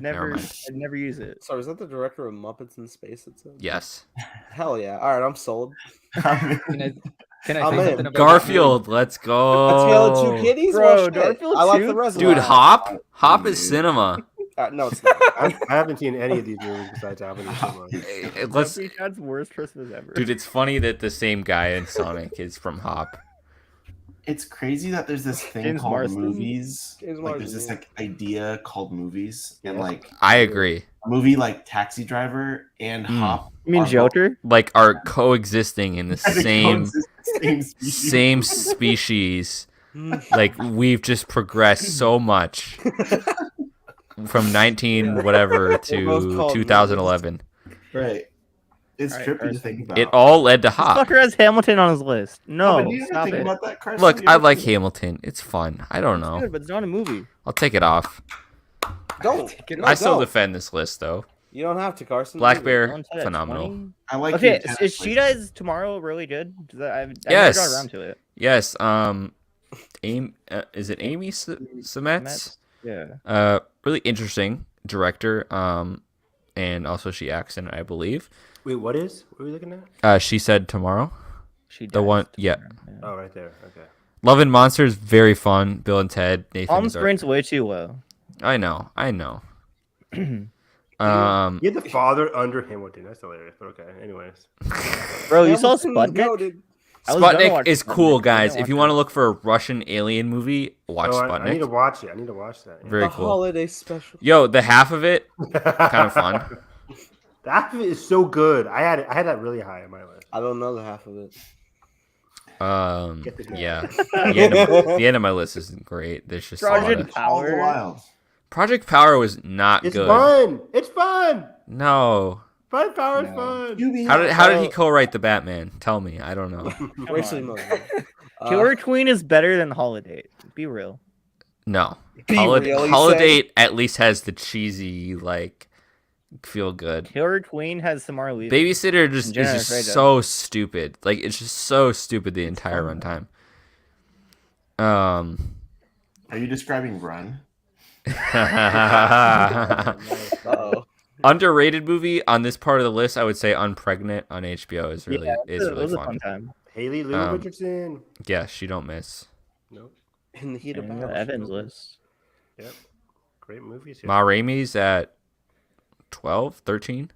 Speaker 8: Never mind.
Speaker 1: I'd never use it.
Speaker 4: Sorry, is that the director of Muppets in Space? It said?
Speaker 8: Yes.
Speaker 4: Hell yeah! All right, I'm sold.
Speaker 6: Can I
Speaker 4: I'm
Speaker 6: say
Speaker 4: in.
Speaker 6: something about
Speaker 8: Garfield, let's go.
Speaker 4: A Tale of Two Kitties,
Speaker 1: Bro,
Speaker 4: well, shit.
Speaker 1: Garfield
Speaker 4: I like
Speaker 1: 2?
Speaker 4: the reservoir.
Speaker 8: Dude, Hop is cinema.
Speaker 4: No, it's not.
Speaker 7: I haven't seen any of these movies besides Alvin and Chipmunk.
Speaker 8: Let's,
Speaker 1: Jeffrey Chad's worst Christmas ever.
Speaker 8: dude, it's funny that the same guy in Sonic is from Hop.
Speaker 9: It's crazy that there's this thing
Speaker 1: James
Speaker 9: called
Speaker 1: Marsden?
Speaker 9: movies.
Speaker 4: James
Speaker 9: Like there's
Speaker 4: Marsden,
Speaker 9: this
Speaker 4: yeah.
Speaker 9: like idea called movies, and
Speaker 4: Yeah.
Speaker 9: like
Speaker 8: I agree.
Speaker 9: a movie like Taxi Driver and Hop.
Speaker 1: You mean
Speaker 9: are
Speaker 1: Joker?
Speaker 8: Like are coexisting in the
Speaker 9: both-
Speaker 8: same
Speaker 9: same species.
Speaker 8: same species. Like we've just progressed so much from 19 whatever
Speaker 4: both
Speaker 8: to
Speaker 4: called
Speaker 8: 2011.
Speaker 9: Right. It's
Speaker 1: Alright,
Speaker 9: trippy to
Speaker 1: Carson.
Speaker 9: think about.
Speaker 8: It all led to
Speaker 1: This
Speaker 8: Hop.
Speaker 1: fucker has Hamilton on his list.
Speaker 9: No,
Speaker 1: No,
Speaker 9: but you didn't
Speaker 1: stop
Speaker 9: think
Speaker 1: it.
Speaker 9: about that, Carson.
Speaker 8: Look,
Speaker 9: You
Speaker 8: I
Speaker 9: ever
Speaker 8: like
Speaker 9: think-
Speaker 8: Hamilton. It's fun. I don't
Speaker 1: It's
Speaker 8: know.
Speaker 1: good, but it's not a movie.
Speaker 8: I'll take it off.
Speaker 4: Don't. No,
Speaker 8: I still
Speaker 4: don't.
Speaker 8: defend this list though.
Speaker 4: You don't have to, Carson.
Speaker 8: Black
Speaker 4: Do it.
Speaker 8: Bear,
Speaker 1: One set at
Speaker 8: phenomenal.
Speaker 1: 20?
Speaker 9: I like
Speaker 1: Okay,
Speaker 9: the
Speaker 1: is She Dies Tomorrow really good? I've
Speaker 8: Yes.
Speaker 1: never got around to it.
Speaker 8: Yes. Is it Amy Seimetz?
Speaker 1: Yeah.
Speaker 8: Really interesting director. And also she acts in it, I believe.
Speaker 7: Wait, what are we looking at?
Speaker 8: She Said Tomorrow.
Speaker 1: She
Speaker 8: The
Speaker 1: Dies
Speaker 8: one, yeah.
Speaker 1: Tomorrow,
Speaker 7: Oh, right there. Okay.
Speaker 8: Love and Monsters, very fun. Bill and Ted, Nathan.
Speaker 1: Palm
Speaker 8: is our-
Speaker 1: Springs way too low.
Speaker 8: I know.
Speaker 7: You had the father under Hamilton. That's hilarious. But okay. Anyways,
Speaker 1: Bro, you saw
Speaker 4: Hamilton
Speaker 1: Sputnik?
Speaker 4: goated.
Speaker 1: I was gonna
Speaker 8: Sputnik
Speaker 1: watch
Speaker 8: is
Speaker 1: Sputnik.
Speaker 8: cool,
Speaker 1: I
Speaker 8: guys.
Speaker 1: didn't
Speaker 8: If you
Speaker 1: watch
Speaker 8: want to
Speaker 1: it.
Speaker 8: look for a Russian alien movie, watch
Speaker 7: I
Speaker 8: Sputnik.
Speaker 7: need to watch it. I need to watch that. Yeah.
Speaker 8: Very
Speaker 4: The
Speaker 8: cool.
Speaker 4: holiday special.
Speaker 8: Yo, the half of it, kind of fun.
Speaker 7: The half of it is so good. I had that really high on my list.
Speaker 4: I don't know the half of it.
Speaker 7: Get the
Speaker 8: Yeah. The end of my list isn't great. There's just a lot
Speaker 1: Project
Speaker 8: of...
Speaker 1: Power.
Speaker 8: Project Power was not
Speaker 7: It's
Speaker 8: good.
Speaker 7: fun. It's fun.
Speaker 8: No.
Speaker 7: Project Power is fun.
Speaker 8: How did he co-write the Batman? Tell me. I don't know.
Speaker 4: Racially motivated.
Speaker 1: Killer Queen is better than Holiday. Be real.
Speaker 8: No.
Speaker 4: Be
Speaker 8: Holiday,
Speaker 4: real, you
Speaker 8: Holiday at least has the cheesy, like, feel good.
Speaker 1: Killer Queen has Samara Weaving.
Speaker 8: Babysitter just
Speaker 1: and
Speaker 8: is
Speaker 1: Jenna
Speaker 8: just
Speaker 1: Ortega.
Speaker 8: so stupid. Like, it's just so stupid the entire runtime.
Speaker 9: Are you describing Run?
Speaker 4: Uh-oh.
Speaker 8: Underrated movie on this part of the list, I would say Unpregnant on HBO is really
Speaker 1: it was a
Speaker 8: fun.
Speaker 1: fun time.
Speaker 7: Haley Lou Richardson.
Speaker 8: Yeah, she don't miss.
Speaker 7: Nope.
Speaker 4: In the heat of
Speaker 1: And
Speaker 4: battle.
Speaker 1: Evan's list.
Speaker 7: Yep. Great movies here.
Speaker 8: Ma Rainey's at 12, 13.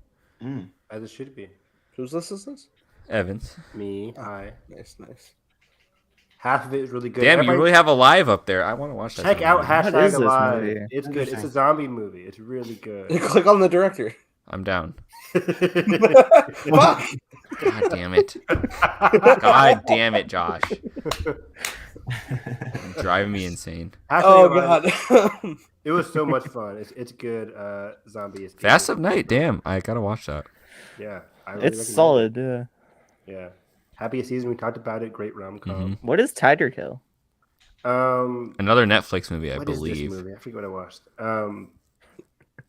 Speaker 7: As it should be.
Speaker 4: Whose list is this?
Speaker 8: Evans.
Speaker 7: Me. I.
Speaker 4: Nice.
Speaker 7: Half of it is really good.
Speaker 8: Damn, you
Speaker 7: Everybody
Speaker 8: really have Alive up there. I want to watch that.
Speaker 7: check out
Speaker 1: What is
Speaker 7: hashtag
Speaker 1: this
Speaker 7: Alive.
Speaker 1: movie?
Speaker 7: It's good. It's a zombie movie. It's really good.
Speaker 4: Click on the director.
Speaker 8: I'm down.
Speaker 4: Fuck.
Speaker 8: God damn it. God damn it, Josh. You're driving me insane.
Speaker 7: Hashtag
Speaker 4: Oh
Speaker 7: Alive.
Speaker 4: god.
Speaker 7: It was so much fun. It's good. Zombie is good.
Speaker 8: Fast of Night. Damn, I gotta watch that.
Speaker 7: Yeah. I really
Speaker 1: It's
Speaker 7: recommend
Speaker 1: solid.
Speaker 7: it. Yeah. Happiest Season. We talked about it. Great rom-com.
Speaker 1: What is Tiger Kill?
Speaker 8: Another Netflix movie, I
Speaker 7: What is this
Speaker 8: believe.
Speaker 7: movie? I forget what I watched.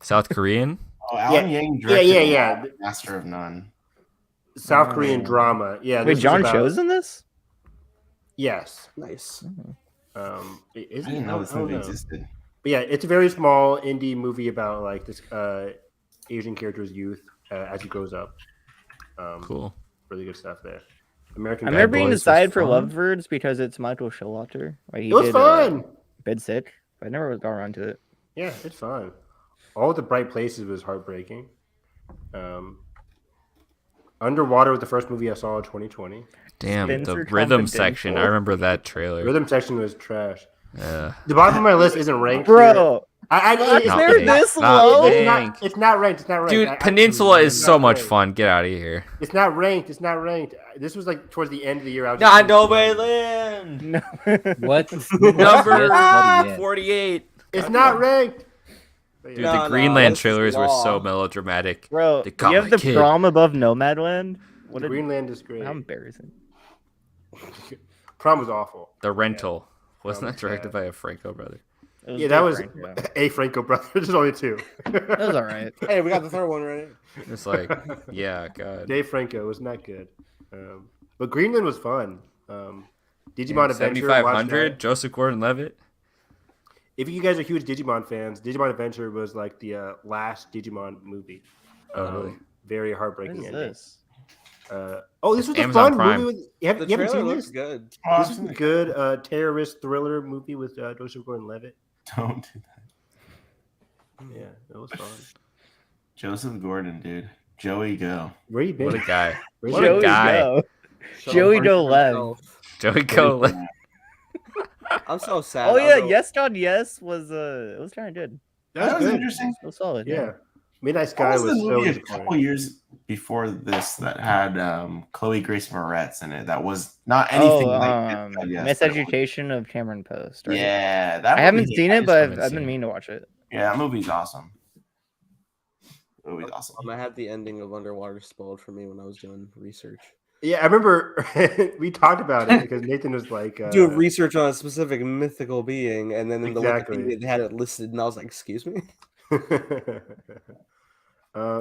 Speaker 8: South Korean.
Speaker 9: Oh, Alan
Speaker 7: Yeah,
Speaker 9: Yang directed
Speaker 7: yeah.
Speaker 9: Master of None.
Speaker 7: South Korean drama. Yeah.
Speaker 1: Wait,
Speaker 7: this is
Speaker 1: John
Speaker 7: about-
Speaker 1: Cho's in this?
Speaker 7: Yes.
Speaker 4: Nice.
Speaker 7: Is
Speaker 9: I didn't know this movie existed.
Speaker 7: But yeah, it's a very small indie movie about like this Asian character's youth as he grows up.
Speaker 8: Cool.
Speaker 7: Really good stuff there. American.
Speaker 1: I
Speaker 7: Bad
Speaker 1: remember being
Speaker 7: Boys was
Speaker 1: decided for
Speaker 7: fun.
Speaker 1: Lovebirds because it's Michael Showalter. Like, he
Speaker 7: It was
Speaker 1: did,
Speaker 7: fun.
Speaker 1: Bed Sick. But I never got around to it.
Speaker 7: Yeah, it's fun. All the Bright Places was heartbreaking. Underwater was the first movie I saw in 2020.
Speaker 8: Damn,
Speaker 1: Spencer
Speaker 8: the rhythm
Speaker 1: Confidential.
Speaker 8: section. I remember that trailer.
Speaker 7: Rhythm section was trash.
Speaker 8: Yeah.
Speaker 7: The bottom of my list isn't ranked.
Speaker 1: Bro.
Speaker 8: Not
Speaker 1: They're
Speaker 8: ranked.
Speaker 1: this
Speaker 8: Not
Speaker 1: low?
Speaker 8: ranked.
Speaker 7: It's not ranked. It's not ranked.
Speaker 8: Dude,
Speaker 7: I-
Speaker 8: Peninsula is
Speaker 7: it's
Speaker 8: so
Speaker 7: not
Speaker 8: much
Speaker 7: ranked.
Speaker 8: fun. Get out of here.
Speaker 7: It's not ranked. It's not ranked. This was like towards the end of the year. I was
Speaker 8: Not
Speaker 7: just-
Speaker 8: Nomadland.
Speaker 1: No.
Speaker 6: What?
Speaker 8: Number 48.
Speaker 7: It's not ranked.
Speaker 8: Dude,
Speaker 4: No,
Speaker 8: the
Speaker 4: no,
Speaker 8: Greenland
Speaker 4: this is
Speaker 8: trailers were so
Speaker 4: law.
Speaker 8: melodramatic.
Speaker 1: Bro,
Speaker 8: They got
Speaker 1: you have
Speaker 8: my
Speaker 1: the
Speaker 8: kid.
Speaker 1: prom above Nomadland? What a,
Speaker 7: Greenland is great.
Speaker 1: how embarrassing.
Speaker 7: Prom was awful.
Speaker 8: The Rental. Wasn't
Speaker 7: Prom
Speaker 8: that
Speaker 7: was
Speaker 8: directed
Speaker 7: bad.
Speaker 8: by a Franco brother?
Speaker 1: It was
Speaker 7: Yeah, that
Speaker 1: Dave
Speaker 7: was
Speaker 1: Franco.
Speaker 7: a Franco brother. There's only two.
Speaker 1: That was alright.
Speaker 4: Hey, we got the third one right.
Speaker 8: It's like, yeah, God.
Speaker 7: Dave Franco was not good. But Greenland was fun. Digimon
Speaker 8: Yeah,
Speaker 7: Adventure. watch
Speaker 8: 7500,
Speaker 7: that.
Speaker 8: Joseph Gordon-Levitt.
Speaker 7: If you guys are huge Digimon fans, Digimon Adventure was like the last Digimon movie.
Speaker 8: really?
Speaker 7: Very
Speaker 1: What
Speaker 7: heartbreaking
Speaker 1: is
Speaker 7: ending.
Speaker 1: this?
Speaker 7: This was a
Speaker 8: Amazon
Speaker 7: fun
Speaker 8: Prime.
Speaker 7: movie. You haven't
Speaker 4: The trailer
Speaker 7: seen
Speaker 4: looks
Speaker 7: this?
Speaker 4: good.
Speaker 7: This is a good terrorist thriller movie with Joseph Gordon-Levitt.
Speaker 9: Don't do that.
Speaker 7: Yeah, it was fun.
Speaker 9: Joseph Gordon, dude. Joey Go.
Speaker 7: Where you been?
Speaker 8: What a guy.
Speaker 7: Where's
Speaker 8: What
Speaker 7: your-
Speaker 8: a
Speaker 1: Joey
Speaker 8: guy.
Speaker 1: Go.
Speaker 4: Shut
Speaker 1: Joey
Speaker 4: up.
Speaker 1: Dolev.
Speaker 8: Joey Go.
Speaker 4: I'm so sad.
Speaker 1: Oh
Speaker 4: I
Speaker 1: yeah,
Speaker 4: don't know.
Speaker 1: Yes John Yes was it was kind of good.
Speaker 7: That was good.
Speaker 9: interesting.
Speaker 1: It was solid.
Speaker 7: Yeah. Midnight
Speaker 9: What
Speaker 7: Sky
Speaker 9: was
Speaker 7: was
Speaker 9: the
Speaker 7: so
Speaker 9: movie a
Speaker 7: disappointing.
Speaker 9: couple years before this that had Chloe Grace Moretz in it? That was not anything like Yes, but it was-
Speaker 1: Miseducation of Cameron Post. Right?
Speaker 9: Yeah, that
Speaker 1: I haven't
Speaker 9: movie-
Speaker 1: seen
Speaker 9: I
Speaker 1: it,
Speaker 9: just
Speaker 1: but
Speaker 8: haven't
Speaker 1: I've
Speaker 8: seen
Speaker 1: been
Speaker 8: it.
Speaker 1: meaning to watch it.
Speaker 9: Yeah, that movie's awesome. Movie's awesome.
Speaker 4: I had the ending of Underwater spoiled for me when I was doing research.
Speaker 7: Yeah, I remember we talked about it because Nathan was like,
Speaker 4: Doing research on a specific mythical being, and then in the
Speaker 7: Exactly.
Speaker 4: Wikipedia they had it listed, and I was like, "Excuse me."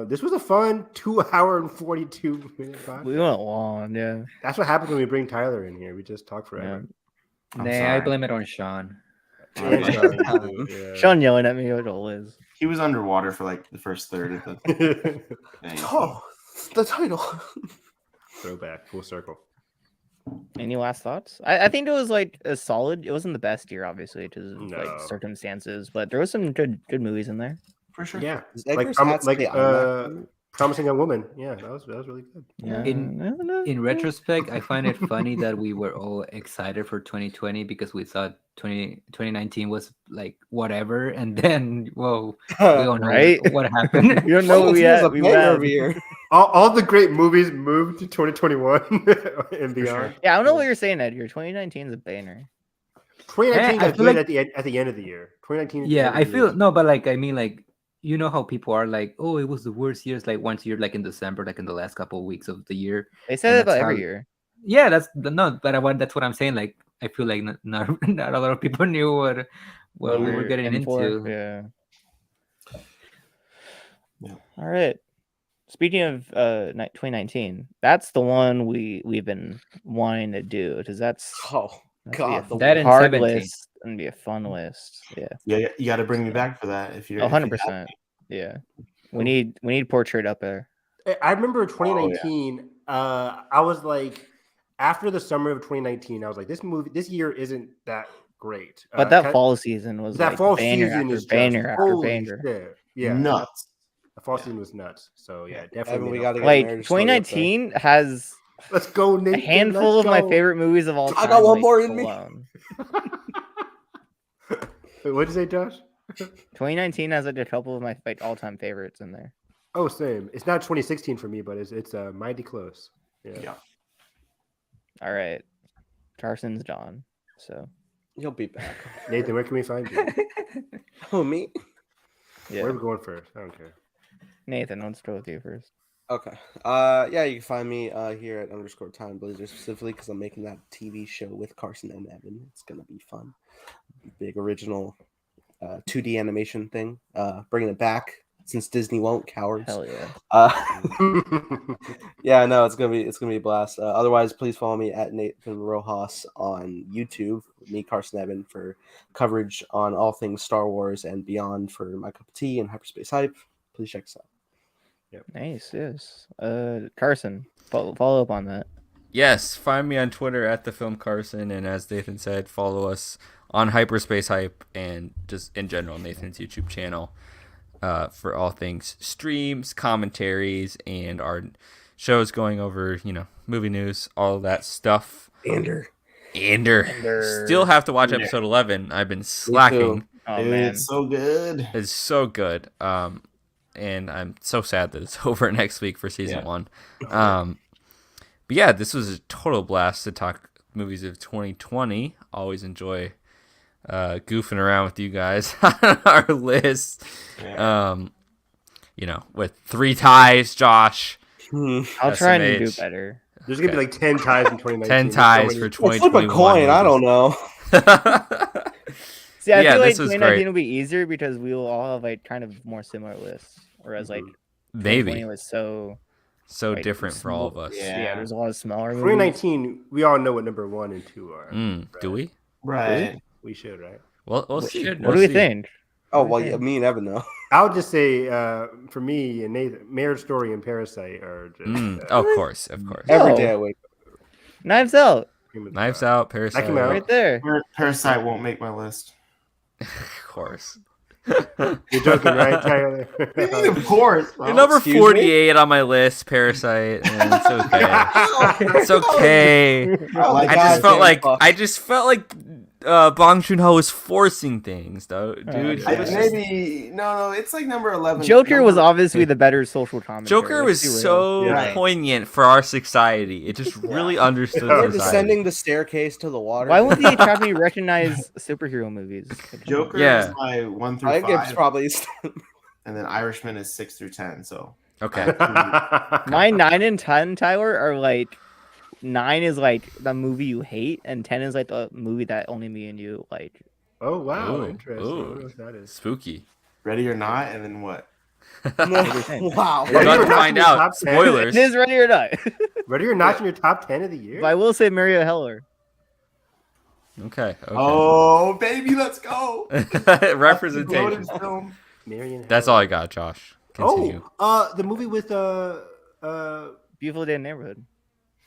Speaker 7: this was a fun 2 hour and 42 minute podcast.
Speaker 1: We went long, yeah.
Speaker 7: That's what happens when we bring Tyler in here. We just talk forever.
Speaker 9: I'm
Speaker 6: Nah, I
Speaker 9: sorry.
Speaker 6: blame it on Sean.
Speaker 7: Yeah.
Speaker 1: Sean yelling at me what all is.
Speaker 9: He was underwater for like the first third of the thing.
Speaker 4: Oh, the title.
Speaker 7: Throwback, full circle.
Speaker 1: Any last thoughts? I think it was like a solid. It wasn't the best year, obviously, to
Speaker 7: No.
Speaker 1: like circumstances, but there was some good movies in there.
Speaker 9: for sure.
Speaker 7: Yeah,
Speaker 4: Does
Speaker 7: like
Speaker 4: Edgar's hat say IMAX?
Speaker 7: Promising Young Woman. Yeah, that was really good.
Speaker 6: In retrospect, I find it funny that we were all excited for 2020 because we thought 2019 was like whatever, and then whoa, we don't know
Speaker 1: Right?
Speaker 6: what happened.
Speaker 1: You don't know what we had. We had.
Speaker 7: All the great movies moved to 2021 and beyond.
Speaker 1: Yeah, I don't know what you're saying, Edgar. 2019 is a banner.
Speaker 7: 2019
Speaker 6: I
Speaker 7: got
Speaker 6: feel
Speaker 7: good
Speaker 6: like-
Speaker 7: at the end of the year. 2019.
Speaker 6: Yeah, I feel no, but like I mean, like you know how people are like, oh, it was the worst years. Like once you're like in December, like in the last couple of weeks of the year.
Speaker 1: They say that about every year.
Speaker 6: Yeah, that's that's what I'm saying. Like I feel like not a lot of people knew what we were getting into.
Speaker 1: Yeah. All right. Speaking of 2019, that's the one we've been wanting to do because that's
Speaker 9: God,
Speaker 1: that hard list and be a fun list. Yeah.
Speaker 9: Yeah, you got to bring me back for that if you're
Speaker 1: 100%. Yeah. We need portrait up there.
Speaker 7: I remember 2019. I was like, after the summer of 2019, I was like, this year isn't that great.
Speaker 1: But that fall season was
Speaker 7: that
Speaker 1: like
Speaker 7: fall
Speaker 1: banger
Speaker 7: season
Speaker 1: after
Speaker 7: is
Speaker 1: banger after
Speaker 7: holy
Speaker 1: banger.
Speaker 7: shit. Yeah,
Speaker 9: nuts.
Speaker 7: The fall season was nuts. So yeah, definitely.
Speaker 4: Evan, we gotta get
Speaker 1: Like
Speaker 4: Marriage Story up there.
Speaker 1: 2019 has
Speaker 7: let's go, Nathan,
Speaker 1: a handful of my favorite movies of all time.
Speaker 4: I got one
Speaker 1: like,
Speaker 4: more in me.
Speaker 1: alone.
Speaker 7: Wait, what'd you say, Josh?
Speaker 1: 2019 has like a couple of my like all-time favorites in there.
Speaker 7: Oh, same. It's not 2016 for me, but it's mighty close. Yeah.
Speaker 1: All right, Carson's gone, so
Speaker 4: He'll be back.
Speaker 7: Nathan, where can we find you?
Speaker 4: Oh, me?
Speaker 1: yeah.
Speaker 7: Where are we going first? I don't care.
Speaker 1: Nathan, let's go with you first.
Speaker 4: Okay. Yeah, you can find me here at _Time Blazer specifically because I'm making that TV show with Carson and Evan. It's gonna be fun. Big original 2D animation thing. Bringing it back since Disney won't. Cowards.
Speaker 1: Hell yeah.
Speaker 4: Yeah, no, it's gonna be a blast. Otherwise, please follow me at Nathan Rojas on YouTube. Me, Carson Evan, for coverage on all things Star Wars and beyond for My Cup of Tea and Hyperspace Hype. Please check us out.
Speaker 7: Yep.
Speaker 1: Nice, yes. Carson, follow up on that.
Speaker 8: Yes, find me on Twitter at the Film Carson, and as Nathan said, follow us on Hyperspace Hype and just in general Nathan's YouTube channel for all things streams, commentaries, and our shows going over movie news, all of that stuff.
Speaker 4: Ander.
Speaker 8: Still have to watch episode 11. I've been slacking.
Speaker 1: Oh man,
Speaker 9: It's so good.
Speaker 8: It's so good. And I'm so sad that it's over next week for season 1. But yeah, this was a total blast to talk movies of 2020. Always enjoy goofing around with you guys on our list. With 3 ties, Josh.
Speaker 1: I'll try and do better.
Speaker 7: There's gonna be like 10 ties in 2019.
Speaker 8: 10 ties for 2021.
Speaker 4: Flip a coin. I don't know.
Speaker 1: See, I feel like
Speaker 8: this was
Speaker 1: 2019
Speaker 8: great.
Speaker 1: will be easier because we will all have like kind of more similar lists. Whereas like
Speaker 8: Maybe
Speaker 1: 2020 was so like,
Speaker 8: different for all of us.
Speaker 1: Yeah, there's a lot of smaller movies.
Speaker 7: 2019, we all know what number 1 and 2 are.
Speaker 8: Do we?
Speaker 9: Right.
Speaker 7: We should, right?
Speaker 8: Well, we'll see.
Speaker 1: What do we think?
Speaker 4: Oh well, yeah, me and Evan know.
Speaker 7: I would just say, for me and Nathan, Marriage Story and Parasite are just
Speaker 8: Of course.
Speaker 4: Every day I wake up.
Speaker 1: Knives Out.
Speaker 8: Knives Out, Parasite.
Speaker 7: Knock 'em out.
Speaker 1: Right there.
Speaker 9: Parasite won't make my list.
Speaker 8: Of course.
Speaker 7: You're joking, right, Tyler?
Speaker 9: Of course.
Speaker 8: You're number 48 on my list, Parasite, and it's okay. It's okay.
Speaker 4: Oh my
Speaker 8: I just felt like Bong Joon-ho was forcing things, though, dude.
Speaker 9: No, it's like number 11.
Speaker 1: Joker was obviously the better social commentary.
Speaker 8: Joker was so poignant for our society. It just really understood
Speaker 4: We're
Speaker 8: society.
Speaker 4: descending the staircase to the water.
Speaker 1: Why would the Academy recognize superhero movies?
Speaker 9: Joker
Speaker 8: Yeah.
Speaker 9: is my 1 through
Speaker 4: I think it's
Speaker 9: 5,
Speaker 4: probably.
Speaker 9: and then Irishman is 6 through 10. So
Speaker 8: Okay.
Speaker 1: My 9 and 10, Tyler, are like 9 is like the movie you hate, and 10 is like the movie that only me and you like.
Speaker 7: Oh wow,
Speaker 8: Ooh,
Speaker 7: interesting.
Speaker 8: ooh.
Speaker 7: I wonder what that is.
Speaker 8: Spooky.
Speaker 9: Ready or Not, and then what?
Speaker 4: Wow.
Speaker 8: We're about to
Speaker 7: Not
Speaker 8: find
Speaker 7: in your
Speaker 8: out.
Speaker 7: top 10?
Speaker 8: Spoilers.
Speaker 1: It is Ready or Not.
Speaker 7: Ready or Not in your top 10 of the year?
Speaker 1: But I will say Mario Heller.
Speaker 8: Okay.
Speaker 9: Oh baby, let's go.
Speaker 8: Representation.
Speaker 9: Loaded film.
Speaker 7: Marion
Speaker 8: That's
Speaker 7: Heller.
Speaker 8: all I got, Josh. Continue.
Speaker 7: The movie with
Speaker 1: Beautiful Day in the Neighborhood.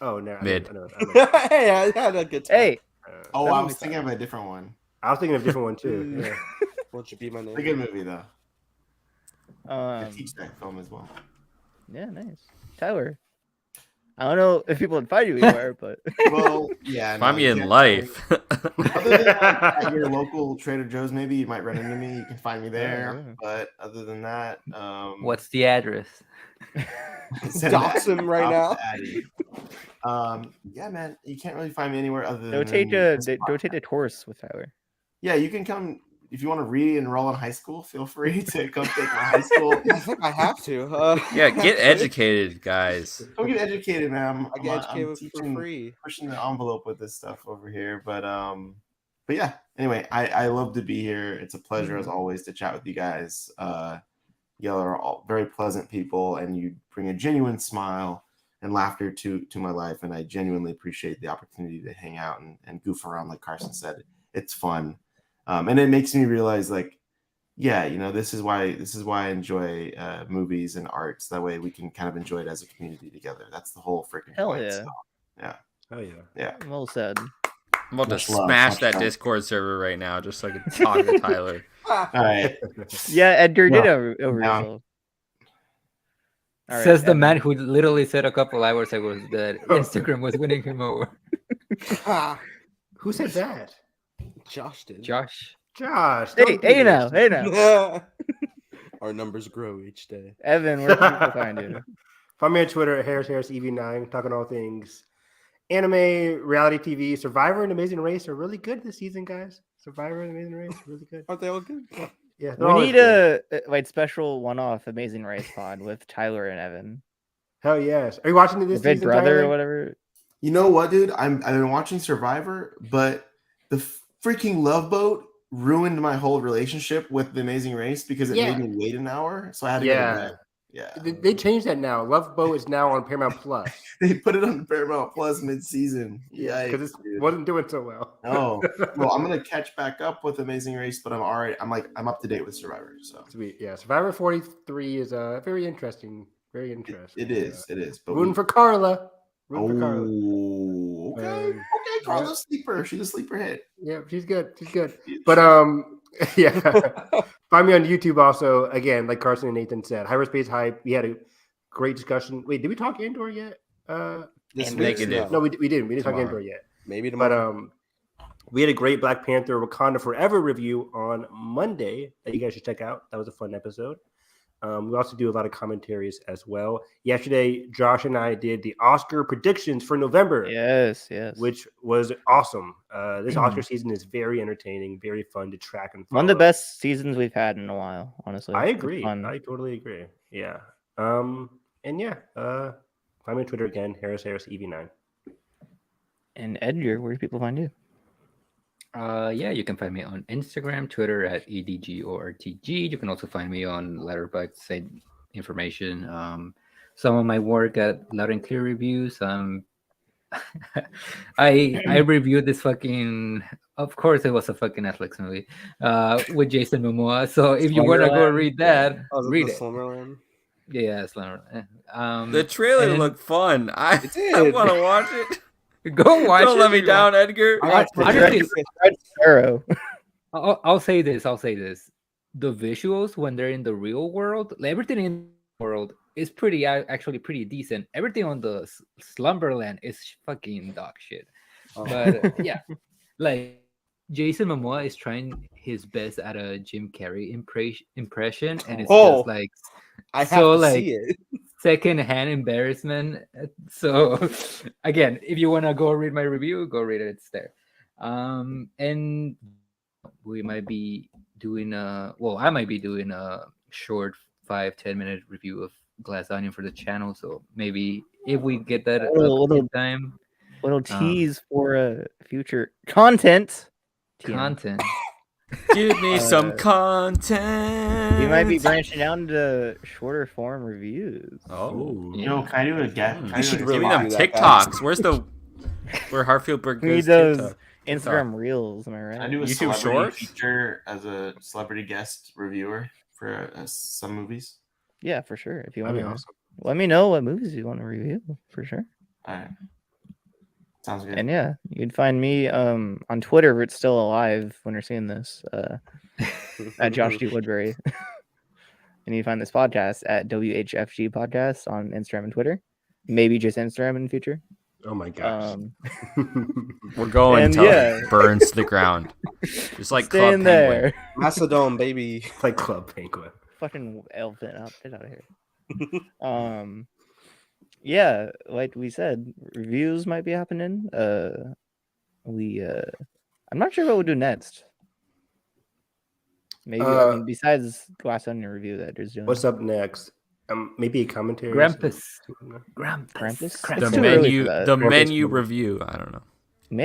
Speaker 7: Oh no,
Speaker 8: Mid.
Speaker 7: I know.
Speaker 4: Hey, I had a good time.
Speaker 1: Hey,
Speaker 9: Oh,
Speaker 4: That
Speaker 9: I
Speaker 4: makes
Speaker 9: was thinking of a different one.
Speaker 7: I was thinking of a different one too. Yeah.
Speaker 4: Won't you be my name?
Speaker 9: It's a good movie though. I teach that film as well.
Speaker 1: Yeah, nice. Tyler, I don't know if people would find you anywhere, but
Speaker 9: well, yeah,
Speaker 8: find me in life.
Speaker 9: Other than at your local Trader Joe's, maybe you might run into me. You can find me there.
Speaker 1: Yeah.
Speaker 9: But other than that,
Speaker 6: what's the address?
Speaker 4: Dox him right now.
Speaker 9: Yeah, man, you can't really find me anywhere other than
Speaker 1: rotate the course with Tyler.
Speaker 9: Yeah, you can come if you want to re-enroll in high school. Feel free to come take my high school.
Speaker 4: I think I have to.
Speaker 8: Yeah, get educated, guys.
Speaker 9: Go get educated, man.
Speaker 4: I get educated
Speaker 9: I'm teaching,
Speaker 4: for free.
Speaker 9: pushing the envelope with this stuff over here. But yeah. Anyway, I love to be here. It's a pleasure as always to chat with you guys. Y'all are all very pleasant people, and you bring a genuine smile and laughter to my life, and I genuinely appreciate the opportunity to hang out and goof around. Like Carson said, it's fun, and it makes me realize, like, yeah, this is why I enjoy movies and arts. That way we can kind of enjoy it as a community together. That's the whole freaking point.
Speaker 1: Yeah.
Speaker 9: So, yeah.
Speaker 7: Oh yeah.
Speaker 9: Yeah.
Speaker 1: Well said.
Speaker 8: I'm about to
Speaker 9: Much love,
Speaker 8: smash
Speaker 9: much
Speaker 8: that
Speaker 9: love.
Speaker 8: Discord server right now just so I can talk to Tyler.
Speaker 9: All right.
Speaker 1: Yeah, Edgar did over
Speaker 9: now-
Speaker 1: yourself. All right,
Speaker 6: Says the
Speaker 1: Evan.
Speaker 6: man who literally said a couple hours ago that Instagram was winning him over.
Speaker 7: Who said that?
Speaker 4: Josh did.
Speaker 6: Josh.
Speaker 7: Josh.
Speaker 1: Hey,
Speaker 7: don't do
Speaker 1: hey now,
Speaker 7: this.
Speaker 1: hey now.
Speaker 4: Our numbers grow each day.
Speaker 1: Evan, where can people find you?
Speaker 7: Find me on Twitter at HarrisEV9, talking all things anime, reality TV. Survivor and Amazing Race are really good this season, guys. Survivor and Amazing Race, really good.
Speaker 4: Aren't they all good?
Speaker 7: Yeah,
Speaker 1: We need a like special one-off Amazing Race pod with Tyler and Evan.
Speaker 7: Hell yes. Are you watching
Speaker 1: Or
Speaker 7: this
Speaker 1: Big
Speaker 7: season,
Speaker 1: Brother
Speaker 7: Tyler?
Speaker 1: or whatever.
Speaker 9: You know what, dude? I've been watching Survivor, but the freaking Love Boat ruined my whole relationship with The Amazing Race because it
Speaker 7: Yeah.
Speaker 9: made me wait an hour. So I had to go
Speaker 7: Yeah.
Speaker 9: to bed. Yeah.
Speaker 7: They changed that now. Love Boat is now on Paramount Plus.
Speaker 9: They put it on Paramount Plus mid-season.
Speaker 7: Yeah,
Speaker 9: Yikes,
Speaker 7: because it
Speaker 9: dude.
Speaker 7: wasn't doing so well.
Speaker 9: Oh, well, I'm gonna catch back up with Amazing Race, but I'm all right. I'm up to date with Survivor. So
Speaker 7: Sweet. Yeah, Survivor 43 is very interesting. Very interesting.
Speaker 9: it is. It is. But
Speaker 7: Rooting for Carla. Rooting for Carla.
Speaker 9: Oh, okay.
Speaker 7: Um,
Speaker 9: Okay, Carla's sleeper. She's a sleeper hit.
Speaker 7: Yeah, she's good. She's good. But yeah. Find me on YouTube also. Again, like Carson and Nathan said, Hyperspace Hype. We had a great discussion. Wait, did we talk Andor yet?
Speaker 4: This
Speaker 8: week,
Speaker 4: week,
Speaker 8: no.
Speaker 7: No, we didn't. We didn't talk
Speaker 9: Tomorrow.
Speaker 7: Andor yet.
Speaker 4: Maybe
Speaker 7: But
Speaker 4: tomorrow.
Speaker 7: we had a great Black Panther Wakanda Forever review on Monday that you guys should check out. That was a fun episode. We also do a lot of commentaries as well. Yesterday, Josh and I did the Oscar predictions for November.
Speaker 1: Yes.
Speaker 7: Which was awesome. This Oscar season is very entertaining, very fun to track and follow.
Speaker 1: One of the best seasons we've had in a while, honestly.
Speaker 7: I
Speaker 1: It's
Speaker 7: agree.
Speaker 1: fun.
Speaker 7: I totally agree. Yeah. And yeah, find me on Twitter again, Harris EV9.
Speaker 1: And Edgar, where do people find you?
Speaker 6: Yeah, you can find me on Instagram, Twitter at EDGORTG. You can also find me on Letterboxd, same information. Some of my work at Loud and Clear Reviews. I reviewed this fucking. Of course, it was a fucking Netflix movie with Jason Momoa. So if you want to go
Speaker 1: Slumberland.
Speaker 6: read that, read it.
Speaker 4: Slumberland?
Speaker 6: Yeah, Slumberland.
Speaker 8: The trailer
Speaker 6: and-
Speaker 8: looked fun. I
Speaker 4: did.
Speaker 8: want to watch it.
Speaker 6: Go watch
Speaker 8: Don't
Speaker 6: it
Speaker 8: let me
Speaker 6: if you
Speaker 8: down,
Speaker 6: want.
Speaker 8: Edgar.
Speaker 6: Honestly,
Speaker 1: Red Sparrow.
Speaker 6: I'll say this. The visuals when they're in the real world, everything in the world is actually pretty decent. Everything on the Slumberland is fucking dog shit.
Speaker 4: Oh.
Speaker 6: But yeah, like Jason Momoa is trying his best at a Jim Carrey impression, and it's
Speaker 4: Oh,
Speaker 6: just like
Speaker 4: I have
Speaker 6: so
Speaker 4: to
Speaker 6: like
Speaker 4: see it.
Speaker 6: secondhand embarrassment. So again, if you want to go read my review, go read it. It's there. And we might be doing I might be doing a short 5-10 minute review of Glass Onion for the channel. So maybe if we get that up in time,
Speaker 1: little tease for future content.
Speaker 8: Give me some content.
Speaker 1: We might be branching out into shorter form reviews.
Speaker 8: Oh,
Speaker 9: Yo, can I do a get?
Speaker 4: You should
Speaker 8: Give
Speaker 4: really
Speaker 8: me them
Speaker 4: do that,
Speaker 8: TikToks. Where Hartfield
Speaker 1: We need
Speaker 8: Burgers
Speaker 1: those
Speaker 8: TikTok?
Speaker 1: Instagram reels. Am I right?
Speaker 9: Can I do a
Speaker 8: YouTube
Speaker 9: celebrity
Speaker 8: Shorts?
Speaker 9: feature as a celebrity guest reviewer for some movies?
Speaker 1: Yeah, for sure. If you
Speaker 7: That'd
Speaker 1: want
Speaker 7: be
Speaker 1: to,
Speaker 7: awesome.
Speaker 1: let me know what movies you want to review. For sure.
Speaker 9: All right. Sounds good.
Speaker 1: And yeah, you can find me on Twitter if it's still alive when you're seeing this. At Josh D. Woodbury. And you can find this podcast at WHFG Podcast on Instagram and Twitter. Maybe just Instagram in the future.
Speaker 7: Oh my gosh.
Speaker 8: We're going until it burns to the ground. Just like Club Penguin.
Speaker 1: There.
Speaker 4: Macedon, baby.
Speaker 7: Like Club Penguin.
Speaker 1: Fucking elephant up. Get out of here. Yeah, like we said, reviews might be happening. I'm not sure what we'll do next. Maybe besides Glass Onion review that there's doing.
Speaker 7: What's up next? Maybe a commentary.
Speaker 6: Krampus.
Speaker 8: The menu review. I don't know.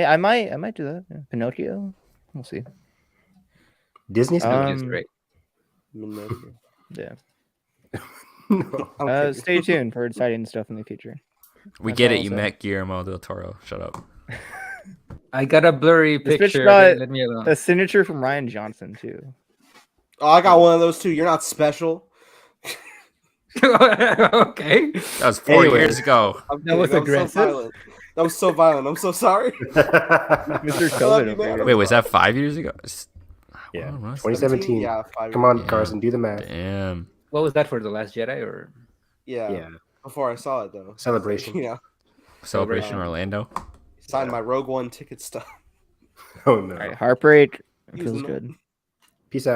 Speaker 1: I might do that. Yeah. Pinocchio. We'll see.
Speaker 7: Disney's
Speaker 6: great.
Speaker 1: Yeah. Stay tuned for exciting stuff in the future.
Speaker 8: We get it. You met Guillermo del Toro. Shut up.
Speaker 6: I got a blurry picture.
Speaker 1: Let me alone. A signature from Rian Johnson too.
Speaker 4: Oh, I got one of those too. You're not special.
Speaker 6: Okay.
Speaker 8: That was 4 years ago.
Speaker 6: That was aggressive.
Speaker 4: That was so violent. I'm so sorry.
Speaker 1: Mr. COVID.
Speaker 8: Wait, was that 5 years ago?
Speaker 7: Yeah, 2017. Yeah, come on, Carson, do the math.
Speaker 8: Damn.
Speaker 6: What was that for, The Last Jedi or?
Speaker 4: Yeah. Before I saw it though.
Speaker 7: Celebration.
Speaker 4: Yeah.
Speaker 8: Celebration Orlando.
Speaker 4: Signed my Rogue One ticket stuff.
Speaker 7: Oh no.
Speaker 1: All right, Heartbreak. It feels good.